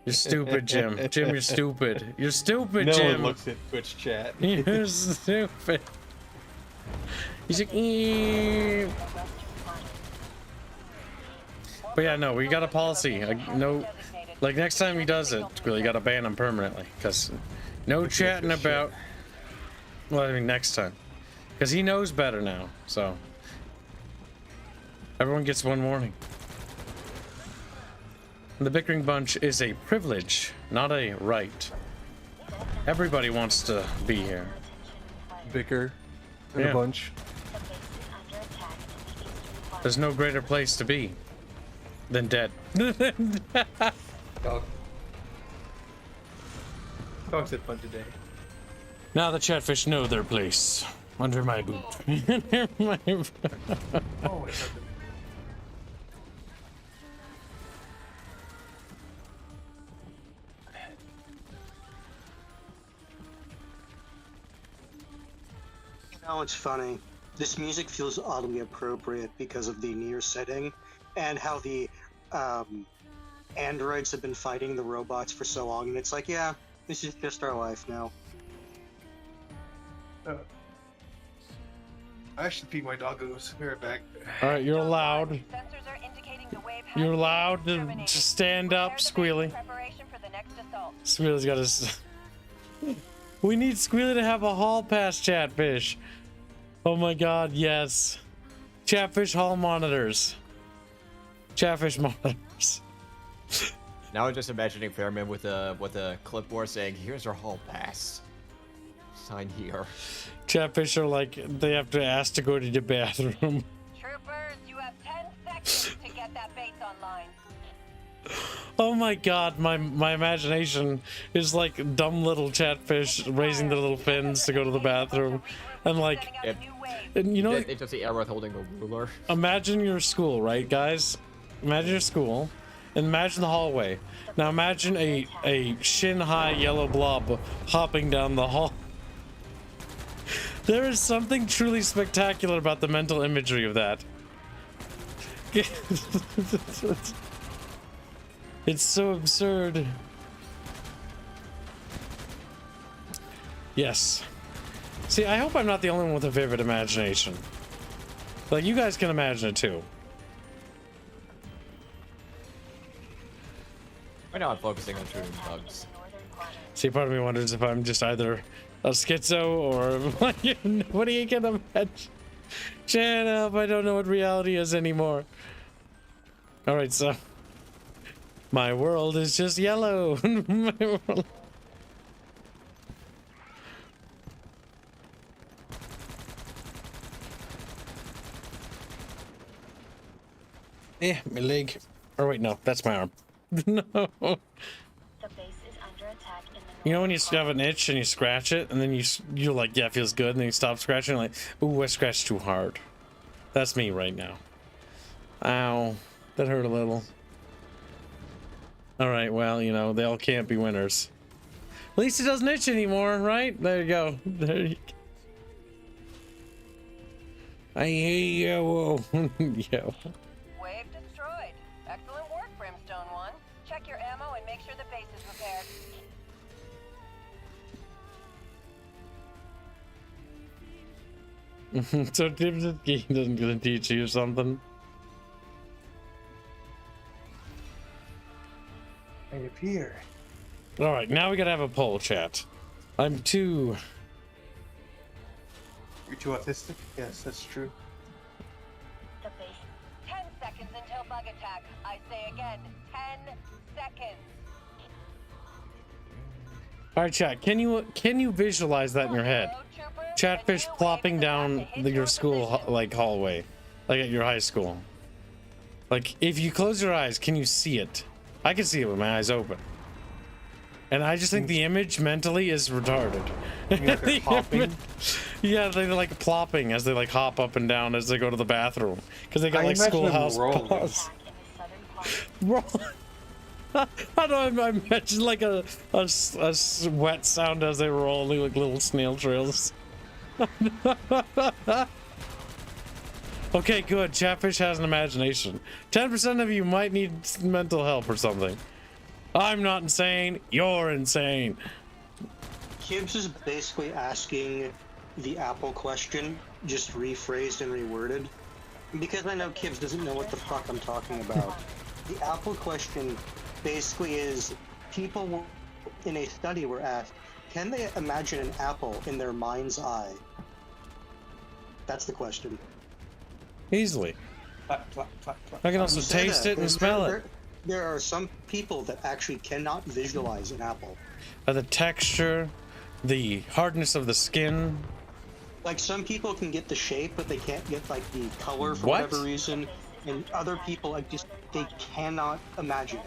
You're stupid, Jim. Jim, you're stupid. You're stupid, No Jim. one looks at Twitch chat. You're stupid. He's like, "Eeeh." But yeah, no, we got a policy. No, like next time he does it, really got to ban him permanently. Cause no chatting about. Well, I mean next time, cause he knows better now. So everyone gets one warning. The Bickering bunch is a privilege, not a right. Everybody wants to be here. Bicker. In Yeah. a bunch. The base is under attack in the eastern quadrant. There's no greater place to be than dead. Dog. Dog said fun today. Now the chatfish know their place. Under my boot. Under my boot. Oh, it's under. You know, it's funny. This music feels oddly appropriate because of the near setting and how the androids have been fighting the robots for so long, and it's like, yeah, this is just our life now. I should feed my doggos. Be right back. All right, you're allowed. Sensors are indicating the wave has You're been allowed to terminated. stand up, Prepare the base Squealy. preparation for the next assault. Squealy's got his. We need Squealy to have a hall pass, Chatfish. Oh my god, yes. Chatfish hall monitors. Chatfish monitors. Now I'm just imagining Fairman with a clipboard saying, "Here's our hall pass. Sign here." Chatfish are like, they have to ask to go to the bathroom. Troopers, you have 10 seconds to get that base online. Oh my god, my imagination is like dumb little Chatfish raising their little fins to go to the bathroom. And like, Setting up a new wave. and you know, They just see Aerith holding a ruler. imagine your school, right, guys? Imagine your school, and imagine the hallway. Now imagine a shin-high yellow blob hopping down the hall. There is something truly spectacular about the mental imagery of that. It's so absurd. Yes. See, I hope I'm not the only one with a vivid imagination. Like, you guys can imagine it too. Right now I'm focusing on shooting bugs. See, part of me wonders if I'm just either a schizo or what are you gonna imagine? Shut up, I don't know what reality is anymore. Alright, so my world is just yellow. My world. My leg. Or wait, no, that's my arm. No. The base is under attack in the You know when you have an itch and you scratch it, and then you're like, yeah, it feels good, and then you stop scratching, like, ooh, I scratched too hard. That's me right now. Ow, that hurt a little. All right, well, you know, they all can't be winners. At least it doesn't itch anymore, right? There you go. There you go. I hear you. Yeah. Wave destroyed. Excellent work, Brimstone 1. Check your ammo and make sure the base is repaired. So Tim's game doesn't gonna teach you something. I appear. All right, now we gotta have a poll, chat. I'm too. You're too autistic? Yes, that's true. The base 10 seconds until bug attack. I say again, 10 seconds. All right, chat. Can you visualize that in your head? Hello, troopers. Chatfish The new wave plopping is about down to hit your your school position. like hallway, like at your high school. Like if you close your eyes, can you see it? I can see it with my eyes open. And I just think the image mentally is retarded. You mean like they're hopping? Yeah, they're like plopping as they like hop up and down as they go to the bathroom because they got I like imagine them schoolhouse rolling. paws. attack in the southern quadrant. How do I imagine like a wet sound as they roll like little snail trails? Okay, good. Chatfish has an imagination. 10% of you might need mental help or something. I'm not insane. You're insane. Kibbs is basically asking the Apple question, just rephrased and reworded. Because I know Kibbs doesn't know what the fuck I'm talking about. The Apple question basically is, people in a study were asked, can they imagine an apple in their mind's eye? That's the question. Easily. Clap, clap, clap, clap. I can also You say taste that. it and smell it. There are some people that actually cannot visualize an apple. The texture, the hardness of the skin. Like, some people can get the shape, but they can't get, like, the color for What? whatever reason. And other people, like, just, they cannot imagine it.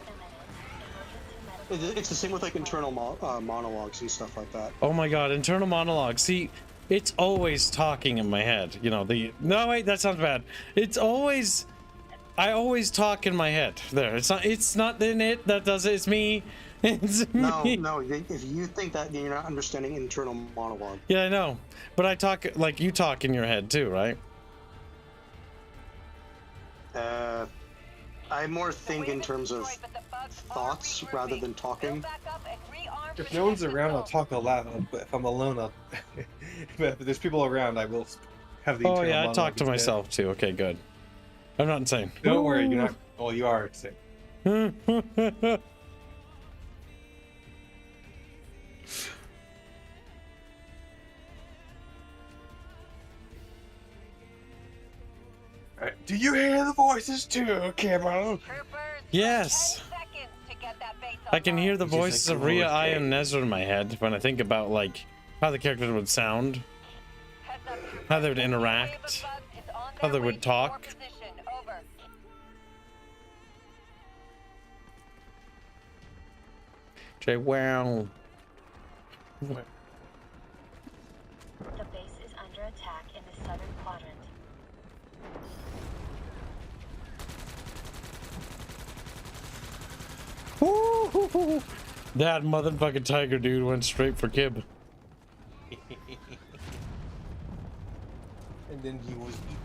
It's the same with, like, internal monologues and stuff like that. Oh my god, internal monologue. See, It's always talking in my head. You know, no, wait, that sounds bad. It's always, I always talk in my head. There, it's not in it that does it, it's me. It's me. No, if you think that, then you're not understanding internal monologue. Yeah, I know. But I talk, like, you talk in your head too, right? I more think in terms of thoughts rather than talking. If no one's around, I'll talk aloud. But if I'm alone, I'll. But if there's people around, I will have the. Oh internal yeah, I monologue talk to instead. myself too. Okay, good. I'm not insane. Don't worry, you're not. Well, you are insane. Do you hear the voices too, Camo? Yes. I can hear the voices of Rhea, Aya, and Nezra in my head when I think about like how the characters would sound, how they would interact, how they would talk. Jay, wow. The base is under attack in the southern quadrant. Woo-hoo-hoo. That motherfucking tiger dude went straight for Kib. And then he was eaten.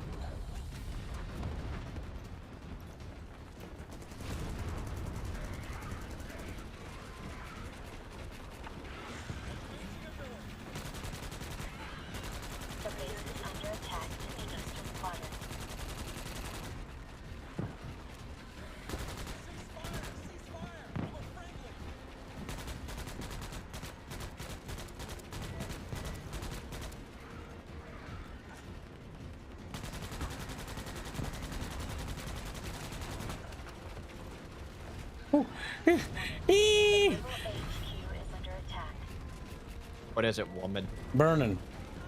The base is under attack in the eastern quadrant. HQ is under attack. What is it, woman? Burning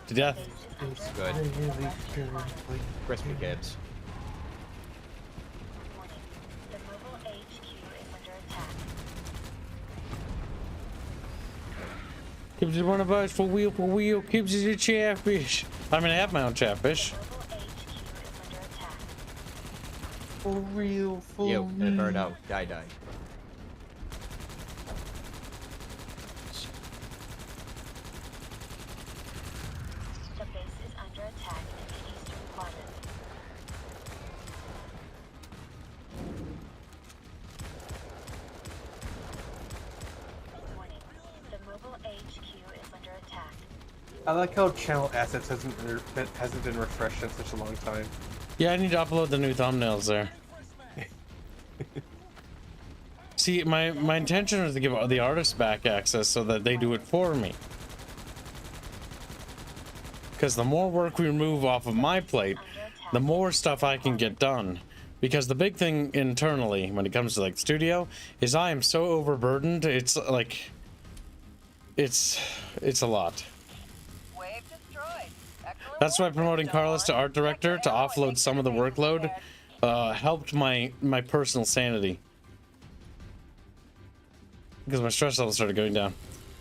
to death. Base is Good. under attack in the western quadrant. Crispy kids. Warning. The mobile HQ is under attack. Kibs is one of us for wheel. Kibs is a chatfish. I mean, I have my own chatfish. Mobile HQ is under attack. For real, for You, and burn out. Die. The base is under attack in the eastern quadrant. Warning. The mobile HQ is under attack. I like how channel assets hasn't been refreshed in such a long time. Yeah, I need to upload the new thumbnails there. See, my intention was to give the artists back access so that they do it for me. Because the more work we remove off of my plate, the more stuff I can get done. Because the big thing internally, when it comes to like studio, is I am so overburdened. It's like, it's a lot. That's why promoting Carlos to art director to offload some of the workload helped my personal sanity. Because my stress level started going down.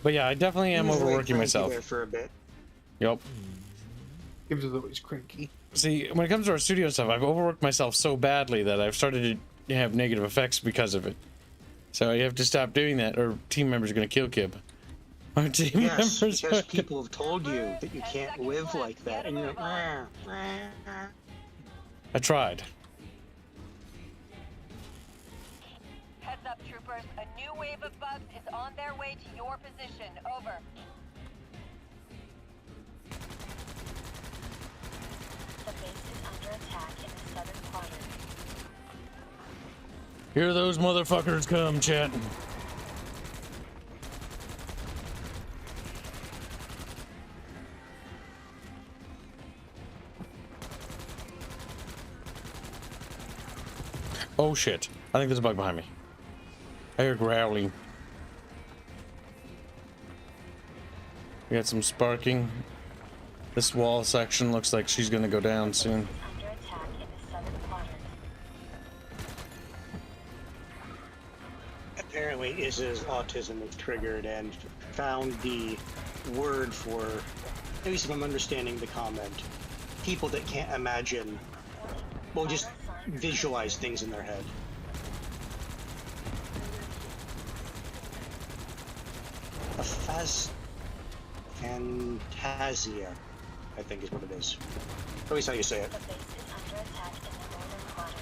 But yeah, I definitely am overworking myself. There for a bit. Yep. Gibbs is always cranky. See, when it comes to our studio stuff, I've overworked myself so badly that I've started to have negative effects because of it. So you have to stop doing that, or team members are going to kill Kib. Our team Yes, members because are people have told you that you can't live like that, and you're like, I tried. Heads up, troopers. A new wave of bugs is on their way to your position. Over. The base is under attack in the southern quadrant. Here those motherfuckers come, chat. Oh shit. I think there's a bug behind me. I hear growling. We got some sparking. This wall section looks like she's gonna go down soon. Is under attack in the southern quadrant. apparently Iz's autism is triggered and found the word for at least if I'm understanding the comment, people that can't imagine, well, just visualize things in their head. A Fantasia, I think is what it is. At least how you say it. The base is under attack in the northern quadrant.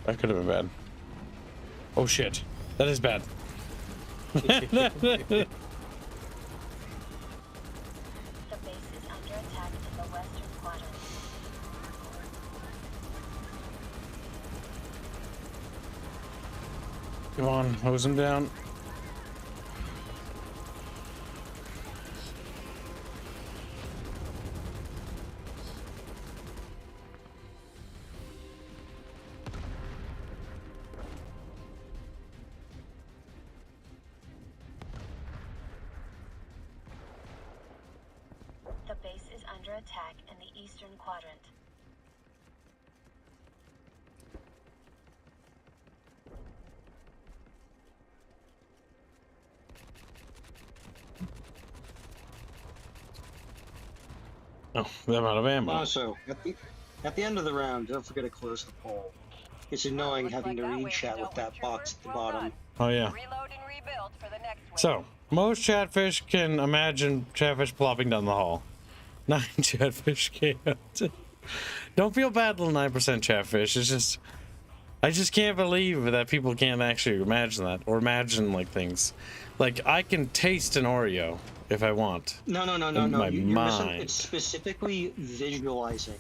That could have been bad. Oh shit. That is bad. The base is under attack in the western quadrant. Come on, hose him down. The base is under attack in the eastern quadrant. Oh, I'm out of ammo. Also, at the end of the round, don't forget to close the poll. It's annoying Looks having like to that read way chat we with dealt that box at the troopers. Well bottom. done. Oh yeah. Reload and rebuild for the next wave. So, most chatfish can imagine chatfish plopping down the hall. 9 chatfish can't. Don't feel bad, little 9% chatfish. It's just, I just can't believe that people can't actually imagine that or imagine like things. Like I can taste an Oreo if I want. No. In my You're missing. mind. It's specifically visualizing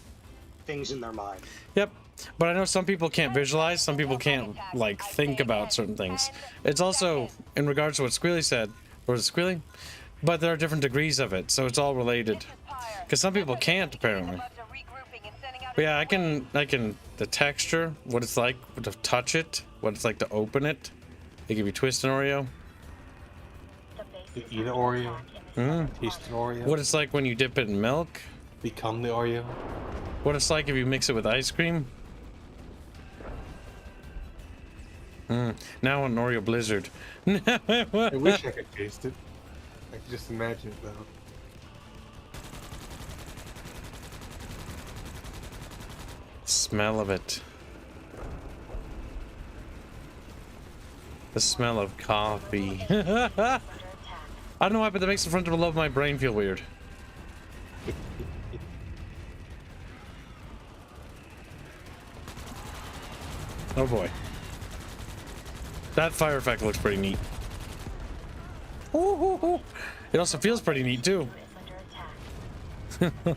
things in their mind. Yep. But I know some people can't visualize, some people can't like think about certain things. It's also in regards to what Squealy said, or was it Squealy? But there are different degrees of it, so it's all related. Because some people can't apparently. But yeah, I can the texture, what it's like to touch it, what it's like to open it. They give you twist an Oreo. The base You is eat an under Oreo. attack in the southern Taste an quadrant. Oreo. What it's like when you dip it in milk. Become the Oreo. What it's like if you mix it with ice cream. Now an Oreo Blizzard. I wish I could taste it. I could just imagine it though. Smell of it. The smell of coffee. I don't know why, but that makes the front of the lobe of my brain feel weird. Oh boy. That fire effect looks pretty neat. Ooh, ooh, ooh. It also feels pretty neat too. Is under attack.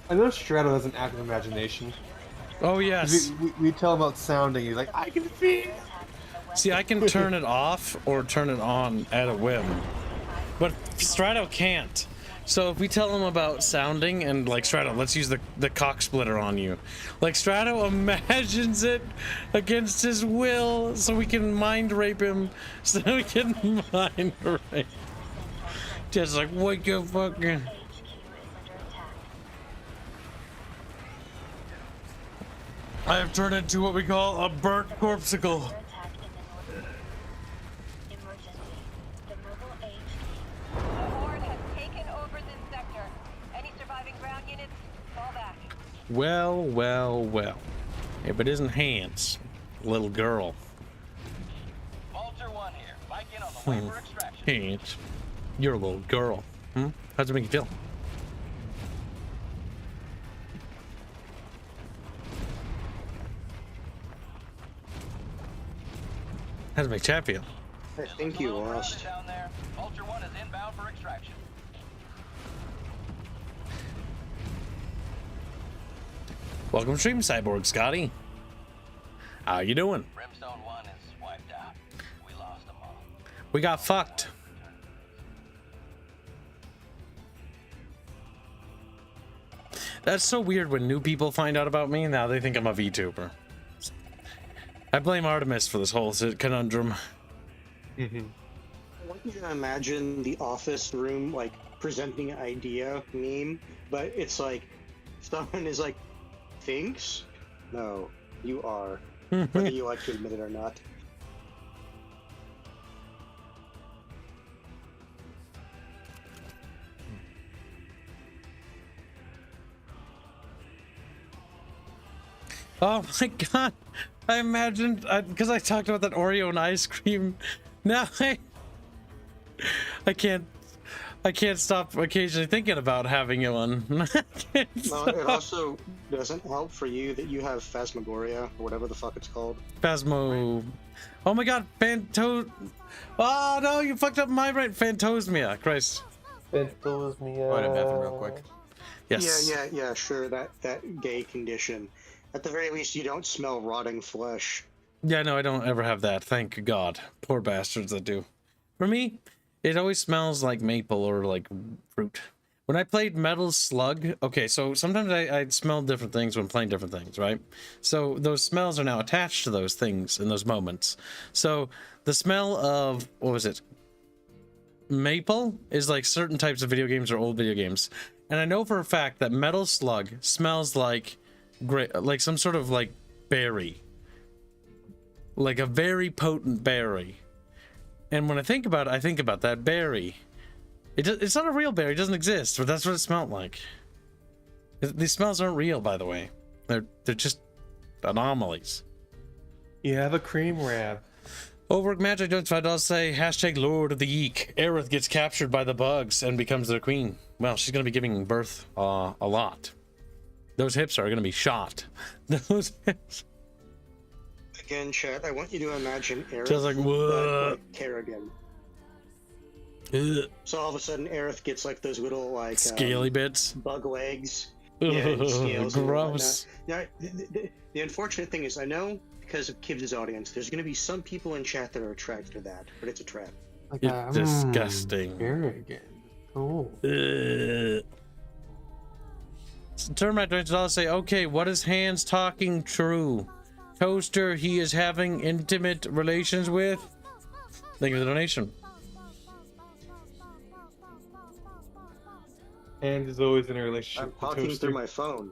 I know Strato has an active imagination. Oh yes. We tell him about sounding. He's like, I can feel. See, I can turn it off or turn it on at a whim, but Strato can't. So if we tell him about sounding and like Strato, let's use the cock splitter on you. Like Strato imagines it against his will, so we can mind rape him. So we can mind rape. Just like what the fucking. HQ is under attack. I have turned into what we call a burnt corpsicle. Under attack in the northern. Emergency. The mobile HQ. The Horde has taken over this sector. Any surviving ground units, fall back. Well, well, well. If it isn't Hans, little girl. Vulture 1 here. Bike in on the way for extraction. Hans, you're a little girl. How's it make you feel? How does it make chat feel? I think you lost. Down there. Vulture 1 is inbound for extraction. Welcome to stream, Cyborg Scotty. How you doing? Brimstone 1 is wiped out. We lost them all. We got fucked. That's so weird when new people find out about me. Now they think I'm a VTuber. I blame Artemis for this whole conundrum. I want you to imagine the office room, like, presenting an idea meme, but it's like, someone is like, thinks? No, you are. Whether you like to admit it or not. Oh my god! I imagined, because I talked about that Oreo and ice cream. Now I can't stop occasionally thinking about having one. No, it also doesn't help for you that you have phasmagoria, or whatever the fuck it's called. Phasmo. Oh my god, Oh no, you fucked up my brain. Phantosmia. Christ. Phantosmia. Go to the bathroom real quick. Yes. Yeah, sure, that gay condition. At the very least, you don't smell rotting flesh. Yeah, no, I don't ever have that. Thank God. Poor bastards that do. For me, it always smells like maple or like fruit. When I played Metal Slug, okay, so sometimes I smell different things when playing different things, right? So those smells are now attached to those things in those moments. So the smell of, what was it? Maple is like certain types of video games or old video games. And I know for a fact that Metal Slug smells like like some sort of like berry. Like a very potent berry. And when I think about it, I think about that berry. It's not a real berry, it doesn't exist, but that's what it smelled like. These smells aren't real, by the way. They're just anomalies. You have a cream wrap. Overwork Magic Jones $5 say hashtag Lord of the Yeek. Aerith gets captured by the bugs and becomes their queen. Well, she's gonna be giving birth a lot. Those hips are gonna be shot. Those hips. Again, chat, I want you to imagine Aerith, Just like, what? like Kerrigan. Ugh. So all of a sudden, Aerith gets like those little like Scaly bits. bug legs. Ugh, And scales and gross. whatnot. Now, the unfortunate thing is, I know because of Kiv's audience, there's going to be some people in chat that are attracted to that, but it's a trap. Like It's disgusting. Arrogant. Oh. Termite $20 say, okay, what is Hans talking true? Toaster he is having intimate relations with? Thank you for the donation. And is always in a relationship I'm with talking Toaster. through my phone.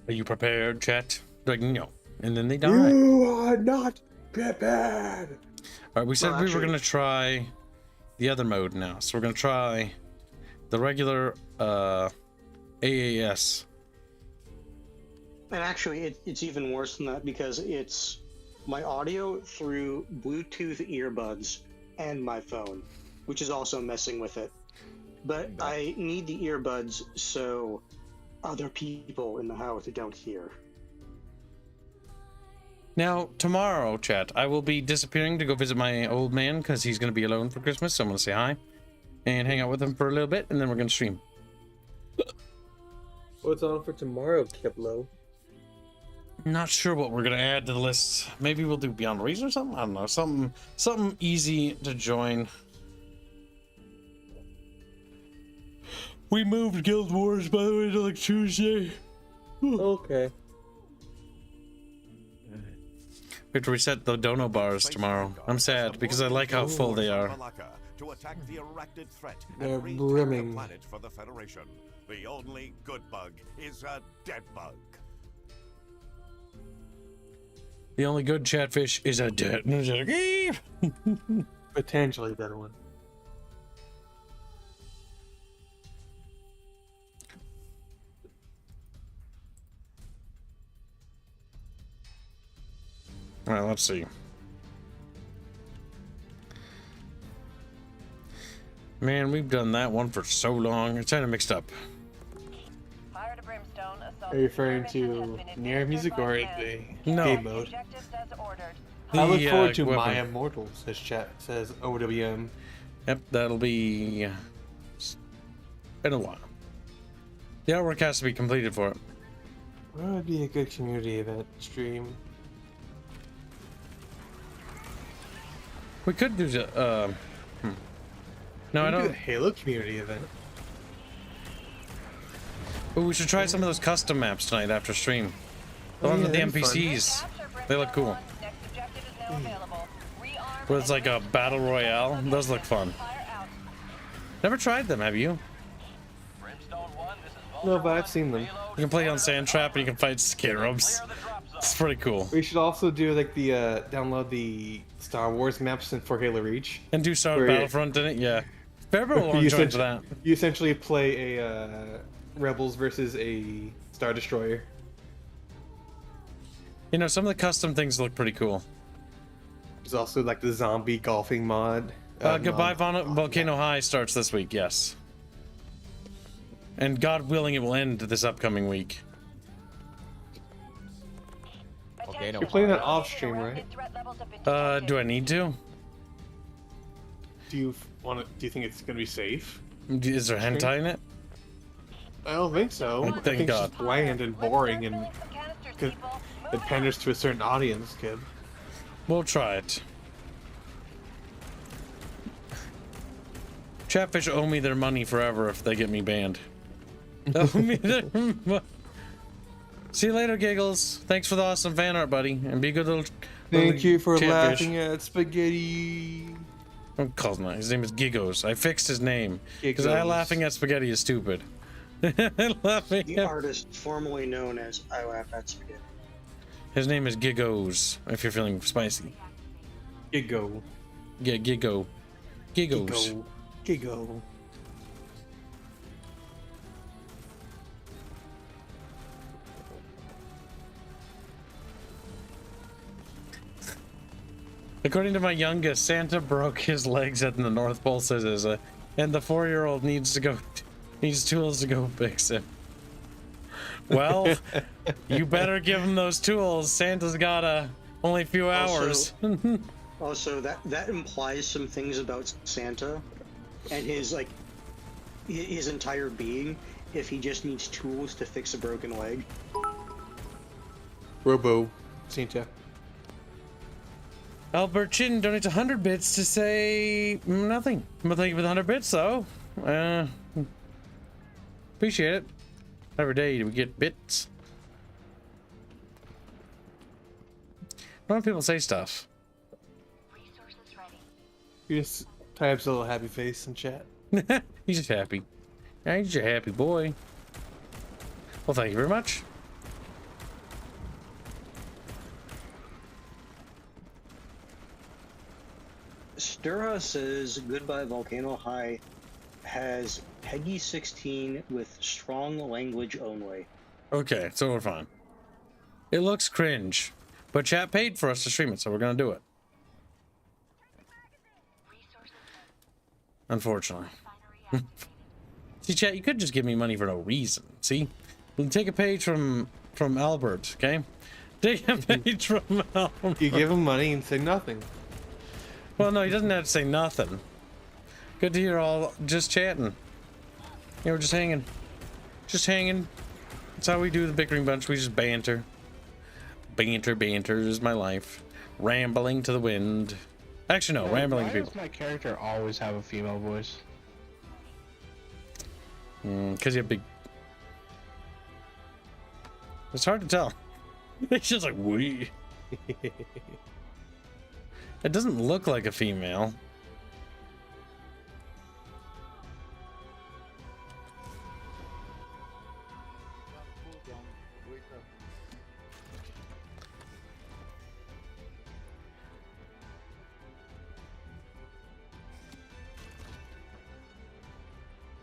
Are you prepared, chat? Like, no. And then they die. You are not prepared. Alright, we said Well, we were actually- gonna try the other mode now. So we're gonna try the regular AAS. And actually, it's even worse than that because it's my audio through Bluetooth earbuds and my phone, which is also messing with it. But I need the earbuds so other people in the house don't hear. Now, tomorrow, chat, I will be disappearing to go visit my old man because he's going to be alone for Christmas. So I'm going to say hi and hang out with him for a little bit, and then we're going to stream. What's on for tomorrow, Kiplo? Not sure what we're going to add to the list. Maybe we'll do Beyond Reason or something? I don't know. Something easy to join. We moved Guild Wars, by the way, to like Tuesday. Okay. We have to reset the dono bars tomorrow. I'm sad because I like how full they are. To attack the arachnid threat They're and retake brimming. the planet for the Federation. The only good bug is a dead bug. The only good chatfish is a dead. Potentially dead one. All right, let's see. Man, we've done that one for so long. It's kind of mixed up. Fire to brimstone. Assault Are you referring mission has to been near administered music by or command. the No. game mode? Objectives as ordered. I look The, forward to weapon. My Immortal, says chat, says OWM. Yep, that'll be in a while. The artwork has to be completed for it. What would be a good community event stream? We could do No, I We could do a don't. Halo community event. Ooh, we should try some of those custom maps tonight after stream. The ones with the NPCs. They look cool. Where it's like a battle royale. Those look fun. Never tried them, have you? No, but I've seen them. You can play on Sand Trap and you can fight scarabs. It's pretty cool. We should also do like the download the Star Wars maps for Halo Reach. And do Star Battlefront in it, yeah. Everyone will join for that. You essentially play a Rebels versus a Star Destroyer. You know, some of the custom things look pretty cool. There's also like the zombie golfing mod. Goodbye Volcano High starts this week, yes. And God willing, it will end this upcoming week. You're playing that off stream, right? Do I need to? Do you think it's gonna be safe? Is there hentai in it? I don't think so. Oh, thank God. It's just bland and boring, and it panders to a certain audience, kid. We'll try it. Chatfish owe me their money forever if they get me banned. Owe me their See you later, Giggles. Thanks for the awesome fan art, buddy. And be a good little Thank you for Chatfish. laughing at spaghetti. Don't call him that. His name is Giggos. I fixed his name. Because I laughing at spaghetti is stupid. The artist formerly known as I Laugh at Spaghetti. His name is Giggos, if you're feeling spicy. Giggo. Yeah, Giggo. Giggos. Giggo. According to my youngest, Santa broke his legs at the North Pole scissors, and the 4-year-old needs tools to go fix it. Well, you better give him those tools. Santa's got only a few hours. Also, that implies some things about Santa and his entire being. If he just needs tools to fix a broken leg. Robo Santa. Albert Chin donates 100 bits to say nothing. But thank you for the 100 bits, though. Appreciate it. Every day we get bits. Why don't people say stuff? You just types a little happy face in chat. He's just happy. Yeah, he's just a happy boy. Well, thank you very much. Stura says Goodbye Volcano High has Peggy 16 with strong language only. Okay, so we're fine. It looks cringe, but chat paid for us to stream it, so we're gonna do it. Unfortunately. See, chat, you could just give me money for no reason. See, we'll take a page from Albert, okay? Take a page from Albert. You give him money and say nothing. Well, no, he doesn't have to say nothing. Good to hear all just chatting. Yeah, we're just hanging. Just hanging. That's how we do the Bickering bunch. We just banter. Banter is my life. Rambling to the wind. Actually, no, rambling to people. Why does my character always have a female voice? Because you have big... It's hard to tell. It's just like, we. It doesn't look like a female.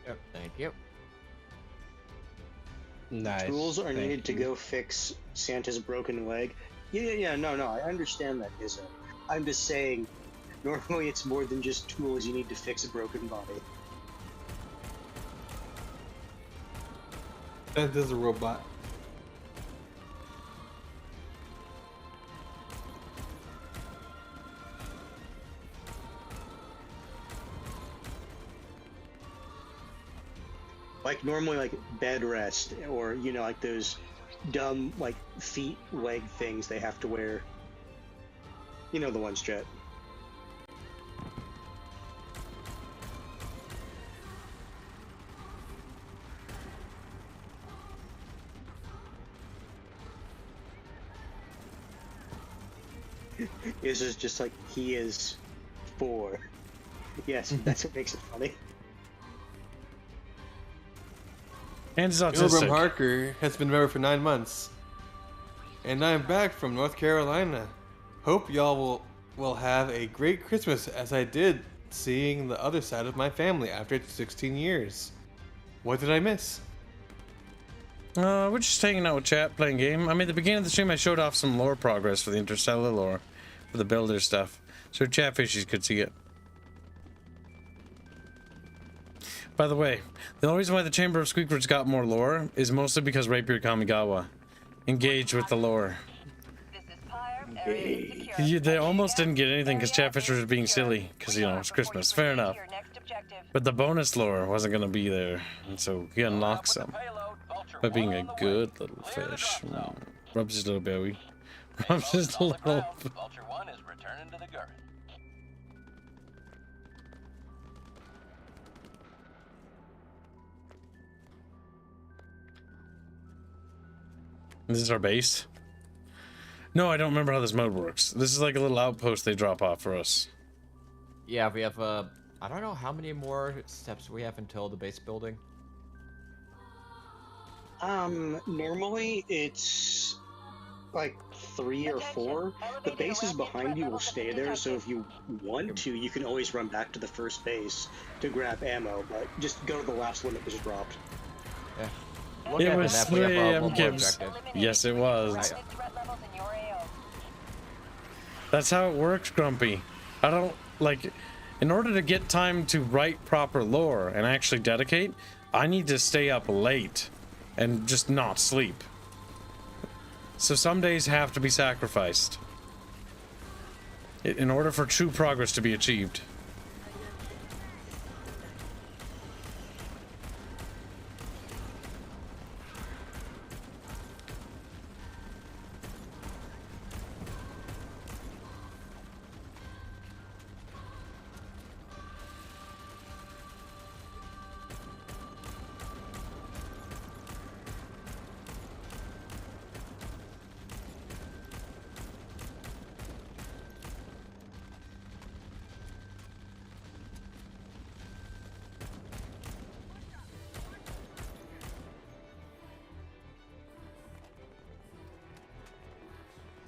Yep, thank you. Nice. Tools are needed to go fix Santa's broken leg. Yeah, no, I understand that, Izzo. I'm just saying, normally it's more than just tools you need to fix a broken body. That is a robot. Like normally like bed rest or, you know, like those dumb like feet leg things they have to wear. You know the ones, Jet. is just like he is 4. Yes, that's what makes it funny. And he's Pilgrim autistic. Harker has been married for 9 months. And I'm back from North Carolina. Hope y'all will have a great Christmas as I did seeing the other side of my family after 16 years. What did I miss? We're just hanging out with chat, playing game. I mean, at the beginning of the stream, I showed off some lore progress for the Interstellar lore, for the builder stuff, so chatfishies could see it. By the way, the only reason why the Chamber of Squeakwords got more lore is mostly because Rapier Kamigawa engaged with the lore. They almost didn't get anything because chatfishers were being silly, because, you know, it's Christmas. Fair enough. But the bonus lore wasn't going to be there, and so he unlocked some. By being a good little fish. Rubs his little belly. Rubs his little... Vulture 1 is returning to the Gurren. This is our base? No, I don't remember how this mode works. This is like a little outpost they drop off for us. Yeah, we have, I don't know how many more steps we have until the base building. Normally it's like 3 or 4. The bases behind you will stay there, so if you want to, you can always run back to the first base to grab ammo, but just go to the last one that was dropped. Yeah. It was 3 AM Gibbs. Yes, it was. That's how it works, Grumpy. I don't, like, in order to get time to write proper lore and actually dedicate, I need to stay up late and just not sleep. So some days have to be sacrificed in order for true progress to be achieved.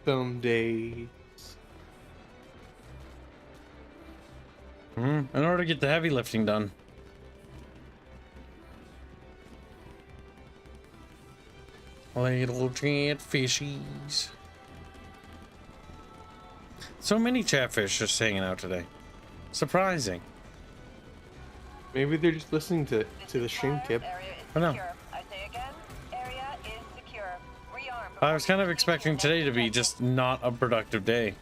Some days. In order to get the heavy lifting done. Little catfishies. So many chatfish just hanging out today. Surprising. Maybe they're just listening to the stream, Kip. I know. I was kind of expecting today to be just not a productive day.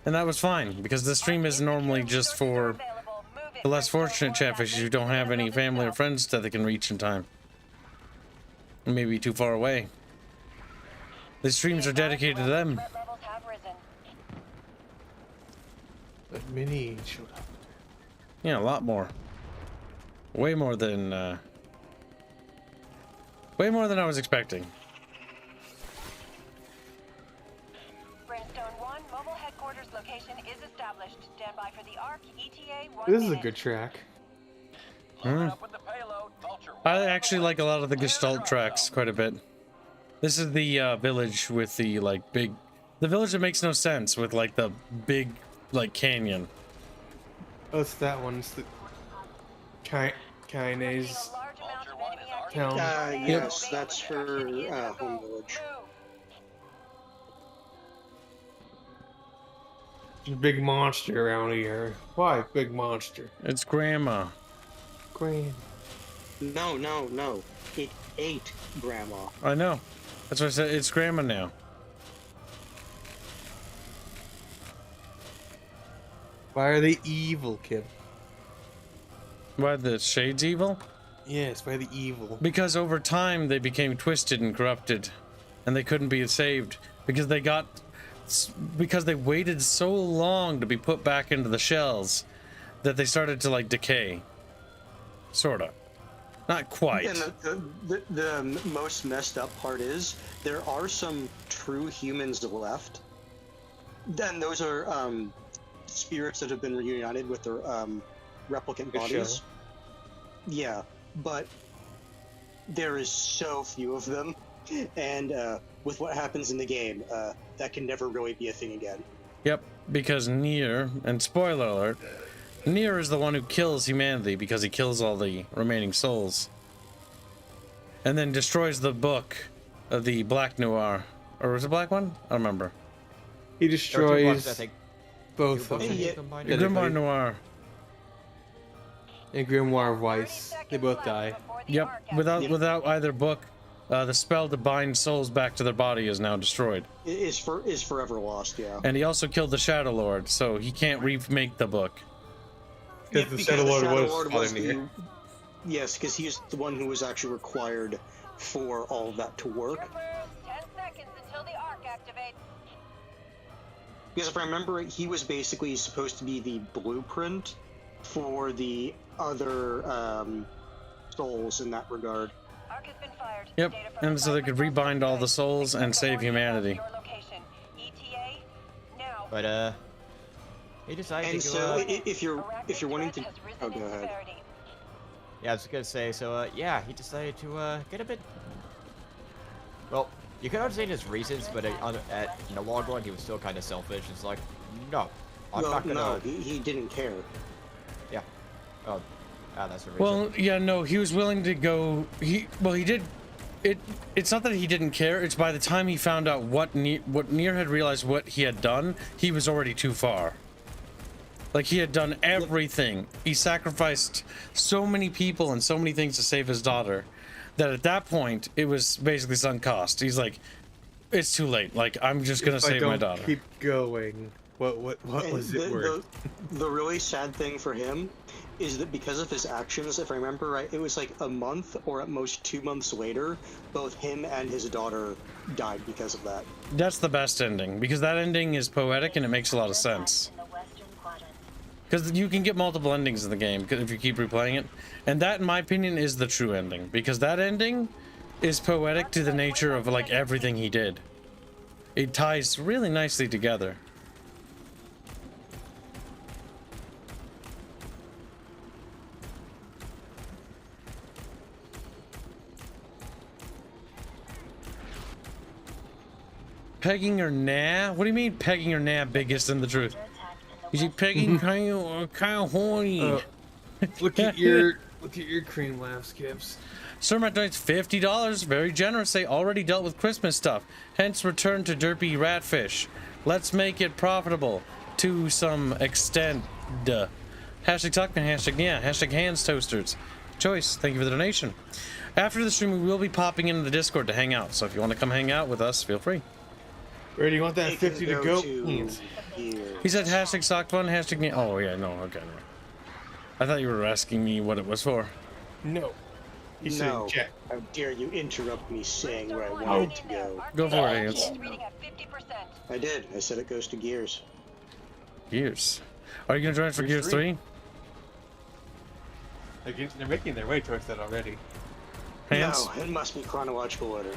And that was fine, because the stream is normally just for the less fortunate chatfish who don't have any family or friends that they can reach in time. And maybe too far away. The streams are dedicated to them. But many showed up. Yeah, a lot more. Way more than I was expecting. This is a good track. I actually like a lot of the Gestalt tracks quite a bit. This is the village with the like big, the village that makes no sense with like the big like canyon. Oh, it's that one. It's the Kinase town. Yes, that's for home village. Big monster around here. Why big monster? It's Grandma. Grandma. No. It ate Grandma. I know. That's what I said. It's Grandma now. Why are they evil, Kip? Why the shades evil? Yes, why the evil? Because over time they became twisted and corrupted, and they couldn't be saved because they waited so long to be put back into the shells that they started to like decay. Sorta. Not quite. And the most messed up part is there are some true humans left, Then those are spirits that have been reunited with their replicant Good bodies. show. Yeah, but there is so few of them, and with what happens in the game, that can never really be a thing again. Yep, because Nier, and spoiler alert, Nier is the one who kills humanity because he kills all the remaining souls. And then destroys the book of the Black Noir. Or was it Black one? I don't remember. He There are 2 books, destroys I think. both 2 of books, I them. think, Yeah. combined. Grimoire Noir. And Grimoire Weiss. They both die. Yep, without either book, the spell to bind souls back to their body is now destroyed. Is forever lost. Yeah. And he also killed the Shadow Lord, so he can't remake the book. Because the Shadow Lord was Nier. Yes, because he's the one who was actually required for all of that to work. 10 seconds until the arc activates. Because if I remember, he was basically supposed to be the blueprint for the other souls in that regard. Arc has been fired. Yep, Data from and so they could rebind all the souls and save humanity. Your location. ETA now. But he decided And to so, if you're wanting to, oh, go ahead. yeah, I was gonna say, so yeah, he decided to get a bit. Well, you can understand his reasons, but in the long run, he was still kind of selfish. It's like, no, I'm Well, not gonna. no, he didn't care. Yeah. Oh, that's the reason. Well, yeah, no, he was willing to go. He did. It's not that he didn't care. It's by the time he found out what Nier had realized what he had done, he was already too far. Like, he had done everything. He sacrificed so many people and so many things to save his daughter that at that point it was basically sunk cost. He's like, it's too late. Like, I'm just gonna save my daughter. Keep going. What was it worth? The really sad thing for him is that because of his actions, if I remember right, it was like a month or at most 2 months later, both him and his daughter died because of that. That's the best ending, because that ending is poetic and it makes a lot of sense. Because you can get multiple endings in the game if you keep replaying it. And that, in my opinion, is the true ending. Because that ending is poetic to the nature of, like, everything he did. It ties really nicely together. Pegging or nah? What do you mean pegging or nah biggest in the truth? Is he pegging kind of horny? Look at your cream laugh skips. Sir donates $50. Very generous. They already dealt with Christmas stuff. Hence return to derpy ratfish. Let's make it profitable to some extent. Hashtag Tuckman, hashtag yeah, hashtag hands toasters. Choice, thank you for the donation. After the stream, we will be popping into the Discord to hang out. So if you want to come hang out with us, feel free. Where do you want that 50 to go? He said hashtag sock fun, hashtag oh yeah, no, okay. No. I thought you were asking me what it was for. No. He said No, check. how dare you interrupt me saying where I wanted to go. Go for it, Hans. I did. I said it goes to Gears. Gears. Are you going to join us for Gears 3? They're making their way towards that already. Hans? No, it must be chronological order.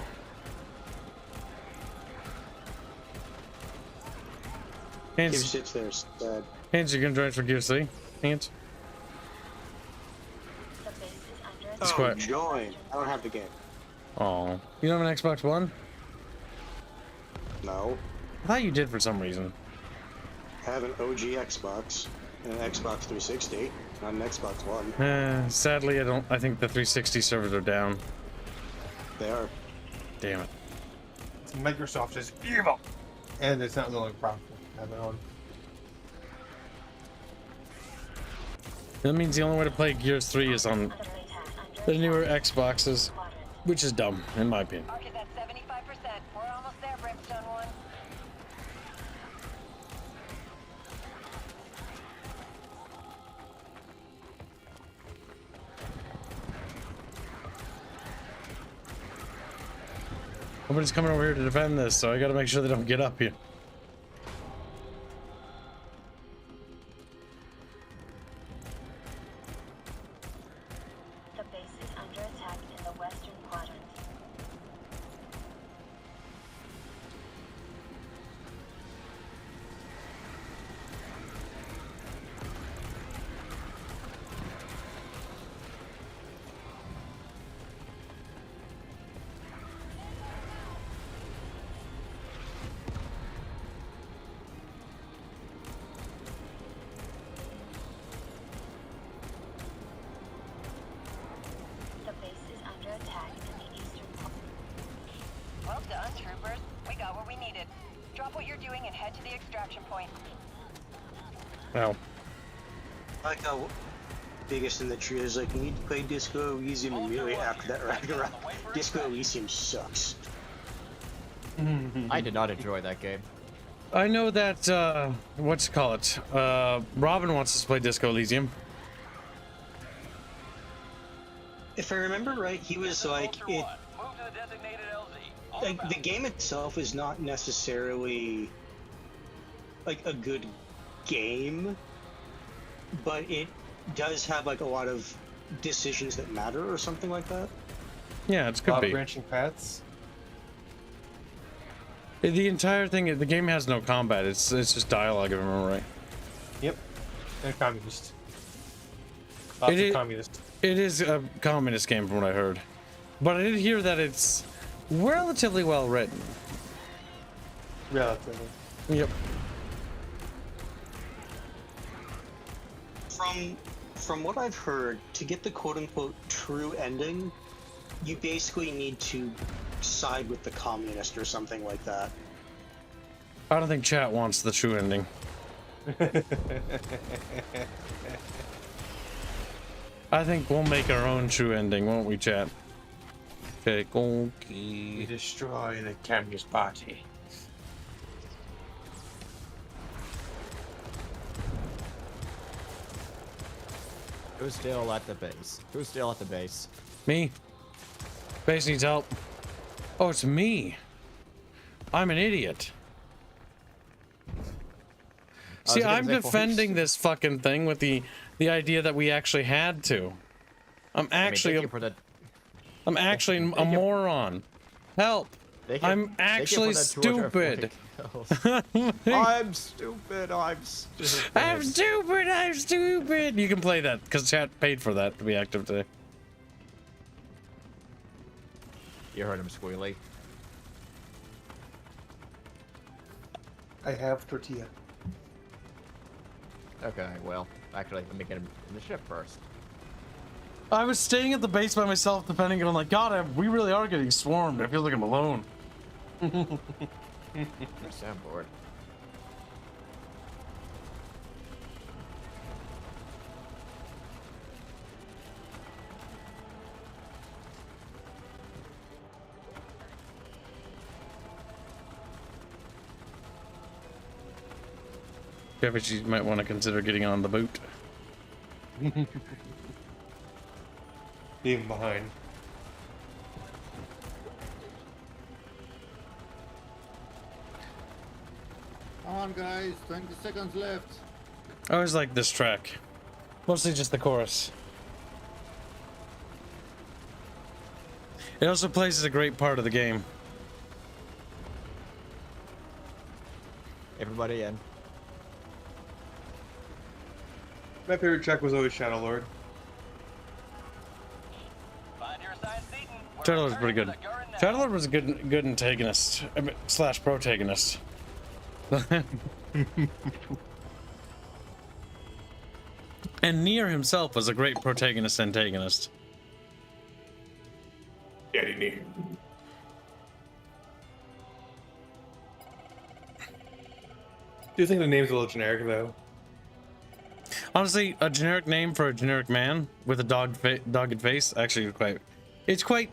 Hans, Gears sits there sad. Hans, you going to join us for Gears 3? Hans? It's Oh, quiet. join. I don't have the game. Oh, you don't have an Xbox One? No. I thought you did for some reason. I have an OG Xbox and an Xbox 360, not an Xbox One. Sadly, I think the 360 servers are down. They are. Damn it. Microsoft is evil! And it's not the only problem. I have it on. That means the only way to play Gears 3 is on the newer Xboxes, which is dumb, in my opinion. Arc is at 75%. We're almost there, Brimstone 1. Nobody's coming over here to defend this, so I gotta make sure they don't get up here. The base is under attack in the western quadrant. done, troopers. We got what we needed. Drop what you're doing and head to the extraction point. Wow. Like how biggest in the tree is like, you need to play Disco Elysium immediately after that Ragnarok. Disco Elysium sucks. I did not enjoy that game. I know that, what's it call it? Robin wants us to play Disco Elysium. If I remember right, he was like, like the game itself is not necessarily like a good game, but it does have like a lot of decisions that matter or something like that. Yeah, it's could be. Branching paths. The entire thing, the game has no combat. It's just dialogue, if I remember right. Yep. And communist. Lots of communist. It is a communist game from what I heard. But I did hear that it's relatively well written. Relatively. Yep. From what I've heard, to get the quote-unquote true ending, you basically need to side with the communist or something like that. I don't think chat wants the true ending. I think we'll make our own true ending, won't we, chat? Okay, You destroy the Communist Party. Who's still at the base? Who's still at the base? Me. Base needs help. Oh, it's me. I'm an idiot. See, I'm defending this fucking thing with the idea that we actually had to. I'm actually I'm actually a moron. Help. I'm actually stupid. I'm stupid. I'm stupid. I'm stupid. I'm stupid. You can play that because chat paid for that to be active today. You heard him, Squealy. I have tortilla. Okay, well, actually, let me get him in the ship first. I was staying at the base by myself, defending it. I'm like, God, we really are getting swarmed. I feel like I'm alone. Soundboard. But you might want to consider getting on the boot. Being behind. Come on, guys. 20 seconds left. I always like this track. Mostly just the chorus. It also plays as a great part of the game. Everybody in. My favorite track was always Shadow Lord. Shadow Lord was pretty good. Shadow Lord was a good antagonist slash protagonist. And Nier himself was a great protagonist antagonist. Yeah, Nier. Do you think the name's a little generic though? Honestly, a generic name for a generic man with a dogged face, actually it's quite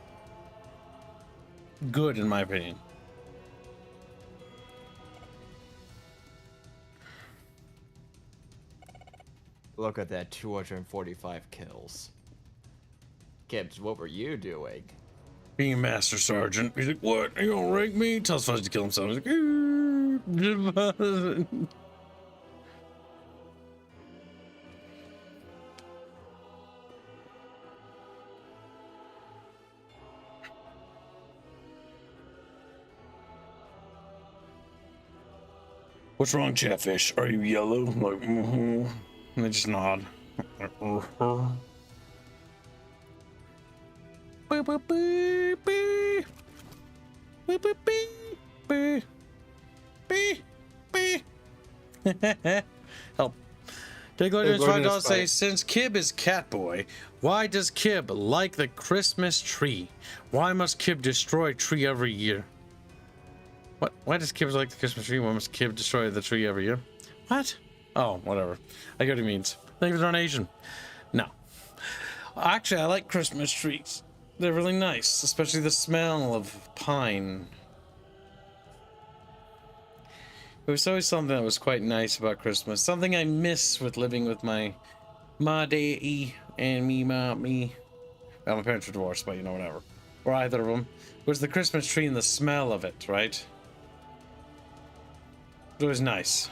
good in my opinion. Look at that 245 kills. Gibbs, what were you doing? Being a master sergeant. He's like, what? Are you gonna rank me? Tells Fuzzy to kill himself. He's like, what's wrong, Chatfish? Are you yellow? I'm like, and they just nod. Help. Diggler $5 say, since Kib is Catboy, why does Kib like the Christmas tree? Why must Kib destroy a tree every year? What? Why does Kib like the Christmas tree? Why must Kib destroy the tree every year? What? Oh, whatever. I get what he means. Thank you for the donation. No. Actually, I like Christmas trees. They're really nice, especially the smell of pine. It was always something that was quite nice about Christmas. Something I miss with living with my daddy and me. Well, my parents were divorced, but you know, whatever. Or either of them. Was the Christmas tree and the smell of it, right? It was nice.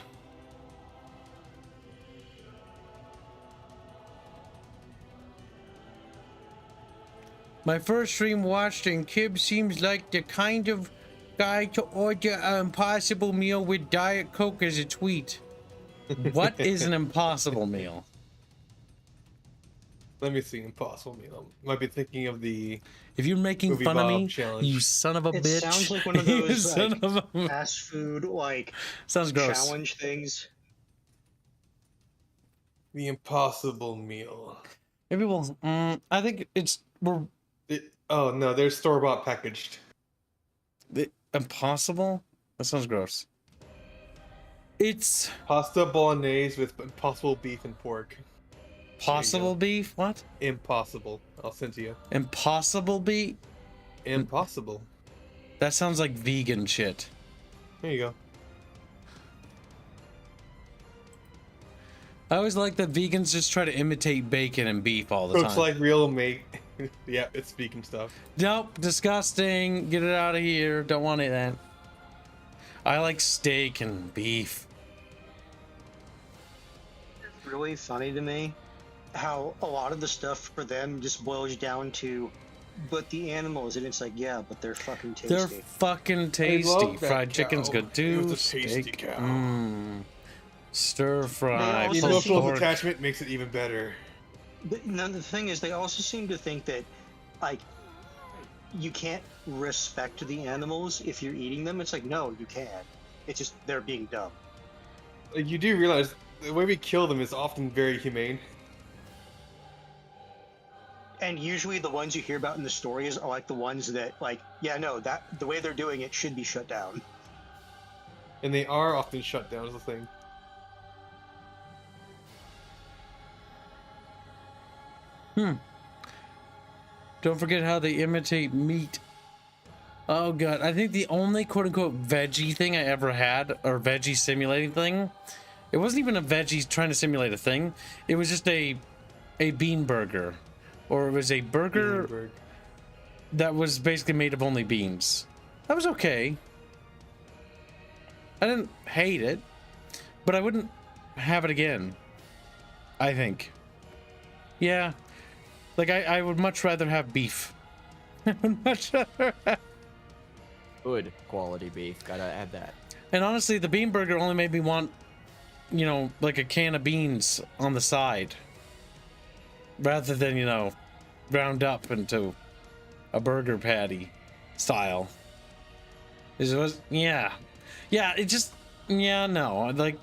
My first stream watched, and Kib seems like the kind of guy to order an impossible meal with Diet Coke as a tweet. What is an impossible meal? Let me see. Impossible meal. Might be thinking of the. If you're making fun of me, challenge. you son of a It bitch. sounds like one of those like, fast food like sounds gross. challenge things. The impossible meal. Maybe we'll. I think oh no, they're store-bought packaged. Impossible? That sounds gross. It's pasta bolognese with impossible beef and pork. Possible beef? What? Impossible. I'll send to you. Impossible beef? Impossible. That sounds like vegan shit. There you go. I always like that vegans just try to imitate bacon and beef all the time. Looks like real meat. Yeah, it's vegan stuff. Nope, disgusting. Get it out of here. Don't want it then. I like steak and beef. It's really funny to me how a lot of the stuff for them just boils down to, but the animals, and it's like, yeah, but they're fucking tasty. They're fucking tasty. Fried chicken's good too. It was a tasty Steak. cow. Stir fry. The emotional attachment makes it even better. Now the thing is, they also seem to think that, like, you can't respect the animals if you're eating them. It's like, no, you can. It's just they're being dumb. Like, you do realize the way we kill them is often very humane. And usually the ones you hear about in the stories are like the ones that, like, yeah, no, that the way they're doing it should be shut down. And they are often shut down, is the thing. Don't forget how they imitate meat. Oh god, I think the only quote-unquote veggie thing I ever had, or veggie simulating thing, it wasn't even a veggie trying to simulate a thing. It was just a bean burger. Or it was a burger that was basically made of only beans. That was okay. I didn't hate it, but I wouldn't have it again, I think. Yeah. Like, I would much rather have beef. I would much rather have... Good quality beef, gotta add that. And honestly, the bean burger only made me want, you know, like a can of beans on the side. Rather than, you know, ground up into a burger patty style. It was, yeah. Yeah, it just, yeah, no. Like...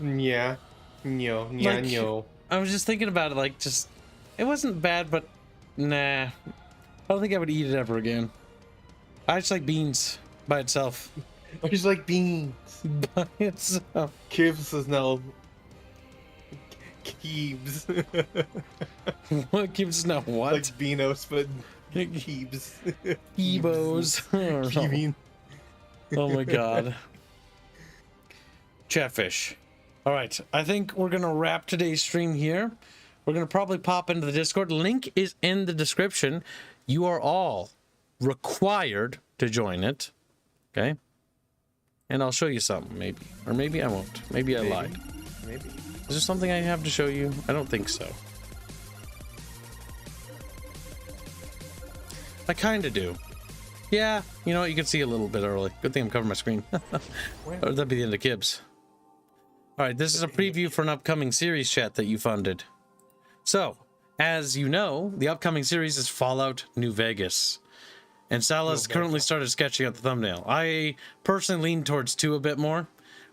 Yeah. No. I was just thinking about it, like, just... It wasn't bad, but nah. I don't think I would eat it ever again. I just like beans by itself. I just like beans by itself. Kibs is now Keebs. What Kibs now? What? Like Beanos, but Keebs. Ebos. Oh my god. Chatfish. All right, I think we're gonna wrap today's stream here. We're going to probably pop into the Discord. Link is in the description. You are all required to join it. Okay? And I'll show you something, maybe. Or maybe I won't. Maybe I lied. Maybe. Is there something I have to show you? I don't think so. I kind of do. Yeah, you know what? You can see a little bit early. Good thing I'm covering my screen. Or that'd be the end of Kibs. All right, this is a preview for an upcoming series, chat, that you funded. So, as you know, the upcoming series is Fallout New Vegas. And Salah's currently started sketching out the thumbnail. I personally lean towards 2 a bit more.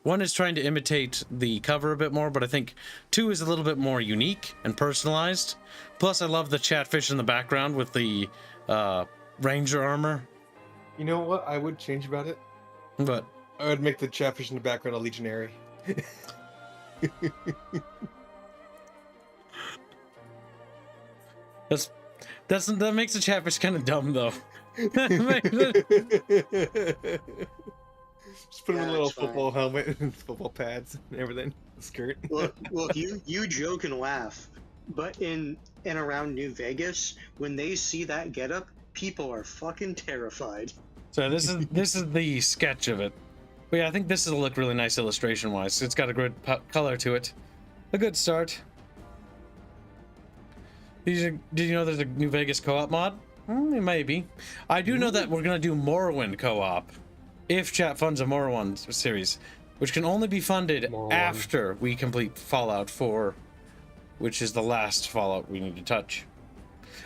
1 is trying to imitate the cover a bit more, but I think 2 is a little bit more unique and personalized. Plus, I love the Chatfish in the background with the Ranger armor. You know what I would change about it? But I would make the chatfish in the background a legionary. that makes the chatfish kind of dumb though. Just put him in a little football helmet and football pads and everything. Skirt. Look, you joke and laugh, but in and around New Vegas, when they see that getup, people are fucking terrified. So this is the sketch of it. But yeah, I think this will look really nice illustration wise. It's got a good color to it. A good start. Did you know there's a New Vegas co-op mod? Maybe. I do know that we're gonna do Morrowind co-op if chat funds a Morrowind series, which can only be funded after we complete Fallout 4, which is the last Fallout we need to touch.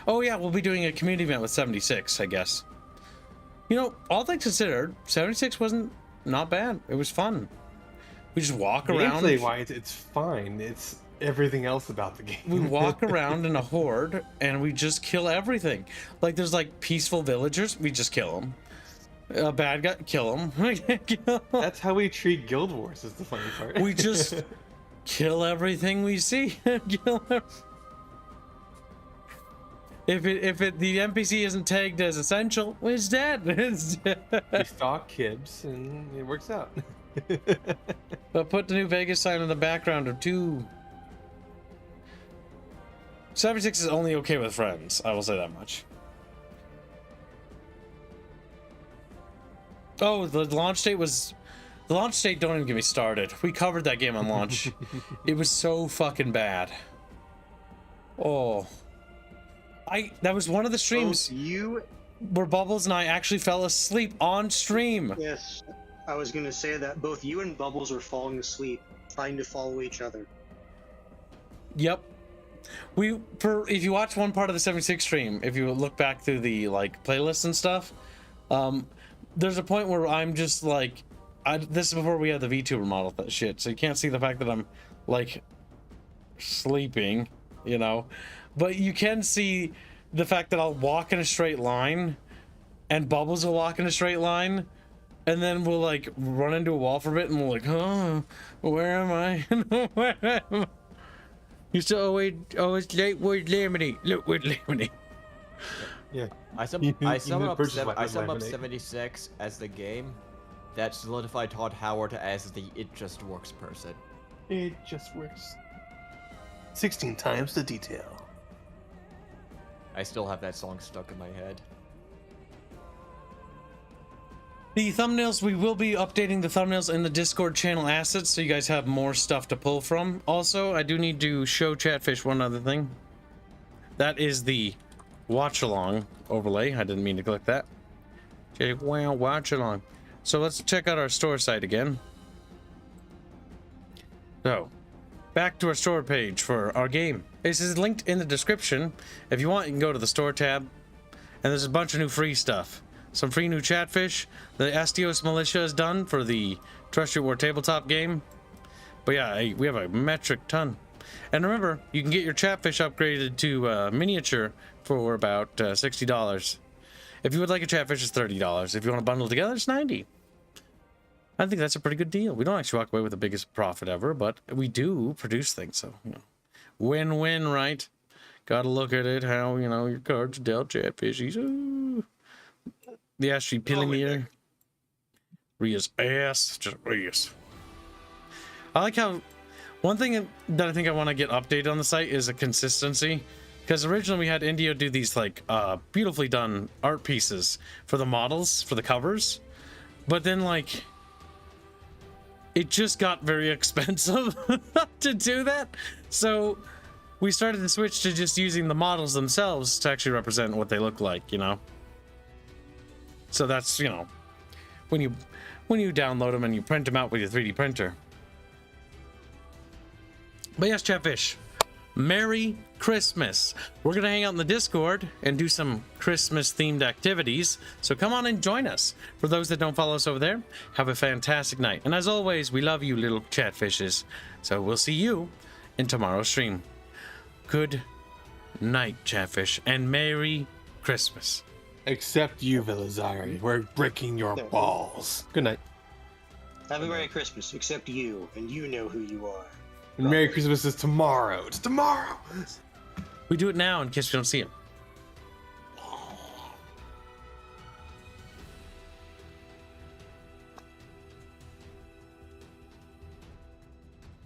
Oh yeah, we'll be doing a community event with 76, I guess. You know, all things considered, 76 wasn't not bad. It was fun. We just walk around. Gameplay-wise, it's fine. It's everything else about the game. We walk around in a horde and we just kill everything. Like there's like peaceful villagers, we just kill them. A bad guy, kill them. That's how we treat Guild Wars. Is the funny part. We just kill everything we see. If the NPC isn't tagged as essential, it's dead. It's dead. We stalk Kibs and it works out. But put the New Vegas sign in the background or two. 76 is only okay with friends. I will say that much. Oh, the launch date was... The launch date, don't even get me started. We covered that game on launch. It was so fucking bad. Oh. That was one of the streams where Bubbles and I actually fell asleep on stream. Yes, I was gonna say that both you and Bubbles were falling asleep, trying to follow each other. Yep. If you watch one part of the 76 stream, if you look back through the like playlists and stuff, there's a point where I'm just like, this is before we had the VTuber model shit, so you can't see the fact that I'm like sleeping, you know, but you can see the fact that I'll walk in a straight line and Bubbles will walk in a straight line and then we'll like run into a wall for a bit and we're like, oh, where am I? Where am I? You said, oh, it's late with Lemony. Look with Lemony. Yeah. I sum up 76 as the game that solidified Todd Howard as the It Just Works person. It just works. 16 times the detail. I still have that song stuck in my head. The thumbnails, we will be updating the thumbnails in the Discord channel assets so you guys have more stuff to pull from. Also, I do need to show Chatfish one other thing. That is the watch along overlay. I didn't mean to click that. Wow, watch along. So let's check out our store site again. So, back to our store page for our game. This is linked in the description. If you want, you can go to the store tab. And there's a bunch of new free stuff. Some free new Chatfish. The Astios Militia is done for the Terrestrial War tabletop game. But yeah, we have a metric ton. And remember, you can get your Chatfish upgraded to miniature for about $60. If you would like a Chatfish, it's $30. If you want to bundle together, it's $90. I think that's a pretty good deal. We don't actually walk away with the biggest profit ever, but we do produce things, so you know, win-win, right? Gotta look at it how, you know, your cards dealt Chatfishies. Ooh. The Astri Pillimeter. Ria's ass. Just Ria's. I like how one thing that I think I want to get updated on the site is a consistency. Because originally we had Indio do these like beautifully done art pieces for the models, for the covers. But then like it just got very expensive to do that. So we started to switch to just using the models themselves to actually represent what they look like, you know. So that's, you know, when you download them and you print them out with your 3D printer. But yes, Chatfish, Merry Christmas. We're gonna hang out in the Discord and do some Christmas themed activities, so come on and join us. For those that don't follow us over there, have a fantastic night, and as always, we love you little Chatfishes. So we'll see you in tomorrow's stream. Good night, Chatfish, and Merry Christmas. Except you, Vilazari. We're breaking your balls. Good night. Have a Merry Christmas, except you, and you know who you are. And Merry Christmas is tomorrow. It's tomorrow. We do it now in case we don't see him.